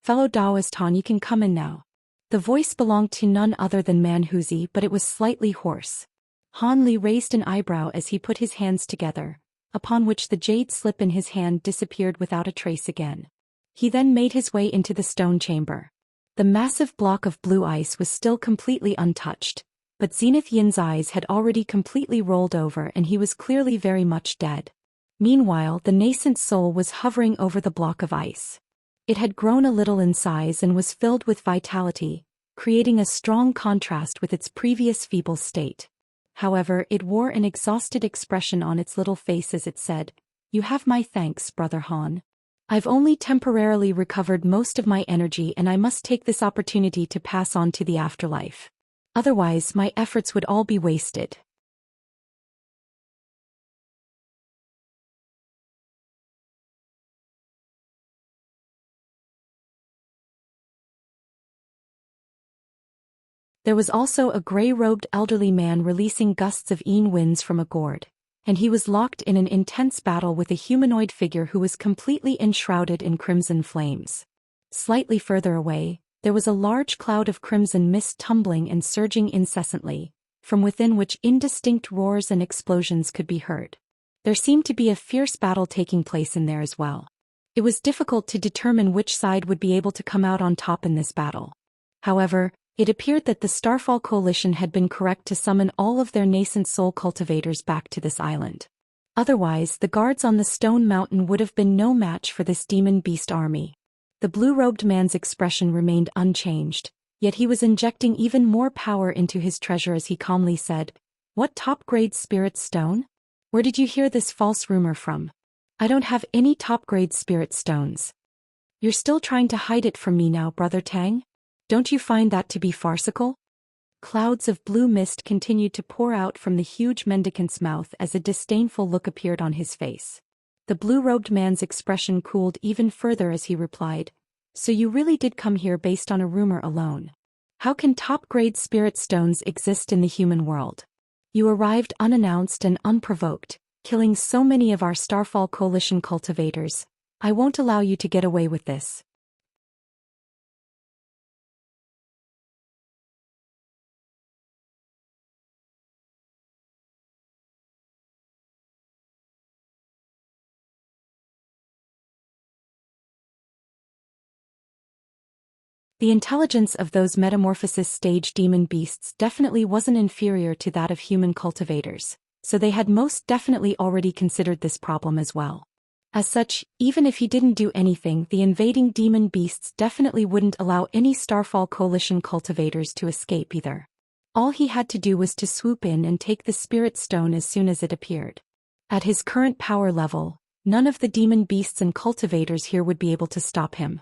Fellow Daoist Han, you can come in now. The voice belonged to none other than Manhuzi, but it was slightly hoarse. Hanli raised an eyebrow as he put his hands together, upon which the jade slip in his hand disappeared without a trace again. He then made his way into the stone chamber. The massive block of blue ice was still completely untouched, but Zenith Yin's eyes had already completely rolled over and he was clearly very much dead. Meanwhile, the nascent soul was hovering over the block of ice. It had grown a little in size and was filled with vitality, creating a strong contrast with its previous feeble state. However, it wore an exhausted expression on its little face as it said, You have my thanks, Brother Han. I've only temporarily recovered most of my energy and I must take this opportunity to pass on to the afterlife. Otherwise, my efforts would all be wasted. There was also a gray-robed elderly man releasing gusts of Yin winds from a gourd, and he was locked in an intense battle with a humanoid figure who was completely enshrouded in crimson flames. Slightly further away, there was a large cloud of crimson mist tumbling and surging incessantly, from within which indistinct roars and explosions could be heard. There seemed to be a fierce battle taking place in there as well. It was difficult to determine which side would be able to come out on top in this battle. However, it appeared that the Starfall Coalition had been correct to summon all of their nascent soul cultivators back to this island. Otherwise, the guards on the stone mountain would have been no match for this demon beast army. The blue-robed man's expression remained unchanged, yet he was injecting even more power into his treasure as he calmly said, What top-grade spirit stone? Where did you hear this false rumor from? I don't have any top-grade spirit stones. You're still trying to hide it from me now, Brother Tang? Don't you find that to be farcical? Clouds of blue mist continued to pour out from the huge mendicant's mouth as a disdainful look appeared on his face. The blue-robed man's expression cooled even further as he replied, So you really did come here based on a rumor alone. How can top-grade spirit stones exist in the human world? You arrived unannounced and unprovoked, killing so many of our Starfall Coalition cultivators. I won't allow you to get away with this. The intelligence of those metamorphosis stage demon beasts definitely wasn't inferior to that of human cultivators, so they had most definitely already considered this problem as well. As such, even if he didn't do anything, the invading demon beasts definitely wouldn't allow any Starfall Coalition cultivators to escape either. All he had to do was to swoop in and take the Spirit Stone as soon as it appeared. At his current power level, none of the demon beasts and cultivators here would be able to stop him.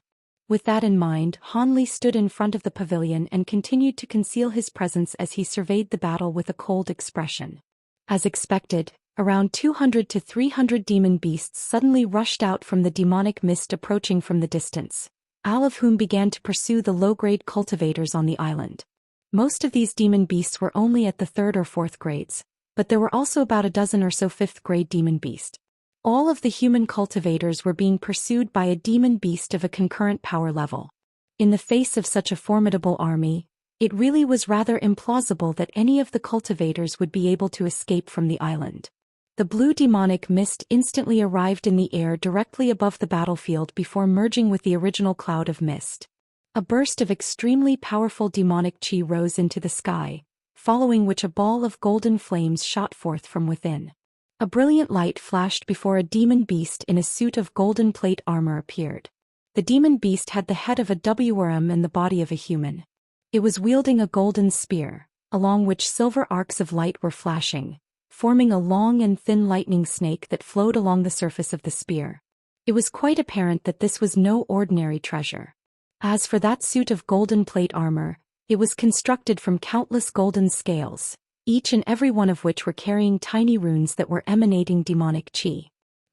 With that in mind, Han Li stood in front of the pavilion and continued to conceal his presence as he surveyed the battle with a cold expression. As expected, around 200 to 300 demon beasts suddenly rushed out from the demonic mist approaching from the distance, all of whom began to pursue the low-grade cultivators on the island. Most of these demon beasts were only at the 3rd or 4th grades, but there were also about a dozen or so 5th-grade demon beasts. All of the human cultivators were being pursued by a demon beast of a concurrent power level. In the face of such a formidable army, it really was rather implausible that any of the cultivators would be able to escape from the island. The blue demonic mist instantly arrived in the air directly above the battlefield before merging with the original cloud of mist. A burst of extremely powerful demonic chi rose into the sky, following which a ball of golden flames shot forth from within. A brilliant light flashed before a demon beast in a suit of golden plate armor appeared. The demon beast had the head of a WRM and the body of a human. It was wielding a golden spear, along which silver arcs of light were flashing, forming a long and thin lightning snake that flowed along the surface of the spear. It was quite apparent that this was no ordinary treasure. As for that suit of golden plate armor, it was constructed from countless golden scales, each and every one of which were carrying tiny runes that were emanating demonic chi.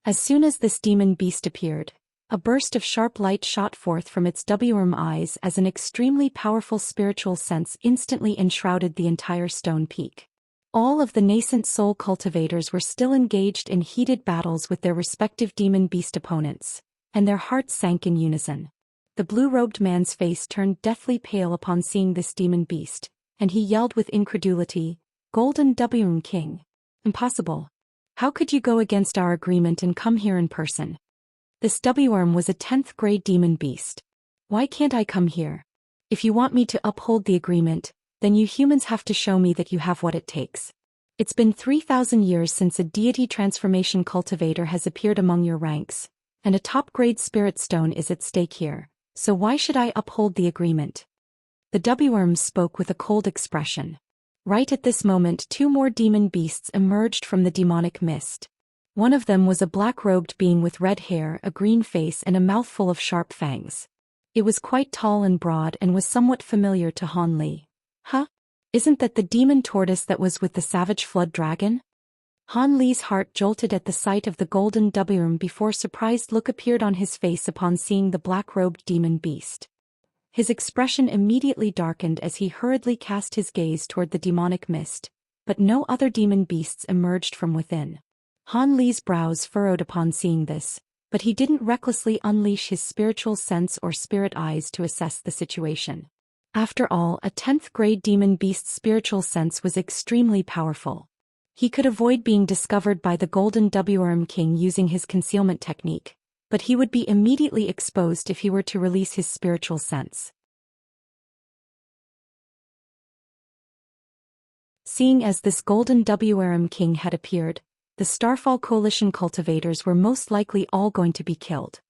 As soon as this demon beast appeared, a burst of sharp light shot forth from its WRM eyes as an extremely powerful spiritual sense instantly enshrouded the entire stone peak. All of the nascent soul cultivators were still engaged in heated battles with their respective demon beast opponents, and their hearts sank in unison. The blue-robed man's face turned deathly pale upon seeing this demon beast, and he yelled with incredulity, "Golden WRM King. Impossible. How could you go against our agreement and come here in person? This WRM was a 10th grade demon beast. Why can't I come here? If you want me to uphold the agreement, then you humans have to show me that you have what it takes. It's been 3,000 years since a deity transformation cultivator has appeared among your ranks, and a top-grade spirit stone is at stake here, so why should I uphold the agreement?" The WRM spoke with a cold expression. Right at this moment, 2 more demon beasts emerged from the demonic mist. One of them was a black-robed being with red hair, a green face and a mouthful of sharp fangs. It was quite tall and broad and was somewhat familiar to Han Li. Huh? Isn't that the demon tortoise that was with the savage flood dragon? Han Li's heart jolted at the sight of the golden WRM before surprised look appeared on his face upon seeing the black-robed demon beast. His expression immediately darkened as he hurriedly cast his gaze toward the demonic mist, but no other demon beasts emerged from within. Han Li's brows furrowed upon seeing this, but he didn't recklessly unleash his spiritual sense or spirit eyes to assess the situation. After all, a 10th grade demon beast's spiritual sense was extremely powerful. He could avoid being discovered by the Golden WRM King using his concealment technique, but he would be immediately exposed if he were to release his spiritual sense. Seeing as this Golden WRM King had appeared, the Starfall Coalition cultivators were most likely all going to be killed.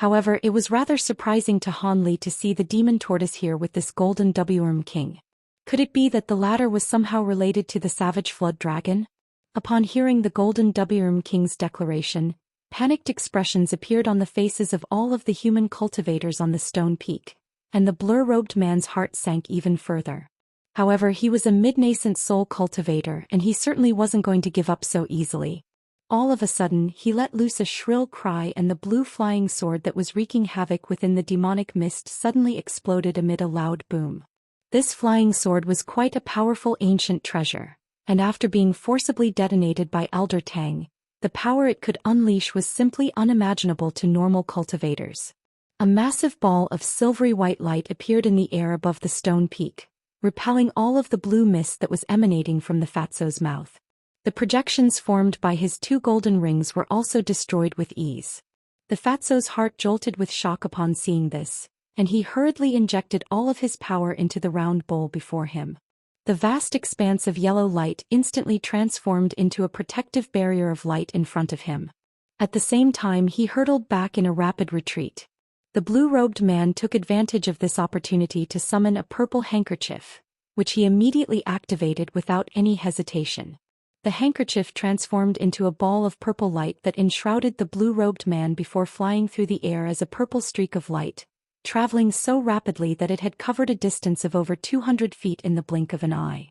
However, it was rather surprising to Han Li to see the demon tortoise here with this Golden WRM King. Could it be that the latter was somehow related to the savage flood dragon? Upon hearing the Golden WRM King's declaration, panicked expressions appeared on the faces of all of the human cultivators on the stone peak, and the blur-robed man's heart sank even further. However, he was a mid-nascent soul cultivator and he certainly wasn't going to give up so easily. All of a sudden, he let loose a shrill cry and the blue flying sword that was wreaking havoc within the demonic mist suddenly exploded amid a loud boom. This flying sword was quite a powerful ancient treasure, and after being forcibly detonated by Elder Tang, the power it could unleash was simply unimaginable to normal cultivators. A massive ball of silvery white light appeared in the air above the stone peak, repelling all of the blue mist that was emanating from the Fatso's mouth. The projections formed by his 2 golden rings were also destroyed with ease. The Fatso's heart jolted with shock upon seeing this, and he hurriedly injected all of his power into the round bowl before him. The vast expanse of yellow light instantly transformed into a protective barrier of light in front of him. At the same time he hurtled back in a rapid retreat. The blue-robed man took advantage of this opportunity to summon a purple handkerchief, which he immediately activated without any hesitation. The handkerchief transformed into a ball of purple light that enshrouded the blue-robed man before flying through the air as a purple streak of light, traveling so rapidly that it had covered a distance of over 200 feet in the blink of an eye.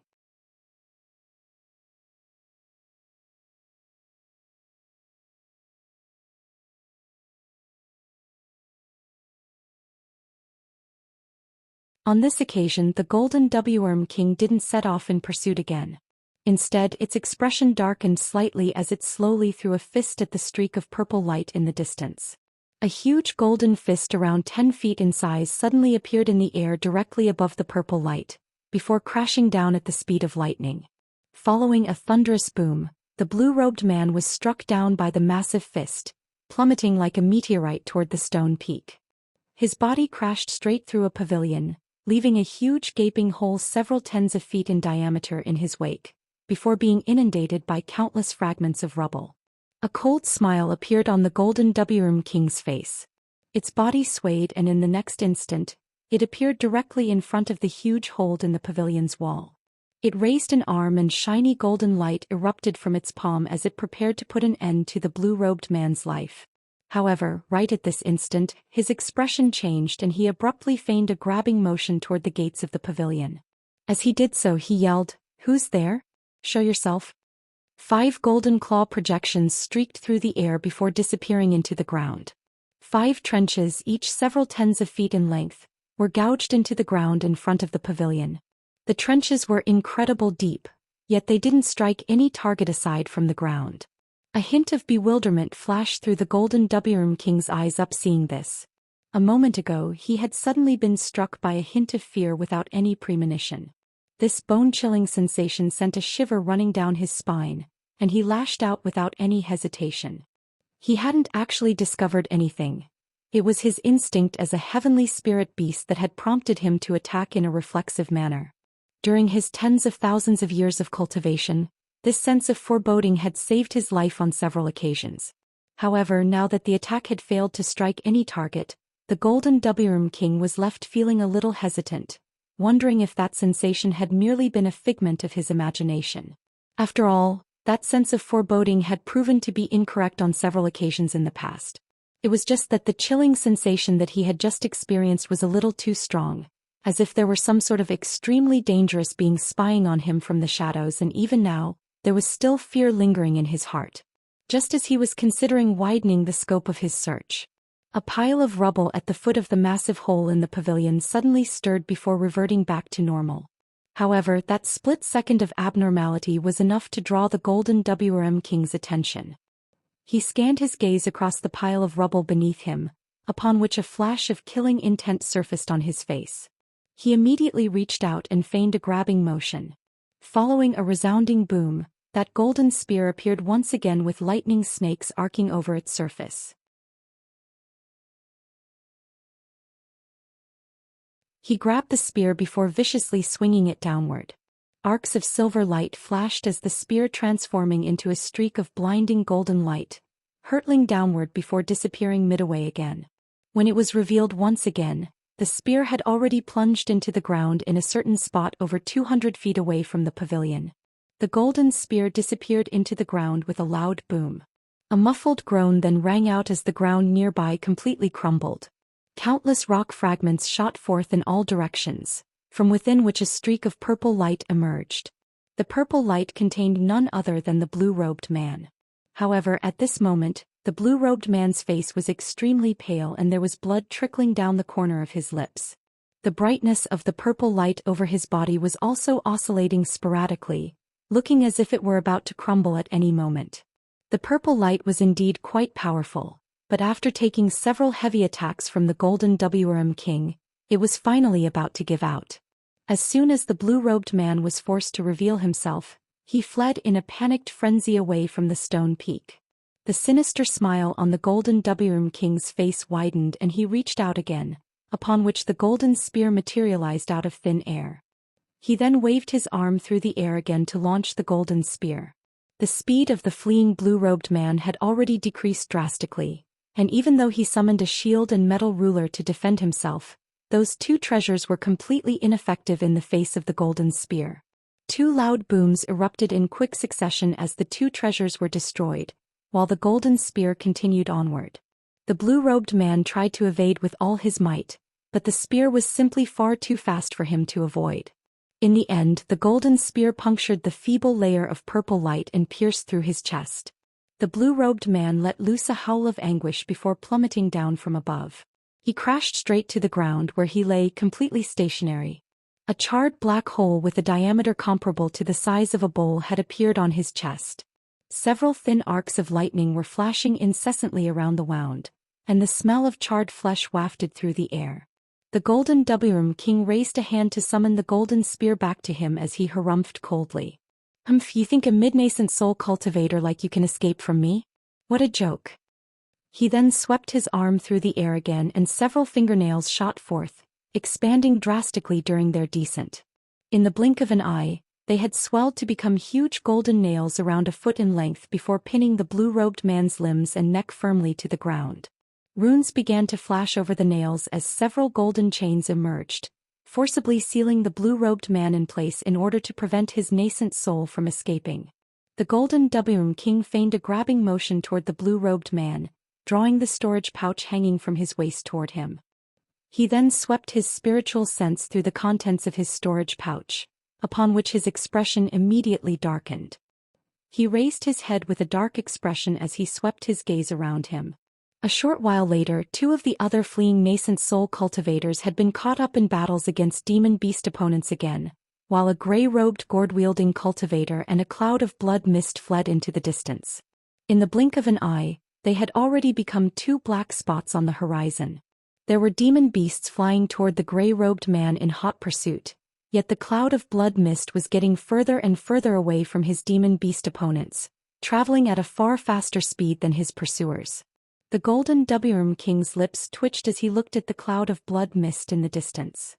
On this occasion the Golden Worm King didn't set off in pursuit again. Instead, its expression darkened slightly as it slowly threw a fist at the streak of purple light in the distance. A huge golden fist around 10 feet in size suddenly appeared in the air directly above the purple light, before crashing down at the speed of lightning. Following a thunderous boom, the blue-robed man was struck down by the massive fist, plummeting like a meteorite toward the stone peak. His body crashed straight through a pavilion, leaving a huge gaping hole several tens of feet in diameter in his wake, before being inundated by countless fragments of rubble. A cold smile appeared on the Golden Worm King's face. Its body swayed and in the next instant, it appeared directly in front of the huge hole in the pavilion's wall. It raised an arm and shiny golden light erupted from its palm as it prepared to put an end to the blue-robed man's life. However, right at this instant, his expression changed and he abruptly feigned a grabbing motion toward the gates of the pavilion. As he did so he yelled, "Who's there? Show yourself." 5 golden claw projections streaked through the air before disappearing into the ground. 5 trenches, each several tens of feet in length, were gouged into the ground in front of the pavilion. The trenches were incredibly deep, yet they didn't strike any target aside from the ground. A hint of bewilderment flashed through the Golden Worm King's eyes up seeing this. A moment ago he had suddenly been struck by a hint of fear without any premonition. This bone-chilling sensation sent a shiver running down his spine, and he lashed out without any hesitation. He hadn't actually discovered anything. It was his instinct as a heavenly spirit beast that had prompted him to attack in a reflexive manner. During his tens of thousands of years of cultivation, this sense of foreboding had saved his life on several occasions. However, now that the attack had failed to strike any target, the Golden Worm King was left feeling a little hesitant, wondering if that sensation had merely been a figment of his imagination. After all, that sense of foreboding had proven to be incorrect on several occasions in the past. It was just that the chilling sensation that he had just experienced was a little too strong, as if there were some sort of extremely dangerous being spying on him from the shadows, and even now, there was still fear lingering in his heart. Just as he was considering widening the scope of his search, a pile of rubble at the foot of the massive hole in the pavilion suddenly stirred before reverting back to normal. However, that split second of abnormality was enough to draw the Golden Worm King's attention. He scanned his gaze across the pile of rubble beneath him, upon which a flash of killing intent surfaced on his face. He immediately reached out and feigned a grabbing motion. Following a resounding boom, that golden spear appeared once again with lightning snakes arcing over its surface. He grabbed the spear before viciously swinging it downward. Arcs of silver light flashed as the spear transforming into a streak of blinding golden light, hurtling downward before disappearing midway again. When it was revealed once again, the spear had already plunged into the ground in a certain spot over 200 feet away from the pavilion. The golden spear disappeared into the ground with a loud boom. A muffled groan then rang out as the ground nearby completely crumbled. Countless rock fragments shot forth in all directions, from within which a streak of purple light emerged. The purple light contained none other than the blue-robed man. However, at this moment, the blue-robed man's face was extremely pale and there was blood trickling down the corner of his lips. The brightness of the purple light over his body was also oscillating sporadically, looking as if it were about to crumble at any moment. The purple light was indeed quite powerful, but after taking several heavy attacks from the Golden Worm King, it was finally about to give out. As soon as the blue-robed man was forced to reveal himself, he fled in a panicked frenzy away from the stone peak. The sinister smile on the Golden Worm King's face widened and he reached out again, upon which the golden spear materialized out of thin air. He then waved his arm through the air again to launch the golden spear. The speed of the fleeing blue-robed man had already decreased drastically, and even though he summoned a shield and metal ruler to defend himself, those two treasures were completely ineffective in the face of the golden spear. Two loud booms erupted in quick succession as the two treasures were destroyed, while the golden spear continued onward. The blue-robed man tried to evade with all his might, but the spear was simply far too fast for him to avoid. In the end, the golden spear punctured the feeble layer of purple light and pierced through his chest. The blue-robed man let loose a howl of anguish before plummeting down from above. He crashed straight to the ground where he lay completely stationary. A charred black hole with a diameter comparable to the size of a bowl had appeared on his chest. Several thin arcs of lightning were flashing incessantly around the wound, and the smell of charred flesh wafted through the air. The Golden Wurm King raised a hand to summon the golden spear back to him as he harumphed coldly. You think a mid-nascent soul cultivator like you can escape from me? What a joke." He then swept his arm through the air again and several fingernails shot forth, expanding drastically during their descent. In the blink of an eye, they had swelled to become huge golden nails around a foot in length before pinning the blue-robed man's limbs and neck firmly to the ground. Runes began to flash over the nails as several golden chains emerged, forcibly sealing the blue-robed man in place in order to prevent his nascent soul from escaping. The Golden Wurm King feigned a grabbing motion toward the blue-robed man, drawing the storage pouch hanging from his waist toward him. He then swept his spiritual sense through the contents of his storage pouch, upon which his expression immediately darkened. He raised his head with a dark expression as he swept his gaze around him. A short while later, two of the other fleeing nascent soul cultivators had been caught up in battles against demon beast opponents again, while a gray-robed gourd-wielding cultivator and a cloud of blood mist fled into the distance. In the blink of an eye, they had already become two black spots on the horizon. There were demon beasts flying toward the gray-robed man in hot pursuit, yet the cloud of blood mist was getting further and further away from his demon beast opponents, traveling at a far faster speed than his pursuers. The Golden Wurm King's lips twitched as he looked at the cloud of blood mist in the distance.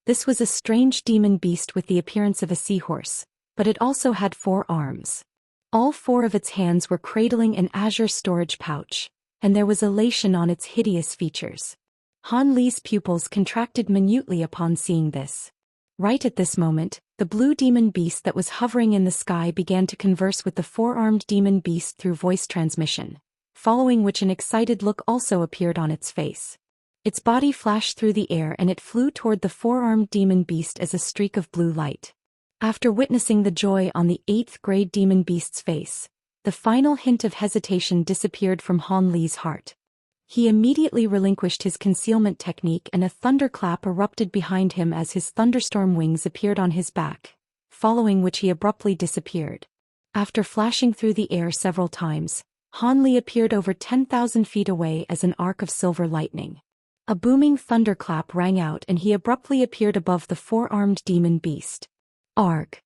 This was a strange demon beast with the appearance of a seahorse, but it also had 4 arms. All 4 of its hands were cradling an azure storage pouch, and there was elation on its hideous features. Han Li's pupils contracted minutely upon seeing this. Right at this moment, the blue demon beast that was hovering in the sky began to converse with the 4-armed demon beast through voice transmission, following which an excited look also appeared on its face. Its body flashed through the air and it flew toward the 4-armed demon beast as a streak of blue light. After witnessing the joy on the 8th-grade demon beast's face, the final hint of hesitation disappeared from Han Li's heart. He immediately relinquished his concealment technique and a thunderclap erupted behind him as his thunderstorm wings appeared on his back, following which he abruptly disappeared. After flashing through the air several times, Han Li appeared over 10,000 feet away as an arc of silver lightning. A booming thunderclap rang out and he abruptly appeared above the 4-armed demon beast. Arg!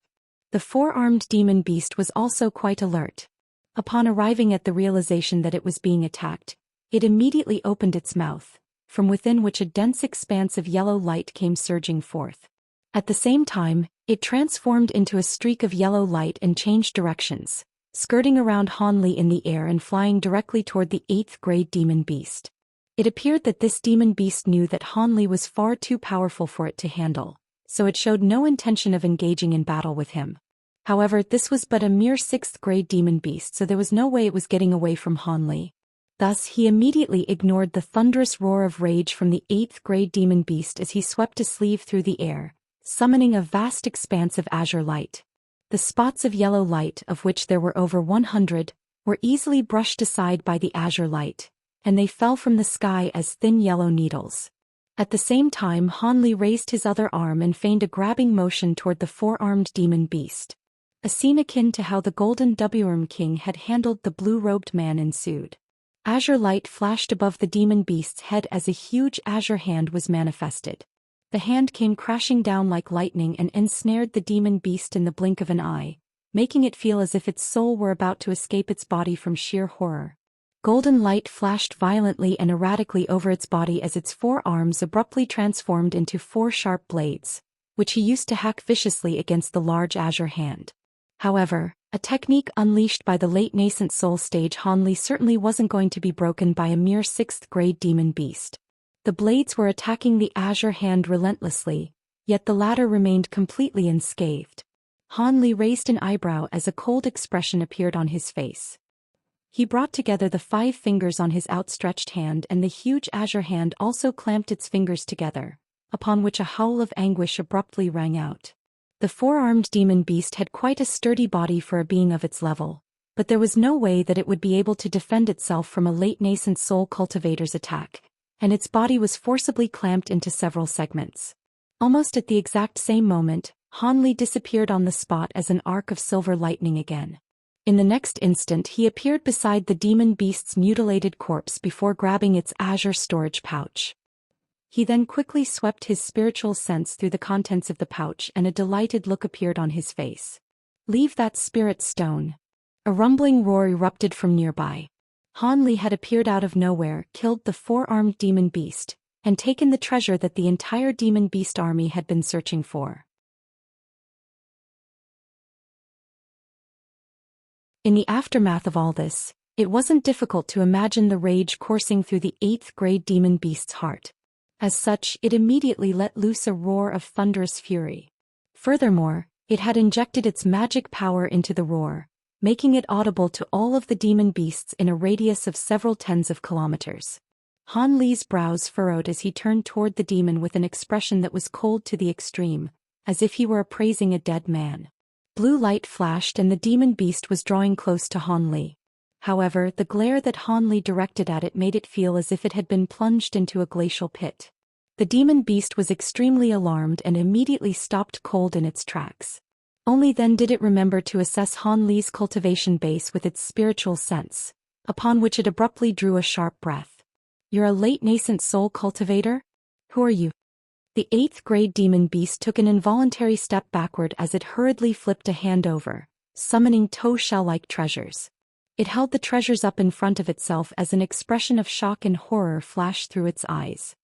The 4-armed demon beast was also quite alert. Upon arriving at the realization that it was being attacked, it immediately opened its mouth, from within which a dense expanse of yellow light came surging forth. At the same time, it transformed into a streak of yellow light and changed directions, skirting around Han Li in the air and flying directly toward the 8th-grade demon beast. It appeared that this demon beast knew that Han Li was far too powerful for it to handle, so it showed no intention of engaging in battle with him. However, this was but a mere 6th-grade demon beast, so there was no way it was getting away from Han Li. Thus, he immediately ignored the thunderous roar of rage from the 8th-grade demon beast as he swept a sleeve through the air, summoning a vast expanse of azure light. The spots of yellow light, of which there were over 100, were easily brushed aside by the azure light, and they fell from the sky as thin yellow needles. At the same time, Han Li raised his other arm and feigned a grabbing motion toward the 4-armed demon beast. A scene akin to how the Golden Wurm King had handled the blue-robed man ensued. Azure light flashed above the demon beast's head as a huge azure hand was manifested. The hand came crashing down like lightning and ensnared the demon beast in the blink of an eye, making it feel as if its soul were about to escape its body from sheer horror. Golden light flashed violently and erratically over its body as its 4 arms abruptly transformed into 4 sharp blades, which he used to hack viciously against the large azure hand. However, a technique unleashed by the late nascent soul stage Hanli certainly wasn't going to be broken by a mere 6th-grade demon beast. The blades were attacking the azure hand relentlessly, yet the latter remained completely unscathed. Hanli raised an eyebrow as a cold expression appeared on his face. He brought together the 5 fingers on his outstretched hand, and the huge azure hand also clamped its fingers together, upon which a howl of anguish abruptly rang out. The 4-armed demon beast had quite a sturdy body for a being of its level, but there was no way that it would be able to defend itself from a late nascent soul cultivator's attack, and its body was forcibly clamped into several segments. Almost at the exact same moment, Hanli disappeared on the spot as an arc of silver lightning again. In the next instant he appeared beside the demon beast's mutilated corpse before grabbing its azure storage pouch. He then quickly swept his spiritual sense through the contents of the pouch and a delighted look appeared on his face. "Leave that spirit stone." A rumbling roar erupted from nearby. Hanli had appeared out of nowhere, killed the 4-armed demon beast, and taken the treasure that the entire demon beast army had been searching for. In the aftermath of all this, it wasn't difficult to imagine the rage coursing through the 8th-grade demon beast's heart. As such, it immediately let loose a roar of thunderous fury. Furthermore, it had injected its magic power into the roar, making it audible to all of the demon beasts in a radius of several tens of kilometers. Hanli's brows furrowed as he turned toward the demon with an expression that was cold to the extreme, as if he were appraising a dead man. Blue light flashed and the demon beast was drawing close to Hanli. However, the glare that Hanli directed at it made it feel as if it had been plunged into a glacial pit. The demon beast was extremely alarmed and immediately stopped cold in its tracks. Only then did it remember to assess Hanli's cultivation base with its spiritual sense, upon which it abruptly drew a sharp breath. "You're a late nascent soul cultivator? Who are you?" The 8th-grade demon beast took an involuntary step backward as it hurriedly flipped a hand over, summoning toe shell-like treasures. It held the treasures up in front of itself as an expression of shock and horror flashed through its eyes.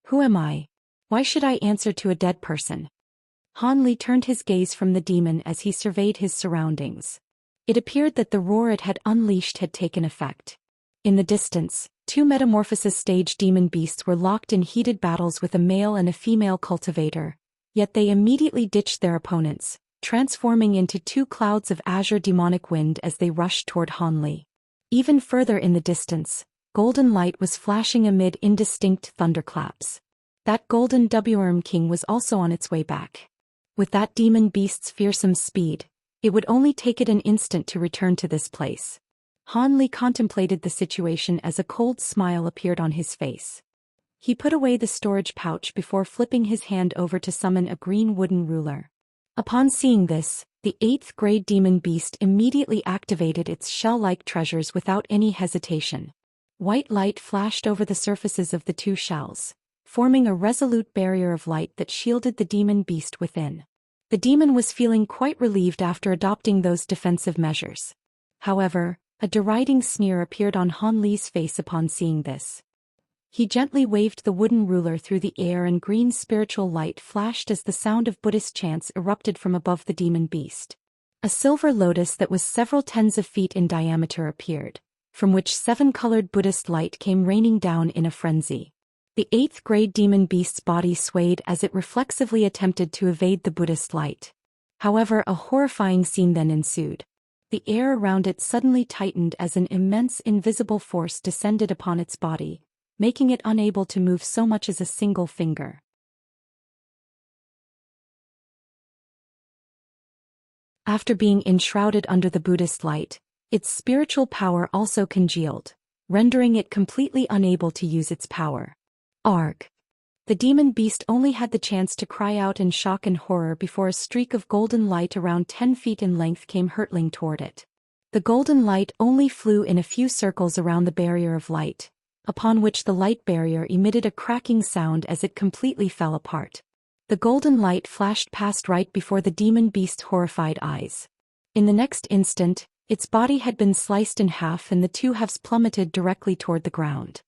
"Who am I? Why should I answer to a dead person?" Hanli turned his gaze from the demon as he surveyed his surroundings. It appeared that the roar it had unleashed had taken effect. In the distance, 2 metamorphosis stage demon beasts were locked in heated battles with a male and a female cultivator, yet they immediately ditched their opponents, transforming into 2 clouds of azure demonic wind as they rushed toward Hanli. Even further in the distance, golden light was flashing amid indistinct thunderclaps. That golden Worm King was also on its way back. With that demon beast's fearsome speed, it would only take it an instant to return to this place. Hanli contemplated the situation as a cold smile appeared on his face. He put away the storage pouch before flipping his hand over to summon a green wooden ruler. Upon seeing this, the 8th-grade demon beast immediately activated its shell-like treasures without any hesitation. White light flashed over the surfaces of the 2 shells, forming a resolute barrier of light that shielded the demon beast within. The demon was feeling quite relieved after adopting those defensive measures. However, a deriding sneer appeared on Hanli's face upon seeing this. He gently waved the wooden ruler through the air and green spiritual light flashed as the sound of Buddhist chants erupted from above the demon beast. A silver lotus that was several tens of feet in diameter appeared, from which 7-colored Buddhist light came raining down in a frenzy. The 8th-grade demon beast's body swayed as it reflexively attempted to evade the Buddhist light. However, a horrifying scene then ensued. The air around it suddenly tightened as an immense invisible force descended upon its body, making it unable to move so much as a single finger. After being enshrouded under the Buddhist light, its spiritual power also congealed, rendering it completely unable to use its power. Arg! The demon beast only had the chance to cry out in shock and horror before a streak of golden light around 10 feet in length came hurtling toward it. The golden light only flew in a few circles around the barrier of light, upon which the light barrier emitted a cracking sound as it completely fell apart. The golden light flashed past right before the demon beast's horrified eyes. In the next instant, its body had been sliced in half and the two halves plummeted directly toward the ground.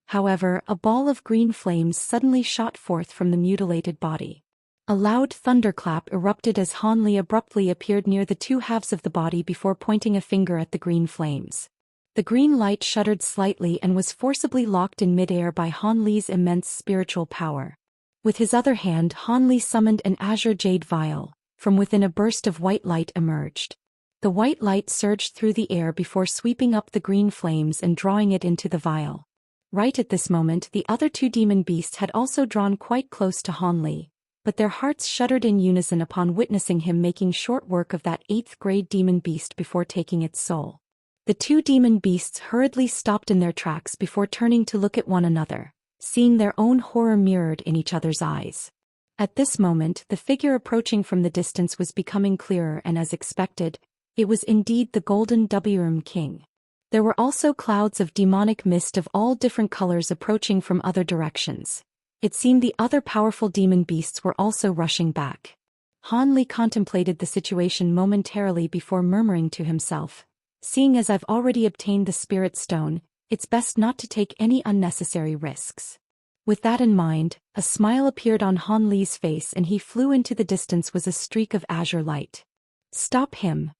However, a ball of green flames suddenly shot forth from the mutilated body. A loud thunderclap erupted as Han Li abruptly appeared near the two halves of the body before pointing a finger at the green flames. The green light shuddered slightly and was forcibly locked in midair by Han Li's immense spiritual power. With his other hand, Han Li summoned an azure jade vial. From within a burst of white light emerged. The white light surged through the air before sweeping up the green flames and drawing it into the vial. Right at this moment, the other two demon beasts had also drawn quite close to Han Li, but their hearts shuddered in unison upon witnessing him making short work of that 8th-grade demon beast before taking its soul. The two demon beasts hurriedly stopped in their tracks before turning to look at one another, seeing their own horror mirrored in each other's eyes. At this moment, the figure approaching from the distance was becoming clearer and as expected, it was indeed the Golden Wuxia King. There were also clouds of demonic mist of all different colors approaching from other directions. It seemed the other powerful demon beasts were also rushing back. Han Li contemplated the situation momentarily before murmuring to himself, "Seeing as I've already obtained the Spirit Stone, it's best not to take any unnecessary risks." With that in mind, a smile appeared on Han Li's face and he flew into the distance was a streak of azure light. "Stop him."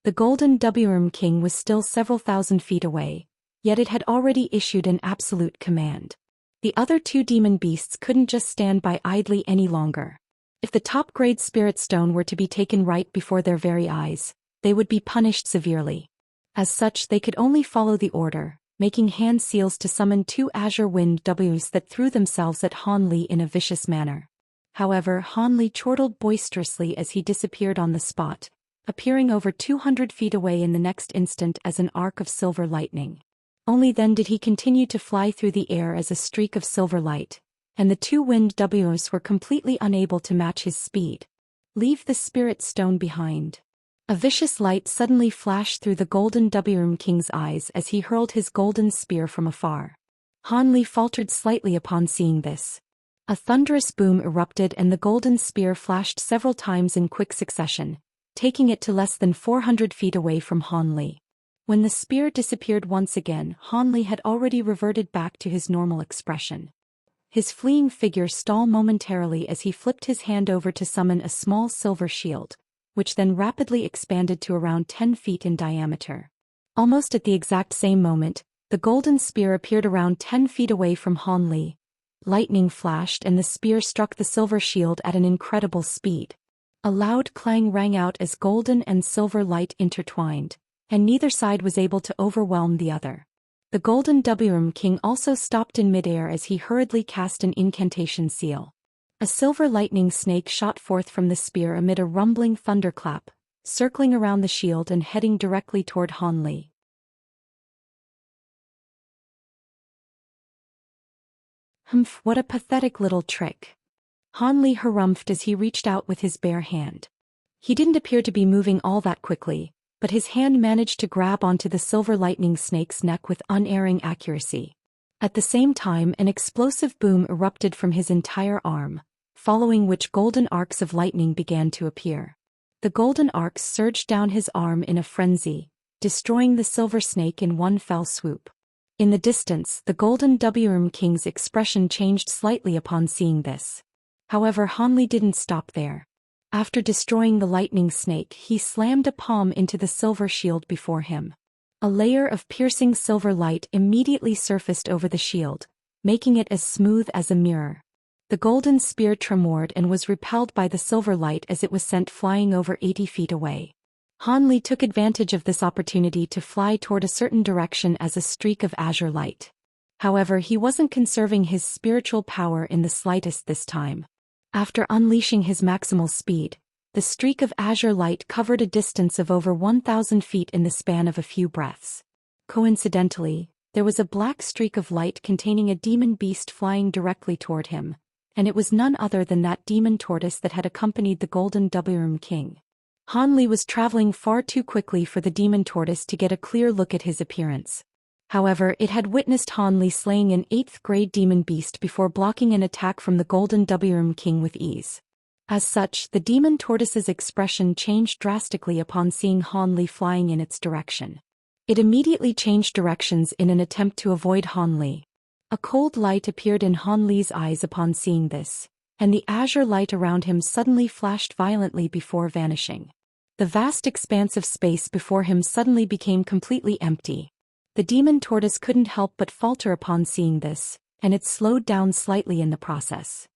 The Golden Wuxia King was still several thousand feet away, yet it had already issued an absolute command. The other two demon beasts couldn't just stand by idly any longer. If the top-grade Spirit Stone were to be taken right before their very eyes, they would be punished severely. As such, they could only follow the order, making hand seals to summon two azure wind Ws that threw themselves at Han Li in a vicious manner. However, Han Li chortled boisterously as he disappeared on the spot, appearing over 200 feet away in the next instant as an arc of silver lightning. Only then did he continue to fly through the air as a streak of silver light, and the two wind Ws were completely unable to match his speed. "Leave the Spirit Stone behind." A vicious light suddenly flashed through the Golden Wuxia King's eyes as he hurled his golden spear from afar. Han Li faltered slightly upon seeing this. A thunderous boom erupted and the golden spear flashed several times in quick succession, taking it to less than 400 feet away from Han Li. When the spear disappeared once again, Han Li had already reverted back to his normal expression. His fleeing figure stalled momentarily as he flipped his hand over to summon a small silver shield, which then rapidly expanded to around 10 feet in diameter. Almost at the exact same moment, the golden spear appeared around 10 feet away from Han Li. Lightning flashed and the spear struck the silver shield at an incredible speed. A loud clang rang out as golden and silver light intertwined, and neither side was able to overwhelm the other. The Golden Wuxia King also stopped in midair as he hurriedly cast an incantation seal. A silver lightning snake shot forth from the spear amid a rumbling thunderclap, circling around the shield and heading directly toward Han Li. "Humph, what a pathetic little trick." Han Li harumphed as he reached out with his bare hand. He didn't appear to be moving all that quickly, but his hand managed to grab onto the silver lightning snake's neck with unerring accuracy. At the same time, an explosive boom erupted from his entire arm, following which golden arcs of lightning began to appear. The golden arcs surged down his arm in a frenzy, destroying the silver snake in one fell swoop. In the distance, the Golden Wuxia King's expression changed slightly upon seeing this. However, Han Li didn't stop there. After destroying the lightning snake, he slammed a palm into the silver shield before him. A layer of piercing silver light immediately surfaced over the shield, making it as smooth as a mirror. The golden spear tremored and was repelled by the silver light as it was sent flying over 80 feet away. Han Li took advantage of this opportunity to fly toward a certain direction as a streak of azure light. However, he wasn't conserving his spiritual power in the slightest this time. After unleashing his maximal speed, the streak of azure light covered a distance of over 1,000 feet in the span of a few breaths. Coincidentally, there was a black streak of light containing a demon beast flying directly toward him, and it was none other than that demon tortoise that had accompanied the Golden Wuxia King. Han Li was traveling far too quickly for the demon tortoise to get a clear look at his appearance. However, it had witnessed Han Li slaying an 8th-grade demon beast before blocking an attack from the Golden Wuxia King with ease. As such, the demon tortoise's expression changed drastically upon seeing Han Li flying in its direction. It immediately changed directions in an attempt to avoid Han Li. A cold light appeared in Han Li's eyes upon seeing this, and the azure light around him suddenly flashed violently before vanishing. The vast expanse of space before him suddenly became completely empty. The demon tortoise couldn't help but falter upon seeing this, and it slowed down slightly in the process.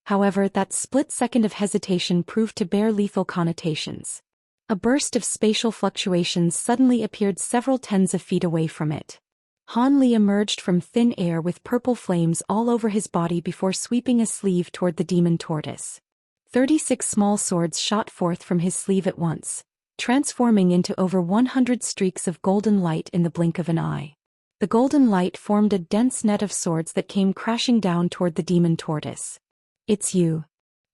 However, that split second of hesitation proved to bear lethal connotations. A burst of spatial fluctuations suddenly appeared several tens of feet away from it. Han Li emerged from thin air with purple flames all over his body before sweeping a sleeve toward the demon tortoise. 36 small swords shot forth from his sleeve at once, transforming into over 100 streaks of golden light in the blink of an eye. The golden light formed a dense net of swords that came crashing down toward the demon tortoise. "It's you."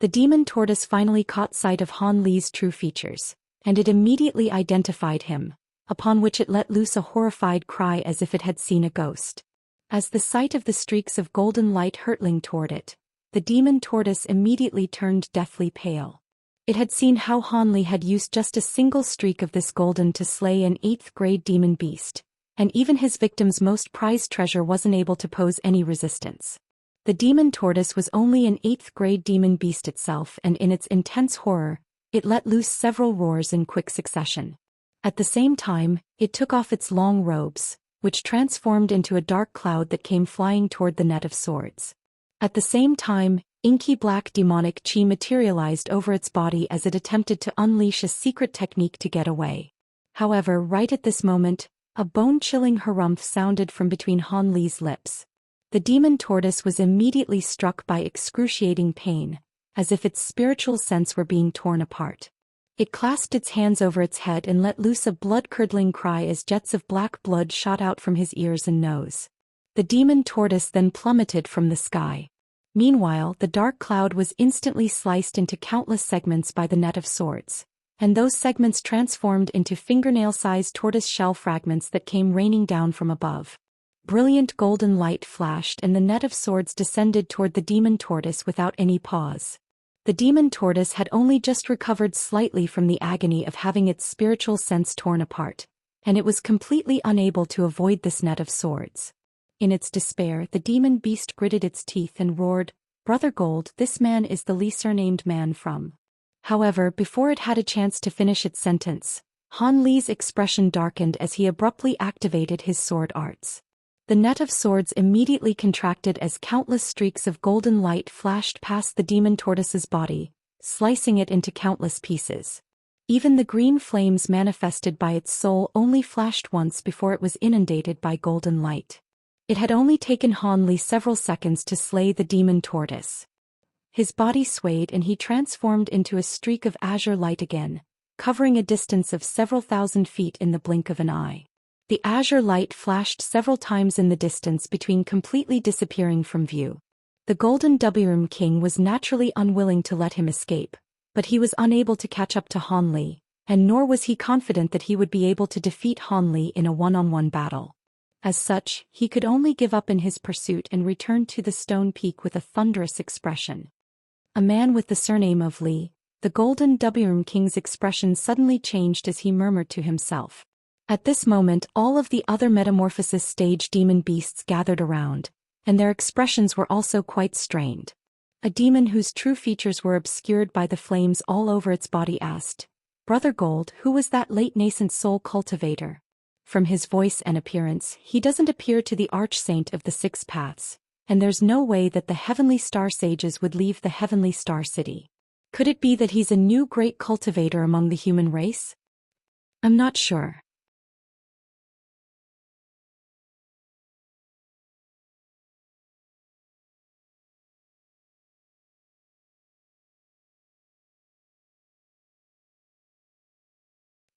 The demon tortoise finally caught sight of Han Li's true features, and it immediately identified him, upon which it let loose a horrified cry as if it had seen a ghost. As the sight of the streaks of golden light hurtling toward it, the demon tortoise immediately turned deathly pale. It had seen how Han Li had used just a single streak of this golden to slay an 8th-grade demon beast, and even his victim's most prized treasure wasn't able to pose any resistance. The demon tortoise was only an 8th-grade demon beast itself, and in its intense horror, it let loose several roars in quick succession. At the same time, it took off its long robes, which transformed into a dark cloud that came flying toward the net of swords. At the same time, inky black demonic chi materialized over its body as it attempted to unleash a secret technique to get away. However, right at this moment, a bone-chilling harumph sounded from between Han Li's lips. The demon tortoise was immediately struck by excruciating pain, as if its spiritual sense were being torn apart. It clasped its hands over its head and let loose a blood-curdling cry as jets of black blood shot out from his ears and nose. The demon tortoise then plummeted from the sky. Meanwhile, the dark cloud was instantly sliced into countless segments by the net of swords, and those segments transformed into fingernail-sized tortoise-shell fragments that came raining down from above. Brilliant golden light flashed and the net of swords descended toward the demon tortoise without any pause. The demon tortoise had only just recovered slightly from the agony of having its spiritual sense torn apart, and it was completely unable to avoid this net of swords. In its despair, the demon beast gritted its teeth and roared, "Brother Gold, this man is the Li surnamed man from." However, before it had a chance to finish its sentence, Han Li's expression darkened as he abruptly activated his sword arts. The net of swords immediately contracted as countless streaks of golden light flashed past the demon tortoise's body, slicing it into countless pieces. Even the green flames manifested by its soul only flashed once before it was inundated by golden light. It had only taken Han Li several seconds to slay the demon tortoise. His body swayed and he transformed into a streak of azure light again, covering a distance of several thousand feet in the blink of an eye. The azure light flashed several times in the distance between completely disappearing from view. The Golden Wuxia King was naturally unwilling to let him escape, but he was unable to catch up to Han Li, and nor was he confident that he would be able to defeat Han Li in a one-on-one battle. As such, he could only give up in his pursuit and return to the stone peak with a thunderous expression. A man with the surname of Li, the Golden Wuxia King's expression suddenly changed as he murmured to himself. At this moment, all of the other metamorphosis stage demon beasts gathered around, and their expressions were also quite strained. A demon whose true features were obscured by the flames all over its body asked, "Brother Gold, who was that late nascent soul cultivator?" From his voice and appearance, he doesn't appear to the arch-saint of the Six Paths, and there's no way that the heavenly star sages would leave the heavenly star city. Could it be that he's a new great cultivator among the human race? I'm not sure.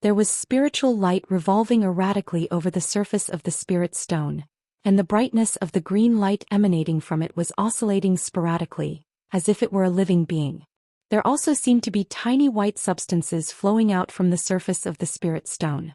There was spiritual light revolving erratically over the surface of the spirit stone, and the brightness of the green light emanating from it was oscillating sporadically, as if it were a living being. There also seemed to be tiny white substances flowing out from the surface of the spirit stone.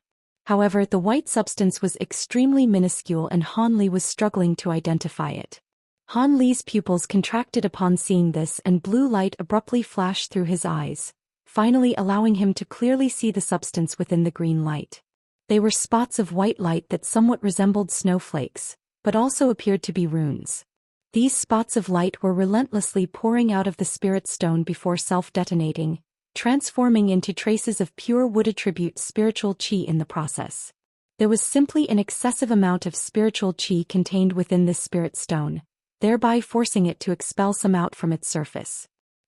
However, the white substance was extremely minuscule and Han Li was struggling to identify it. Han Li's pupils contracted upon seeing this and blue light abruptly flashed through his eyes, finally allowing him to clearly see the substance within the green light. They were spots of white light that somewhat resembled snowflakes, but also appeared to be runes. These spots of light were relentlessly pouring out of the spirit stone before self-detonating, transforming into traces of pure wood attribute spiritual qi in the process. There was simply an excessive amount of spiritual qi contained within this spirit stone, thereby forcing it to expel some out from its surface.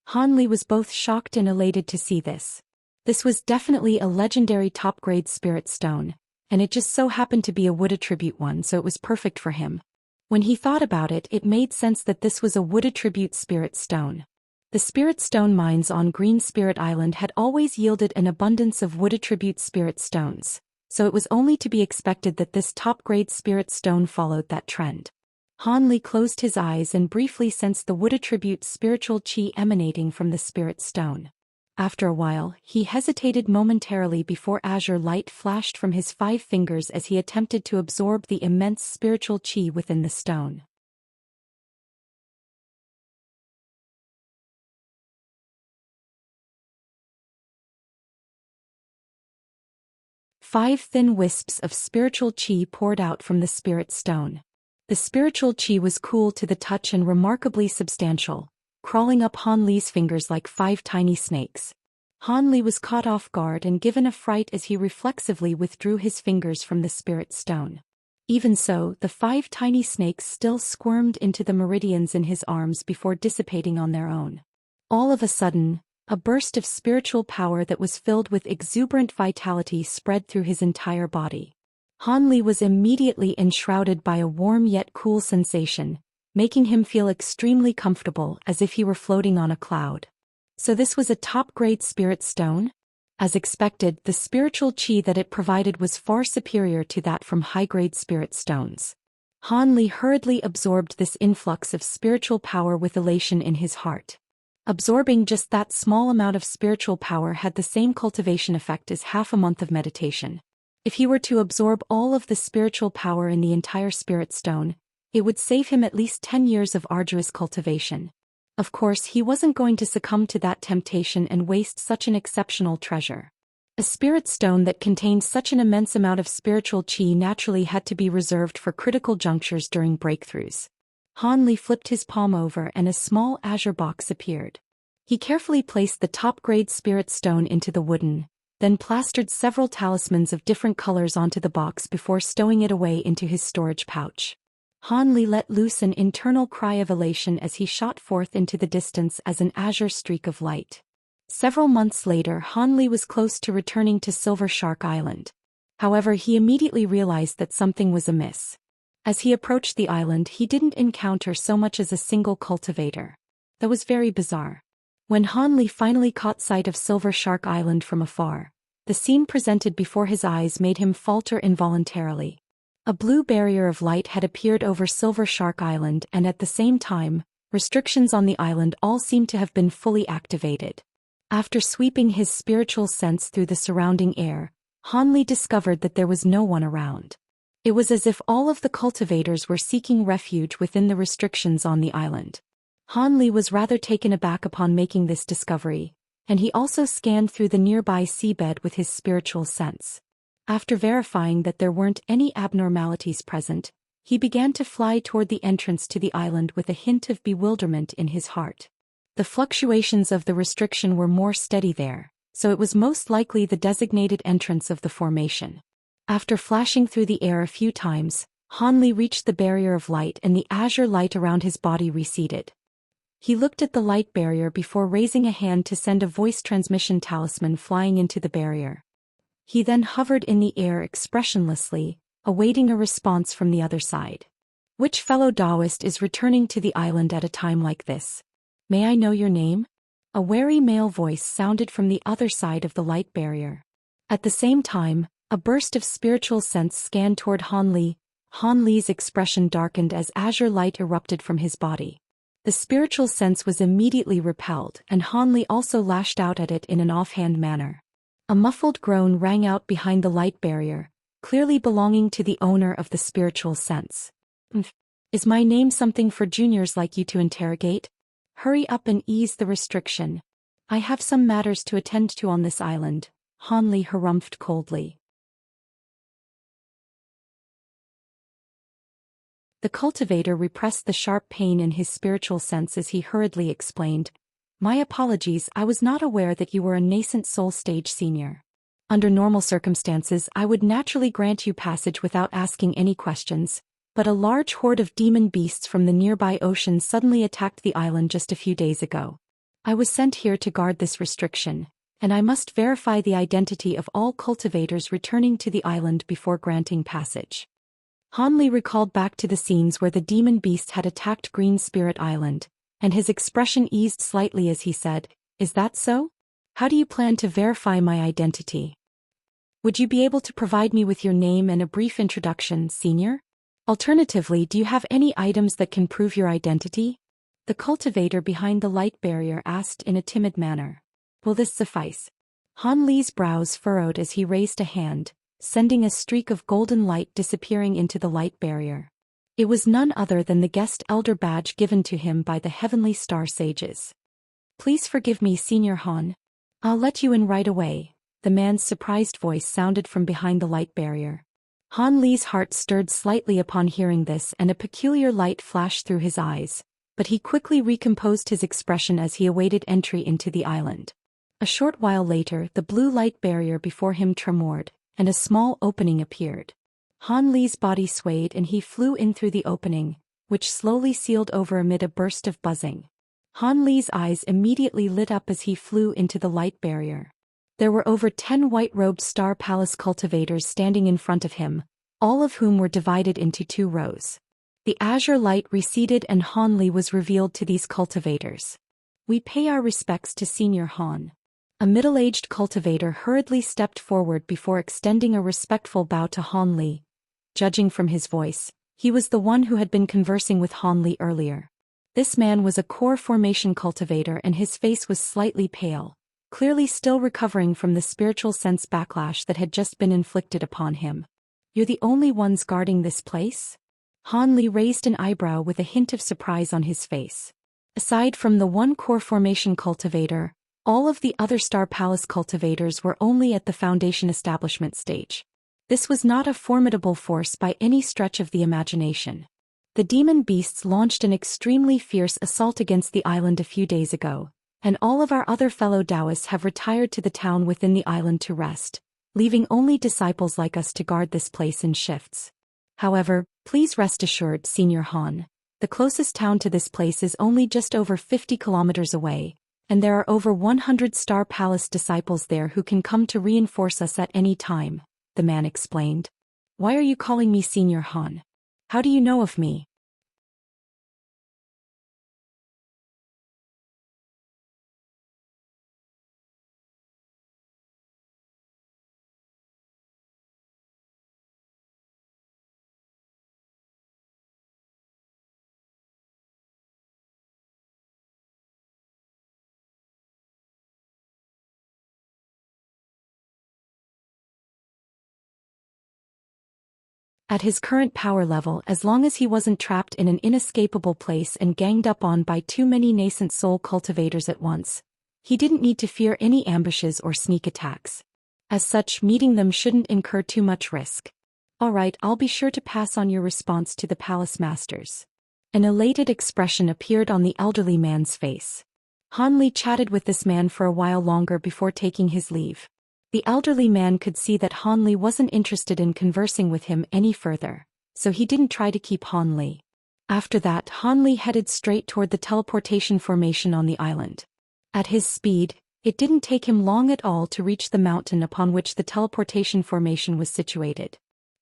Han Li was both shocked and elated to see this. This was definitely a legendary top-grade spirit stone, and it just so happened to be a wood attribute one, so it was perfect for him. When he thought about it, it made sense that this was a wood attribute spirit stone. The spirit stone mines on Green Spirit Island had always yielded an abundance of wood attribute spirit stones, so it was only to be expected that this top-grade spirit stone followed that trend. Han Li closed his eyes and briefly sensed the wood attribute spiritual qi emanating from the spirit stone. After a while, he hesitated momentarily before azure light flashed from his 5 fingers as he attempted to absorb the immense spiritual qi within the stone. Five thin wisps of spiritual qi poured out from the spirit stone. The spiritual qi was cool to the touch and remarkably substantial, crawling up Han Li's fingers like 5 tiny snakes. Han Li was caught off guard and given a fright as he reflexively withdrew his fingers from the spirit stone. Even so, the 5 tiny snakes still squirmed into the meridians in his arms before dissipating on their own. All of a sudden, a burst of spiritual power that was filled with exuberant vitality spread through his entire body. Han Li was immediately enshrouded by a warm yet cool sensation, making him feel extremely comfortable as if he were floating on a cloud. So this was a top-grade spirit stone? As expected, the spiritual qi that it provided was far superior to that from high-grade spirit stones. Han Li hurriedly absorbed this influx of spiritual power with elation in his heart. Absorbing just that small amount of spiritual power had the same cultivation effect as half a month of meditation. If he were to absorb all of the spiritual power in the entire spirit stone, it would save him at least 10 years of arduous cultivation. Of course, he wasn't going to succumb to that temptation and waste such an exceptional treasure. A spirit stone that contained such an immense amount of spiritual qi naturally had to be reserved for critical junctures during breakthroughs. Han Li flipped his palm over and a small azure box appeared. He carefully placed the top-grade spirit stone into the wooden, then plastered several talismans of different colors onto the box before stowing it away into his storage pouch. Han Li let loose an internal cry of elation as he shot forth into the distance as an azure streak of light. Several months later, Han Li was close to returning to Silver Shark Island. However, he immediately realized that something was amiss. As he approached the island, he didn't encounter so much as a single cultivator. That was very bizarre. When Han Li finally caught sight of Silver Shark Island from afar, the scene presented before his eyes made him falter involuntarily. A blue barrier of light had appeared over Silver Shark Island, and at the same time, restrictions on the island all seemed to have been fully activated. After sweeping his spiritual sense through the surrounding air, Han Li discovered that there was no one around. It was as if all of the cultivators were seeking refuge within the restrictions on the island. Han Li was rather taken aback upon making this discovery, and he also scanned through the nearby seabed with his spiritual sense. After verifying that there weren't any abnormalities present, he began to fly toward the entrance to the island with a hint of bewilderment in his heart. The fluctuations of the restriction were more steady there, so it was most likely the designated entrance of the formation. After flashing through the air a few times, Han Li reached the barrier of light and the azure light around his body receded. He looked at the light barrier before raising a hand to send a voice transmission talisman flying into the barrier. He then hovered in the air expressionlessly, awaiting a response from the other side. Which fellow Daoist is returning to the island at a time like this? May I know your name? A wary male voice sounded from the other side of the light barrier. At the same time, a burst of spiritual sense scanned toward Han Li. Han Li's expression darkened as azure light erupted from his body. The spiritual sense was immediately repelled, and Han Li also lashed out at it in an offhand manner. A muffled groan rang out behind the light barrier, clearly belonging to the owner of the spiritual sense. Is my name something for juniors like you to interrogate? Hurry up and ease the restriction. I have some matters to attend to on this island, Han Li harumphed coldly. The cultivator repressed the sharp pain in his spiritual sense as he hurriedly explained, "My apologies, I was not aware that you were a nascent soul stage senior. Under normal circumstances I would naturally grant you passage without asking any questions, but a large horde of demon beasts from the nearby ocean suddenly attacked the island just a few days ago. I was sent here to guard this restriction, and I must verify the identity of all cultivators returning to the island before granting passage." Han Li recalled back to the scenes where the demon beast had attacked Green Spirit Island, and his expression eased slightly as he said, "Is that so? How do you plan to verify my identity? Would you be able to provide me with your name and a brief introduction, senior? Alternatively, do you have any items that can prove your identity?" The cultivator behind the light barrier asked in a timid manner. "Will this suffice?" Han Li's brows furrowed as he raised a hand, sending a streak of golden light disappearing into the light barrier. It was none other than the guest elder badge given to him by the heavenly star sages. "Please forgive me, Senior Han. I'll let you in right away," the man's surprised voice sounded from behind the light barrier. Han Li's heart stirred slightly upon hearing this and a peculiar light flashed through his eyes, but he quickly recomposed his expression as he awaited entry into the island. A short while later, the blue light barrier before him tremored, and a small opening appeared. Han Li's body swayed and he flew in through the opening, which slowly sealed over amid a burst of buzzing. Han Li's eyes immediately lit up as he flew into the light barrier. There were over 10 white-robed Star Palace cultivators standing in front of him, all of whom were divided into 2 rows. The azure light receded and Han Li was revealed to these cultivators. "We pay our respects to Senior Han." A middle-aged cultivator hurriedly stepped forward before extending a respectful bow to Han Li. Judging from his voice, he was the one who had been conversing with Han Li earlier. This man was a core formation cultivator and his face was slightly pale, clearly still recovering from the spiritual sense backlash that had just been inflicted upon him. "You're the only ones guarding this place?" Han Li raised an eyebrow with a hint of surprise on his face. Aside from the one core formation cultivator, all of the other Star Palace cultivators were only at the Foundation establishment stage. This was not a formidable force by any stretch of the imagination. The demon beasts launched an extremely fierce assault against the island a few days ago, and all of our other fellow Daoists have retired to the town within the island to rest, leaving only disciples like us to guard this place in shifts. However, please rest assured, Senior Han, the closest town to this place is only just over 50 kilometers away, and there are over 100 Star Palace disciples there who can come to reinforce us at any time, the man explained. "Why are you calling me Senior Han? How do you know of me?" At his current power level, as long as he wasn't trapped in an inescapable place and ganged up on by too many nascent soul cultivators at once, he didn't need to fear any ambushes or sneak attacks. As such, meeting them shouldn't incur too much risk. "All right, I'll be sure to pass on your response to the palace masters." An elated expression appeared on the elderly man's face. Han Li chatted with this man for a while longer before taking his leave. The elderly man could see that Han Li wasn't interested in conversing with him any further, so he didn't try to keep Han Li. After that, Han Li headed straight toward the teleportation formation on the island. At his speed, it didn't take him long at all to reach the mountain upon which the teleportation formation was situated.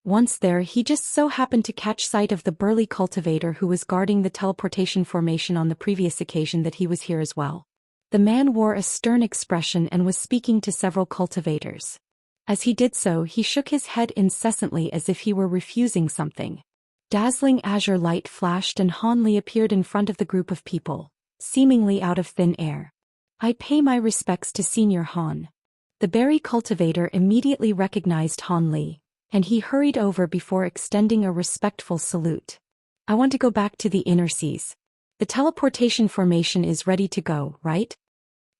Once there, he just so happened to catch sight of the burly cultivator who was guarding the teleportation formation on the previous occasion that he was here as well. The man wore a stern expression and was speaking to several cultivators. As he did so, he shook his head incessantly as if he were refusing something. Dazzling azure light flashed and Han Li appeared in front of the group of people, seemingly out of thin air. "I pay my respects to Senior Han." The berry cultivator immediately recognized Han Li, and he hurried over before extending a respectful salute. I want to go back to the inner seas. The teleportation formation is ready to go, right?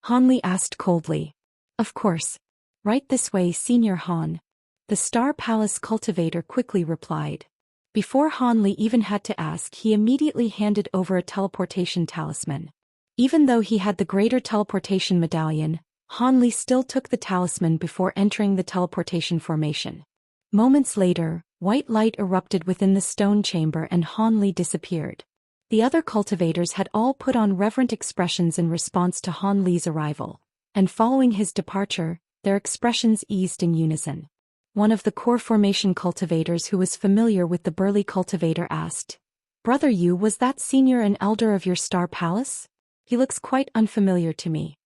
Hanli asked coldly. Of course. Right this way, Senior Han. The Star Palace cultivator quickly replied. Before Hanli even had to ask, he immediately handed over a teleportation talisman. Even though he had the greater teleportation medallion, Hanli still took the talisman before entering the teleportation formation. Moments later, white light erupted within the stone chamber and Hanli disappeared. The other cultivators had all put on reverent expressions in response to Hanli's arrival, and following his departure, their expressions eased in unison. One of the core formation cultivators who was familiar with the burly cultivator asked, "Brother Yu, was that senior and elder of your Star Palace? He looks quite unfamiliar to me."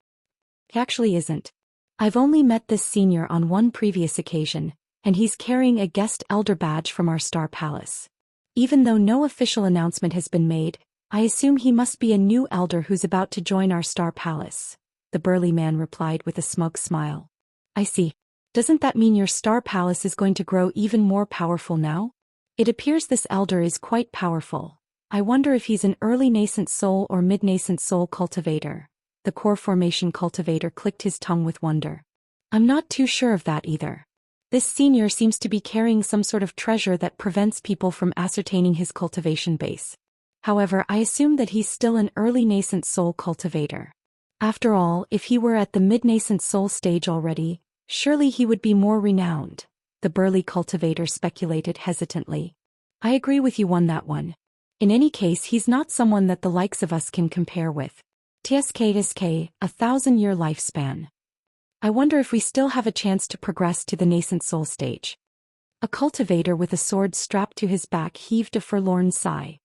He actually isn't. I've only met this senior on one previous occasion, and he's carrying a guest elder badge from our Star Palace. Even though no official announcement has been made, I assume he must be a new elder who's about to join our Star Palace, the burly man replied with a smug smile. I see. Doesn't that mean your Star Palace is going to grow even more powerful now? It appears this elder is quite powerful. I wonder if he's an early nascent soul or mid-nascent soul cultivator. The core formation cultivator clicked his tongue with wonder. I'm not too sure of that either. This senior seems to be carrying some sort of treasure that prevents people from ascertaining his cultivation base. However, I assume that he's still an early nascent soul cultivator. After all, if he were at the mid-nascent soul stage already, surely he would be more renowned, the burly cultivator speculated hesitantly. I agree with you on that one. In any case, he's not someone that the likes of us can compare with. TSK, 1,000-year lifespan. I wonder if we still have a chance to progress to the nascent soul stage. A cultivator with a sword strapped to his back heaved a forlorn sigh.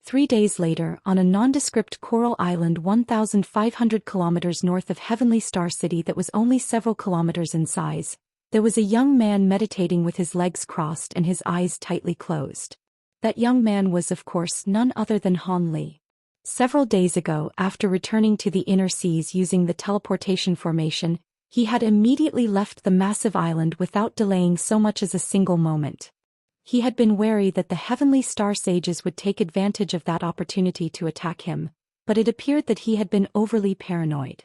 3 days later, on a nondescript coral island 1,500 kilometers north of Heavenly Star City that was only several kilometers in size, there was a young man meditating with his legs crossed and his eyes tightly closed. That young man was, of course, none other than Han Li. Several days ago, after returning to the inner seas using the teleportation formation, he had immediately left the massive island without delaying so much as a single moment. He had been wary that the Heavenly Star Sages would take advantage of that opportunity to attack him, but it appeared that he had been overly paranoid.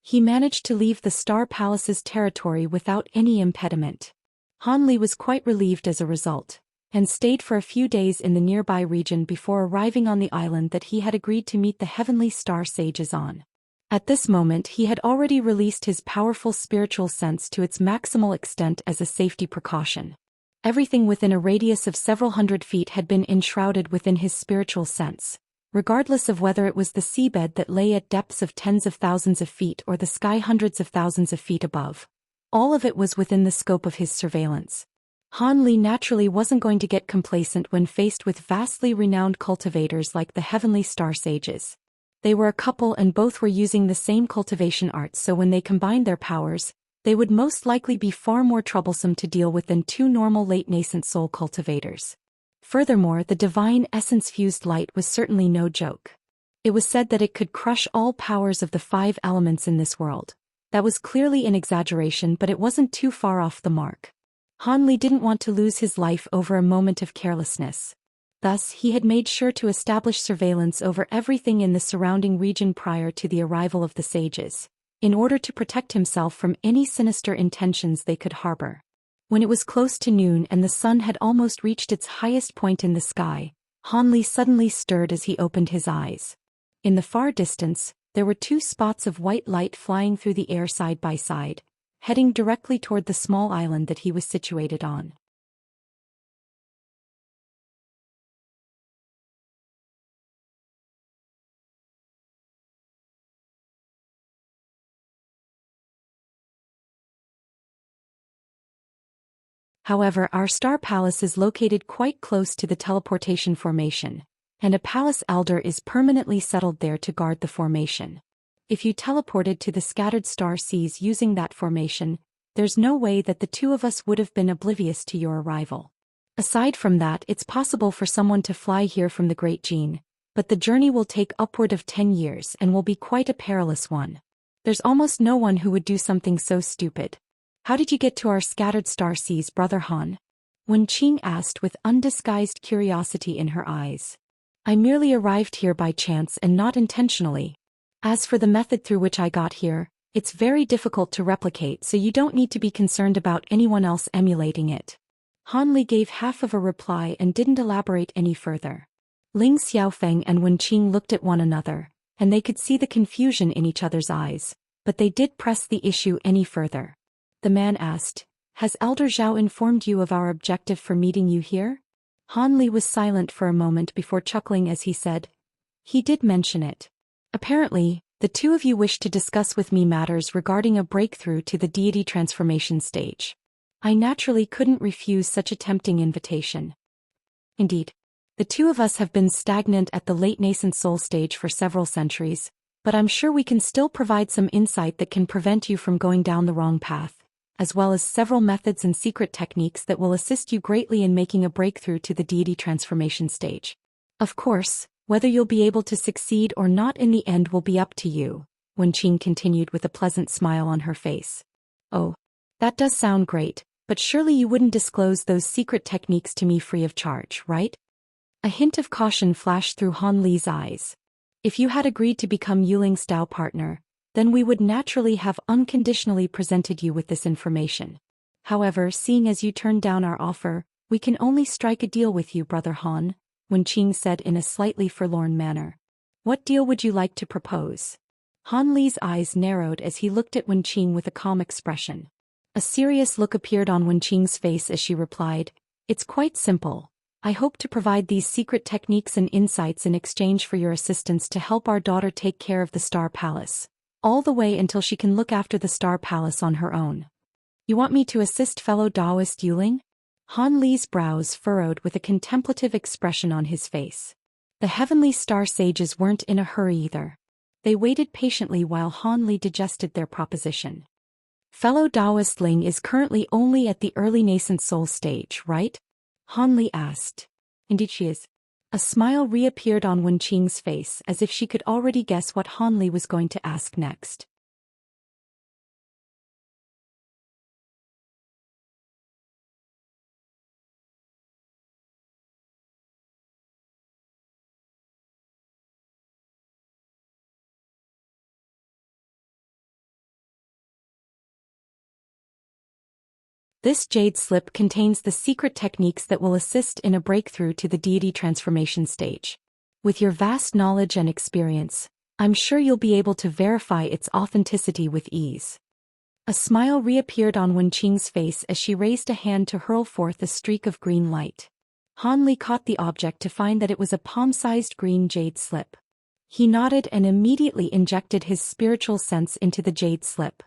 He managed to leave the Star Palace's territory without any impediment. Han Li was quite relieved as a result, and stayed for a few days in the nearby region before arriving on the island that he had agreed to meet the Heavenly Star Sages on. At this moment he had already released his powerful spiritual sense to its maximal extent as a safety precaution. Everything within a radius of several hundred feet had been enshrouded within his spiritual sense, regardless of whether it was the seabed that lay at depths of tens of thousands of feet or the sky hundreds of thousands of feet above. All of it was within the scope of his surveillance. Han Li naturally wasn't going to get complacent when faced with vastly renowned cultivators like the Heavenly Star Sages. They were a couple and both were using the same cultivation arts, so when they combined their powers, they would most likely be far more troublesome to deal with than two normal late nascent soul cultivators. Furthermore, the divine essence-fused light was certainly no joke. It was said that it could crush all powers of the 5 elements in this world. That was clearly an exaggeration, but it wasn't too far off the mark. Han Li didn't want to lose his life over a moment of carelessness. Thus, he had made sure to establish surveillance over everything in the surrounding region prior to the arrival of the sages, in order to protect himself from any sinister intentions they could harbor. When it was close to noon and the sun had almost reached its highest point in the sky, Han Li suddenly stirred as he opened his eyes. In the far distance, there were 2 spots of white light flying through the air side by side, heading directly toward the small island that he was situated on. However, our Star Palace is located quite close to the teleportation formation, and a palace elder is permanently settled there to guard the formation. If you teleported to the scattered star seas using that formation, there's no way that the 2 of us would have been oblivious to your arrival. Aside from that, it's possible for someone to fly here from the Great Gene, but the journey will take upward of 10 years and will be quite a perilous one. There's almost no one who would do something so stupid. How did you get to our scattered star seas, Brother Han? Wenqing asked with undisguised curiosity in her eyes. I merely arrived here by chance and not intentionally. As for the method through which I got here, it's very difficult to replicate, so you don't need to be concerned about anyone else emulating it. Han Li gave half of a reply and didn't elaborate any further. Ling Xiaofeng and Wenqing looked at one another, and they could see the confusion in each other's eyes, but they did press the issue any further. The man asked, Has Elder Zhao informed you of our objective for meeting you here? Han Li was silent for a moment before chuckling as he said, He did mention it. Apparently, the two of you wish to discuss with me matters regarding a breakthrough to the deity transformation stage. I naturally couldn't refuse such a tempting invitation. Indeed, the two of us have been stagnant at the late nascent soul stage for several centuries, but I'm sure we can still provide some insight that can prevent you from going down the wrong path, as well as several methods and secret techniques that will assist you greatly in making a breakthrough to the deity transformation stage. Of course, whether you'll be able to succeed or not in the end will be up to you, Wenqing continued with a pleasant smile on her face. Oh, that does sound great, but surely you wouldn't disclose those secret techniques to me free of charge, right? A hint of caution flashed through Han Li's eyes. If you had agreed to become Yuling's Dao partner, then we would naturally have unconditionally presented you with this information. However, seeing as you turned down our offer, we can only strike a deal with you, Brother Han, Wenqing said in a slightly forlorn manner. What deal would you like to propose? Han Li's eyes narrowed as he looked at Wenqing with a calm expression. A serious look appeared on Wenqing's face as she replied, It's quite simple. I hope to provide these secret techniques and insights in exchange for your assistance to help our daughter take care of the Star Palace, all the way until she can look after the Star Palace on her own. You want me to assist fellow Daoist Yuling? Han Li's brows furrowed with a contemplative expression on his face. The heavenly star sages weren't in a hurry either. They waited patiently while Han Li digested their proposition. Fellow Daoist Ling is currently only at the early nascent soul stage, right? Han Li asked. Indeed she is. A smile reappeared on Wenqing's face as if she could already guess what Han Li was going to ask next. This jade slip contains the secret techniques that will assist in a breakthrough to the deity transformation stage. With your vast knowledge and experience, I'm sure you'll be able to verify its authenticity with ease. A smile reappeared on Wenqing's face as she raised a hand to hurl forth a streak of green light. Han Li caught the object to find that it was a palm-sized green jade slip. He nodded and immediately injected his spiritual sense into the jade slip.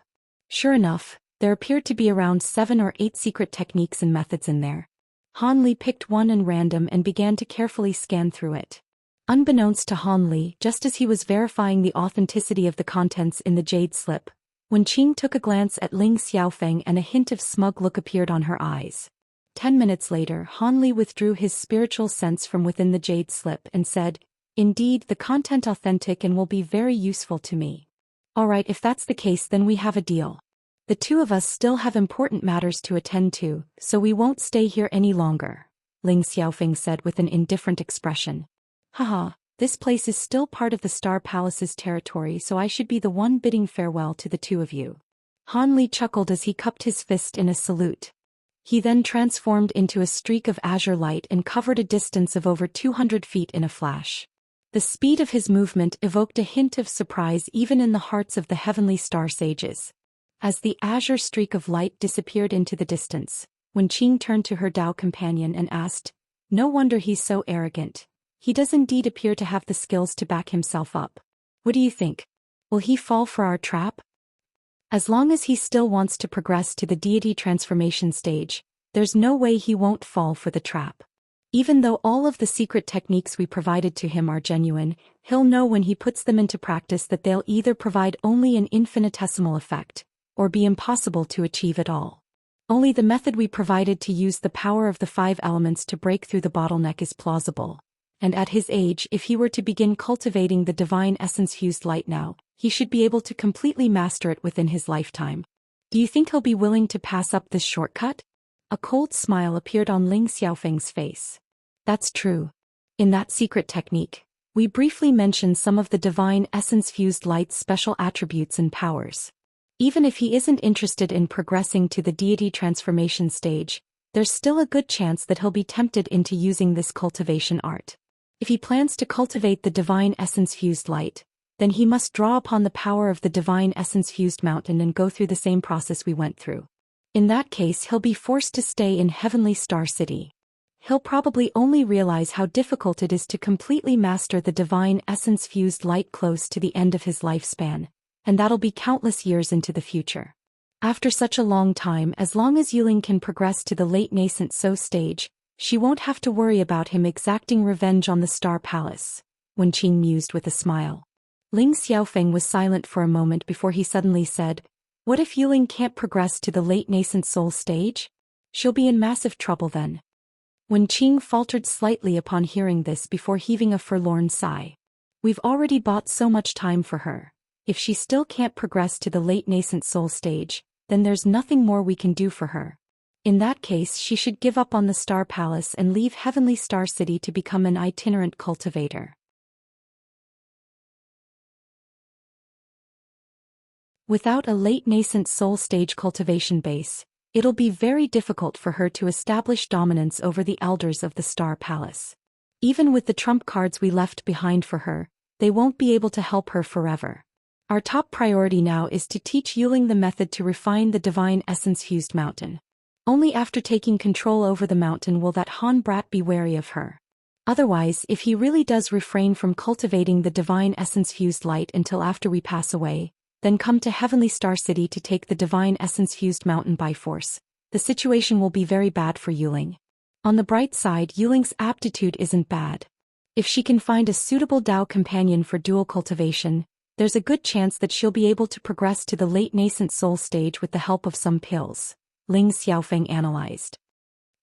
Sure enough, there appeared to be around 7 or 8 secret techniques and methods in there. Han Li picked one at random and began to carefully scan through it. Unbeknownst to Han Li, just as he was verifying the authenticity of the contents in the jade slip, Wenqing took a glance at Ling Xiaofeng and a hint of smug look appeared on her eyes. 10 minutes later, Han Li withdrew his spiritual sense from within the jade slip and said, Indeed, the content authentic and will be very useful to me. Alright, if that's the case, then we have a deal. The two of us still have important matters to attend to, so we won't stay here any longer, Ling Xiaofeng said with an indifferent expression. Haha, this place is still part of the Star Palace's territory, so I should be the one bidding farewell to the two of you. Han Li chuckled as he cupped his fist in a salute. He then transformed into a streak of azure light and covered a distance of over 200 feet in a flash. The speed of his movement evoked a hint of surprise even in the hearts of the heavenly star sages. As the azure streak of light disappeared into the distance, Wenqing turned to her Dao companion and asked, No wonder he's so arrogant. He does indeed appear to have the skills to back himself up. What do you think? Will he fall for our trap? As long as he still wants to progress to the deity transformation stage, there's no way he won't fall for the trap. Even though all of the secret techniques we provided to him are genuine, he'll know when he puts them into practice that they'll either provide only an infinitesimal effect, or be impossible to achieve at all. Only the method we provided to use the power of the 5 elements to break through the bottleneck is plausible, And at his age, if he were to begin cultivating the divine essence-fused light now, he should be able to completely master it within his lifetime. Do you think he'll be willing to pass up this shortcut? A cold smile appeared on Ling Xiaofeng's face. That's true. In that secret technique, we briefly mentioned some of the divine essence-fused light's special attributes and powers. Even if he isn't interested in progressing to the deity transformation stage, there's still a good chance that he'll be tempted into using this cultivation art. If he plans to cultivate the divine essence-fused light, then he must draw upon the power of the divine essence-fused mountain and go through the same process we went through. In that case, he'll be forced to stay in Heavenly Star City. He'll probably only realize how difficult it is to completely master the divine essence-fused light close to the end of his lifespan, and that'll be countless years into the future. After such a long time, as long as Yuling can progress to the late nascent So stage, she won't have to worry about him exacting revenge on the Star Palace, Wen Qing mused with a smile. Ling Xiaofeng was silent for a moment before he suddenly said, "What if Yuling can't progress to the late nascent soul stage? She'll be in massive trouble then." Wen Qing faltered slightly upon hearing this before heaving a forlorn sigh. "We've already bought so much time for her. If she still can't progress to the late nascent soul stage, then there's nothing more we can do for her. In that case, she should give up on the Star Palace and leave Heavenly Star City to become an itinerant cultivator." Without a late nascent soul stage cultivation base, it'll be very difficult for her to establish dominance over the elders of the Star Palace. Even with the trump cards we left behind for her, they won't be able to help her forever. Our top priority now is to teach Yuling the method to refine the divine essence-fused mountain. Only after taking control over the mountain will that Han brat be wary of her. Otherwise, if he really does refrain from cultivating the divine essence-fused light until after we pass away, then come to Heavenly Star City to take the divine essence-fused mountain by force, the situation will be very bad for Yuling. On the bright side, Yuling's aptitude isn't bad. If she can find a suitable Dao companion for dual cultivation, there's a good chance that she'll be able to progress to the late nascent soul stage with the help of some pills, Ling Xiaofeng analyzed.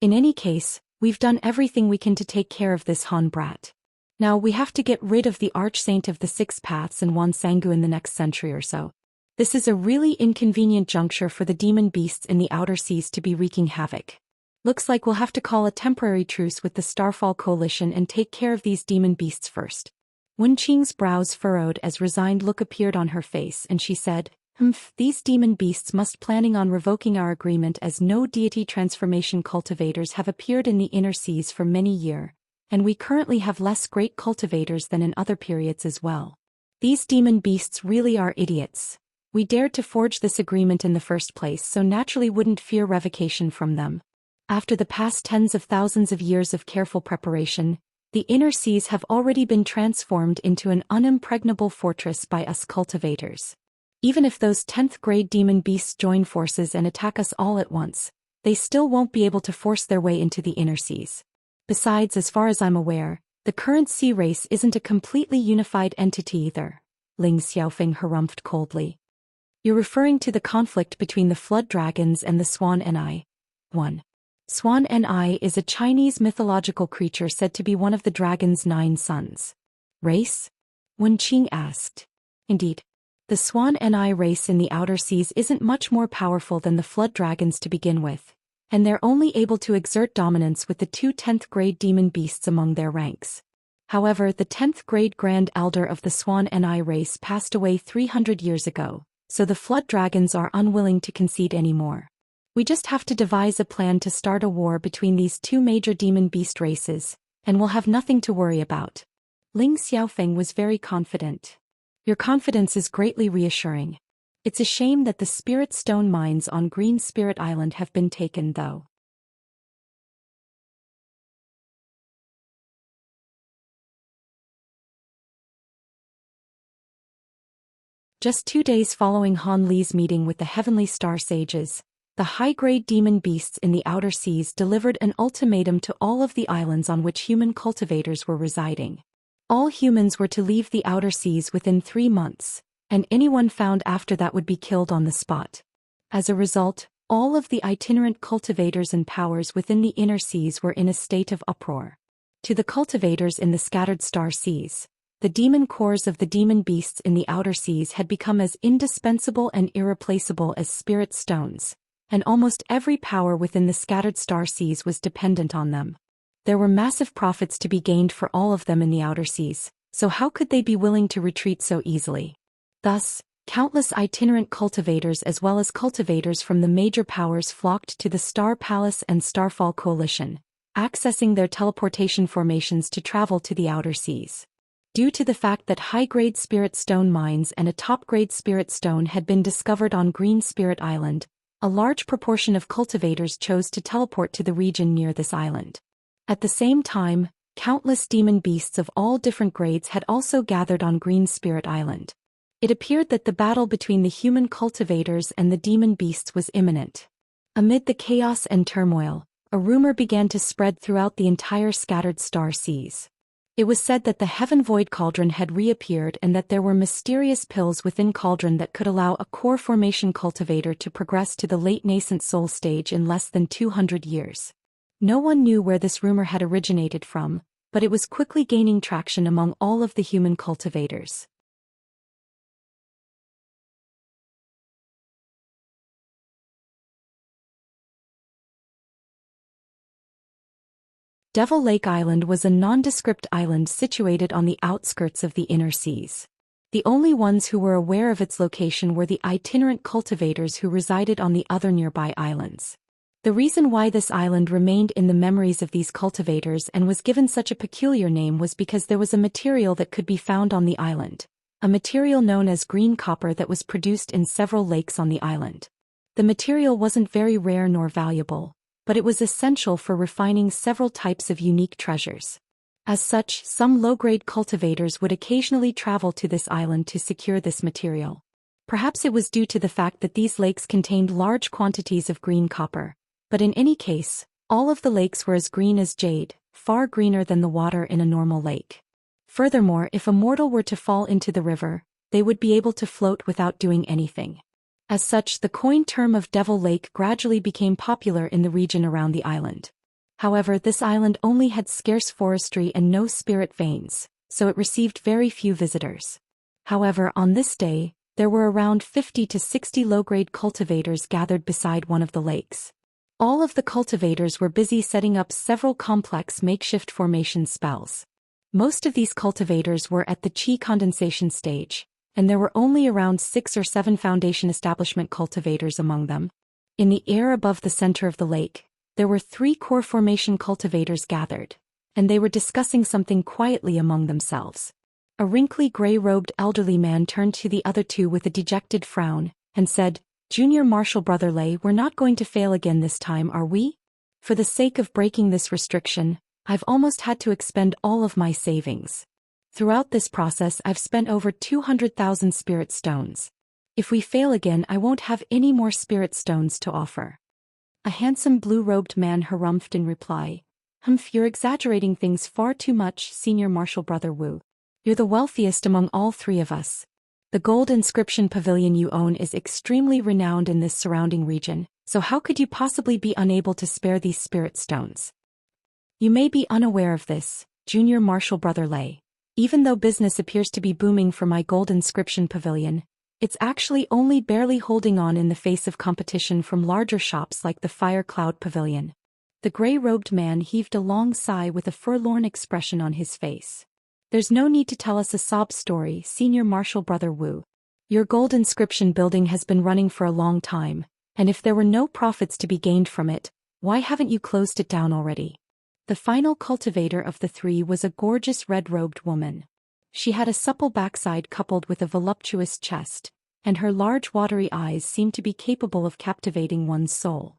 In any case, we've done everything we can to take care of this Han brat. Now we have to get rid of the Archsaint of the Six Paths and Wan Sangu in the next century or so. This is a really inconvenient juncture for the demon beasts in the outer seas to be wreaking havoc. Looks like we'll have to call a temporary truce with the Starfall Coalition and take care of these demon beasts first. Wen Qing's brows furrowed as resigned look appeared on her face and she said, these demon beasts must planning on revoking our agreement as no deity transformation cultivators have appeared in the inner seas for many years, and we currently have less great cultivators than in other periods as well. These demon beasts really are idiots. We dared to forge this agreement in the first place, so naturally wouldn't fear revocation from them. After the past tens of thousands of years of careful preparation, the inner seas have already been transformed into an unimpregnable fortress by us cultivators. Even if those 10th grade demon beasts join forces and attack us all at once, they still won't be able to force their way into the inner seas. Besides, as far as I'm aware, the current sea race isn't a completely unified entity either, Ling Xiaofeng harumphed coldly. You're referring to the conflict between the flood dragons and the Swan Ni. 1. Swan Ni is a Chinese mythological creature said to be one of the dragon's 9 sons. Race? Wen Qing asked. Indeed. The Swan Ni race in the outer seas isn't much more powerful than the flood dragons to begin with, and they're only able to exert dominance with the 2 10th grade demon beasts among their ranks. However, the 10th grade Grand Elder of the Swan Ni race passed away 300 years ago, so the flood dragons are unwilling to concede anymore. We just have to devise a plan to start a war between these 2 major demon beast races, and we'll have nothing to worry about. Ling Xiaofeng was very confident. Your confidence is greatly reassuring. It's a shame that the Spirit Stone mines on Green Spirit Island have been taken, though. Just 2 days following Han Li's meeting with the Heavenly Star Sages, the high-grade demon beasts in the outer seas delivered an ultimatum to all of the islands on which human cultivators were residing. All humans were to leave the outer seas within 3 months, and anyone found after that would be killed on the spot. As a result, all of the itinerant cultivators and powers within the inner seas were in a state of uproar. To the cultivators in the scattered star seas, the demon cores of the demon beasts in the outer seas had become as indispensable and irreplaceable as spirit stones, and almost every power within the scattered star seas was dependent on them. There were massive profits to be gained for all of them in the outer seas, so how could they be willing to retreat so easily? Thus, countless itinerant cultivators as well as cultivators from the major powers flocked to the Star Palace and Starfall Coalition, accessing their teleportation formations to travel to the outer seas. Due to the fact that high-grade spirit stone mines and a top-grade spirit stone had been discovered on Green Spirit Island, a large proportion of cultivators chose to teleport to the region near this island. At the same time, countless demon beasts of all different grades had also gathered on Green Spirit Island. It appeared that the battle between the human cultivators and the demon beasts was imminent. Amid the chaos and turmoil, a rumor began to spread throughout the entire scattered star seas. It was said that the Heaven Void Cauldron had reappeared and that there were mysterious pills within Cauldron that could allow a core formation cultivator to progress to the late nascent soul stage in less than 200 years. No one knew where this rumor had originated from, but it was quickly gaining traction among all of the human cultivators. Devil Lake Island was a nondescript island situated on the outskirts of the inner seas. The only ones who were aware of its location were the itinerant cultivators who resided on the other nearby islands. The reason why this island remained in the memories of these cultivators and was given such a peculiar name was because there was a material that could be found on the island, a material known as green copper that was produced in several lakes on the island. The material wasn't very rare nor valuable, but it was essential for refining several types of unique treasures. As such, some low-grade cultivators would occasionally travel to this island to secure this material. Perhaps it was due to the fact that these lakes contained large quantities of green copper, but in any case, all of the lakes were as green as jade, far greener than the water in a normal lake. Furthermore, if a mortal were to fall into the river, they would be able to float without doing anything. As such, the coined term of Devil Lake gradually became popular in the region around the island. However, this island only had scarce forestry and no spirit veins, so it received very few visitors. However, on this day, there were around 50 to 60 low-grade cultivators gathered beside one of the lakes. All of the cultivators were busy setting up several complex makeshift formation spells. Most of these cultivators were at the chi condensation stage, and there were only around 6 or 7 foundation establishment cultivators among them. In the air above the center of the lake, there were 3 core formation cultivators gathered, and they were discussing something quietly among themselves. A wrinkly gray-robed elderly man turned to the other 2 with a dejected frown, and said, "Junior Marshal Brother Lei, we're not going to fail again this time, are we? For the sake of breaking this restriction, I've almost had to expend all of my savings. Throughout this process I've spent over 200,000 spirit stones. If we fail again I won't have any more spirit stones to offer." A handsome blue-robed man harumphed in reply, "Humph, you're exaggerating things far too much, Senior Marshal Brother Wu. You're the wealthiest among all 3 of us. The gold inscription pavilion you own is extremely renowned in this surrounding region, so how could you possibly be unable to spare these spirit stones? You may be unaware of this, Junior Marshal Brother Lei. Even though business appears to be booming for my gold inscription pavilion, it's actually only barely holding on in the face of competition from larger shops like the Fire Cloud Pavilion." The gray-robed man heaved a long sigh with a forlorn expression on his face. "There's no need to tell us a sob story, Senior Marshal Brother Wu. Your gold inscription building has been running for a long time, and if there were no profits to be gained from it, why haven't you closed it down already?" The final cultivator of the 3 was a gorgeous red-robed woman. She had a supple backside coupled with a voluptuous chest, and her large watery eyes seemed to be capable of captivating one's soul.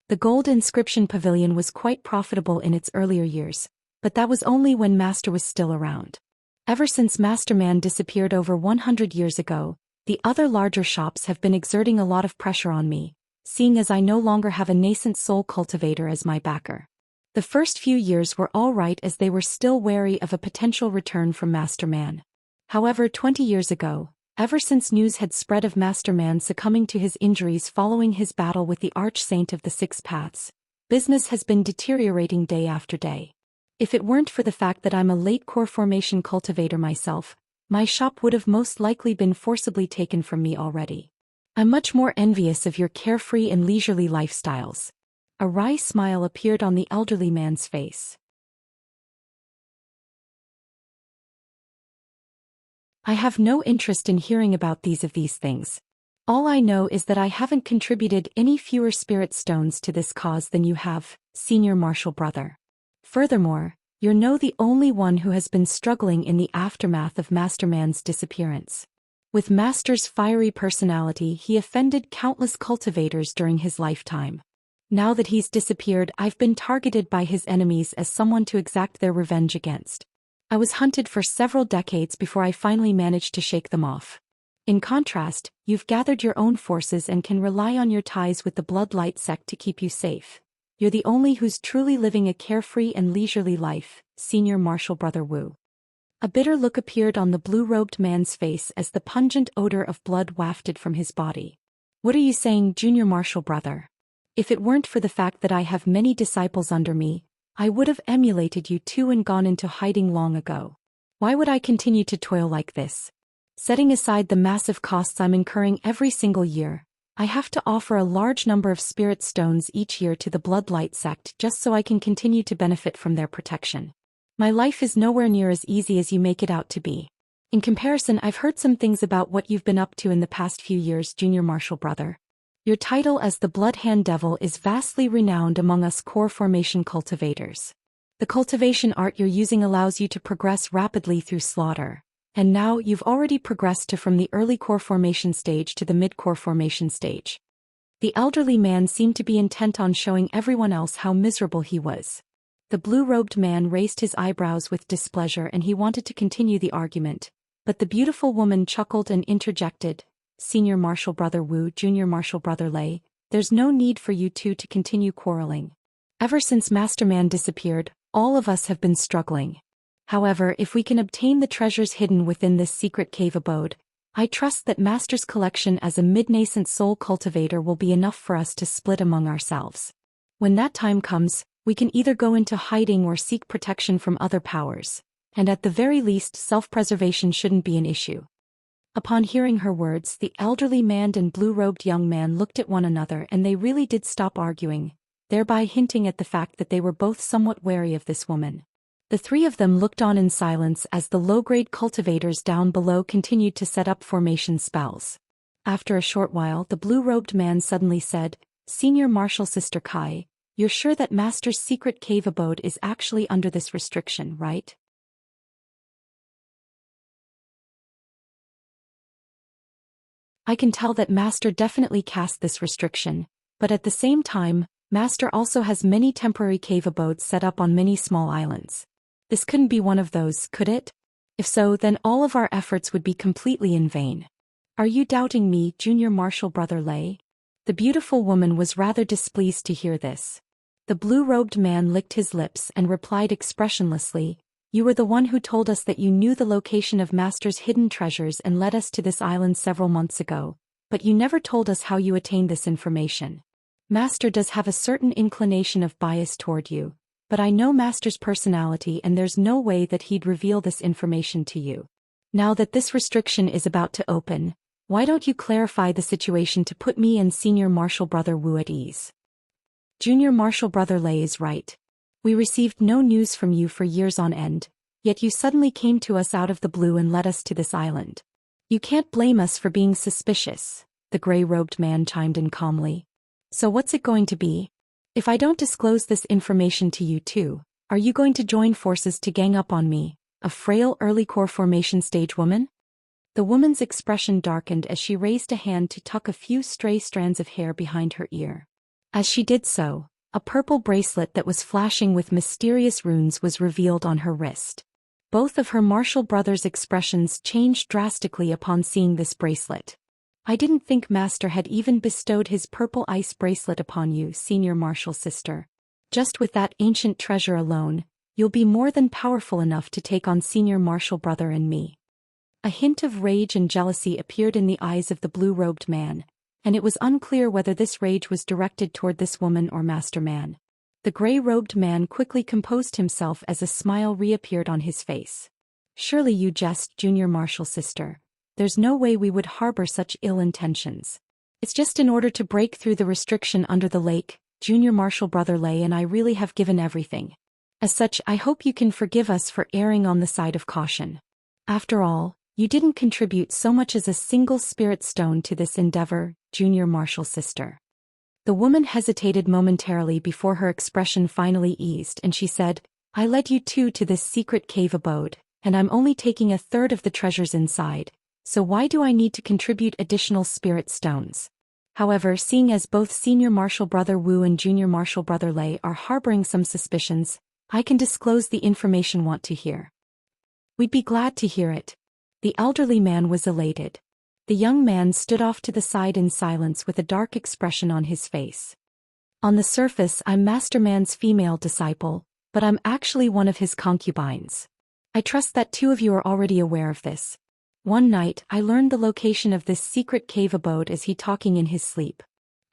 The gold inscription pavilion was quite profitable in its earlier years, but that was only when Master was still around. Ever since Master Man disappeared over 100 years ago, the other larger shops have been exerting a lot of pressure on me, seeing as I no longer have a nascent soul cultivator as my backer. The first few years were all right as they were still wary of a potential return from Master Man. However, 20 years ago, ever since news had spread of Master Man succumbing to his injuries following his battle with the Arch Saint of the Six Paths, business has been deteriorating day after day. If it weren't for the fact that I'm a late core formation cultivator myself, my shop would have most likely been forcibly taken from me already. I'm much more envious of your carefree and leisurely lifestyles. A wry smile appeared on the elderly man's face. I have no interest in hearing about these things. All I know is that I haven't contributed any fewer spirit stones to this cause than you have, senior martial brother. Furthermore, you're the only one who has been struggling in the aftermath of Masterman's disappearance. With Master's fiery personality, he offended countless cultivators during his lifetime. Now that he's disappeared, I've been targeted by his enemies as someone to exact their revenge against. I was hunted for several decades before I finally managed to shake them off. In contrast, you've gathered your own forces and can rely on your ties with the Bloodlight sect to keep you safe. You're the only who's truly living a carefree and leisurely life, senior martial brother Wu. A bitter look appeared on the blue-robed man's face as the pungent odor of blood wafted from his body. What are you saying, junior martial brother? If it weren't for the fact that I have many disciples under me, I would have emulated you too and gone into hiding long ago. Why would I continue to toil like this? Setting aside the massive costs I'm incurring every single year, I have to offer a large number of spirit stones each year to the Bloodlight sect just so I can continue to benefit from their protection. My life is nowhere near as easy as you make it out to be. In comparison, I've heard some things about what you've been up to in the past few years, junior martial brother. Your title as the Bloodhand Devil is vastly renowned among us core formation cultivators. The cultivation art you're using allows you to progress rapidly through slaughter, and now you've already progressed from the early core formation stage to the mid-core formation stage. The elderly man seemed to be intent on showing everyone else how miserable he was. The blue-robed man raised his eyebrows with displeasure and he wanted to continue the argument, but the beautiful woman chuckled and interjected, Senior Martial Brother Wu, Junior Martial Brother Lei, there's no need for you two to continue quarreling. Ever since Masterman disappeared, all of us have been struggling. However, if we can obtain the treasures hidden within this secret cave abode, I trust that Master's collection as a mid-nascent soul cultivator will be enough for us to split among ourselves. When that time comes, we can either go into hiding or seek protection from other powers, and at the very least self-preservation shouldn't be an issue. Upon hearing her words, the elderly man and blue-robed young man looked at one another and they really did stop arguing, thereby hinting at the fact that they were both somewhat wary of this woman. The three of them looked on in silence as the low-grade cultivators down below continued to set up formation spells. After a short while, the blue-robed man suddenly said, Senior Martial Sister Kai, you're sure that Master's secret cave abode is actually under this restriction, right? I can tell that Master definitely cast this restriction, but at the same time, Master also has many temporary cave abodes set up on many small islands. This couldn't be one of those, could it? If so, then all of our efforts would be completely in vain. Are you doubting me, Junior Martial Brother Lei? The beautiful woman was rather displeased to hear this. The blue-robed man licked his lips and replied expressionlessly, You were the one who told us that you knew the location of Master's hidden treasures and led us to this island several months ago, but you never told us how you attained this information. Master does have a certain inclination of bias toward you, but I know Master's personality and there's no way that he'd reveal this information to you. Now that this restriction is about to open, why don't you clarify the situation to put me and Senior Martial Brother Wu at ease? Junior Martial Brother Lei is right. We received no news from you for years on end, yet you suddenly came to us out of the blue and led us to this island. You can't blame us for being suspicious, the gray-robed man chimed in calmly. So what's it going to be? If I don't disclose this information to you too, are you going to join forces to gang up on me, a frail early core formation stage woman? The woman's expression darkened as she raised a hand to tuck a few stray strands of hair behind her ear. As she did so, a purple bracelet that was flashing with mysterious runes was revealed on her wrist. Both of her martial brothers' expressions changed drastically upon seeing this bracelet. I didn't think Master had even bestowed his purple ice bracelet upon you, Senior Martial Sister. Just with that ancient treasure alone, you'll be more than powerful enough to take on Senior Martial Brother and me. A hint of rage and jealousy appeared in the eyes of the blue-robed man, and it was unclear whether this rage was directed toward this woman or Master Man. The gray-robed man quickly composed himself as a smile reappeared on his face. Surely you jest, Junior Marshal Sister. There's no way we would harbor such ill intentions. It's just in order to break through the restriction under the lake, Junior Marshal Brother Lei and I really have given everything. As such, I hope you can forgive us for erring on the side of caution. After all, you didn't contribute so much as a single spirit stone to this endeavor, Junior Marshal Sister. The woman hesitated momentarily before her expression finally eased and she said, I led you two to this secret cave abode, and I'm only taking a third of the treasures inside, so why do I need to contribute additional spirit stones? However, seeing as both Senior Marshal Brother Wu and Junior Marshal Brother Lei are harboring some suspicions, I can disclose the information want to hear. We'd be glad to hear it. The elderly man was elated. The young man stood off to the side in silence with a dark expression on his face. On the surface, I'm Master Man's female disciple, but I'm actually one of his concubines. I trust that two of you are already aware of this. One night, I learned the location of this secret cave abode as he talking in his sleep.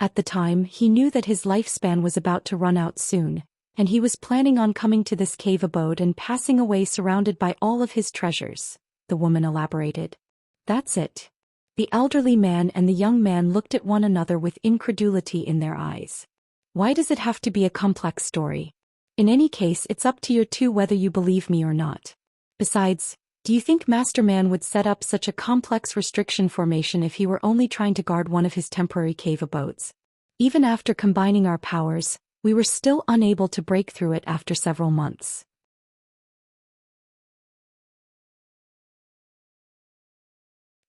At the time, he knew that his lifespan was about to run out soon, and he was planning on coming to this cave abode and passing away surrounded by all of his treasures, the woman elaborated. That's it. The elderly man and the young man looked at one another with incredulity in their eyes. Why does it have to be a complex story? In any case, it's up to you two whether you believe me or not. Besides, do you think Master Man would set up such a complex restriction formation if he were only trying to guard one of his temporary cave abodes? Even after combining our powers, we were still unable to break through it after several months.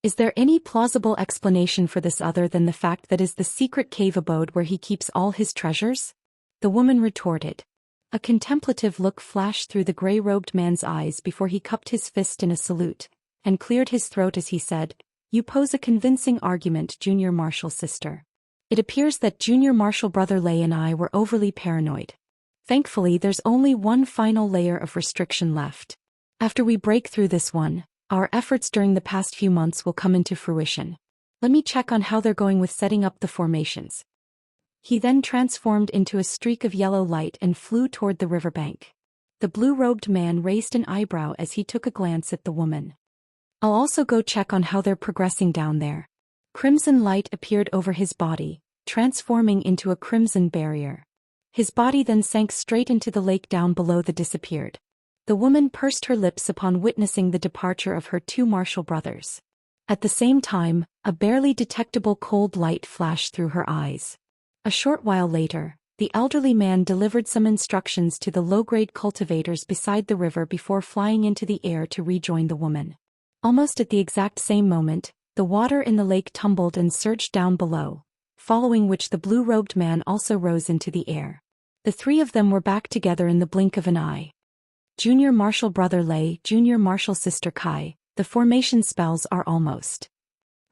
Is there any plausible explanation for this other than the fact that is the secret cave abode where he keeps all his treasures? The woman retorted. A contemplative look flashed through the gray-robed man's eyes before he cupped his fist in a salute, and cleared his throat as he said, You pose a convincing argument, Junior Marshal Sister. It appears that Junior Marshal Brother Lei and I were overly paranoid. Thankfully, there's only one final layer of restriction left. After we break through this one, our efforts during the past few months will come into fruition. Let me check on how they're going with setting up the formations. He then transformed into a streak of yellow light and flew toward the riverbank. The blue-robed man raised an eyebrow as he took a glance at the woman. I'll also go check on how they're progressing down there. Crimson light appeared over his body, transforming into a crimson barrier. His body then sank straight into the lake down below that disappeared. The woman pursed her lips upon witnessing the departure of her two martial brothers. At the same time, a barely detectable cold light flashed through her eyes. A short while later, the elderly man delivered some instructions to the low-grade cultivators beside the river before flying into the air to rejoin the woman. Almost at the exact same moment, the water in the lake tumbled and surged down below, following which the blue-robed man also rose into the air. The three of them were back together in the blink of an eye. Junior Marshal Brother Lei, Junior Marshal Sister Kai, the formation spells are almost.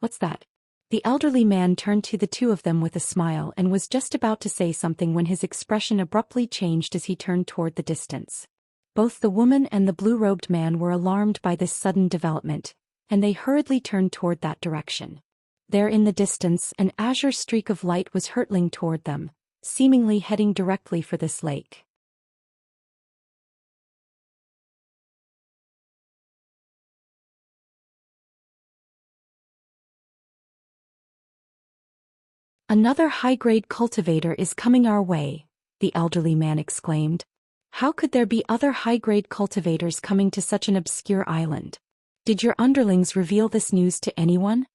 What's that? The elderly man turned to the two of them with a smile and was just about to say something when his expression abruptly changed as he turned toward the distance. Both the woman and the blue-robed man were alarmed by this sudden development, and they hurriedly turned toward that direction. There in the distance, an azure streak of light was hurtling toward them, seemingly heading directly for this lake. Another high-grade cultivator is coming our way, the elderly man exclaimed. How could there be other high-grade cultivators coming to such an obscure island? Did your underlings reveal this news to anyone?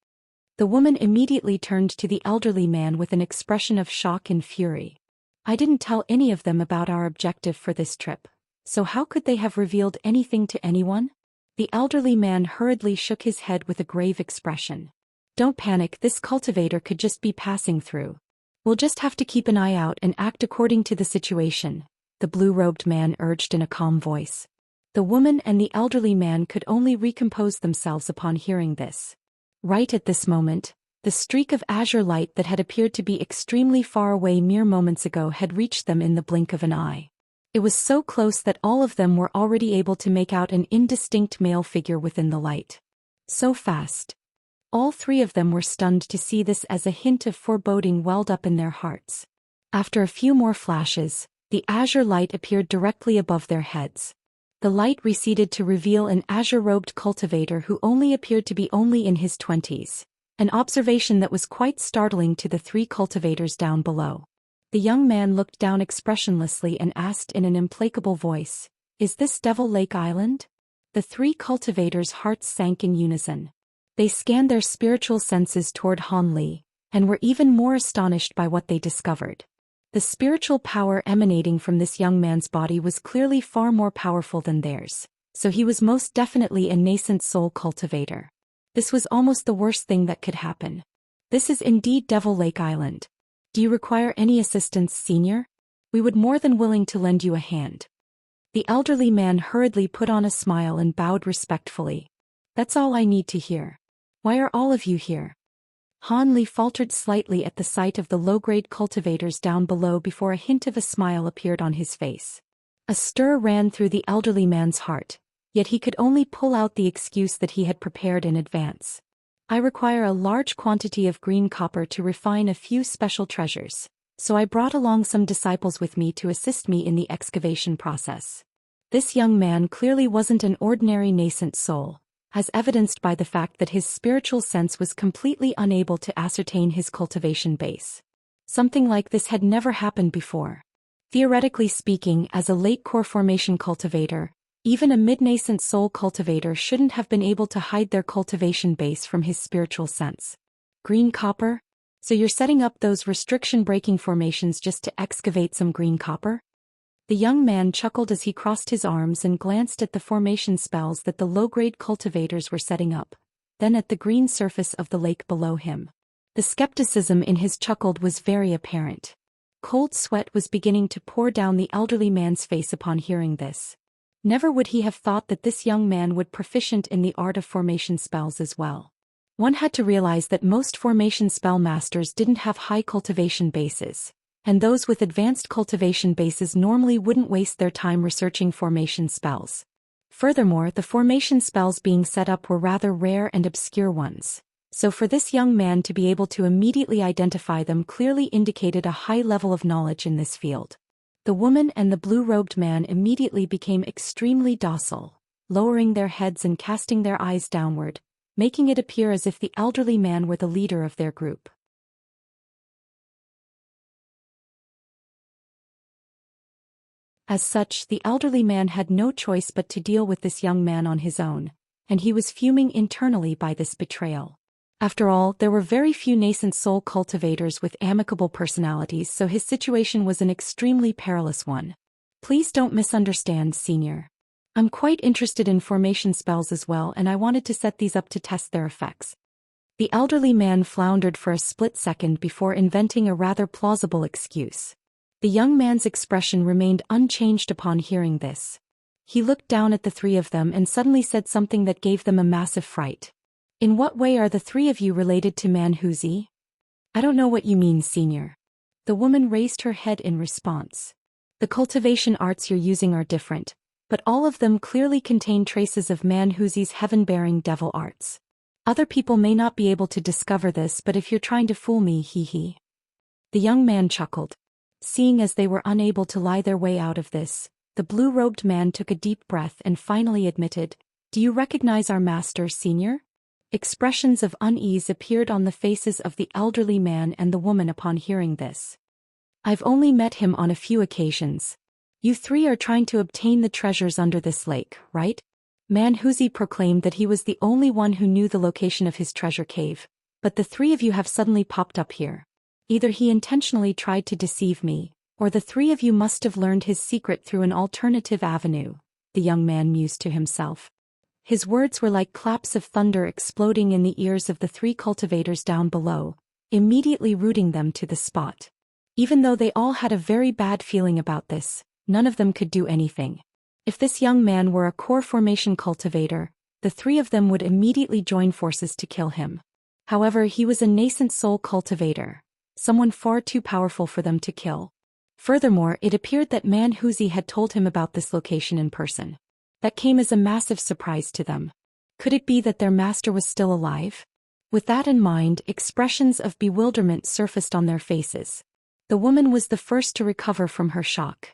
The woman immediately turned to the elderly man with an expression of shock and fury. I didn't tell any of them about our objective for this trip, so how could they have revealed anything to anyone? The elderly man hurriedly shook his head with a grave expression. Don't panic, this cultivator could just be passing through. We'll just have to keep an eye out and act according to the situation, the blue-robed man urged in a calm voice. The woman and the elderly man could only recompose themselves upon hearing this. Right at this moment, the streak of azure light that had appeared to be extremely far away mere moments ago had reached them in the blink of an eye. It was so close that all of them were already able to make out an indistinct male figure within the light. So fast. All three of them were stunned to see this as a hint of foreboding welled up in their hearts. After a few more flashes, The azure light appeared directly above their heads. The light receded to reveal an azure-robed cultivator who only appeared to be only in his 20s, an observation that was quite startling to the three cultivators down below. The young man looked down expressionlessly and asked in an implacable voice, "Is this Devil Lake Island?" The three cultivators' hearts sank in unison. They scanned their spiritual senses toward Han Li, and were even more astonished by what they discovered. The spiritual power emanating from this young man's body was clearly far more powerful than theirs, so he was most definitely a nascent soul cultivator. This was almost the worst thing that could happen. "This is indeed Devil Lake Island. Do you require any assistance, Senior? We would more than willing to lend you a hand." The elderly man hurriedly put on a smile and bowed respectfully. "That's all I need to hear. Why are all of you here?" Han Li faltered slightly at the sight of the low-grade cultivators down below before a hint of a smile appeared on his face. A stir ran through the elderly man's heart, yet he could only pull out the excuse that he had prepared in advance. "I require a large quantity of green copper to refine a few special treasures, so I brought along some disciples with me to assist me in the excavation process." This young man clearly wasn't an ordinary nascent soul, as evidenced by the fact that his spiritual sense was completely unable to ascertain his cultivation base. Something like this had never happened before. Theoretically speaking, as a late core formation cultivator, even a mid-nascent soul cultivator shouldn't have been able to hide their cultivation base from his spiritual sense. Green copper? So you're setting up those restriction-breaking formations just to excavate some green copper? The young man chuckled as he crossed his arms and glanced at the formation spells that the low-grade cultivators were setting up, then at the green surface of the lake below him. The skepticism in his chuckle was very apparent. Cold sweat was beginning to pour down the elderly man's face upon hearing this. Never would he have thought that this young man would be proficient in the art of formation spells as well. One had to realize that most formation spell masters didn't have high cultivation bases, and those with advanced cultivation bases normally wouldn't waste their time researching formation spells. Furthermore, the formation spells being set up were rather rare and obscure ones, so for this young man to be able to immediately identify them clearly indicated a high level of knowledge in this field. The woman and the blue-robed man immediately became extremely docile, lowering their heads and casting their eyes downward, making it appear as if the elderly man were the leader of their group. As such, the elderly man had no choice but to deal with this young man on his own, and he was fuming internally by this betrayal. After all, there were very few nascent soul cultivators with amicable personalities, so his situation was an extremely perilous one. "Please don't misunderstand, Senior. I'm quite interested in formation spells as well, and I wanted to set these up to test their effects." The elderly man floundered for a split second before inventing a rather plausible excuse. The young man's expression remained unchanged upon hearing this. He looked down at the three of them and suddenly said something that gave them a massive fright. "In what way are the three of you related to Manhuzi?" "I don't know what you mean, Senior." The woman raised her head in response. "The cultivation arts you're using are different, but all of them clearly contain traces of Manhuzi's heaven-bearing devil arts. Other people may not be able to discover this, but if you're trying to fool me, hee." The young man chuckled. Seeing as they were unable to lie their way out of this, the blue-robed man took a deep breath and finally admitted, "Do you recognize our master, Senior?" Expressions of unease appeared on the faces of the elderly man and the woman upon hearing this. "I've only met him on a few occasions. You three are trying to obtain the treasures under this lake, right?" Manhuzi proclaimed that he was the only one who knew the location of his treasure cave, but the three of you have suddenly popped up here. Either he intentionally tried to deceive me, or the three of you must have learned his secret through an alternative avenue, the young man mused to himself. His words were like claps of thunder exploding in the ears of the three cultivators down below, immediately rooting them to the spot. Even though they all had a very bad feeling about this, none of them could do anything. If this young man were a core formation cultivator, the three of them would immediately join forces to kill him. However, he was a nascent soul cultivator, someone far too powerful for them to kill. Furthermore, it appeared that Manhuzi had told him about this location in person. That came as a massive surprise to them. Could it be that their master was still alive? With that in mind, expressions of bewilderment surfaced on their faces. The woman was the first to recover from her shock.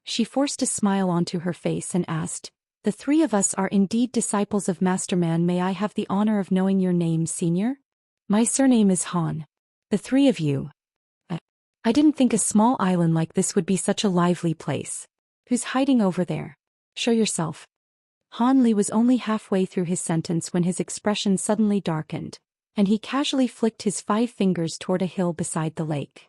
She forced a smile onto her face and asked, "The three of us are indeed disciples of Masterman. May I have the honor of knowing your name, Senior?" "My surname is Han." "The three of you? I didn't think a small island like this would be such a lively place. Who's hiding over there? Show yourself." Han Li was only halfway through his sentence when his expression suddenly darkened, and he casually flicked his 5 fingers toward a hill beside the lake.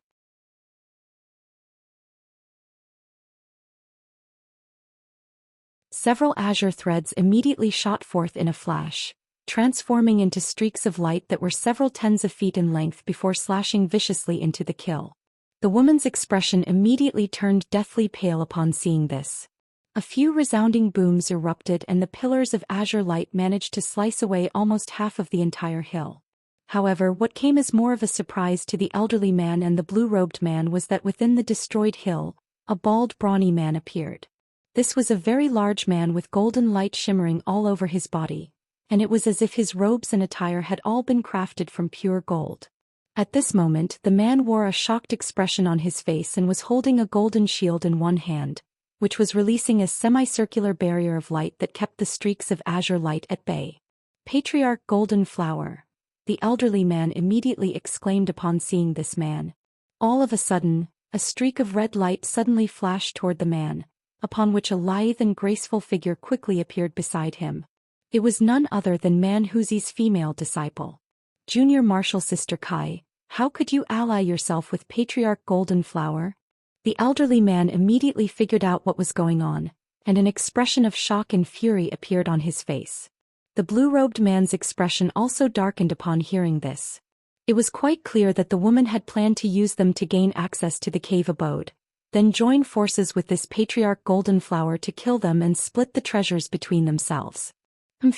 Several azure threads immediately shot forth in a flash, transforming into streaks of light that were several tens of feet in length before slashing viciously into the kill. The woman's expression immediately turned deathly pale upon seeing this. A few resounding booms erupted and the pillars of azure light managed to slice away almost half of the entire hill. However, what came as more of a surprise to the elderly man and the blue-robed man was that within the destroyed hill, a bald, brawny man appeared. This was a very large man with golden light shimmering all over his body, and it was as if his robes and attire had all been crafted from pure gold. At this moment, the man wore a shocked expression on his face and was holding a golden shield in one hand, which was releasing a semicircular barrier of light that kept the streaks of azure light at bay. "Patriarch Golden Flower," the elderly man immediately exclaimed upon seeing this man. All of a sudden, a streak of red light suddenly flashed toward the man, upon which a lithe and graceful figure quickly appeared beside him. It was none other than Man Huzi's female disciple. "Junior Martial Sister Kai, how could you ally yourself with Patriarch Golden Flower?" The elderly man immediately figured out what was going on, and an expression of shock and fury appeared on his face. The blue-robed man's expression also darkened upon hearing this. It was quite clear that the woman had planned to use them to gain access to the cave abode, then join forces with this Patriarch Golden Flower to kill them and split the treasures between themselves.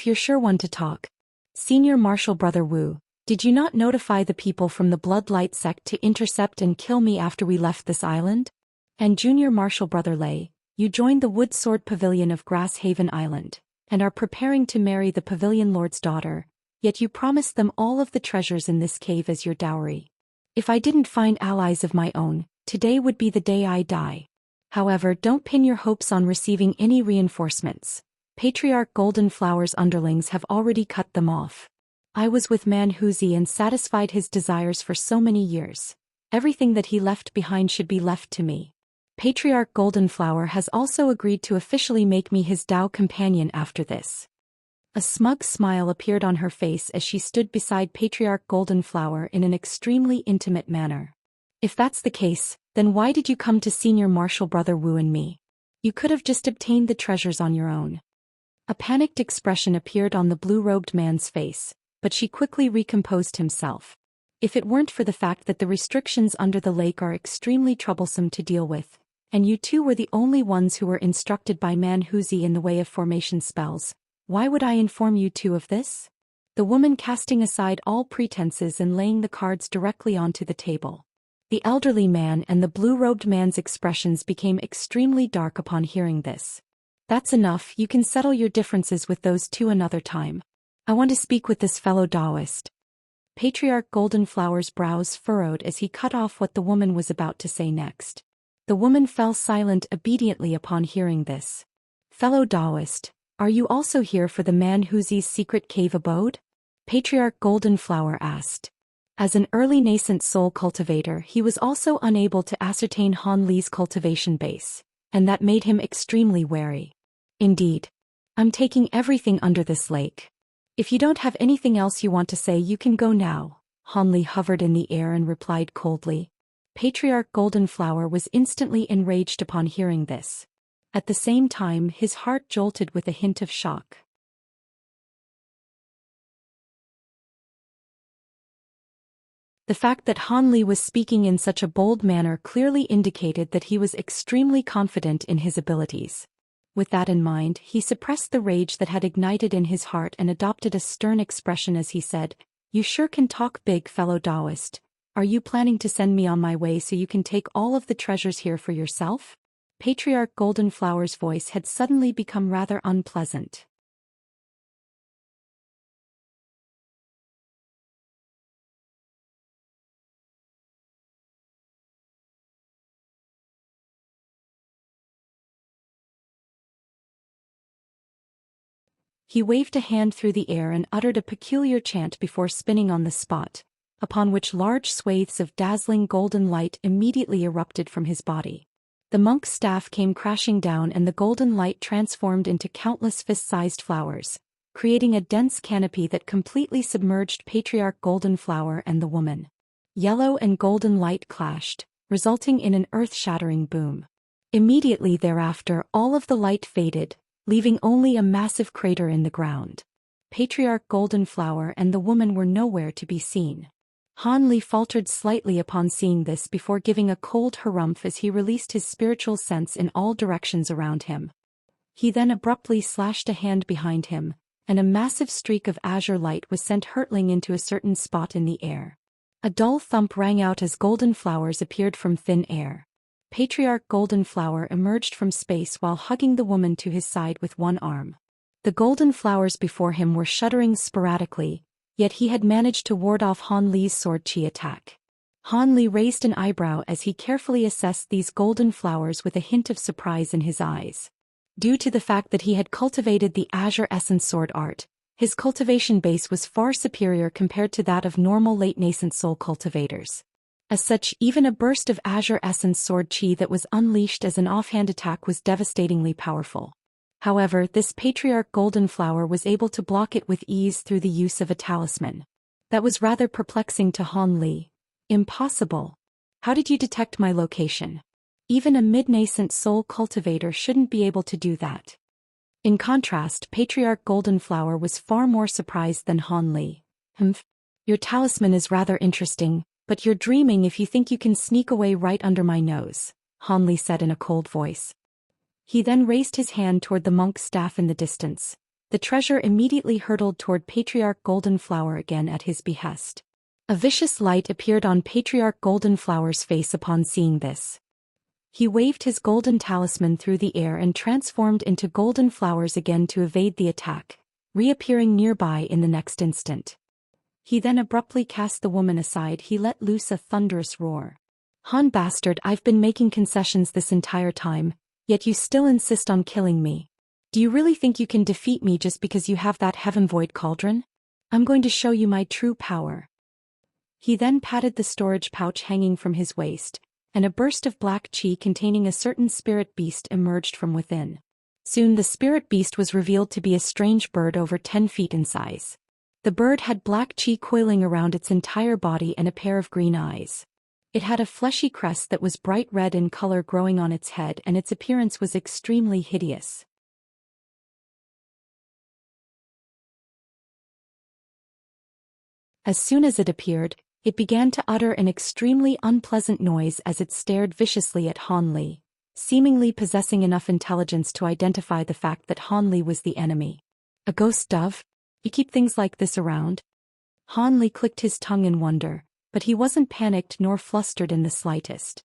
You're sure one to talk. Senior Martial Brother Wu, did you not notify the people from the Bloodlight sect to intercept and kill me after we left this island? And Junior Martial Brother Lei, you joined the Wood Sword Pavilion of Grass Haven Island, and are preparing to marry the Pavilion Lord's daughter, yet you promised them all of the treasures in this cave as your dowry. If I didn't find allies of my own, today would be the day I die. However, don't pin your hopes on receiving any reinforcements. Patriarch Golden Flower's underlings have already cut them off. I was with Man Huzi and satisfied his desires for so many years. Everything that he left behind should be left to me. Patriarch Golden Flower has also agreed to officially make me his Dao companion after this. A smug smile appeared on her face as she stood beside Patriarch Golden Flower in an extremely intimate manner. If that's the case, then why did you come to Senior Martial Brother Wu and me? You could have just obtained the treasures on your own. A panicked expression appeared on the blue-robed man's face, but she quickly recomposed himself. If it weren't for the fact that the restrictions under the lake are extremely troublesome to deal with, and you two were the only ones who were instructed by Man Huzi in the way of formation spells, why would I inform you two of this? The woman casting aside all pretenses and laying the cards directly onto the table. The elderly man and the blue-robed man's expressions became extremely dark upon hearing this. That's enough, you can settle your differences with those two another time. I want to speak with this fellow Daoist. Patriarch Golden Flower's brows furrowed as he cut off what the woman was about to say next. The woman fell silent obediently upon hearing this. Fellow Daoist, are you also here for the Man Huzi's secret cave abode? Patriarch Golden Flower asked. As an early nascent soul cultivator, he was also unable to ascertain Han Li's cultivation base, and that made him extremely wary. Indeed. I'm taking everything under this lake. If you don't have anything else you want to say, you can go now. Han Li hovered in the air and replied coldly. Patriarch Golden Flower was instantly enraged upon hearing this. At the same time, his heart jolted with a hint of shock. The fact that Han Li was speaking in such a bold manner clearly indicated that he was extremely confident in his abilities. With that in mind, he suppressed the rage that had ignited in his heart and adopted a stern expression as he said, "You sure can talk big, fellow Daoist. Are you planning to send me on my way so you can take all of the treasures here for yourself?" Patriarch Golden Flower's voice had suddenly become rather unpleasant. He waved a hand through the air and uttered a peculiar chant before spinning on the spot, upon which large swathes of dazzling golden light immediately erupted from his body. The monk's staff came crashing down and the golden light transformed into countless fist-sized flowers, creating a dense canopy that completely submerged Patriarch Golden Flower and the woman. Yellow and golden light clashed, resulting in an earth-shattering boom. Immediately thereafter, all of the light faded, leaving only a massive crater in the ground. Patriarch Golden Flower and the woman were nowhere to be seen. Han Li faltered slightly upon seeing this before giving a cold harumph as he released his spiritual sense in all directions around him. He then abruptly slashed a hand behind him, and a massive streak of azure light was sent hurtling into a certain spot in the air. A dull thump rang out as golden flowers appeared from thin air. Patriarch Golden Flower emerged from space while hugging the woman to his side with one arm. The golden flowers before him were shuddering sporadically, yet he had managed to ward off Han Li's sword chi attack. Han Li raised an eyebrow as he carefully assessed these golden flowers with a hint of surprise in his eyes. Due to the fact that he had cultivated the Azure Essence sword art, his cultivation base was far superior compared to that of normal late-nascent soul cultivators. As such, even a burst of Azure Essence sword chi that was unleashed as an offhand attack was devastatingly powerful. However, this Patriarch Golden Flower was able to block it with ease through the use of a talisman. That was rather perplexing to Han Li. Impossible. How did you detect my location? Even a mid-nascent soul cultivator shouldn't be able to do that. In contrast, Patriarch Golden Flower was far more surprised than Han Li. Your talisman is rather interesting, but you're dreaming if you think you can sneak away right under my nose, Han Li said in a cold voice. He then raised his hand toward the monk's staff in the distance. The treasure immediately hurtled toward Patriarch Golden Flower again at his behest. A vicious light appeared on Patriarch Golden Flower's face upon seeing this. He waved his golden talisman through the air and transformed into golden flowers again to evade the attack, reappearing nearby in the next instant. He then abruptly cast the woman aside. He let loose a thunderous roar. Han bastard, I've been making concessions this entire time, yet you still insist on killing me. Do you really think you can defeat me just because you have that Heaven Void Cauldron? I'm going to show you my true power. He then patted the storage pouch hanging from his waist, and a burst of black chi containing a certain spirit beast emerged from within. Soon the spirit beast was revealed to be a strange bird over 10 feet in size. The bird had black chi coiling around its entire body and a pair of green eyes. It had a fleshy crest that was bright red in color growing on its head, and its appearance was extremely hideous. As soon as it appeared, it began to utter an extremely unpleasant noise as it stared viciously at Han Li, seemingly possessing enough intelligence to identify the fact that Han Li was the enemy. A ghost dove? You keep things like this around? Han Li clicked his tongue in wonder, but he wasn't panicked nor flustered in the slightest.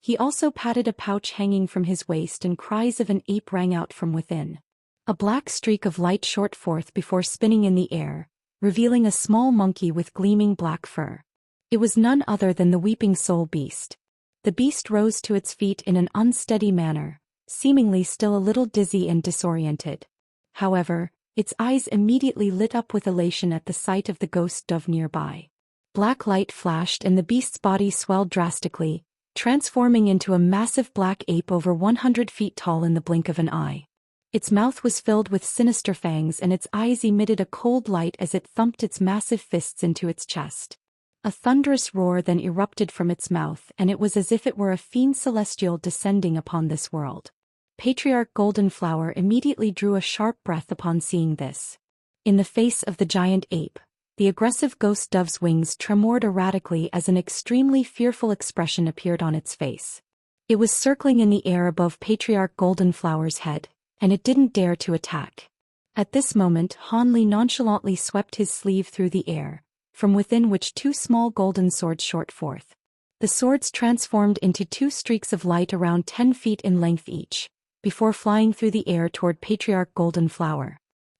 He also patted a pouch hanging from his waist and cries of an ape rang out from within. A black streak of light shot forth before spinning in the air, revealing a small monkey with gleaming black fur. It was none other than the Weeping Soul Beast. The beast rose to its feet in an unsteady manner, seemingly still a little dizzy and disoriented. However, its eyes immediately lit up with elation at the sight of the ghost dove nearby. Black light flashed and the beast's body swelled drastically, transforming into a massive black ape over 100 feet tall in the blink of an eye. Its mouth was filled with sinister fangs and its eyes emitted a cold light as it thumped its massive fists into its chest. A thunderous roar then erupted from its mouth, and it was as if it were a fiend celestial descending upon this world. Patriarch Golden Flower immediately drew a sharp breath upon seeing this. In the face of the giant ape, the aggressive ghost dove's wings tremored erratically as an extremely fearful expression appeared on its face. It was circling in the air above Patriarch Golden Flower's head, and it didn't dare to attack. At this moment, Han Li nonchalantly swept his sleeve through the air, from within which 2 small golden swords shot forth. The swords transformed into 2 streaks of light around 10 feet in length each, before flying through the air toward Patriarch Golden Flower.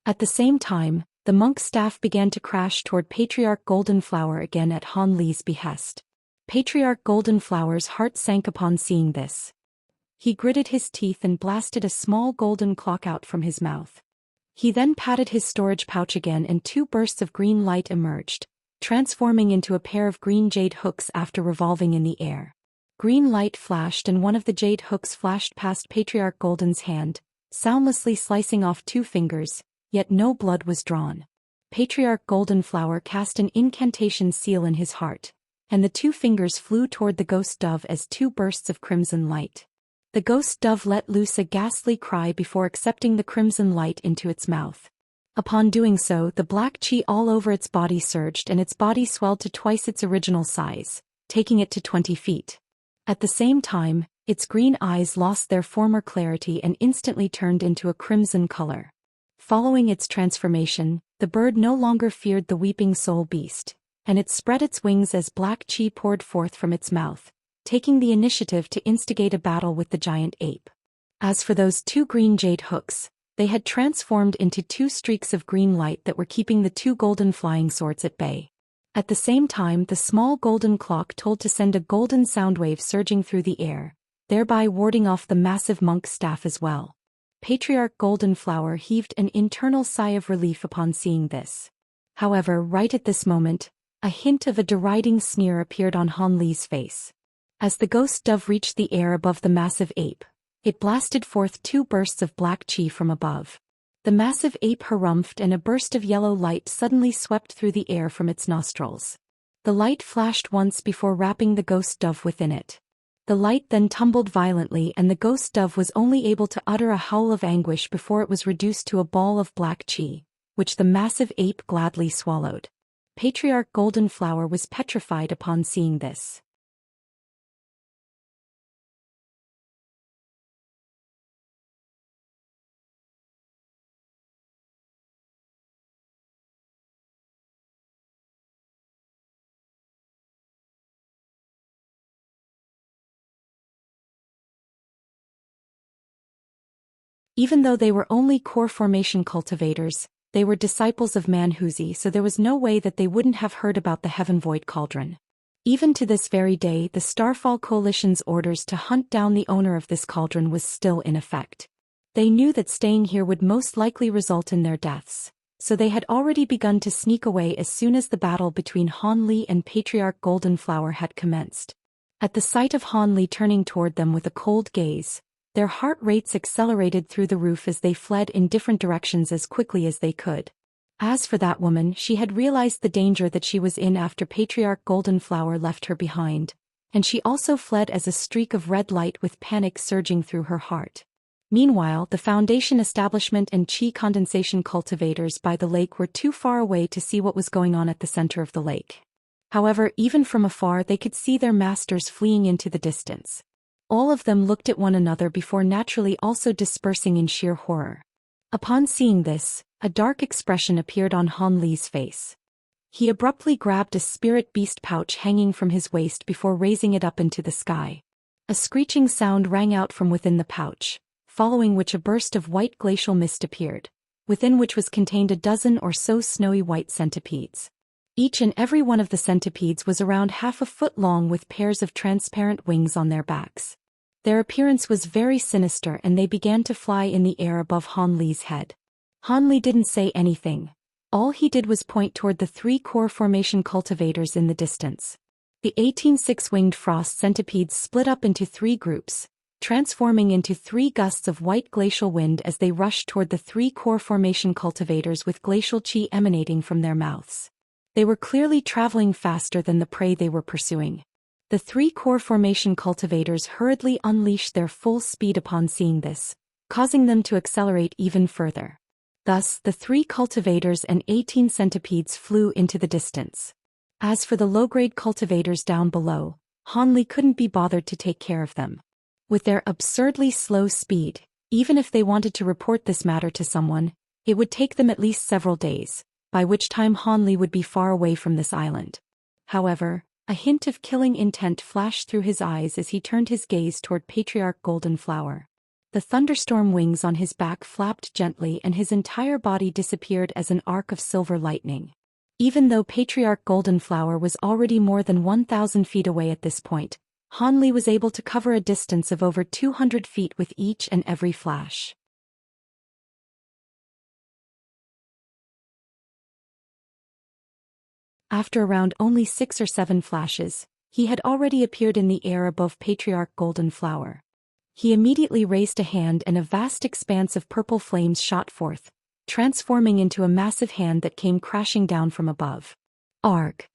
At the same time, the monk's staff began to crash toward Patriarch Golden Flower again at Han Li's behest. Patriarch Golden Flower's heart sank upon seeing this. He gritted his teeth and blasted a small golden clock out from his mouth. He then patted his storage pouch again and 2 bursts of green light emerged, transforming into a pair of green jade hooks after revolving in the air. Green light flashed and one of the jade hooks flashed past Patriarch Golden's hand, soundlessly slicing off 2 fingers, yet no blood was drawn. Patriarch Goldenflower cast an incantation seal in his heart, and the 2 fingers flew toward the ghost dove as 2 bursts of crimson light. The ghost dove let loose a ghastly cry before accepting the crimson light into its mouth. Upon doing so, the black chi all over its body surged and its body swelled to twice its original size, taking it to 20 feet. At the same time, its green eyes lost their former clarity and instantly turned into a crimson color. Following its transformation, the bird no longer feared the weeping soul beast, and it spread its wings as black chi poured forth from its mouth, taking the initiative to instigate a battle with the giant ape. As for those 2 green jade hooks, they had transformed into 2 streaks of green light that were keeping the 2 golden flying swords at bay. At the same time, the small golden clock told to send a golden sound wave surging through the air, thereby warding off the massive monk's staff as well. Patriarch Goldenflower heaved an internal sigh of relief upon seeing this. However, right at this moment, a hint of a deriding sneer appeared on Han Li's face. As the ghost dove reached the air above the massive ape, it blasted forth 2 bursts of black chi from above. The massive ape harumphed and a burst of yellow light suddenly swept through the air from its nostrils. The light flashed once before wrapping the ghost dove within it. The light then tumbled violently and the ghost dove was only able to utter a howl of anguish before it was reduced to a ball of black chi, which the massive ape gladly swallowed. Patriarch Goldenflower was petrified upon seeing this. Even though they were only core formation cultivators, they were disciples of Manhuzi, so there was no way that they wouldn't have heard about the Heaven Void Cauldron. Even to this very day, the Starfall Coalition's orders to hunt down the owner of this cauldron was still in effect. They knew that staying here would most likely result in their deaths, so they had already begun to sneak away as soon as the battle between Han Li and Patriarch Goldenflower had commenced. At the sight of Han Li turning toward them with a cold gaze, their heart rates accelerated through the roof as they fled in different directions as quickly as they could. As for that woman, she had realized the danger that she was in after Patriarch Goldenflower left her behind, and she also fled as a streak of red light with panic surging through her heart. Meanwhile, the Foundation establishment and chi condensation cultivators by the lake were too far away to see what was going on at the center of the lake. However, even from afar they could see their masters fleeing into the distance. All of them looked at one another before naturally also dispersing in sheer horror. Upon seeing this, a dark expression appeared on Han Li's face. He abruptly grabbed a spirit beast pouch hanging from his waist before raising it up into the sky. A screeching sound rang out from within the pouch, following which a burst of white glacial mist appeared, within which was contained a dozen or so snowy white centipedes. Each and every one of the centipedes was around half a foot long with pairs of transparent wings on their backs. Their appearance was very sinister and they began to fly in the air above Han Li's head. Han Li didn't say anything. All he did was point toward the 3 core formation cultivators in the distance. The 18 six-winged frost centipedes split up into 3 groups, transforming into 3 gusts of white glacial wind as they rushed toward the 3 core formation cultivators with glacial chi emanating from their mouths. They were clearly traveling faster than the prey they were pursuing. The 3 core formation cultivators hurriedly unleashed their full speed upon seeing this, causing them to accelerate even further. Thus, the 3 cultivators and 18 centipedes flew into the distance. As for the low-grade cultivators down below, Han Li couldn't be bothered to take care of them. With their absurdly slow speed, even if they wanted to report this matter to someone, it would take them at least several days, by which time Han Li would be far away from this island. However, a hint of killing intent flashed through his eyes as he turned his gaze toward Patriarch Goldenflower. The thunderstorm wings on his back flapped gently and his entire body disappeared as an arc of silver lightning. Even though Patriarch Goldenflower was already more than 1,000 feet away at this point, Han Li was able to cover a distance of over 200 feet with each and every flash. After around only 6 or 7 flashes, he had already appeared in the air above Patriarch Golden Flower. He immediately raised a hand and a vast expanse of purple flames shot forth, transforming into a massive hand that came crashing down from above. Arg!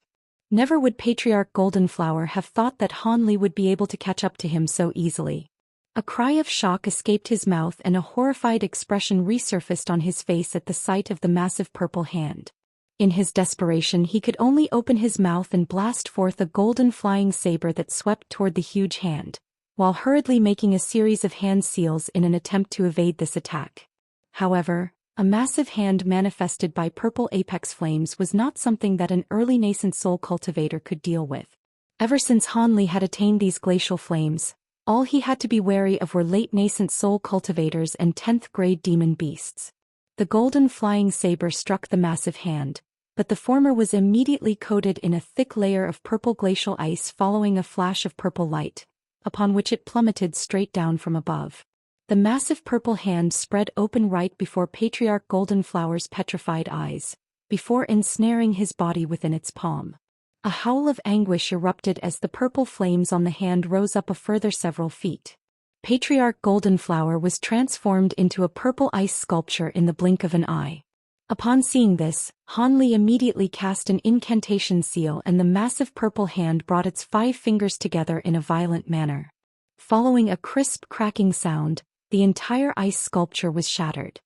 Never would Patriarch Golden Flower have thought that Han Li would be able to catch up to him so easily. A cry of shock escaped his mouth and a horrified expression resurfaced on his face at the sight of the massive purple hand. In his desperation he could only open his mouth and blast forth a golden flying saber that swept toward the huge hand, while hurriedly making a series of hand seals in an attempt to evade this attack. However, a massive hand manifested by purple apex flames was not something that an early nascent soul cultivator could deal with. Ever since Han Li had attained these glacial flames, all he had to be wary of were late nascent soul cultivators and 10th grade demon beasts. The golden flying saber struck the massive hand, but the former was immediately coated in a thick layer of purple glacial ice following a flash of purple light, upon which it plummeted straight down from above. The massive purple hand spread open right before Patriarch Golden Flower's petrified eyes, before ensnaring his body within its palm. A howl of anguish erupted as the purple flames on the hand rose up a further several feet. Patriarch Golden Flower was transformed into a purple ice sculpture in the blink of an eye. Upon seeing this, Han Li immediately cast an incantation seal and the massive purple hand brought its 5 fingers together in a violent manner. Following a crisp cracking sound, the entire ice sculpture was shattered.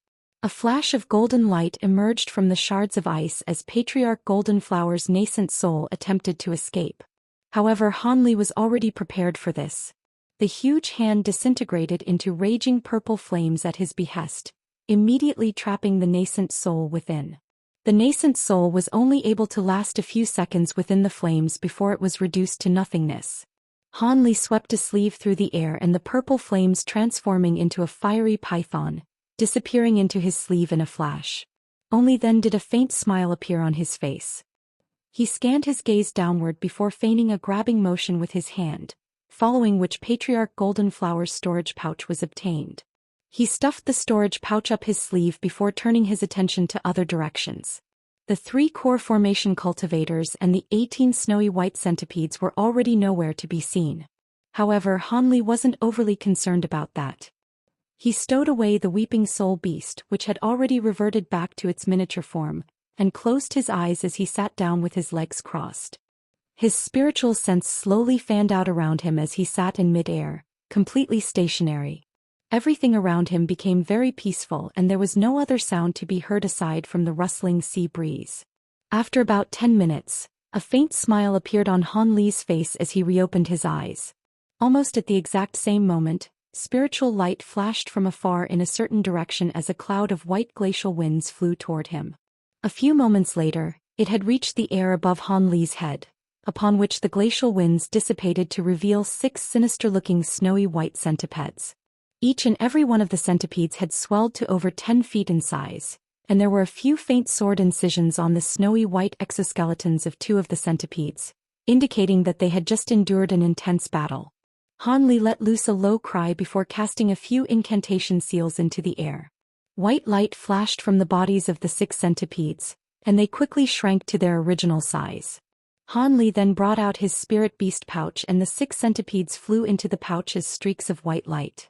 A flash of golden light emerged from the shards of ice as Patriarch Golden Flower's nascent soul attempted to escape. However, Han Li was already prepared for this. The huge hand disintegrated into raging purple flames at his behest, immediately trapping the nascent soul within. The nascent soul was only able to last a few seconds within the flames before it was reduced to nothingness. Han Li swept a sleeve through the air and the purple flames transforming into a fiery python, disappearing into his sleeve in a flash. Only then did a faint smile appear on his face. He scanned his gaze downward before feigning a grabbing motion with his hand, following which Patriarch Golden Flower's storage pouch was obtained. He stuffed the storage pouch up his sleeve before turning his attention to other directions. The 3 core formation cultivators and the 18 snowy white centipedes were already nowhere to be seen. However, Han Li wasn't overly concerned about that. He stowed away the weeping soul beast, which had already reverted back to its miniature form, and closed his eyes as he sat down with his legs crossed. His spiritual sense slowly fanned out around him as he sat in mid-air, completely stationary. Everything around him became very peaceful and there was no other sound to be heard aside from the rustling sea breeze. After about 10 minutes, a faint smile appeared on Han Li's face as he reopened his eyes. Almost at the exact same moment, spiritual light flashed from afar in a certain direction as a cloud of white glacial winds flew toward him. A few moments later, it had reached the air above Han Li's head, upon which the glacial winds dissipated to reveal 6 sinister-looking snowy white centipedes. Each and every one of the centipedes had swelled to over 10 feet in size, and there were a few faint sword incisions on the snowy white exoskeletons of 2 of the centipedes, indicating that they had just endured an intense battle. Han Li let loose a low cry before casting a few incantation seals into the air. White light flashed from the bodies of the 6 centipedes, and they quickly shrank to their original size. Han Li then brought out his spirit beast pouch and the 6 centipedes flew into the pouch as streaks of white light.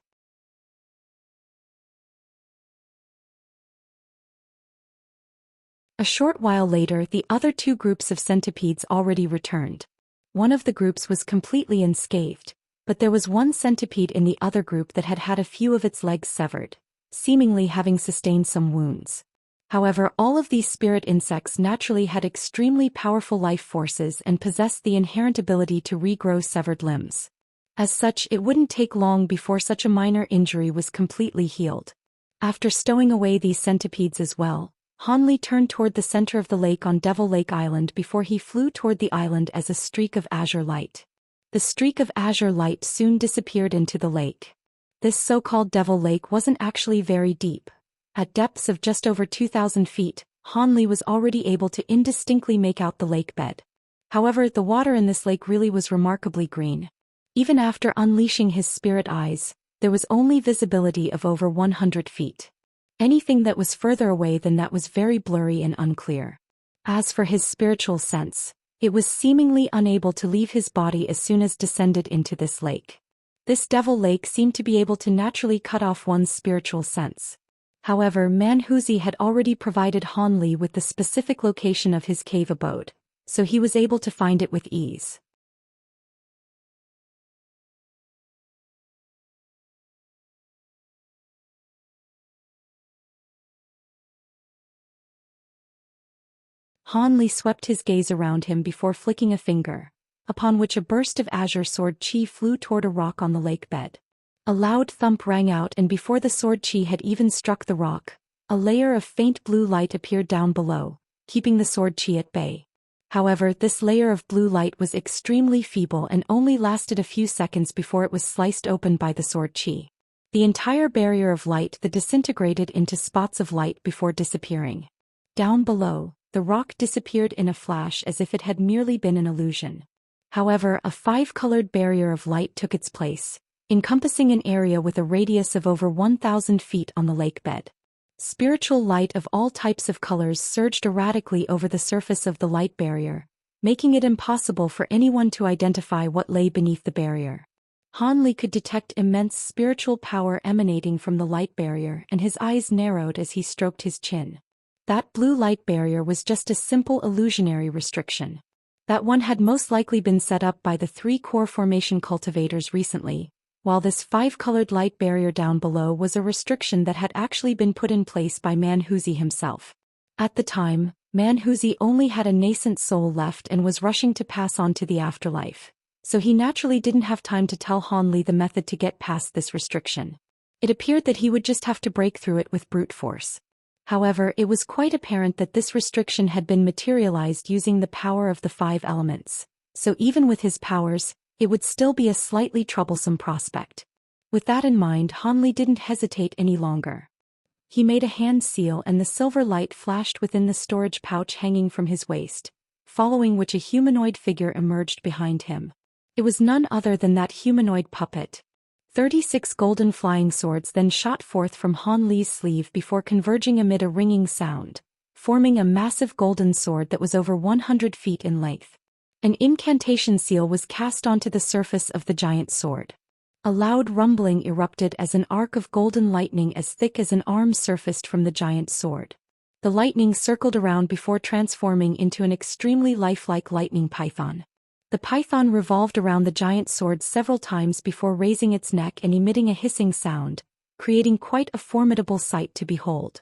A short while later, the other 2 groups of centipedes already returned. One of the groups was completely unscathed, but there was one centipede in the other group that had had a few of its legs severed, seemingly having sustained some wounds. However, all of these spirit insects naturally had extremely powerful life forces and possessed the inherent ability to regrow severed limbs. As such, it wouldn't take long before such a minor injury was completely healed. After stowing away these centipedes as well, Han Li turned toward the center of the lake on Devil Lake Island before he flew toward the island as a streak of azure light. The streak of azure light soon disappeared into the lake. This so-called Devil Lake wasn't actually very deep. At depths of just over 2,000 feet, Han Li was already able to indistinctly make out the lake bed. However, the water in this lake really was remarkably green. Even after unleashing his spirit eyes, there was only visibility of over 100 feet. Anything that was further away than that was very blurry and unclear. As for his spiritual sense, it was seemingly unable to leave his body as soon as descended into this lake. This devil lake seemed to be able to naturally cut off one's spiritual sense. However, Manhuzi had already provided Han Li with the specific location of his cave abode, so he was able to find it with ease. Han Li swept his gaze around him before flicking a finger, upon which a burst of azure sword chi flew toward a rock on the lake bed. A loud thump rang out, and before the sword chi had even struck the rock, a layer of faint blue light appeared down below, keeping the sword chi at bay. However, this layer of blue light was extremely feeble and only lasted a few seconds before it was sliced open by the sword chi. The entire barrier of light that disintegrated into spots of light before disappearing. Down below, the rock disappeared in a flash as if it had merely been an illusion. However, a five-colored barrier of light took its place, encompassing an area with a radius of over 1,000 feet on the lake bed. Spiritual light of all types of colors surged erratically over the surface of the light barrier, making it impossible for anyone to identify what lay beneath the barrier. Han Li could detect immense spiritual power emanating from the light barrier, and his eyes narrowed as he stroked his chin. That blue light barrier was just a simple illusionary restriction. That one had most likely been set up by the three core formation cultivators recently, while this five-colored light barrier down below was a restriction that had actually been put in place by Manhuzi himself. At the time, Manhuzi only had a nascent soul left and was rushing to pass on to the afterlife, so he naturally didn't have time to tell Han Li the method to get past this restriction. It appeared that he would just have to break through it with brute force. However, it was quite apparent that this restriction had been materialized using the power of the five elements, so even with his powers, it would still be a slightly troublesome prospect. With that in mind, Han Li didn't hesitate any longer. He made a hand seal and the silver light flashed within the storage pouch hanging from his waist, following which a humanoid figure emerged behind him. It was none other than that humanoid puppet. 36 golden flying swords then shot forth from Han Li's sleeve before converging amid a ringing sound, forming a massive golden sword that was over 100 feet in length. An incantation seal was cast onto the surface of the giant sword. A loud rumbling erupted as an arc of golden lightning as thick as an arm surfaced from the giant sword. The lightning circled around before transforming into an extremely lifelike lightning python. The python revolved around the giant sword several times before raising its neck and emitting a hissing sound, creating quite a formidable sight to behold.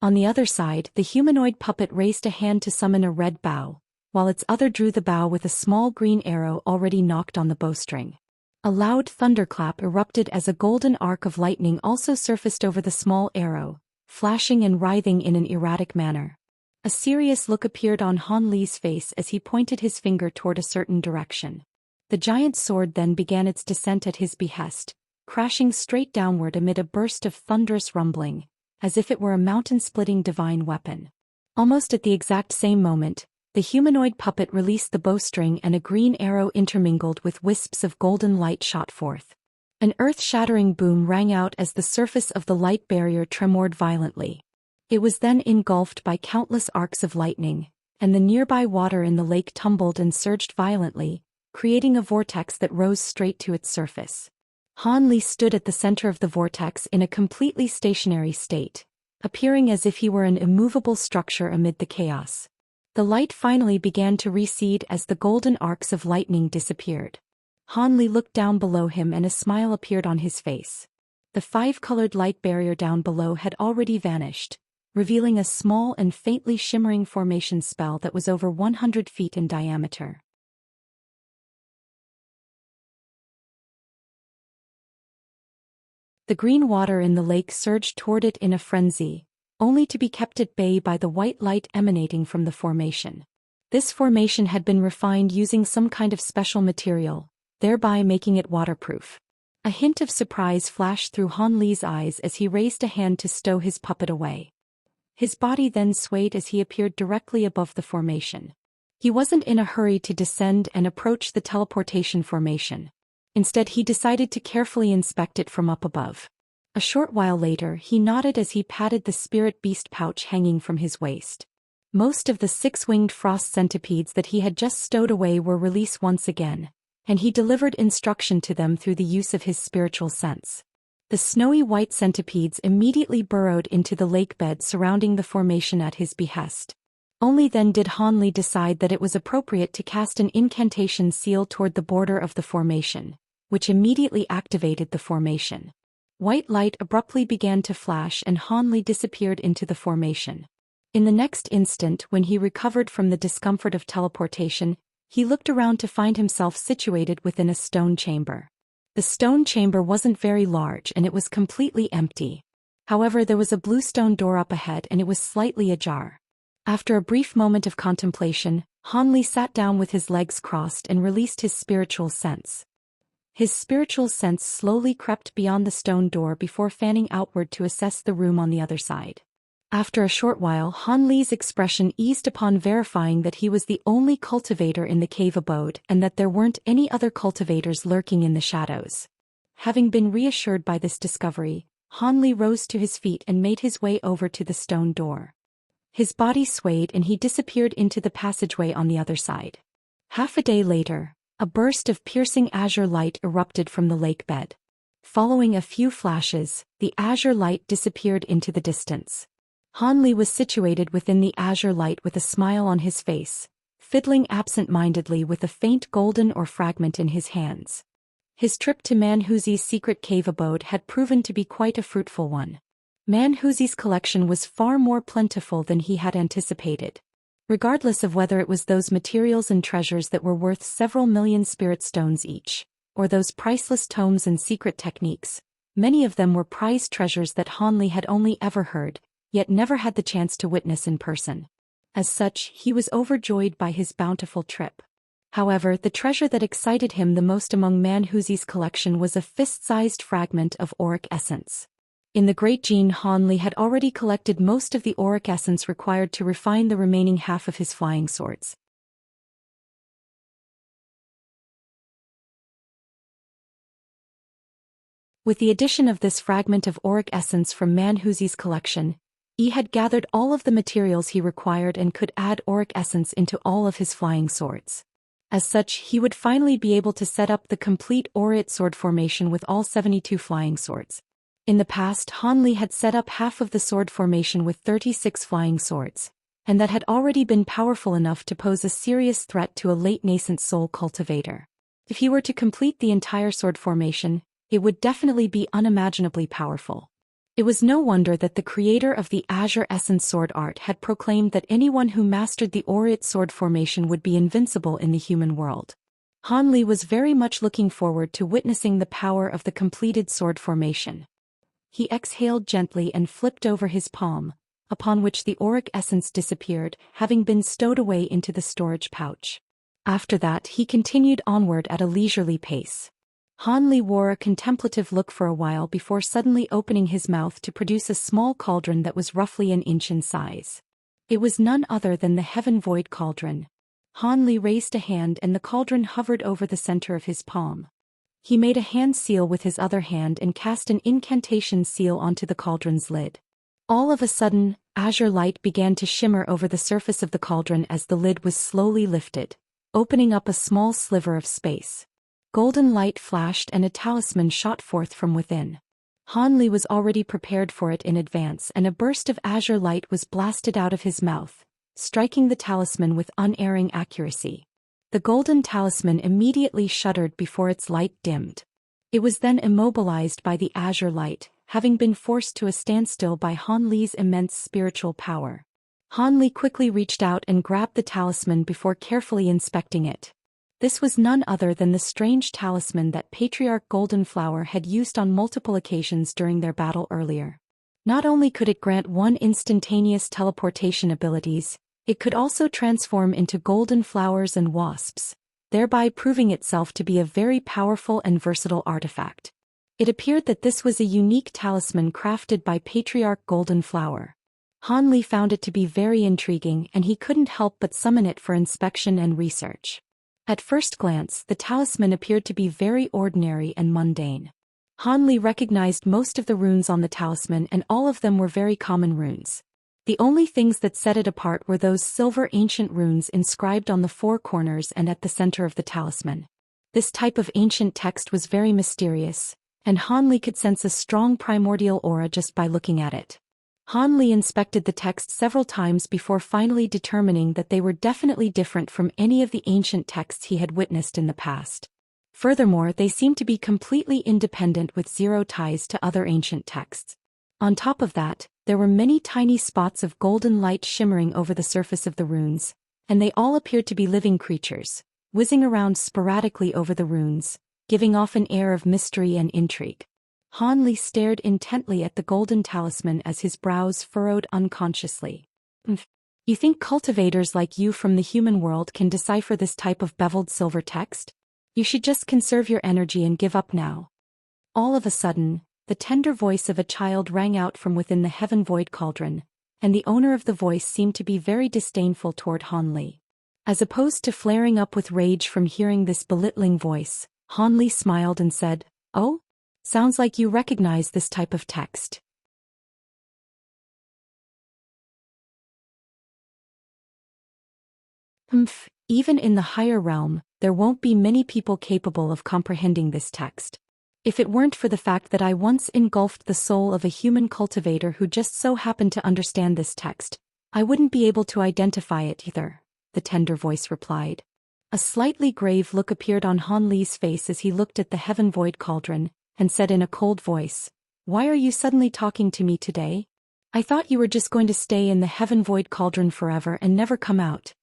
On the other side, the humanoid puppet raised a hand to summon a red bow, while its other drew the bow with a small green arrow already nocked on the bowstring. A loud thunderclap erupted as a golden arc of lightning also surfaced over the small arrow, flashing and writhing in an erratic manner. A serious look appeared on Han Li's face as he pointed his finger toward a certain direction. The giant sword then began its descent at his behest, crashing straight downward amid a burst of thunderous rumbling, as if it were a mountain-splitting divine weapon. Almost at the exact same moment, the humanoid puppet released the bowstring and a green arrow intermingled with wisps of golden light shot forth. An earth-shattering boom rang out as the surface of the light barrier tremored violently. It was then engulfed by countless arcs of lightning, and the nearby water in the lake tumbled and surged violently, creating a vortex that rose straight to its surface. Han Li stood at the center of the vortex in a completely stationary state, appearing as if he were an immovable structure amid the chaos. The light finally began to recede as the golden arcs of lightning disappeared. Han Li looked down below him and a smile appeared on his face. The five-colored light barrier down below had already vanished, revealing a small and faintly shimmering formation spell that was over 100 feet in diameter. The green water in the lake surged toward it in a frenzy, only to be kept at bay by the white light emanating from the formation. This formation had been refined using some kind of special material, thereby making it waterproof. A hint of surprise flashed through Han Li's eyes as he raised a hand to stow his puppet away. His body then swayed as he appeared directly above the formation. He wasn't in a hurry to descend and approach the teleportation formation. Instead, he decided to carefully inspect it from up above. A short while later, he nodded as he patted the spirit beast pouch hanging from his waist. Most of the six-winged frost centipedes that he had just stowed away were released once again, and he delivered instruction to them through the use of his spiritual sense. The snowy white centipedes immediately burrowed into the lake bed surrounding the formation at his behest. Only then did Han Li decide that it was appropriate to cast an incantation seal toward the border of the formation, which immediately activated the formation. White light abruptly began to flash and Han Li disappeared into the formation. In the next instant, when he recovered from the discomfort of teleportation, he looked around to find himself situated within a stone chamber. The stone chamber wasn't very large and it was completely empty. However, there was a blue stone door up ahead and it was slightly ajar. After a brief moment of contemplation, Han Li sat down with his legs crossed and released his spiritual sense. His spiritual sense slowly crept beyond the stone door before fanning outward to assess the room on the other side. After a short while, Han Li's expression eased upon verifying that he was the only cultivator in the cave abode and that there weren't any other cultivators lurking in the shadows. Having been reassured by this discovery, Han Li rose to his feet and made his way over to the stone door. His body swayed and he disappeared into the passageway on the other side. Half a day later, a burst of piercing azure light erupted from the lake bed. Following a few flashes, the azure light disappeared into the distance. Han Li was situated within the azure light with a smile on his face, fiddling absent-mindedly with a faint golden ore fragment in his hands. His trip to Manhuzi's secret cave abode had proven to be quite a fruitful one. Manhuzi's collection was far more plentiful than he had anticipated. Regardless of whether it was those materials and treasures that were worth several million spirit stones each, or those priceless tomes and secret techniques, many of them were prized treasures that Han Li had only ever heard, yet never had the chance to witness in person. As such, he was overjoyed by his bountiful trip. However, the treasure that excited him the most among Manhuzi's collection was a fist-sized fragment of auric essence. In the Great Gene, Han Li had already collected most of the auric essence required to refine the remaining half of his flying swords. With the addition of this fragment of auric essence from Manhuzi's collection, he had gathered all of the materials he required and could add auric essence into all of his flying swords. As such, he would finally be able to set up the complete aureate sword formation with all 72 flying swords. In the past, Han Li had set up half of the sword formation with 36 flying swords, and that had already been powerful enough to pose a serious threat to a late nascent soul cultivator. If he were to complete the entire sword formation, it would definitely be unimaginably powerful. It was no wonder that the creator of the Azure Essence sword art had proclaimed that anyone who mastered the aureate sword formation would be invincible in the human world. Han Li was very much looking forward to witnessing the power of the completed sword formation. He exhaled gently and flipped over his palm, upon which the auric essence disappeared, having been stowed away into the storage pouch. After that, he continued onward at a leisurely pace. Han Li wore a contemplative look for a while before suddenly opening his mouth to produce a small cauldron that was roughly an inch in size. It was none other than the Heaven Void Cauldron. Han Li raised a hand and the cauldron hovered over the center of his palm. He made a hand seal with his other hand and cast an incantation seal onto the cauldron's lid. All of a sudden, azure light began to shimmer over the surface of the cauldron as the lid was slowly lifted, opening up a small sliver of space. Golden light flashed and a talisman shot forth from within. Han Li was already prepared for it in advance and a burst of azure light was blasted out of his mouth, striking the talisman with unerring accuracy. The golden talisman immediately shuddered before its light dimmed. It was then immobilized by the azure light, having been forced to a standstill by Han Li's immense spiritual power. Han Li quickly reached out and grabbed the talisman before carefully inspecting it. This was none other than the strange talisman that Patriarch Goldenflower had used on multiple occasions during their battle earlier. Not only could it grant one instantaneous teleportation abilities, it could also transform into golden flowers and wasps, thereby proving itself to be a very powerful and versatile artifact. It appeared that this was a unique talisman crafted by Patriarch Goldenflower. Han Li found it to be very intriguing and he couldn't help but summon it for inspection and research. At first glance, the talisman appeared to be very ordinary and mundane. Han Li recognized most of the runes on the talisman and all of them were very common runes. The only things that set it apart were those silver ancient runes inscribed on the four corners and at the center of the talisman. This type of ancient text was very mysterious, and Han Li could sense a strong primordial aura just by looking at it. Han Li inspected the text several times before finally determining that they were definitely different from any of the ancient texts he had witnessed in the past. Furthermore, they seemed to be completely independent with zero ties to other ancient texts. On top of that, there were many tiny spots of golden light shimmering over the surface of the runes, and they all appeared to be living creatures, whizzing around sporadically over the runes, giving off an air of mystery and intrigue. Han Li stared intently at the golden talisman as his brows furrowed unconsciously. You think cultivators like you from the human world can decipher this type of beveled silver text? You should just conserve your energy and give up now. All of a sudden, the tender voice of a child rang out from within the heaven void cauldron, and the owner of the voice seemed to be very disdainful toward Han Li. As opposed to flaring up with rage from hearing this belittling voice, Han Li smiled and said, "Oh? Sounds like you recognize this type of text." Even in the higher realm, there won't be many people capable of comprehending this text. If it weren't for the fact that I once engulfed the soul of a human cultivator who just so happened to understand this text, I wouldn't be able to identify it either, the tender voice replied. A slightly grave look appeared on Han Li's face as he looked at the heaven void cauldron, and said in a cold voice, "Why are you suddenly talking to me today? I thought you were just going to stay in the heaven void cauldron forever and never come out.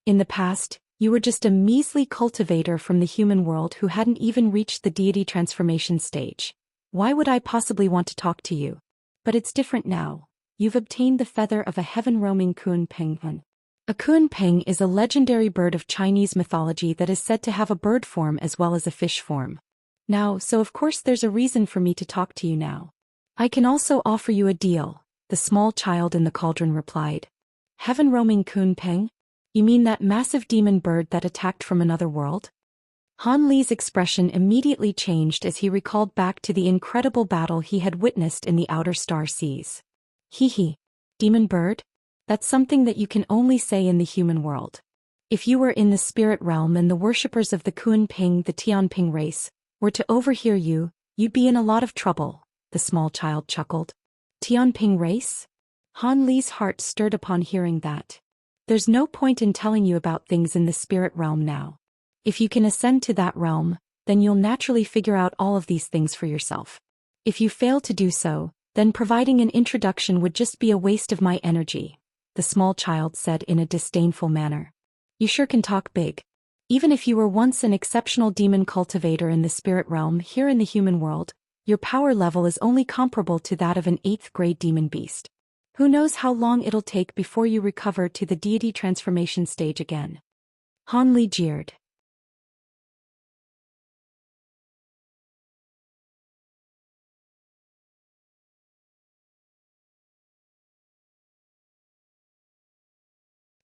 In the past, you were just a measly cultivator from the human world who hadn't even reached the deity transformation stage. Why would I possibly want to talk to you? But it's different now. You've obtained the feather of a heaven-roaming kunpeng. A kunpeng is a legendary bird of Chinese mythology that is said to have a bird form as well as a fish form. Now, so of course there's a reason for me to talk to you now. I can also offer you a deal," the small child in the cauldron replied. "Heaven-roaming kunpeng? You mean that massive demon bird that attacked from another world?" Han Li's expression immediately changed as he recalled back to the incredible battle he had witnessed in the outer star seas. Hee. Demon bird? That's something that you can only say in the human world. If you were in the spirit realm and the worshippers of the Kunping, the Tianping race, were to overhear you, you'd be in a lot of trouble, the small child chuckled. Tianping race? Han Li's heart stirred upon hearing that. There's no point in telling you about things in the spirit realm now. If you can ascend to that realm, then you'll naturally figure out all of these things for yourself. If you fail to do so, then providing an introduction would just be a waste of my energy, the small child said in a disdainful manner. You sure can talk big. Even if you were once an exceptional demon cultivator in the spirit realm here in the human world, your power level is only comparable to that of an 8th grade demon beast. Who knows how long it'll take before you recover to the deity transformation stage again. Han Li jeered.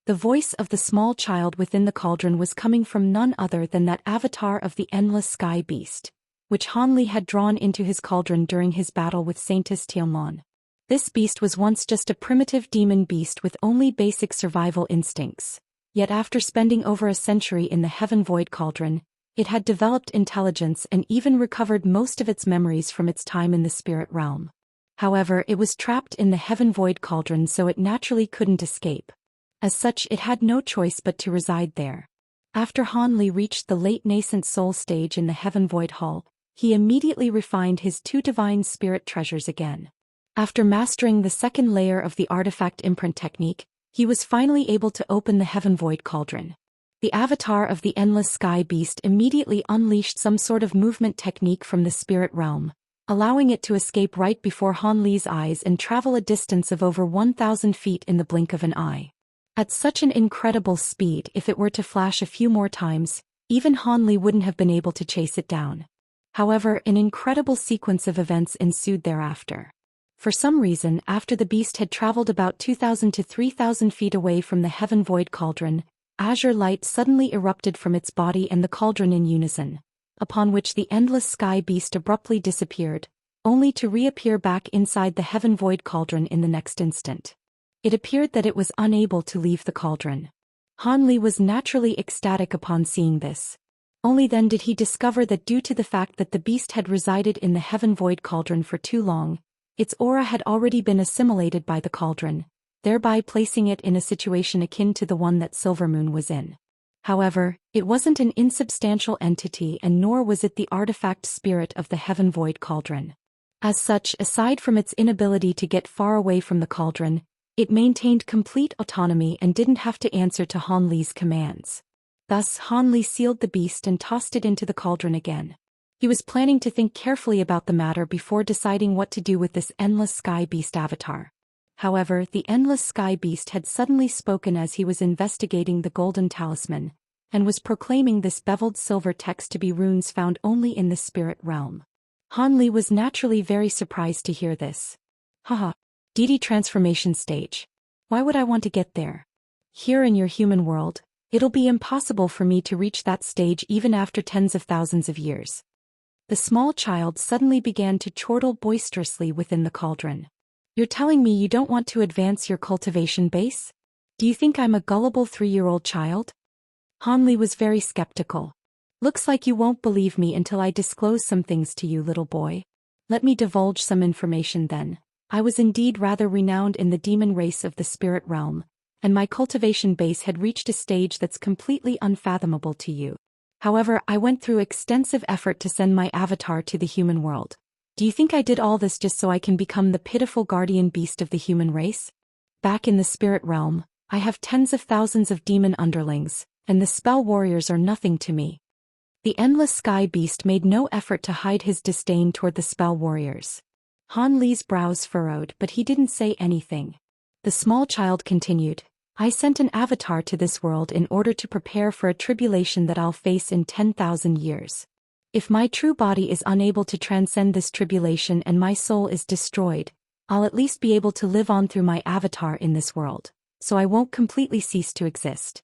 The voice of the small child within the cauldron was coming from none other than that avatar of the endless sky beast, which Han Li had drawn into his cauldron during his battle with Saintess Tianlon. This beast was once just a primitive demon beast with only basic survival instincts, yet after spending over a century in the Heaven Void Cauldron, it had developed intelligence and even recovered most of its memories from its time in the spirit realm. However, it was trapped in the Heaven Void Cauldron, so it naturally couldn't escape. As such, it had no choice but to reside there. After Han Li reached the late nascent soul stage in the Heaven Void Hall, he immediately refined his 2 divine spirit treasures again. After mastering the second layer of the artifact imprint technique, he was finally able to open the Heaven Void Cauldron. The avatar of the endless sky beast immediately unleashed some sort of movement technique from the spirit realm, allowing it to escape right before Han Li's eyes and travel a distance of over 1,000 feet in the blink of an eye. At such an incredible speed, if it were to flash a few more times, even Han Li wouldn't have been able to chase it down. However, an incredible sequence of events ensued thereafter. For some reason, after the beast had traveled about 2,000 to 3,000 feet away from the Heaven Void Cauldron, azure light suddenly erupted from its body and the cauldron in unison, upon which the endless sky beast abruptly disappeared, only to reappear back inside the Heaven Void Cauldron in the next instant. It appeared that it was unable to leave the cauldron. Han Li was naturally ecstatic upon seeing this. Only then did he discover that due to the fact that the beast had resided in the heaven void cauldron for too long, its aura had already been assimilated by the cauldron, thereby placing it in a situation akin to the one that Silvermoon was in. However, it wasn't an insubstantial entity and nor was it the artifact spirit of the heaven void cauldron. As such, aside from its inability to get far away from the cauldron, it maintained complete autonomy and didn't have to answer to Han Li's commands. Thus, Han Li sealed the beast and tossed it into the cauldron again. He was planning to think carefully about the matter before deciding what to do with this Endless Sky Beast avatar. However, the Endless Sky Beast had suddenly spoken as he was investigating the golden talisman, and was proclaiming this beveled silver text to be runes found only in the spirit realm. Han Li was naturally very surprised to hear this. Haha. Deity transformation stage. Why would I want to get there? Here in your human world, it'll be impossible for me to reach that stage even after tens of thousands of years. The small child suddenly began to chortle boisterously within the cauldron. You're telling me you don't want to advance your cultivation base? Do you think I'm a gullible 3-year-old child? Han Li was very skeptical. Looks like you won't believe me until I disclose some things to you, little boy. Let me divulge some information then. I was indeed rather renowned in the demon race of the spirit realm, and my cultivation base had reached a stage that's completely unfathomable to you. However, I went through extensive effort to send my avatar to the human world. Do you think I did all this just so I can become the pitiful guardian beast of the human race? Back in the spirit realm, I have tens of thousands of demon underlings, and the spell warriors are nothing to me. The Endless Sky Beast made no effort to hide his disdain toward the spell warriors. Han Li's brows furrowed, but he didn't say anything. The small child continued, I sent an avatar to this world in order to prepare for a tribulation that I'll face in 10,000 years. If my true body is unable to transcend this tribulation and my soul is destroyed, I'll at least be able to live on through my avatar in this world, so I won't completely cease to exist.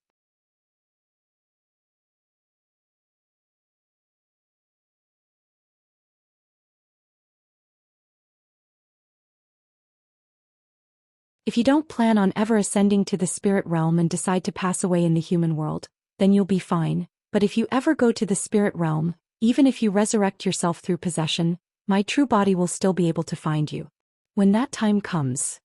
If you don't plan on ever ascending to the spirit realm and decide to pass away in the human world, then you'll be fine, but if you ever go to the spirit realm, even if you resurrect yourself through possession, my true body will still be able to find you. When that time comes.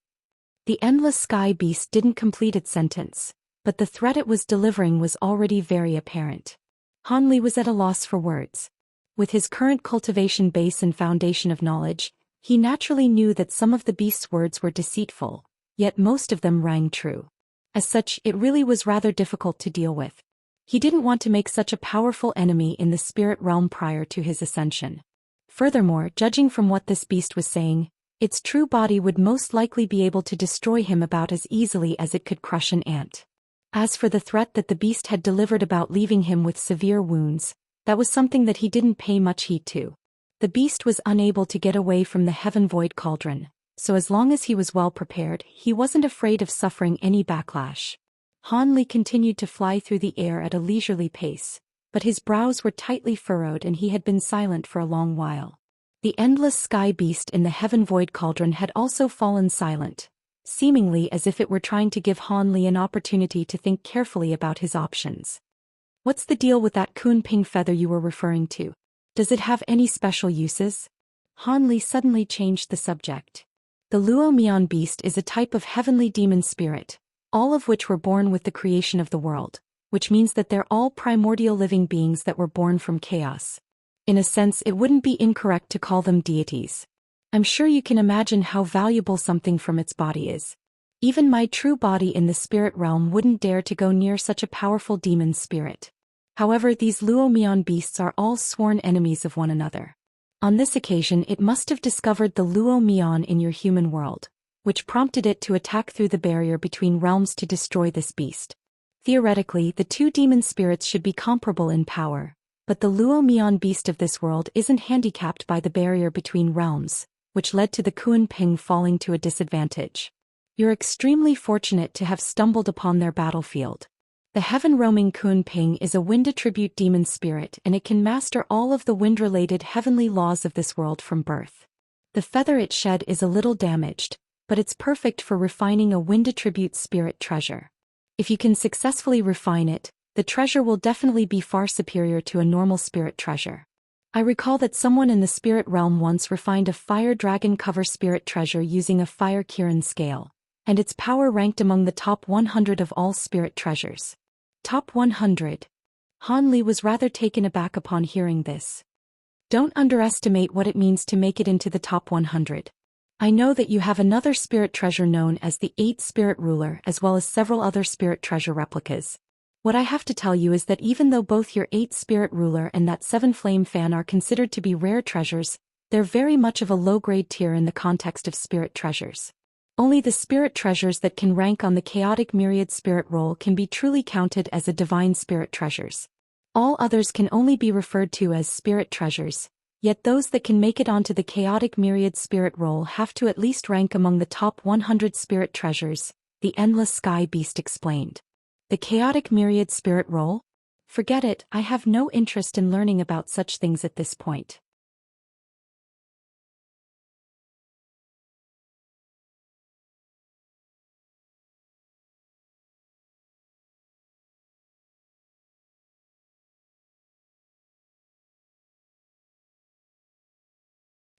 The Endless Sky Beast didn't complete its sentence, but the threat it was delivering was already very apparent. Han Li was at a loss for words. With his current cultivation base and foundation of knowledge, he naturally knew that some of the beast's words were deceitful, yet most of them rang true. As such, it really was rather difficult to deal with. He didn't want to make such a powerful enemy in the spirit realm prior to his ascension. Furthermore, judging from what this beast was saying, its true body would most likely be able to destroy him about as easily as it could crush an ant. As for the threat that the beast had delivered about leaving him with severe wounds, that was something that he didn't pay much heed to. The beast was unable to get away from the heaven void cauldron, so as long as he was well prepared, he wasn't afraid of suffering any backlash. Han Li continued to fly through the air at a leisurely pace, but his brows were tightly furrowed and he had been silent for a long while. The Endless Sky Beast in the heaven void cauldron had also fallen silent, seemingly as if it were trying to give Han Li an opportunity to think carefully about his options. What's the deal with that Kun Ping feather you were referring to? Does it have any special uses? Han Li suddenly changed the subject. The Luo Mian beast is a type of heavenly demon spirit, all of which were born with the creation of the world, which means that they're all primordial living beings that were born from chaos. In a sense, it wouldn't be incorrect to call them deities. I'm sure you can imagine how valuable something from its body is. Even my true body in the spirit realm wouldn't dare to go near such a powerful demon spirit. However, these Luo Mian beasts are all sworn enemies of one another. On this occasion, it must have discovered the Luo Mian in your human world, which prompted it to attack through the barrier between realms to destroy this beast. Theoretically, the two demon spirits should be comparable in power, but the Luo Mian beast of this world isn't handicapped by the barrier between realms, which led to the Kun Ping falling to a disadvantage. You're extremely fortunate to have stumbled upon their battlefield. The heaven-roaming Kun Ping is a wind attribute demon spirit and it can master all of the wind-related heavenly laws of this world from birth. The feather it shed is a little damaged, but it's perfect for refining a wind attribute spirit treasure. If you can successfully refine it, the treasure will definitely be far superior to a normal spirit treasure. I recall that someone in the spirit realm once refined a fire dragon cover spirit treasure using a fire Kirin scale, and its power ranked among the top 100 of all spirit treasures. Top 100. Han Li was rather taken aback upon hearing this. Don't underestimate what it means to make it into the top 100. I know that you have another spirit treasure known as the 8th Spirit Ruler as well as several other spirit treasure replicas. What I have to tell you is that even though both your 8th Spirit Ruler and that 7 Flame Fan are considered to be rare treasures, they're very much of a low-grade tier in the context of spirit treasures. Only the spirit treasures that can rank on the Chaotic Myriad Spirit roll can be truly counted as a divine spirit treasures. All others can only be referred to as spirit treasures, yet those that can make it onto the Chaotic Myriad Spirit roll have to at least rank among the top 100 spirit treasures, the Endless Sky Beast explained. The Chaotic Myriad Spirit roll? Forget it, I have no interest in learning about such things at this point.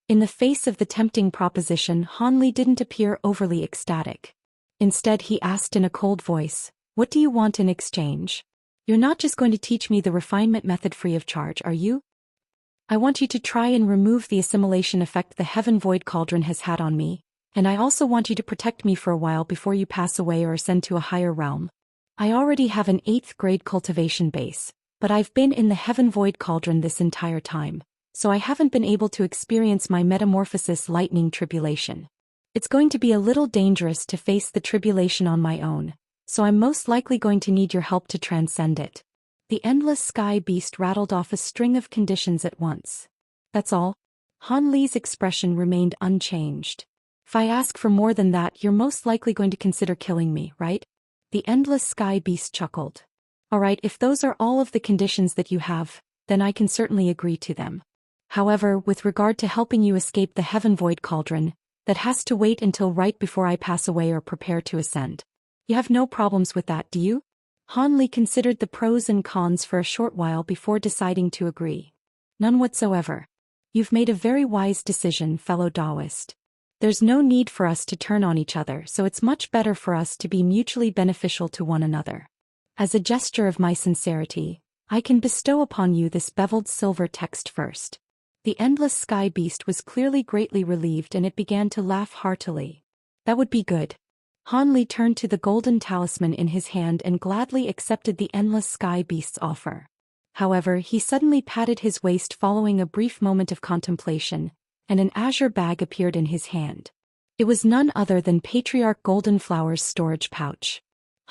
In the face of the tempting proposition, Han Li didn't appear overly ecstatic. Instead, he asked in a cold voice, "What do you want in exchange? You're not just going to teach me the refinement method free of charge, are you? I want you to try and remove the assimilation effect the Heaven Void Cauldron has had on me, and I also want you to protect me for a while before you pass away or ascend to a higher realm. I already have an 8th grade cultivation base, but I've been in the Heaven Void Cauldron this entire time, so I haven't been able to experience my metamorphosis lightning tribulation. It's going to be a little dangerous to face the tribulation on my own, so I'm most likely going to need your help to transcend it." The Endless Sky Beast rattled off a string of conditions at once. "That's all?" Han Li's expression remained unchanged. "If I ask for more than that, you're most likely going to consider killing me, right?" The Endless Sky Beast chuckled. "Alright, if those are all of the conditions that you have, then I can certainly agree to them. However, with regard to helping you escape the Heaven Void Cauldron, that has to wait until right before I pass away or prepare to ascend. You have no problems with that, do you?" Han Li considered the pros and cons for a short while before deciding to agree. "None whatsoever. You've made a very wise decision, fellow Daoist. There's no need for us to turn on each other, so it's much better for us to be mutually beneficial to one another. As a gesture of my sincerity, I can bestow upon you this beveled silver text first." The Endless Sky Beast was clearly greatly relieved and it began to laugh heartily. "That would be good." Han Li turned to the golden talisman in his hand and gladly accepted the Endless Sky Beast's offer. However, he suddenly patted his waist following a brief moment of contemplation, and an azure bag appeared in his hand. It was none other than Patriarch Goldenflower's storage pouch.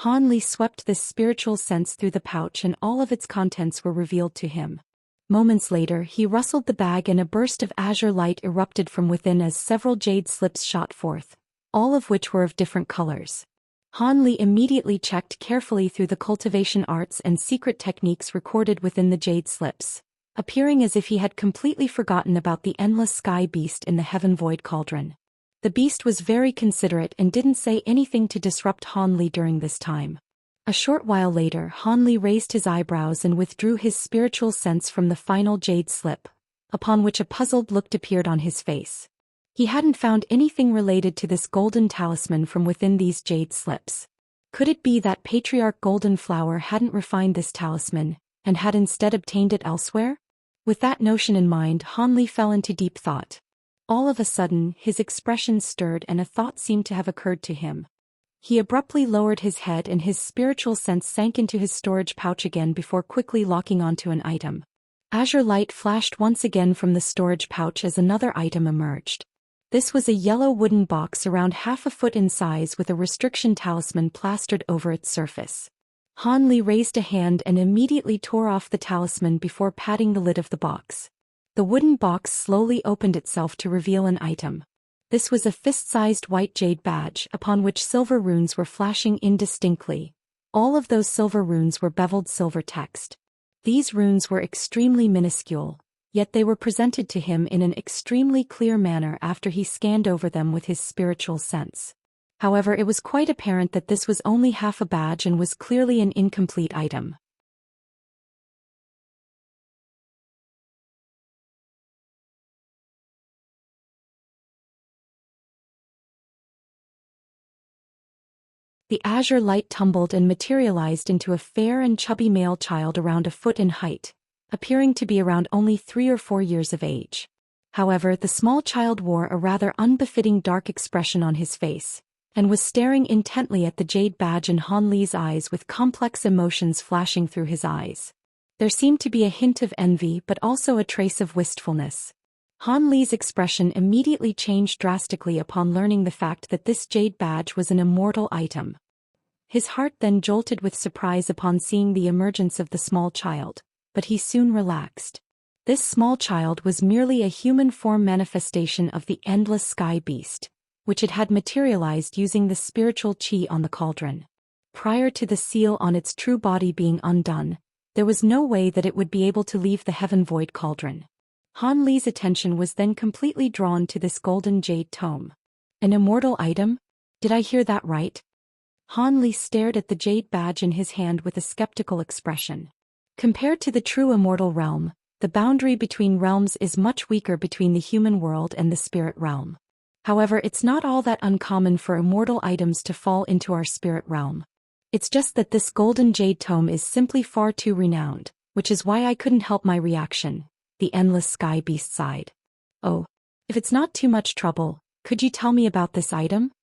Han Li swept this spiritual sense through the pouch and all of its contents were revealed to him. Moments later, he rustled the bag and a burst of azure light erupted from within as several jade slips shot forth, all of which were of different colors. Han Li immediately checked carefully through the cultivation arts and secret techniques recorded within the jade slips, appearing as if he had completely forgotten about the Endless Sky Beast in the Heaven Void Cauldron. The beast was very considerate and didn't say anything to disrupt Han Li during this time. A short while later, Han Li raised his eyebrows and withdrew his spiritual sense from the final jade slip, upon which a puzzled look appeared on his face. He hadn't found anything related to this golden talisman from within these jade slips. Could it be that Patriarch Goldenflower hadn't refined this talisman, and had instead obtained it elsewhere? With that notion in mind, Han Li fell into deep thought. All of a sudden, his expression stirred and a thought seemed to have occurred to him. He abruptly lowered his head and his spiritual sense sank into his storage pouch again before quickly locking onto an item. Azure light flashed once again from the storage pouch as another item emerged. This was a yellow wooden box around half a foot in size with a restriction talisman plastered over its surface. Han Li raised a hand and immediately tore off the talisman before patting the lid of the box. The wooden box slowly opened itself to reveal an item. This was a fist-sized white jade badge upon which silver runes were flashing indistinctly. All of those silver runes were beveled silver text. These runes were extremely minuscule, yet they were presented to him in an extremely clear manner after he scanned over them with his spiritual sense. However, it was quite apparent that this was only half a badge and was clearly an incomplete item. The azure light tumbled and materialized into a fair and chubby male child around a foot in height, appearing to be around only 3 or 4 years of age. However, the small child wore a rather unbefitting dark expression on his face, and was staring intently at the jade badge in Han Li's eyes with complex emotions flashing through his eyes. There seemed to be a hint of envy but also a trace of wistfulness. Han Li's expression immediately changed drastically upon learning the fact that this jade badge was an immortal item. His heart then jolted with surprise upon seeing the emergence of the small child, but he soon relaxed. This small child was merely a human form manifestation of the endless sky beast, which it had materialized using the spiritual qi on the cauldron. Prior to the seal on its true body being undone, there was no way that it would be able to leave the heaven void cauldron. Han Li's attention was then completely drawn to this golden jade tome. An immortal item? Did I hear that right? Han Li stared at the jade badge in his hand with a skeptical expression. Compared to the true immortal realm, the boundary between realms is much weaker between the human world and the spirit realm. However, it's not all that uncommon for immortal items to fall into our spirit realm. It's just that this golden jade tome is simply far too renowned, which is why I couldn't help my reaction. The endless sky beast sighed. Oh, if it's not too much trouble, could you tell me about this item?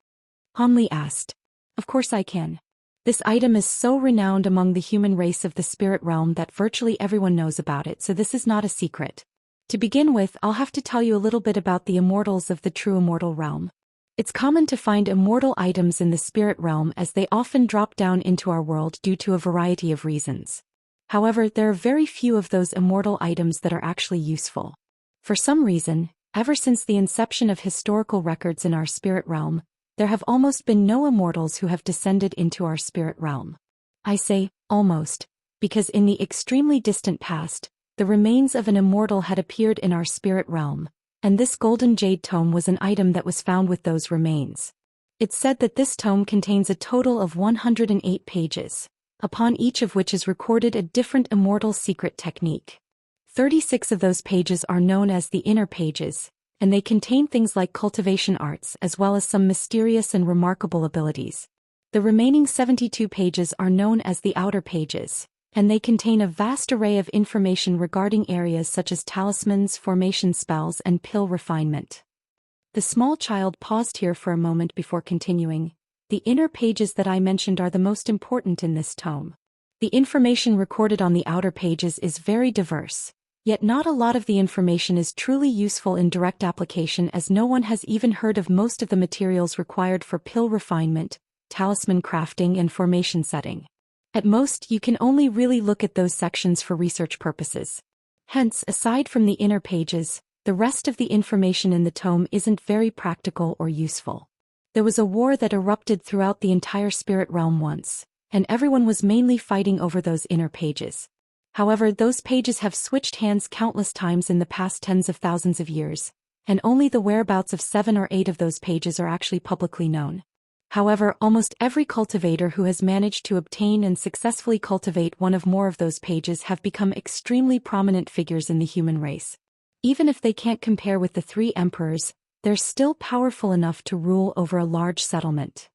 Han Li asked. Of course I can. This item is so renowned among the human race of the spirit realm that virtually everyone knows about it, so this is not a secret. To begin with, I'll have to tell you a little bit about the immortals of the true immortal realm. It's common to find immortal items in the spirit realm as they often drop down into our world due to a variety of reasons. However, there are very few of those immortal items that are actually useful. For some reason, ever since the inception of historical records in our spirit realm, there have almost been no immortals who have descended into our spirit realm. I say, almost, because in the extremely distant past, the remains of an immortal had appeared in our spirit realm, and this golden jade tome was an item that was found with those remains. It's said that this tome contains a total of 108 pages, upon each of which is recorded a different immortal secret technique. 36 of those pages are known as the inner pages, and they contain things like cultivation arts as well as some mysterious and remarkable abilities. The remaining 72 pages are known as the outer pages, and they contain a vast array of information regarding areas such as talismans, formation spells, and pill refinement. The small child paused here for a moment before continuing. The inner pages that I mentioned are the most important in this tome. The information recorded on the outer pages is very diverse, yet not a lot of the information is truly useful in direct application, as no one has even heard of most of the materials required for pill refinement, talisman crafting, and formation setting. At most, you can only really look at those sections for research purposes. Hence, aside from the inner pages, the rest of the information in the tome isn't very practical or useful. There was a war that erupted throughout the entire spirit realm once, and everyone was mainly fighting over those inner pages. However, those pages have switched hands countless times in the past tens of thousands of years, and only the whereabouts of 7 or 8 of those pages are actually publicly known. However, almost every cultivator who has managed to obtain and successfully cultivate one of more of those pages have become extremely prominent figures in the human race. Even if they can't compare with the 3 emperors, they're still powerful enough to rule over a large settlement.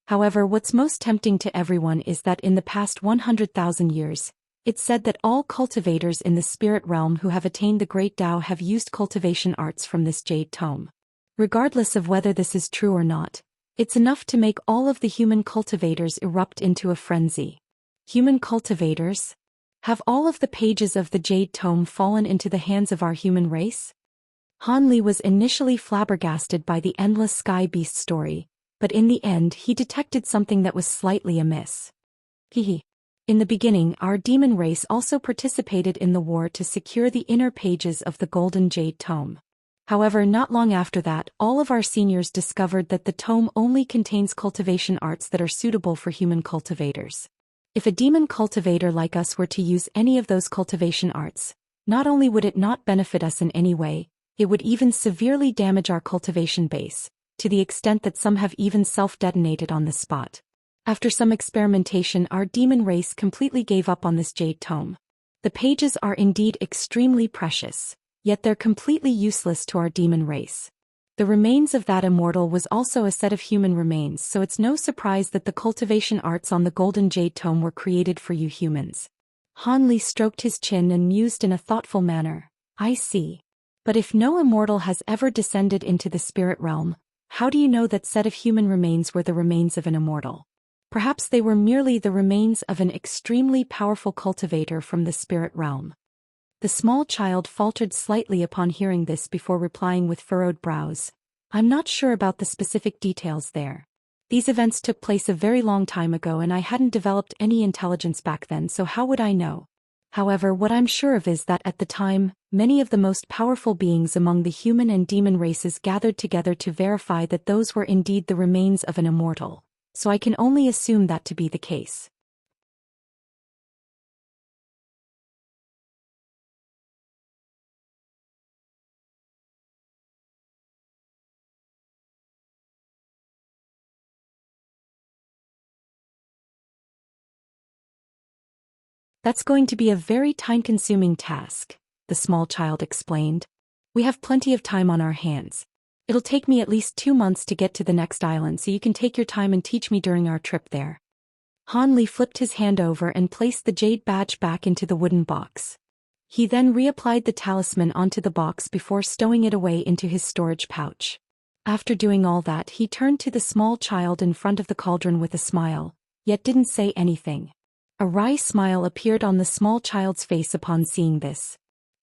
However, what's most tempting to everyone is that in the past 100,000 years, it's said that all cultivators in the spirit realm who have attained the Great Tao have used cultivation arts from this jade tome. Regardless of whether this is true or not, it's enough to make all of the human cultivators erupt into a frenzy. Human cultivators? Have all of the pages of the jade tome fallen into the hands of our human race? Han Li was initially flabbergasted by the endless sky beast story, but in the end he detected something that was slightly amiss. In the beginning, our demon race also participated in the war to secure the inner pages of the golden jade tome. However, not long after that, all of our seniors discovered that the tome only contains cultivation arts that are suitable for human cultivators. If a demon cultivator like us were to use any of those cultivation arts, not only would it not benefit us in any way, it would even severely damage our cultivation base, to the extent that some have even self-detonated on the spot. After some experimentation, our demon race completely gave up on this jade tome. The pages are indeed extremely precious, yet they're completely useless to our demon race. The remains of that immortal was also a set of human remains, so it's no surprise that the cultivation arts on the golden jade tome were created for you humans. Han Li stroked his chin and mused in a thoughtful manner. I see. But if no immortal has ever descended into the spirit realm, how do you know that set of human remains were the remains of an immortal? Perhaps they were merely the remains of an extremely powerful cultivator from the spirit realm. The small child faltered slightly upon hearing this before replying with furrowed brows. I'm not sure about the specific details there. These events took place a very long time ago and I hadn't developed any intelligence back then, so how would I know? However, what I'm sure of is that at the time, many of the most powerful beings among the human and demon races gathered together to verify that those were indeed the remains of an immortal, so I can only assume that to be the case. That's going to be a very time-consuming task, the small child explained. We have plenty of time on our hands. It'll take me at least 2 months to get to the next island, so you can take your time and teach me during our trip there. Han Li flipped his hand over and placed the jade badge back into the wooden box. He then reapplied the talisman onto the box before stowing it away into his storage pouch. After doing all that, he turned to the small child in front of the cauldron with a smile, yet didn't say anything. A wry smile appeared on the small child's face upon seeing this.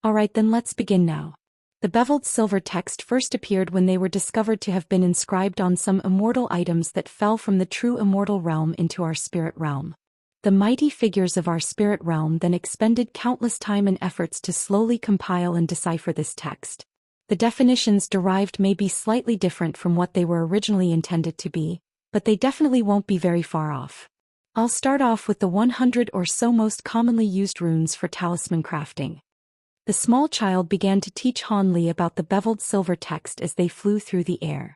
Alright then, let's begin now. The beveled silver text first appeared when they were discovered to have been inscribed on some immortal items that fell from the true immortal realm into our spirit realm. The mighty figures of our spirit realm then expended countless time and efforts to slowly compile and decipher this text. The definitions derived may be slightly different from what they were originally intended to be, but they definitely won't be very far off. I'll start off with the 100 or so most commonly used runes for talisman crafting. The small child began to teach Han Li about the beveled silver text as they flew through the air.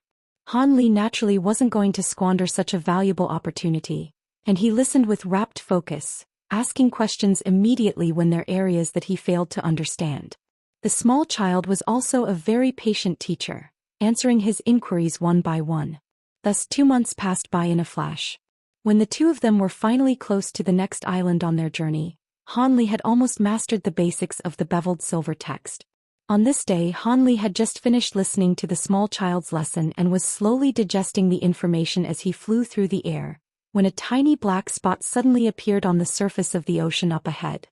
Han Li naturally wasn't going to squander such a valuable opportunity, and he listened with rapt focus, asking questions immediately when there were areas that he failed to understand. The small child was also a very patient teacher, answering his inquiries one by one. Thus 2 months passed by in a flash. When the two of them were finally close to the next island on their journey, Han Li had almost mastered the basics of the beveled silver text. On this day, Han Li had just finished listening to the small child's lesson and was slowly digesting the information as he flew through the air, when a tiny black spot suddenly appeared on the surface of the ocean up ahead.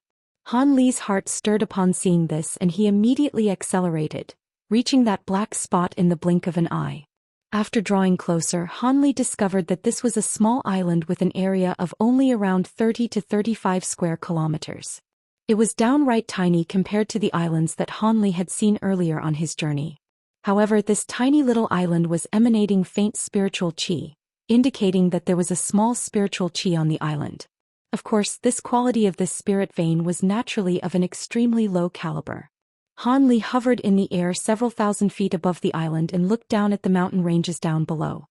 Han Li's heart stirred upon seeing this and he immediately accelerated, reaching that black spot in the blink of an eye. After drawing closer, Han Li discovered that this was a small island with an area of only around 30 to 35 square kilometers. It was downright tiny compared to the islands that Han Li had seen earlier on his journey. However, this tiny little island was emanating faint spiritual qi, indicating that there was a small spiritual qi on the island. Of course, this quality of this spirit vein was naturally of an extremely low caliber. Han Li hovered in the air several thousand feet above the island and looked down at the mountain ranges down below.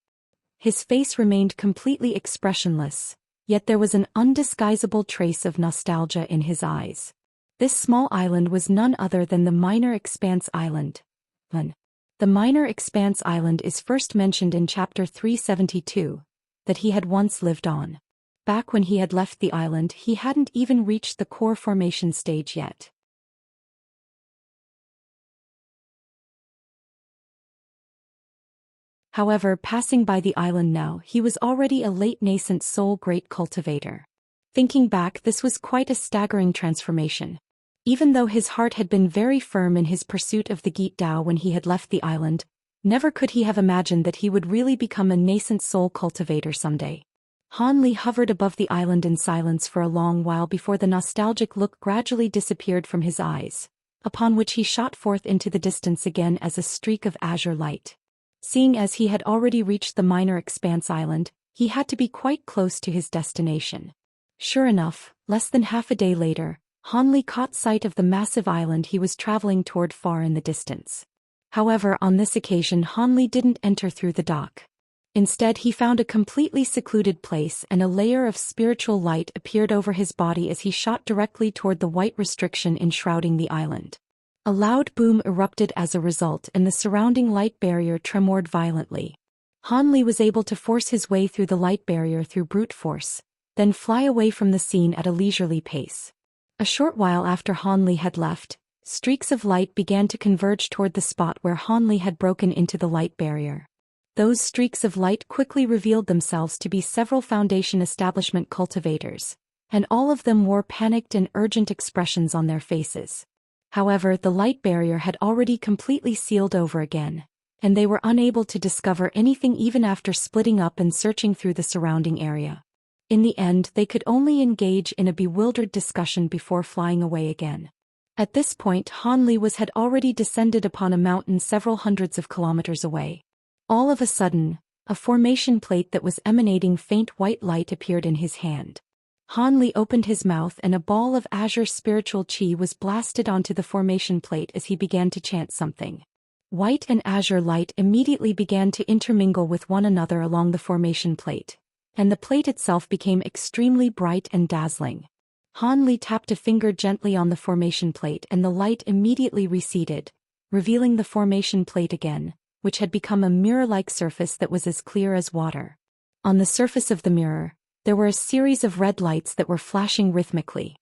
His face remained completely expressionless, yet there was an undisguisable trace of nostalgia in his eyes. This small island was none other than the Minor Expanse Island. The Minor Expanse Island is first mentioned in Chapter 372, that he had once lived on. Back when he had left the island, he hadn't even reached the core formation stage yet. However, passing by the island now, he was already a late nascent soul great cultivator. Thinking back, this was quite a staggering transformation. Even though his heart had been very firm in his pursuit of the Geet Dao when he had left the island, never could he have imagined that he would really become a nascent soul cultivator someday. Han Li hovered above the island in silence for a long while before the nostalgic look gradually disappeared from his eyes, upon which he shot forth into the distance again as a streak of azure light. Seeing as he had already reached the minor expanse island, he had to be quite close to his destination. Sure enough, less than half a day later, Hanli caught sight of the massive island he was traveling toward far in the distance. However, on this occasion Hanli didn't enter through the dock. Instead, he found a completely secluded place, and a layer of spiritual light appeared over his body as he shot directly toward the white restriction enshrouding the island. A loud boom erupted as a result, and the surrounding light barrier tremored violently. Hanli was able to force his way through the light barrier through brute force, then fly away from the scene at a leisurely pace. A short while after Hanli had left, streaks of light began to converge toward the spot where Hanli had broken into the light barrier. Those streaks of light quickly revealed themselves to be several Foundation establishment cultivators, and all of them wore panicked and urgent expressions on their faces. However, the light barrier had already completely sealed over again, and they were unable to discover anything even after splitting up and searching through the surrounding area. In the end, they could only engage in a bewildered discussion before flying away again. At this point, Hanli had already descended upon a mountain several hundreds of kilometers away. All of a sudden, a formation plate that was emanating faint white light appeared in his hand. Hanli opened his mouth and a ball of azure spiritual chi was blasted onto the formation plate as he began to chant something. White and azure light immediately began to intermingle with one another along the formation plate, and the plate itself became extremely bright and dazzling. Hanli tapped a finger gently on the formation plate and the light immediately receded, revealing the formation plate again, which had become a mirror-like surface that was as clear as water. On the surface of the mirror, there were a series of red lights that were flashing rhythmically.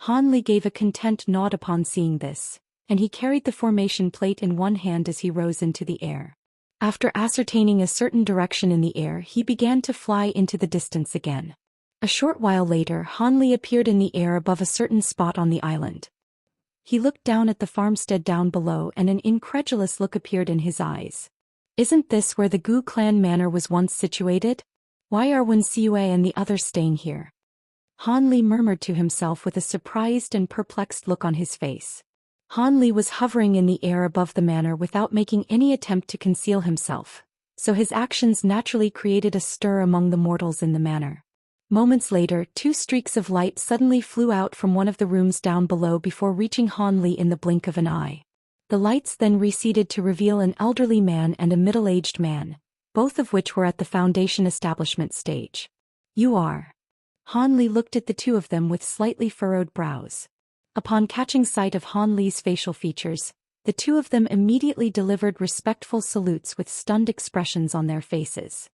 Hanli gave a content nod upon seeing this, and he carried the formation plate in one hand as he rose into the air. After ascertaining a certain direction in the air, he began to fly into the distance again. A short while later, Hanli appeared in the air above a certain spot on the island. He looked down at the farmstead down below and an incredulous look appeared in his eyes. Isn't this where the Gu clan manor was once situated? Why are Wuxia and the others staying here? Hanli murmured to himself with a surprised and perplexed look on his face. Hanli was hovering in the air above the manor without making any attempt to conceal himself, so his actions naturally created a stir among the mortals in the manor. Moments later, two streaks of light suddenly flew out from one of the rooms down below before reaching Hanli in the blink of an eye. The lights then receded to reveal an elderly man and a middle-aged man, both of which were at the Foundation establishment stage. You are. Hanli looked at the two of them with slightly furrowed brows. Upon catching sight of Hanli's facial features, the two of them immediately delivered respectful salutes with stunned expressions on their faces.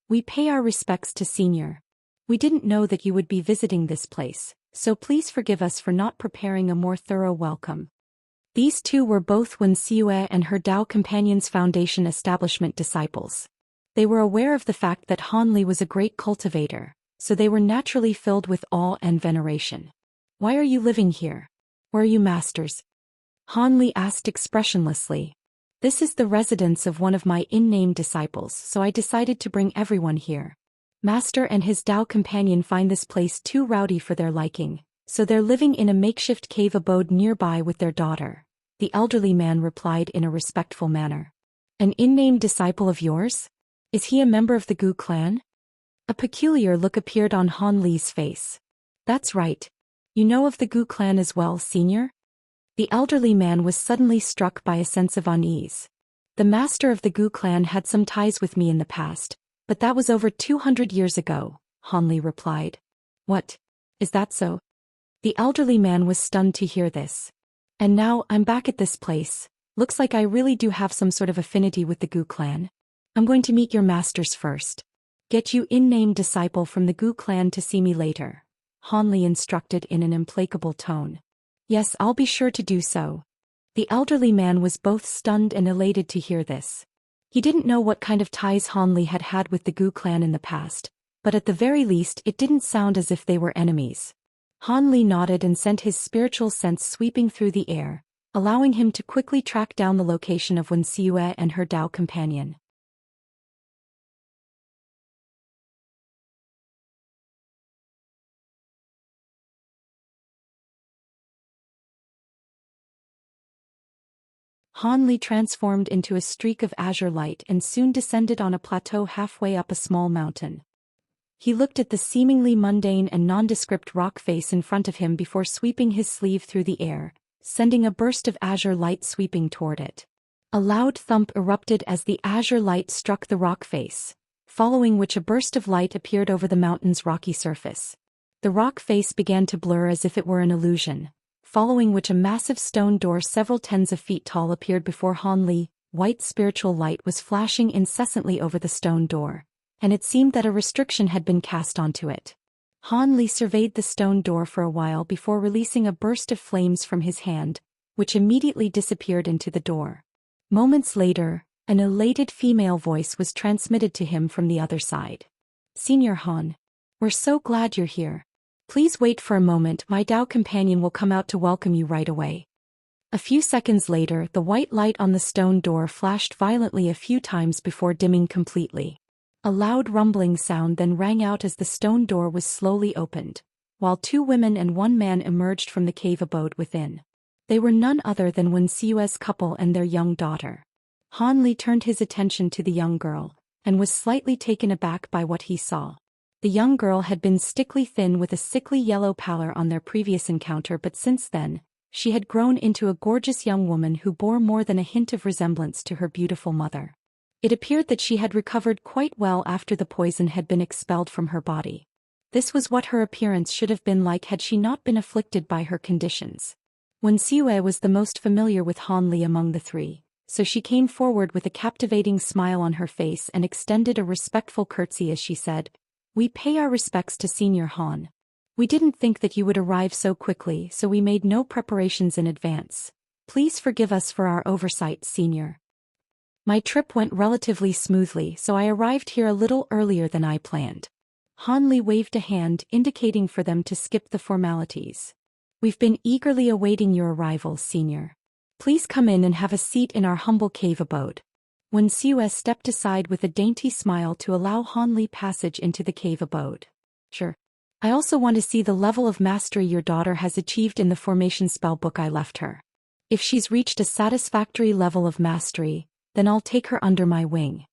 We pay our respects to Senior. We didn't know that you would be visiting this place, so please forgive us for not preparing a more thorough welcome. These two were both Wuxia and her Dao Companions Foundation establishment disciples. They were aware of the fact that Hanli was a great cultivator, so they were naturally filled with awe and veneration. Why are you living here? Where are you masters? Hanli asked expressionlessly. This is the residence of one of my in-name disciples, so I decided to bring everyone here. Master and his Dao companion find this place too rowdy for their liking, so they're living in a makeshift cave abode nearby with their daughter, the elderly man replied in a respectful manner. An in-name disciple of yours? Is he a member of the Gu clan? A peculiar look appeared on Hanli's face. That's right. You know of the Gu clan as well, Senior? The elderly man was suddenly struck by a sense of unease. The master of the Gu clan had some ties with me in the past, but that was over 200 years ago, Hanli replied. What? Is that so? The elderly man was stunned to hear this. And now I'm back at this place. Looks like I really do have some sort of affinity with the Gu clan. I'm going to meet your masters first. Get you in-name disciple from the Gu clan to see me later, Hanli instructed in an implacable tone. Yes, I'll be sure to do so. The elderly man was both stunned and elated to hear this. He didn't know what kind of ties Hanli had had with the Gu clan in the past, but at the very least it didn't sound as if they were enemies. Hanli nodded and sent his spiritual sense sweeping through the air, allowing him to quickly track down the location of Wuxia and her Dao companion. Han Li transformed into a streak of azure light and soon descended on a plateau halfway up a small mountain. He looked at the seemingly mundane and nondescript rock face in front of him before sweeping his sleeve through the air, sending a burst of azure light sweeping toward it. A loud thump erupted as the azure light struck the rock face, following which a burst of light appeared over the mountain's rocky surface. The rock face began to blur as if it were an illusion, following which a massive stone door several tens of feet tall appeared before Han Li. White spiritual light was flashing incessantly over the stone door, and it seemed that a restriction had been cast onto it. Han Li surveyed the stone door for a while before releasing a burst of flames from his hand, which immediately disappeared into the door. Moments later, an elated female voice was transmitted to him from the other side. "Senior Han, we're so glad you're here. Please wait for a moment, my Dao companion will come out to welcome you right away." A few seconds later, the white light on the stone door flashed violently a few times before dimming completely. A loud rumbling sound then rang out as the stone door was slowly opened, while 2 women and 1 man emerged from the cave abode within. They were none other than Wen Xiue's couple and their young daughter. Han Li turned his attention to the young girl, and was slightly taken aback by what he saw. The young girl had been stickly thin with a sickly yellow pallor on their previous encounter, but since then, she had grown into a gorgeous young woman who bore more than a hint of resemblance to her beautiful mother. It appeared that she had recovered quite well after the poison had been expelled from her body. This was what her appearance should have been like had she not been afflicted by her conditions. Wen Xiue was the most familiar with Han Li among the 3, so she came forward with a captivating smile on her face and extended a respectful curtsy as she said, "We pay our respects to Senior Han. We didn't think that you would arrive so quickly, so we made no preparations in advance. Please forgive us for our oversight, Senior. My trip went relatively smoothly, so I arrived here a little earlier than I planned." Han Li waved a hand indicating for them to skip the formalities. "We've been eagerly awaiting your arrival, Senior. Please come in and have a seat in our humble cave abode." Wen Xiue stepped aside with a dainty smile to allow Han Li passage into the cave abode. "Sure. I also want to see the level of mastery your daughter has achieved in the formation spell book I left her. If she's reached a satisfactory level of mastery, then I'll take her under my wing."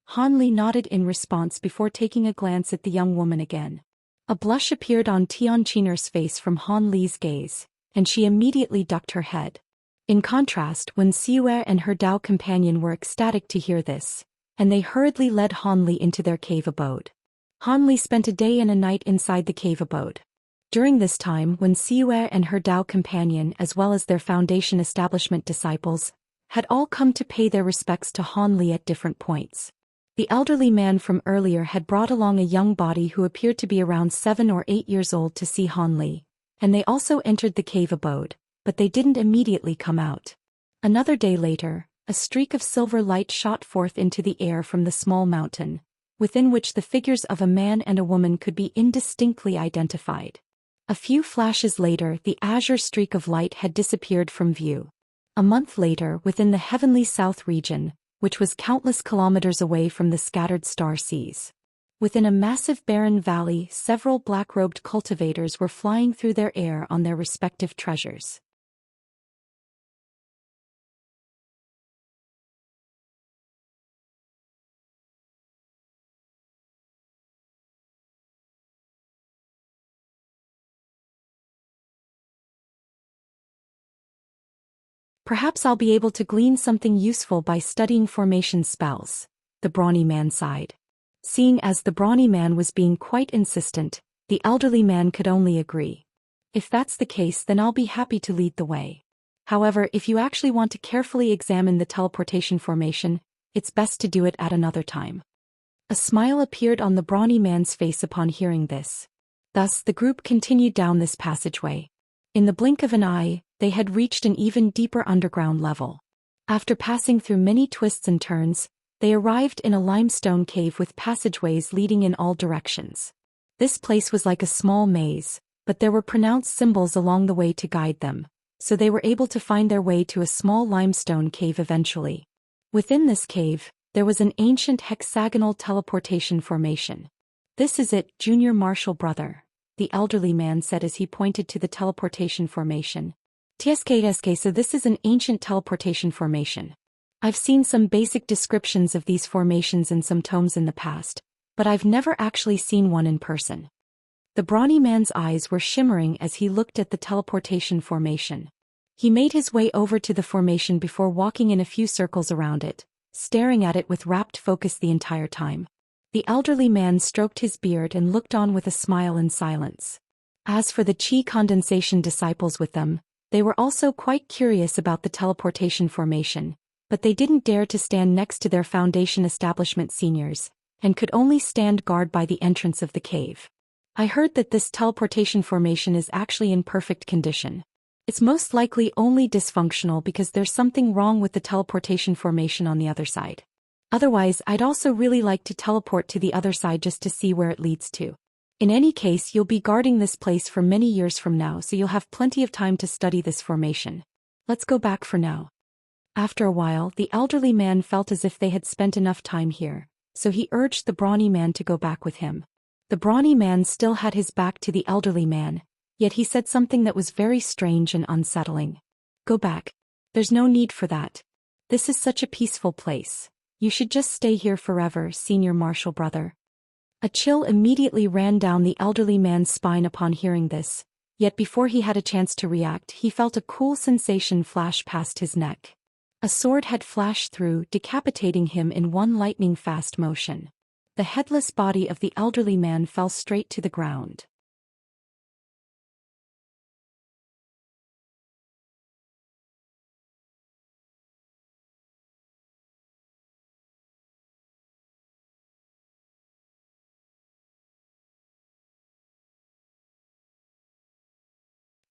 Han Li nodded in response before taking a glance at the young woman again. A blush appeared on Tianqiner's face from Han Li's gaze, and she immediately ducked her head. In contrast, Wen Xiue and her Dao companion were ecstatic to hear this, and they hurriedly led Han Li into their cave abode. Han Li spent a day and a night inside the cave abode. During this time, Wen Xiue and her Dao companion as well as their Foundation establishment disciples had all come to pay their respects to Han Li at different points. The elderly man from earlier had brought along a young body who appeared to be around 7 or 8 years old to see Han Li, and they also entered the cave abode, but they didn't immediately come out. Another day later, a streak of silver light shot forth into the air from the small mountain, within which the figures of a man and a woman could be indistinctly identified. A few flashes later, the azure streak of light had disappeared from view. A month later, within the heavenly south region, which was countless kilometers away from the scattered star seas. Within a massive barren valley, several black-robed cultivators were flying through their air on their respective treasures. "Perhaps I'll be able to glean something useful by studying formation spells," the brawny man sighed. Seeing as the brawny man was being quite insistent, the elderly man could only agree. "If that's the case, then I'll be happy to lead the way. However, if you actually want to carefully examine the teleportation formation, it's best to do it at another time." A smile appeared on the brawny man's face upon hearing this. Thus the group continued down this passageway. In the blink of an eye, they had reached an even deeper underground level. After passing through many twists and turns, they arrived in a limestone cave with passageways leading in all directions. This place was like a small maze, but there were pronounced symbols along the way to guide them, so they were able to find their way to a small limestone cave eventually. Within this cave, there was an ancient hexagonal teleportation formation. "This is it, Junior Marshal Brother," the elderly man said as he pointed to the teleportation formation. TSK, so this is an ancient teleportation formation. I've seen some basic descriptions of these formations in some tomes in the past, but I've never actually seen one in person. The brawny man's eyes were shimmering as he looked at the teleportation formation. He made his way over to the formation before walking in a few circles around it, staring at it with rapt focus the entire time. The elderly man stroked his beard and looked on with a smile in silence. As for the chi condensation disciples with them, they were also quite curious about the teleportation formation, but they didn't dare to stand next to their Foundation establishment seniors, and could only stand guard by the entrance of the cave. I heard that this teleportation formation is actually in perfect condition. It's most likely only dysfunctional because there's something wrong with the teleportation formation on the other side. Otherwise, I'd also really like to teleport to the other side just to see where it leads to. In any case, you'll be guarding this place for many years from now, so you'll have plenty of time to study this formation. Let's go back for now. After a while, the elderly man felt as if they had spent enough time here, so he urged the brawny man to go back with him. The brawny man still had his back to the elderly man, yet he said something that was very strange and unsettling. Go back. There's no need for that. This is such a peaceful place. You should just stay here forever, senior martial brother. A chill immediately ran down the elderly man's spine upon hearing this, yet before he had a chance to react, he felt a cool sensation flash past his neck. A sword had flashed through, decapitating him in one lightning-fast motion. The headless body of the elderly man fell straight to the ground.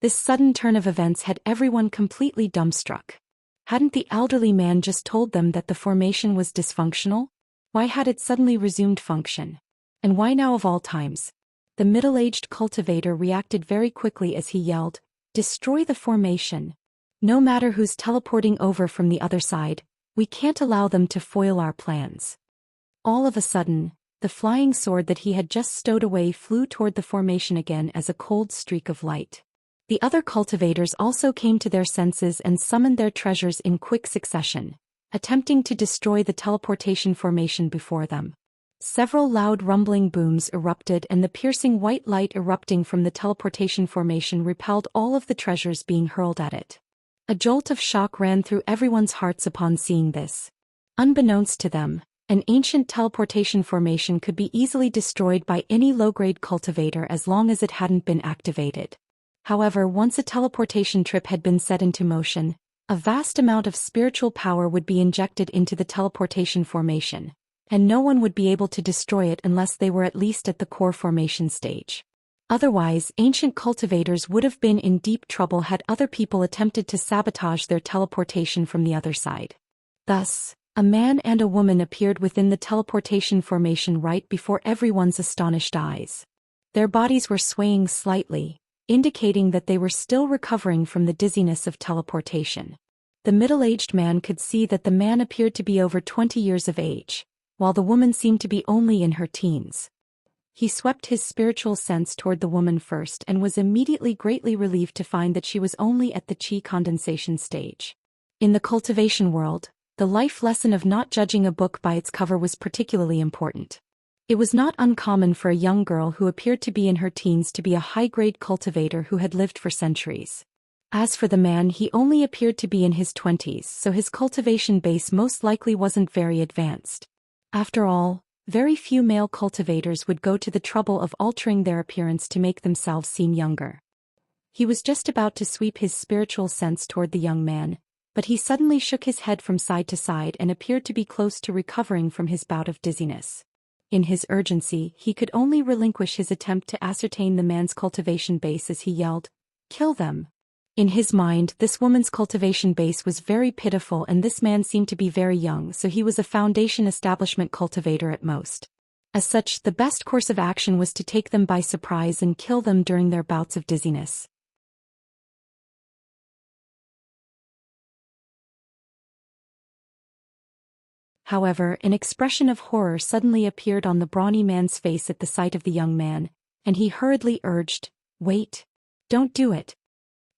This sudden turn of events had everyone completely dumbstruck. Hadn't the elderly man just told them that the formation was dysfunctional? Why had it suddenly resumed function? And why now of all times? The middle-aged cultivator reacted very quickly as he yelled, "Destroy the formation! No matter who's teleporting over from the other side, we can't allow them to foil our plans." All of a sudden, the flying sword that he had just stowed away flew toward the formation again as a cold streak of light. The other cultivators also came to their senses and summoned their treasures in quick succession, attempting to destroy the teleportation formation before them. Several loud rumbling booms erupted, and the piercing white light erupting from the teleportation formation repelled all of the treasures being hurled at it. A jolt of shock ran through everyone's hearts upon seeing this. Unbeknownst to them, an ancient teleportation formation could be easily destroyed by any low-grade cultivator as long as it hadn't been activated. However, once a teleportation trip had been set into motion, a vast amount of spiritual power would be injected into the teleportation formation, and no one would be able to destroy it unless they were at least at the core formation stage. Otherwise, ancient cultivators would have been in deep trouble had other people attempted to sabotage their teleportation from the other side. Thus, a man and a woman appeared within the teleportation formation right before everyone's astonished eyes. Their bodies were swaying slightly, indicating that they were still recovering from the dizziness of teleportation. The middle-aged man could see that the man appeared to be over 20 years of age, while the woman seemed to be only in her teens. He swept his spiritual sense toward the woman first and was immediately greatly relieved to find that she was only at the chi condensation stage. In the cultivation world, the life lesson of not judging a book by its cover was particularly important. It was not uncommon for a young girl who appeared to be in her teens to be a high-grade cultivator who had lived for centuries. As for the man, he only appeared to be in his 20s, so his cultivation base most likely wasn't very advanced. After all, very few male cultivators would go to the trouble of altering their appearance to make themselves seem younger. He was just about to sweep his spiritual sense toward the young man, but he suddenly shook his head from side to side and appeared to be close to recovering from his bout of dizziness. In his urgency, he could only relinquish his attempt to ascertain the man's cultivation base as he yelled, "Kill them!" In his mind, this woman's cultivation base was very pitiful and this man seemed to be very young, so he was a Foundation establishment cultivator at most. As such, the best course of action was to take them by surprise and kill them during their bouts of dizziness. However, an expression of horror suddenly appeared on the brawny man's face at the sight of the young man, and he hurriedly urged, "Wait. Don't do it."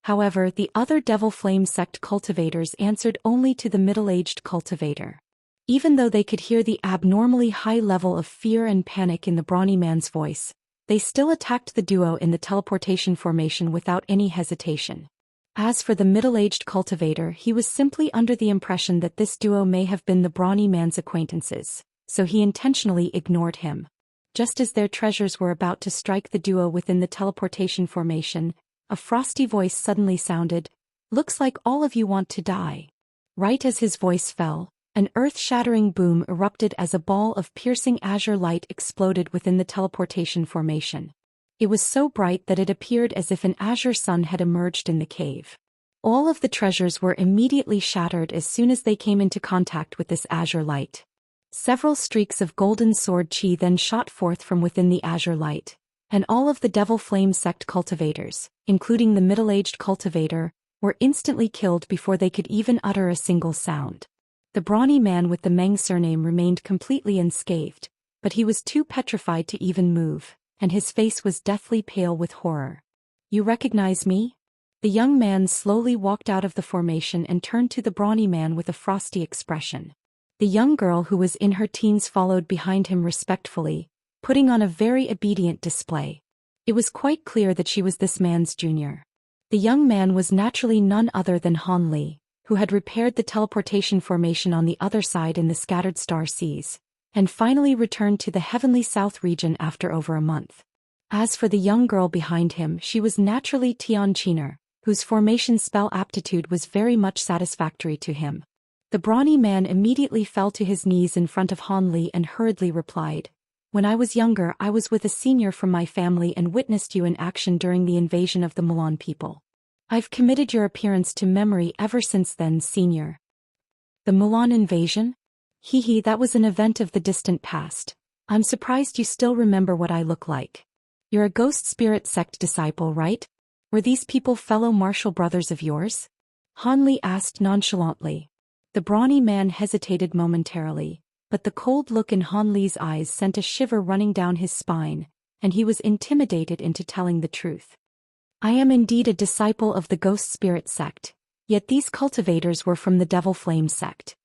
However, the other Devil Flame sect cultivators answered only to the middle-aged cultivator. Even though they could hear the abnormally high level of fear and panic in the brawny man's voice, they still attacked the duo in the teleportation formation without any hesitation. As for the middle-aged cultivator, he was simply under the impression that this duo may have been the brawny man's acquaintances, so he intentionally ignored him. Just as their treasures were about to strike the duo within the teleportation formation, a frosty voice suddenly sounded, "Looks like all of you want to die." Right as his voice fell, an earth-shattering boom erupted as a ball of piercing azure light exploded within the teleportation formation. It was so bright that it appeared as if an azure sun had emerged in the cave. All of the treasures were immediately shattered as soon as they came into contact with this azure light. Several streaks of golden sword chi then shot forth from within the azure light, and all of the Devil Flame sect cultivators, including the middle-aged cultivator, were instantly killed before they could even utter a single sound. The brawny man with the Meng surname remained completely unscathed, but he was too petrified to even move, and his face was deathly pale with horror. "You recognize me?" The young man slowly walked out of the formation and turned to the brawny man with a frosty expression. The young girl who was in her teens followed behind him respectfully, putting on a very obedient display. It was quite clear that she was this man's junior. The young man was naturally none other than Han Li, who had repaired the teleportation formation on the other side in the scattered star seas, and finally returned to the heavenly south region after over a month. As for the young girl behind him, she was naturally Xianxia, whose formation spell aptitude was very much satisfactory to him. The brawny man immediately fell to his knees in front of Han Li and hurriedly replied, "When I was younger, I was with a senior from my family and witnessed you in action during the invasion of the Milan people. I've committed your appearance to memory ever since then, senior." "The Milan invasion? Hee, that was an event of the distant past. I'm surprised you still remember what I look like. You're a ghost spirit sect disciple, right? Were these people fellow martial brothers of yours?" Han Li asked nonchalantly. The brawny man hesitated momentarily, but the cold look in Han Li's eyes sent a shiver running down his spine, and he was intimidated into telling the truth. "I am indeed a disciple of the Ghost Spirit sect, yet these cultivators were from the Devil Flame sect."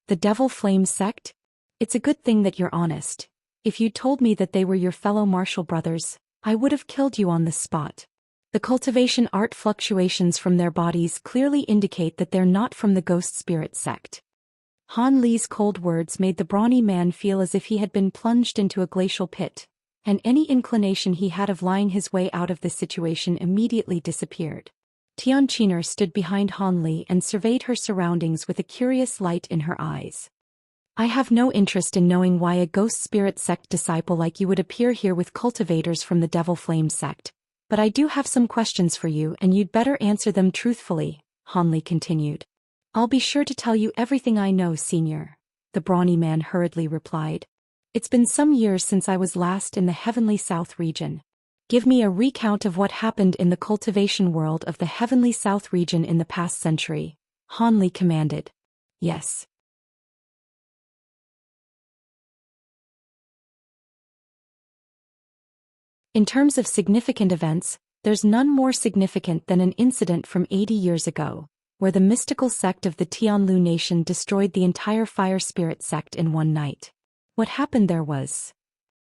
"The Devil Flame sect? It's a good thing that you're honest. If you told me that they were your fellow martial brothers, I would have killed you on the spot. The cultivation art fluctuations from their bodies clearly indicate that they're not from the Ghost Spirit sect." Han Li's cold words made the brawny man feel as if he had been plunged into a glacial pit, and any inclination he had of lying his way out of this situation immediately disappeared. Xianxia stood behind Han Li and surveyed her surroundings with a curious light in her eyes. "I have no interest in knowing why a Ghost Spirit sect disciple like you would appear here with cultivators from the Devil Flame sect, but I do have some questions for you and you'd better answer them truthfully," Han Li continued. "I'll be sure to tell you everything I know, senior," the brawny man hurriedly replied. "It's been some years since I was last in the Heavenly South region. Give me a recount of what happened in the cultivation world of the Heavenly South region in the past century," Han Li commanded. "Yes." In terms of significant events, there's none more significant than an incident from 80 years ago, where the mystical sect of the Tianlu nation destroyed the entire fire spirit sect in one night. What happened there was...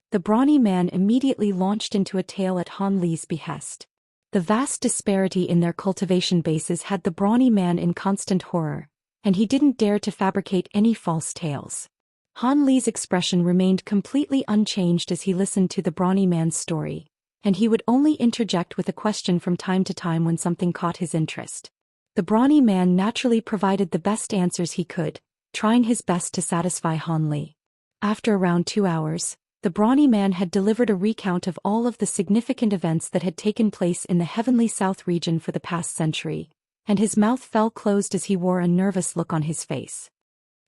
The brawny man immediately launched into a tale at Han Li's behest. The vast disparity in their cultivation bases had the brawny man in constant horror, and he didn't dare to fabricate any false tales. Han Li's expression remained completely unchanged as he listened to the brawny man's story, and he would only interject with a question from time to time when something caught his interest. The brawny man naturally provided the best answers he could, trying his best to satisfy Han Li. After around 2 hours, the brawny man had delivered a recount of all of the significant events that had taken place in the Heavenly South region for the past century, and his mouth fell closed as he wore a nervous look on his face.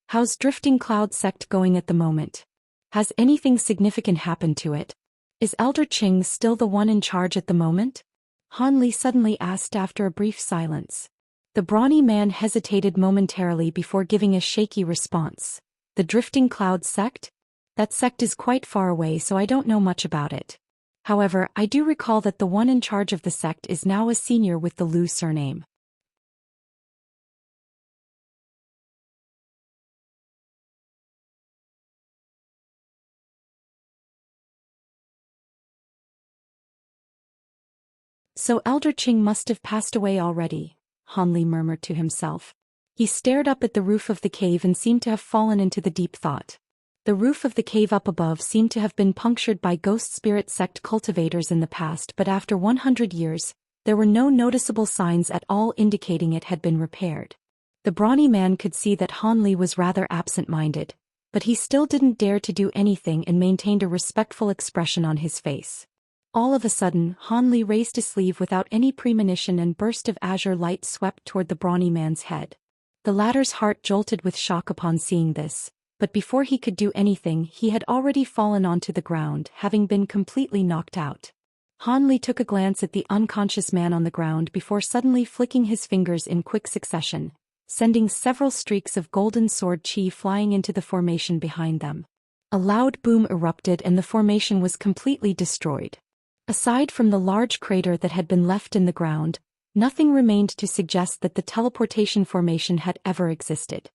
"How's Drifting Cloud sect going at the moment? Has anything significant happened to it? Is Elder Qing still the one in charge at the moment?" Han Li suddenly asked after a brief silence. The brawny man hesitated momentarily before giving a shaky response. "The Drifting Cloud sect? That sect is quite far away, so I don't know much about it. However, I do recall that the one in charge of the sect is now a senior with the Lu surname. So Elder Qing must have passed away already, Han Li murmured to himself. He stared up at the roof of the cave and seemed to have fallen into the deep thought. The roof of the cave up above seemed to have been punctured by ghost spirit sect cultivators in the past, but after 100 years, there were no noticeable signs at all indicating it had been repaired. The brawny man could see that Han Li was rather absent-minded, but he still didn't dare to do anything and maintained a respectful expression on his face. All of a sudden, Han Li raised his sleeve without any premonition and burst of azure light swept toward the brawny man's head. The latter's heart jolted with shock upon seeing this, but before he could do anything he had already fallen onto the ground, having been completely knocked out. Han Li took a glance at the unconscious man on the ground before suddenly flicking his fingers in quick succession, sending several streaks of golden sword chi flying into the formation behind them. A loud boom erupted and the formation was completely destroyed. Aside from the large crater that had been left in the ground, nothing remained to suggest that the teleportation formation had ever existed.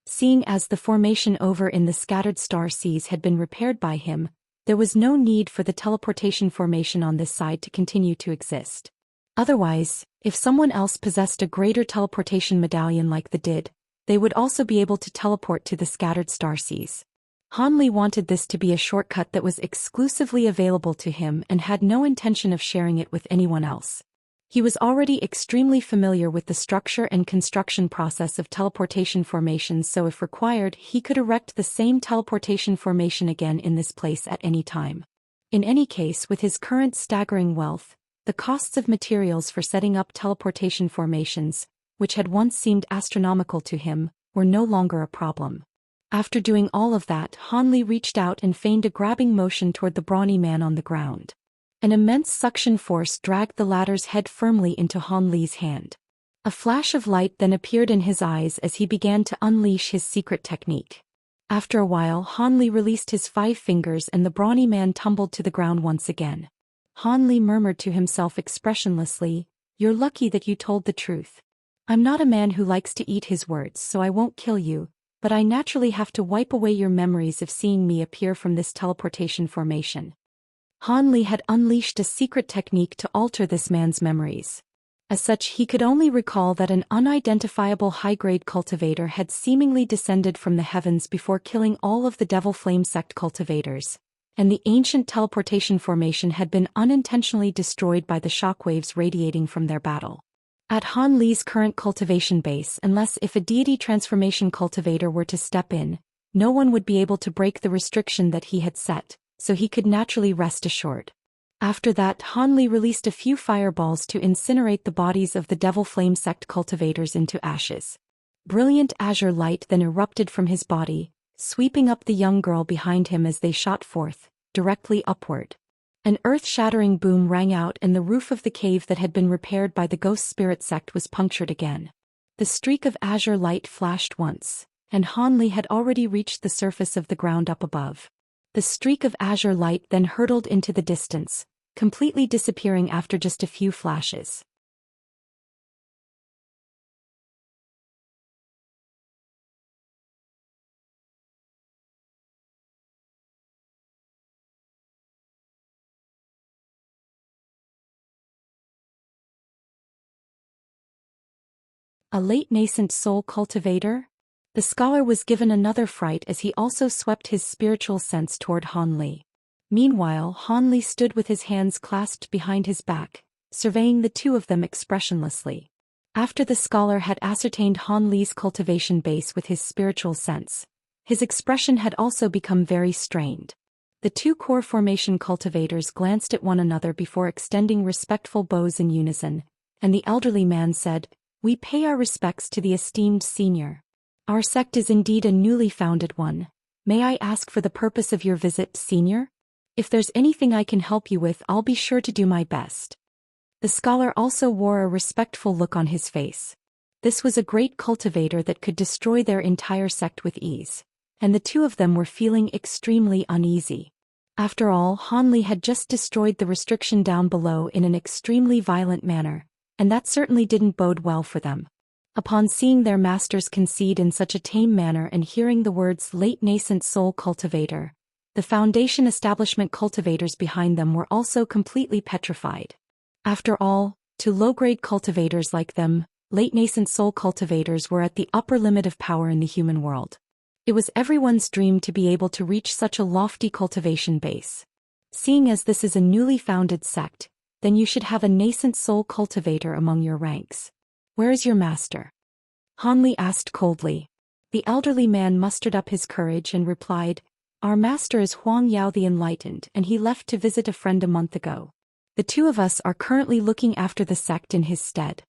Seeing as the formation over in the scattered star seas had been repaired by him, there was no need for the teleportation formation on this side to continue to exist. Otherwise, if someone else possessed a greater teleportation medallion like the did, they would also be able to teleport to the scattered star seas. Han Li wanted this to be a shortcut that was exclusively available to him and had no intention of sharing it with anyone else. He was already extremely familiar with the structure and construction process of teleportation formations, so if required, he could erect the same teleportation formation again in this place at any time. In any case, with his current staggering wealth, the costs of materials for setting up teleportation formations, which had once seemed astronomical to him, were no longer a problem. After doing all of that, Han Li reached out and feigned a grabbing motion toward the brawny man on the ground. An immense suction force dragged the latter's head firmly into Han Li's hand. A flash of light then appeared in his eyes as he began to unleash his secret technique. After a while, Han Li released his 5 fingers and the brawny man tumbled to the ground once again. Han Li murmured to himself expressionlessly, "You're lucky that you told the truth. I'm not a man who likes to eat his words, so I won't kill you, but I naturally have to wipe away your memories of seeing me appear from this teleportation formation." Han Li had unleashed a secret technique to alter this man's memories. As such, he could only recall that an unidentifiable high-grade cultivator had seemingly descended from the heavens before killing all of the Devil Flame sect cultivators, and the ancient teleportation formation had been unintentionally destroyed by the shockwaves radiating from their battle. At Han Li's current cultivation base, unless if a deity transformation cultivator were to step in, no one would be able to break the restriction that he had set, so he could naturally rest assured. After that, Han Li released a few fireballs to incinerate the bodies of the Devil Flame sect cultivators into ashes. Brilliant azure light then erupted from his body, sweeping up the young girl behind him as they shot forth, directly upward. An earth-shattering boom rang out and the roof of the cave that had been repaired by the Ghost Spirit sect was punctured again. The streak of azure light flashed once, and Han Li had already reached the surface of the ground up above. The streak of azure light then hurtled into the distance, completely disappearing after just a few flashes. A late nascent soul cultivator? The scholar was given another fright as he also swept his spiritual sense toward Han Li. Meanwhile, Han Li stood with his hands clasped behind his back, surveying the two of them expressionlessly. After the scholar had ascertained Han Li's cultivation base with his spiritual sense, his expression had also become very strained. The two core formation cultivators glanced at one another before extending respectful bows in unison, and the elderly man said, "We pay our respects to the esteemed senior. Our sect is indeed a newly founded one. May I ask for the purpose of your visit, senior? If there's anything I can help you with, I'll be sure to do my best." The scholar also wore a respectful look on his face. This was a great cultivator that could destroy their entire sect with ease, and the two of them were feeling extremely uneasy. After all, Hanli had just destroyed the restriction down below in an extremely violent manner, and that certainly didn't bode well for them. Upon seeing their masters concede in such a tame manner and hearing the words late nascent soul cultivator, the Foundation establishment cultivators behind them were also completely petrified. After all, to low-grade cultivators like them, late nascent soul cultivators were at the upper limit of power in the human world. It was everyone's dream to be able to reach such a lofty cultivation base. Seeing as this is a newly founded sect, then you should have a nascent soul cultivator among your ranks. Where is your master? Hanli asked coldly. The elderly man mustered up his courage and replied, Our master is Huang Yao the Enlightened, and he left to visit a friend a month ago. The two of us are currently looking after the sect in his stead.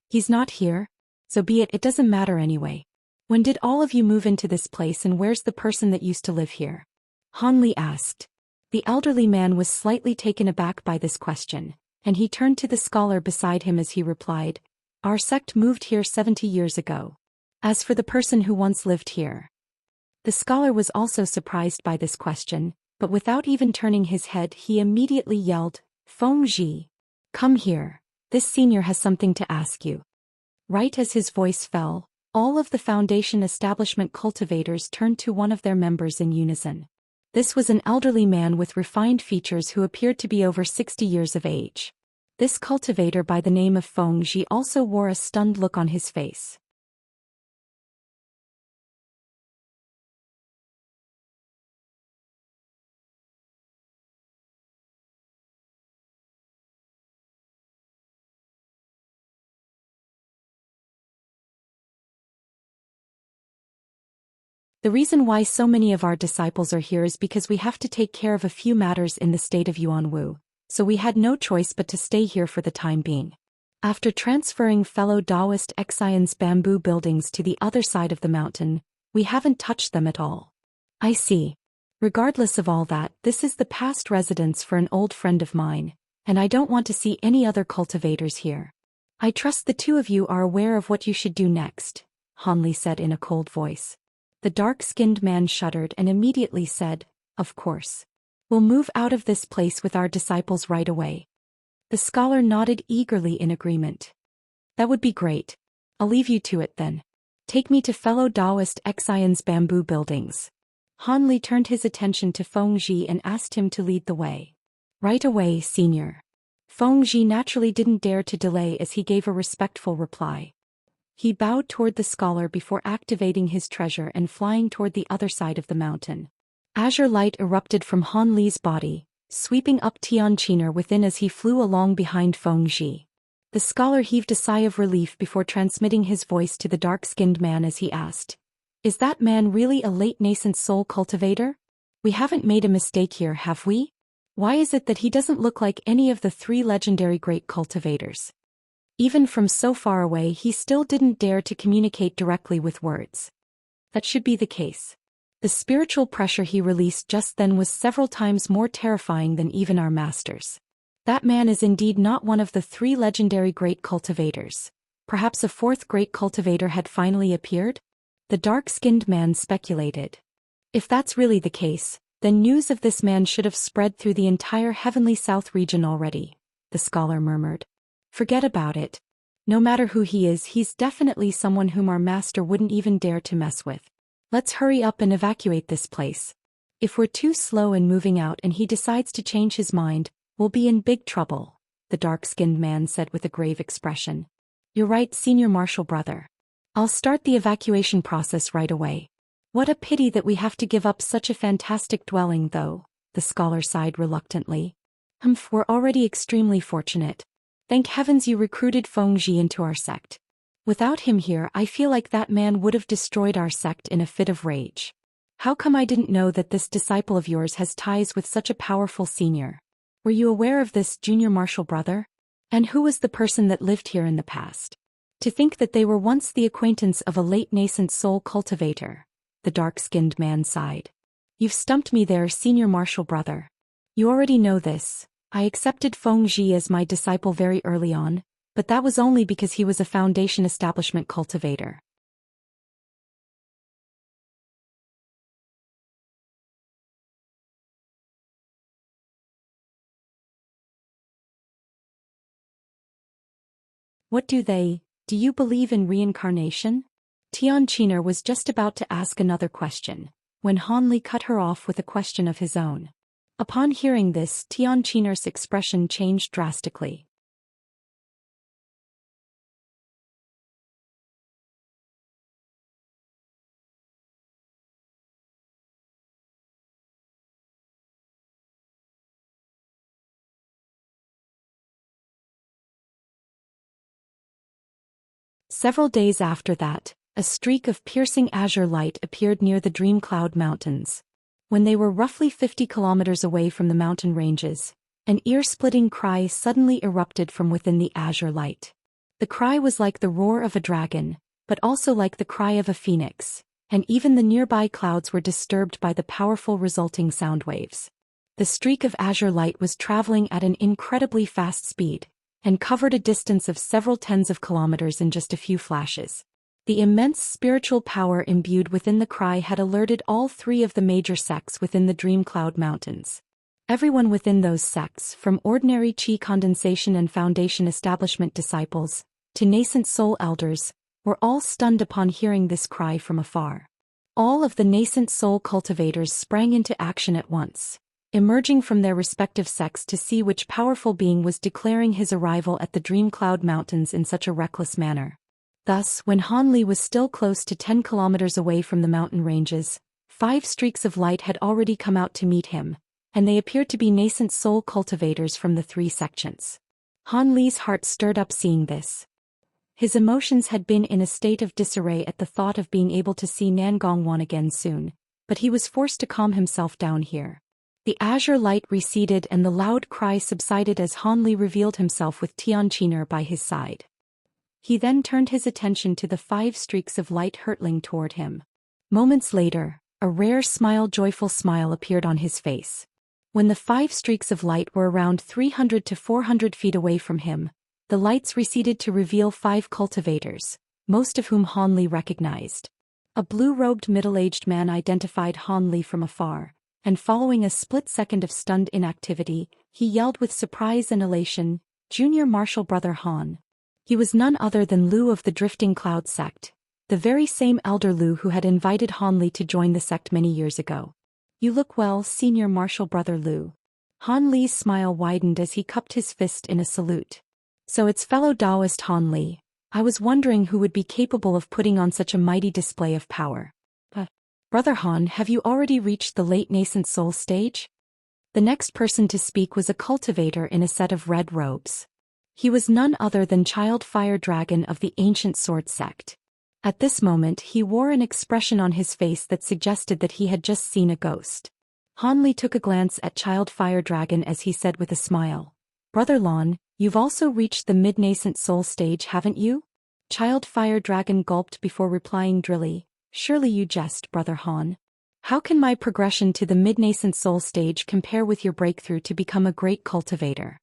He's not here? So be it, it doesn't matter anyway. When did all of you move into this place, and where's the person that used to live here? Hanli asked. The elderly man was slightly taken aback by this question, and he turned to the scholar beside him as he replied, Our sect moved here 70 years ago. As for the person who once lived here. The scholar was also surprised by this question, but without even turning his head he immediately yelled, Feng Zhi. Come here, this senior has something to ask you. Right as his voice fell, all of the Foundation establishment cultivators turned to one of their members in unison. This was an elderly man with refined features who appeared to be over 60 years of age. This cultivator by the name of Feng Zhi also wore a stunned look on his face. The reason why so many of our disciples are here is because we have to take care of a few matters in the state of Yuanwu, so we had no choice but to stay here for the time being. After transferring fellow Daoist Xian's bamboo buildings to the other side of the mountain, we haven't touched them at all. I see. Regardless of all that, this is the past residence for an old friend of mine, and I don't want to see any other cultivators here. I trust the two of you are aware of what you should do next, Hanli said in a cold voice. The dark-skinned man shuddered and immediately said, Of course. We'll move out of this place with our disciples right away. The scholar nodded eagerly in agreement. That would be great. I'll leave you to it then. Take me to fellow Daoist Xian's bamboo buildings. Hanli turned his attention to Feng Zhi and asked him to lead the way. Right away, senior. Feng Zhi naturally didn't dare to delay as he gave a respectful reply. He bowed toward the scholar before activating his treasure and flying toward the other side of the mountain. Azure light erupted from Han Li's body, sweeping up Tianqiner within as he flew along behind Feng Zhi. The scholar heaved a sigh of relief before transmitting his voice to the dark-skinned man as he asked, Is that man really a late nascent soul cultivator? We haven't made a mistake here, have we? Why is it that he doesn't look like any of the three legendary great cultivators? Even from so far away he still didn't dare to communicate directly with words. That should be the case. The spiritual pressure he released just then was several times more terrifying than even our masters. That man is indeed not one of the three legendary great cultivators. Perhaps a fourth great cultivator had finally appeared? The dark-skinned man speculated. If that's really the case, then news of this man should have spread through the entire Heavenly South region already, the scholar murmured. Forget about it. No matter who he is, he's definitely someone whom our master wouldn't even dare to mess with. Let's hurry up and evacuate this place. If we're too slow in moving out and he decides to change his mind, we'll be in big trouble, the dark-skinned man said with a grave expression. You're right, senior marshal brother. I'll start the evacuation process right away. What a pity that we have to give up such a fantastic dwelling though, the scholar sighed reluctantly. We're already extremely fortunate. Thank heavens you recruited Feng Zhi into our sect. Without him here, I feel like that man would have destroyed our sect in a fit of rage. How come I didn't know that this disciple of yours has ties with such a powerful senior? Were you aware of this, junior marshal brother? And who was the person that lived here in the past? To think that they were once the acquaintance of a late nascent soul cultivator, the dark-skinned man sighed. You've stumped me there, senior marshal brother. You already know this. I accepted Feng Zhi as my disciple very early on, but that was only because he was a Foundation establishment cultivator. Do you believe in reincarnation? Xianxia was just about to ask another question, when Han Li cut her off with a question of his own. Upon hearing this, Xianxia's expression changed drastically. Several days after that, a streak of piercing azure light appeared near the Dream Cloud Mountains. When they were roughly 50 kilometers away from the mountain ranges, an ear-splitting cry suddenly erupted from within the azure light. The cry was like the roar of a dragon, but also like the cry of a phoenix, and even the nearby clouds were disturbed by the powerful resulting sound waves. The streak of azure light was traveling at an incredibly fast speed, and covered a distance of several tens of kilometers in just a few flashes. The immense spiritual power imbued within the cry had alerted all three of the major sects within the Dream Cloud Mountains. Everyone within those sects, from ordinary Qi condensation and foundation establishment disciples, to nascent soul elders, were all stunned upon hearing this cry from afar. All of the nascent soul cultivators sprang into action at once, emerging from their respective sects to see which powerful being was declaring his arrival at the Dream Cloud Mountains in such a reckless manner. Thus, when Han Li was still close to 10 kilometers away from the mountain ranges, 5 streaks of light had already come out to meet him, and they appeared to be nascent soul cultivators from the 3 sections. Han Li's heart stirred up seeing this. His emotions had been in a state of disarray at the thought of being able to see Nangongwan again soon, but he was forced to calm himself down here. The azure light receded and the loud cry subsided as Han Li revealed himself with Xianxia by his side. He then turned his attention to the 5 streaks of light hurtling toward him. Moments later, a rare joyful smile appeared on his face. When the 5 streaks of light were around 300 to 400 feet away from him, the lights receded to reveal 5 cultivators, most of whom Han Li recognized. A blue-robed middle-aged man identified Han Li from afar, and following a split second of stunned inactivity, he yelled with surprise and elation, "Junior Martial Brother Han." He was none other than Lu of the Drifting Cloud sect, the very same elder Lu who had invited Han Li to join the sect many years ago. "You look well, Senior Martial Brother Lu." Han Li's smile widened as he cupped his fist in a salute. "So it's fellow Daoist Han Li. I was wondering who would be capable of putting on such a mighty display of power. Brother Han, have you already reached the late nascent soul stage?" The next person to speak was a cultivator in a set of red robes. He was none other than Child Fire Dragon of the Ancient Sword Sect. At this moment he wore an expression on his face that suggested that he had just seen a ghost. Han Li took a glance at Child Fire Dragon as he said with a smile, "Brother Lon, you've also reached the mid-nascent soul stage, haven't you?" Child Fire Dragon gulped before replying drily, "Surely you jest, Brother Han. How can my progression to the mid-nascent soul stage compare with your breakthrough to become a great cultivator?"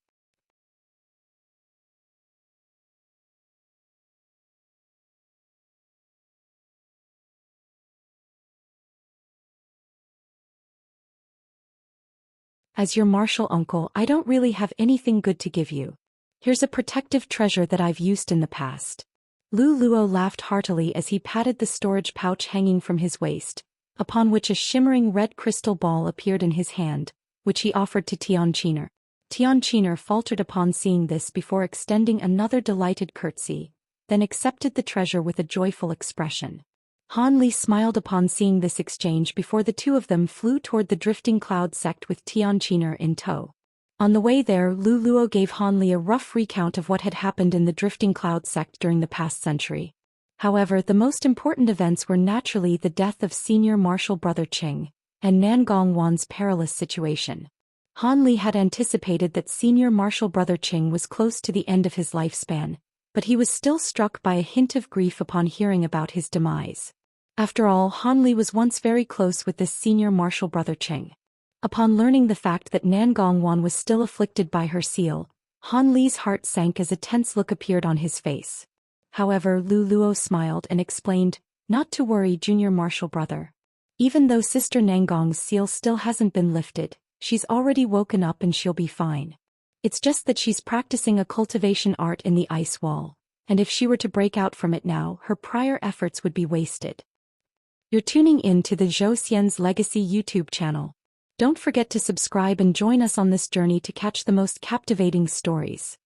"As your martial uncle, I don't really have anything good to give you. Here's a protective treasure that I've used in the past." Lu Luo laughed heartily as he patted the storage pouch hanging from his waist, upon which a shimmering red crystal ball appeared in his hand, which he offered to Xianxia. Xianxia faltered upon seeing this before extending another delighted curtsy, then accepted the treasure with a joyful expression. Han Li smiled upon seeing this exchange before the two of them flew toward the Drifting Cloud sect with Xianxia in tow. On the way there, Lu Luo gave Han Li a rough recount of what had happened in the Drifting Cloud sect during the past century. However, the most important events were naturally the death of Senior Martial Brother Qing, and Nangongwan's perilous situation. Han Li had anticipated that Senior Martial Brother Qing was close to the end of his lifespan, but he was still struck by a hint of grief upon hearing about his demise. After all, Han Li was once very close with this Senior Martial Brother Qing. Upon learning the fact that Nangongwan was still afflicted by her seal, Han Li's heart sank as a tense look appeared on his face. However, Lu Luo smiled and explained, "Not to worry, Junior Martial Brother. Even though Sister Nangong's seal still hasn't been lifted, she's already woken up and she'll be fine. It's just that she's practicing a cultivation art in the ice wall, and if she were to break out from it now, her prior efforts would be wasted. You're tuning in to the Zhou Xian's Legacy YouTube channel. Don't forget to subscribe and join us on this journey to catch the most captivating stories.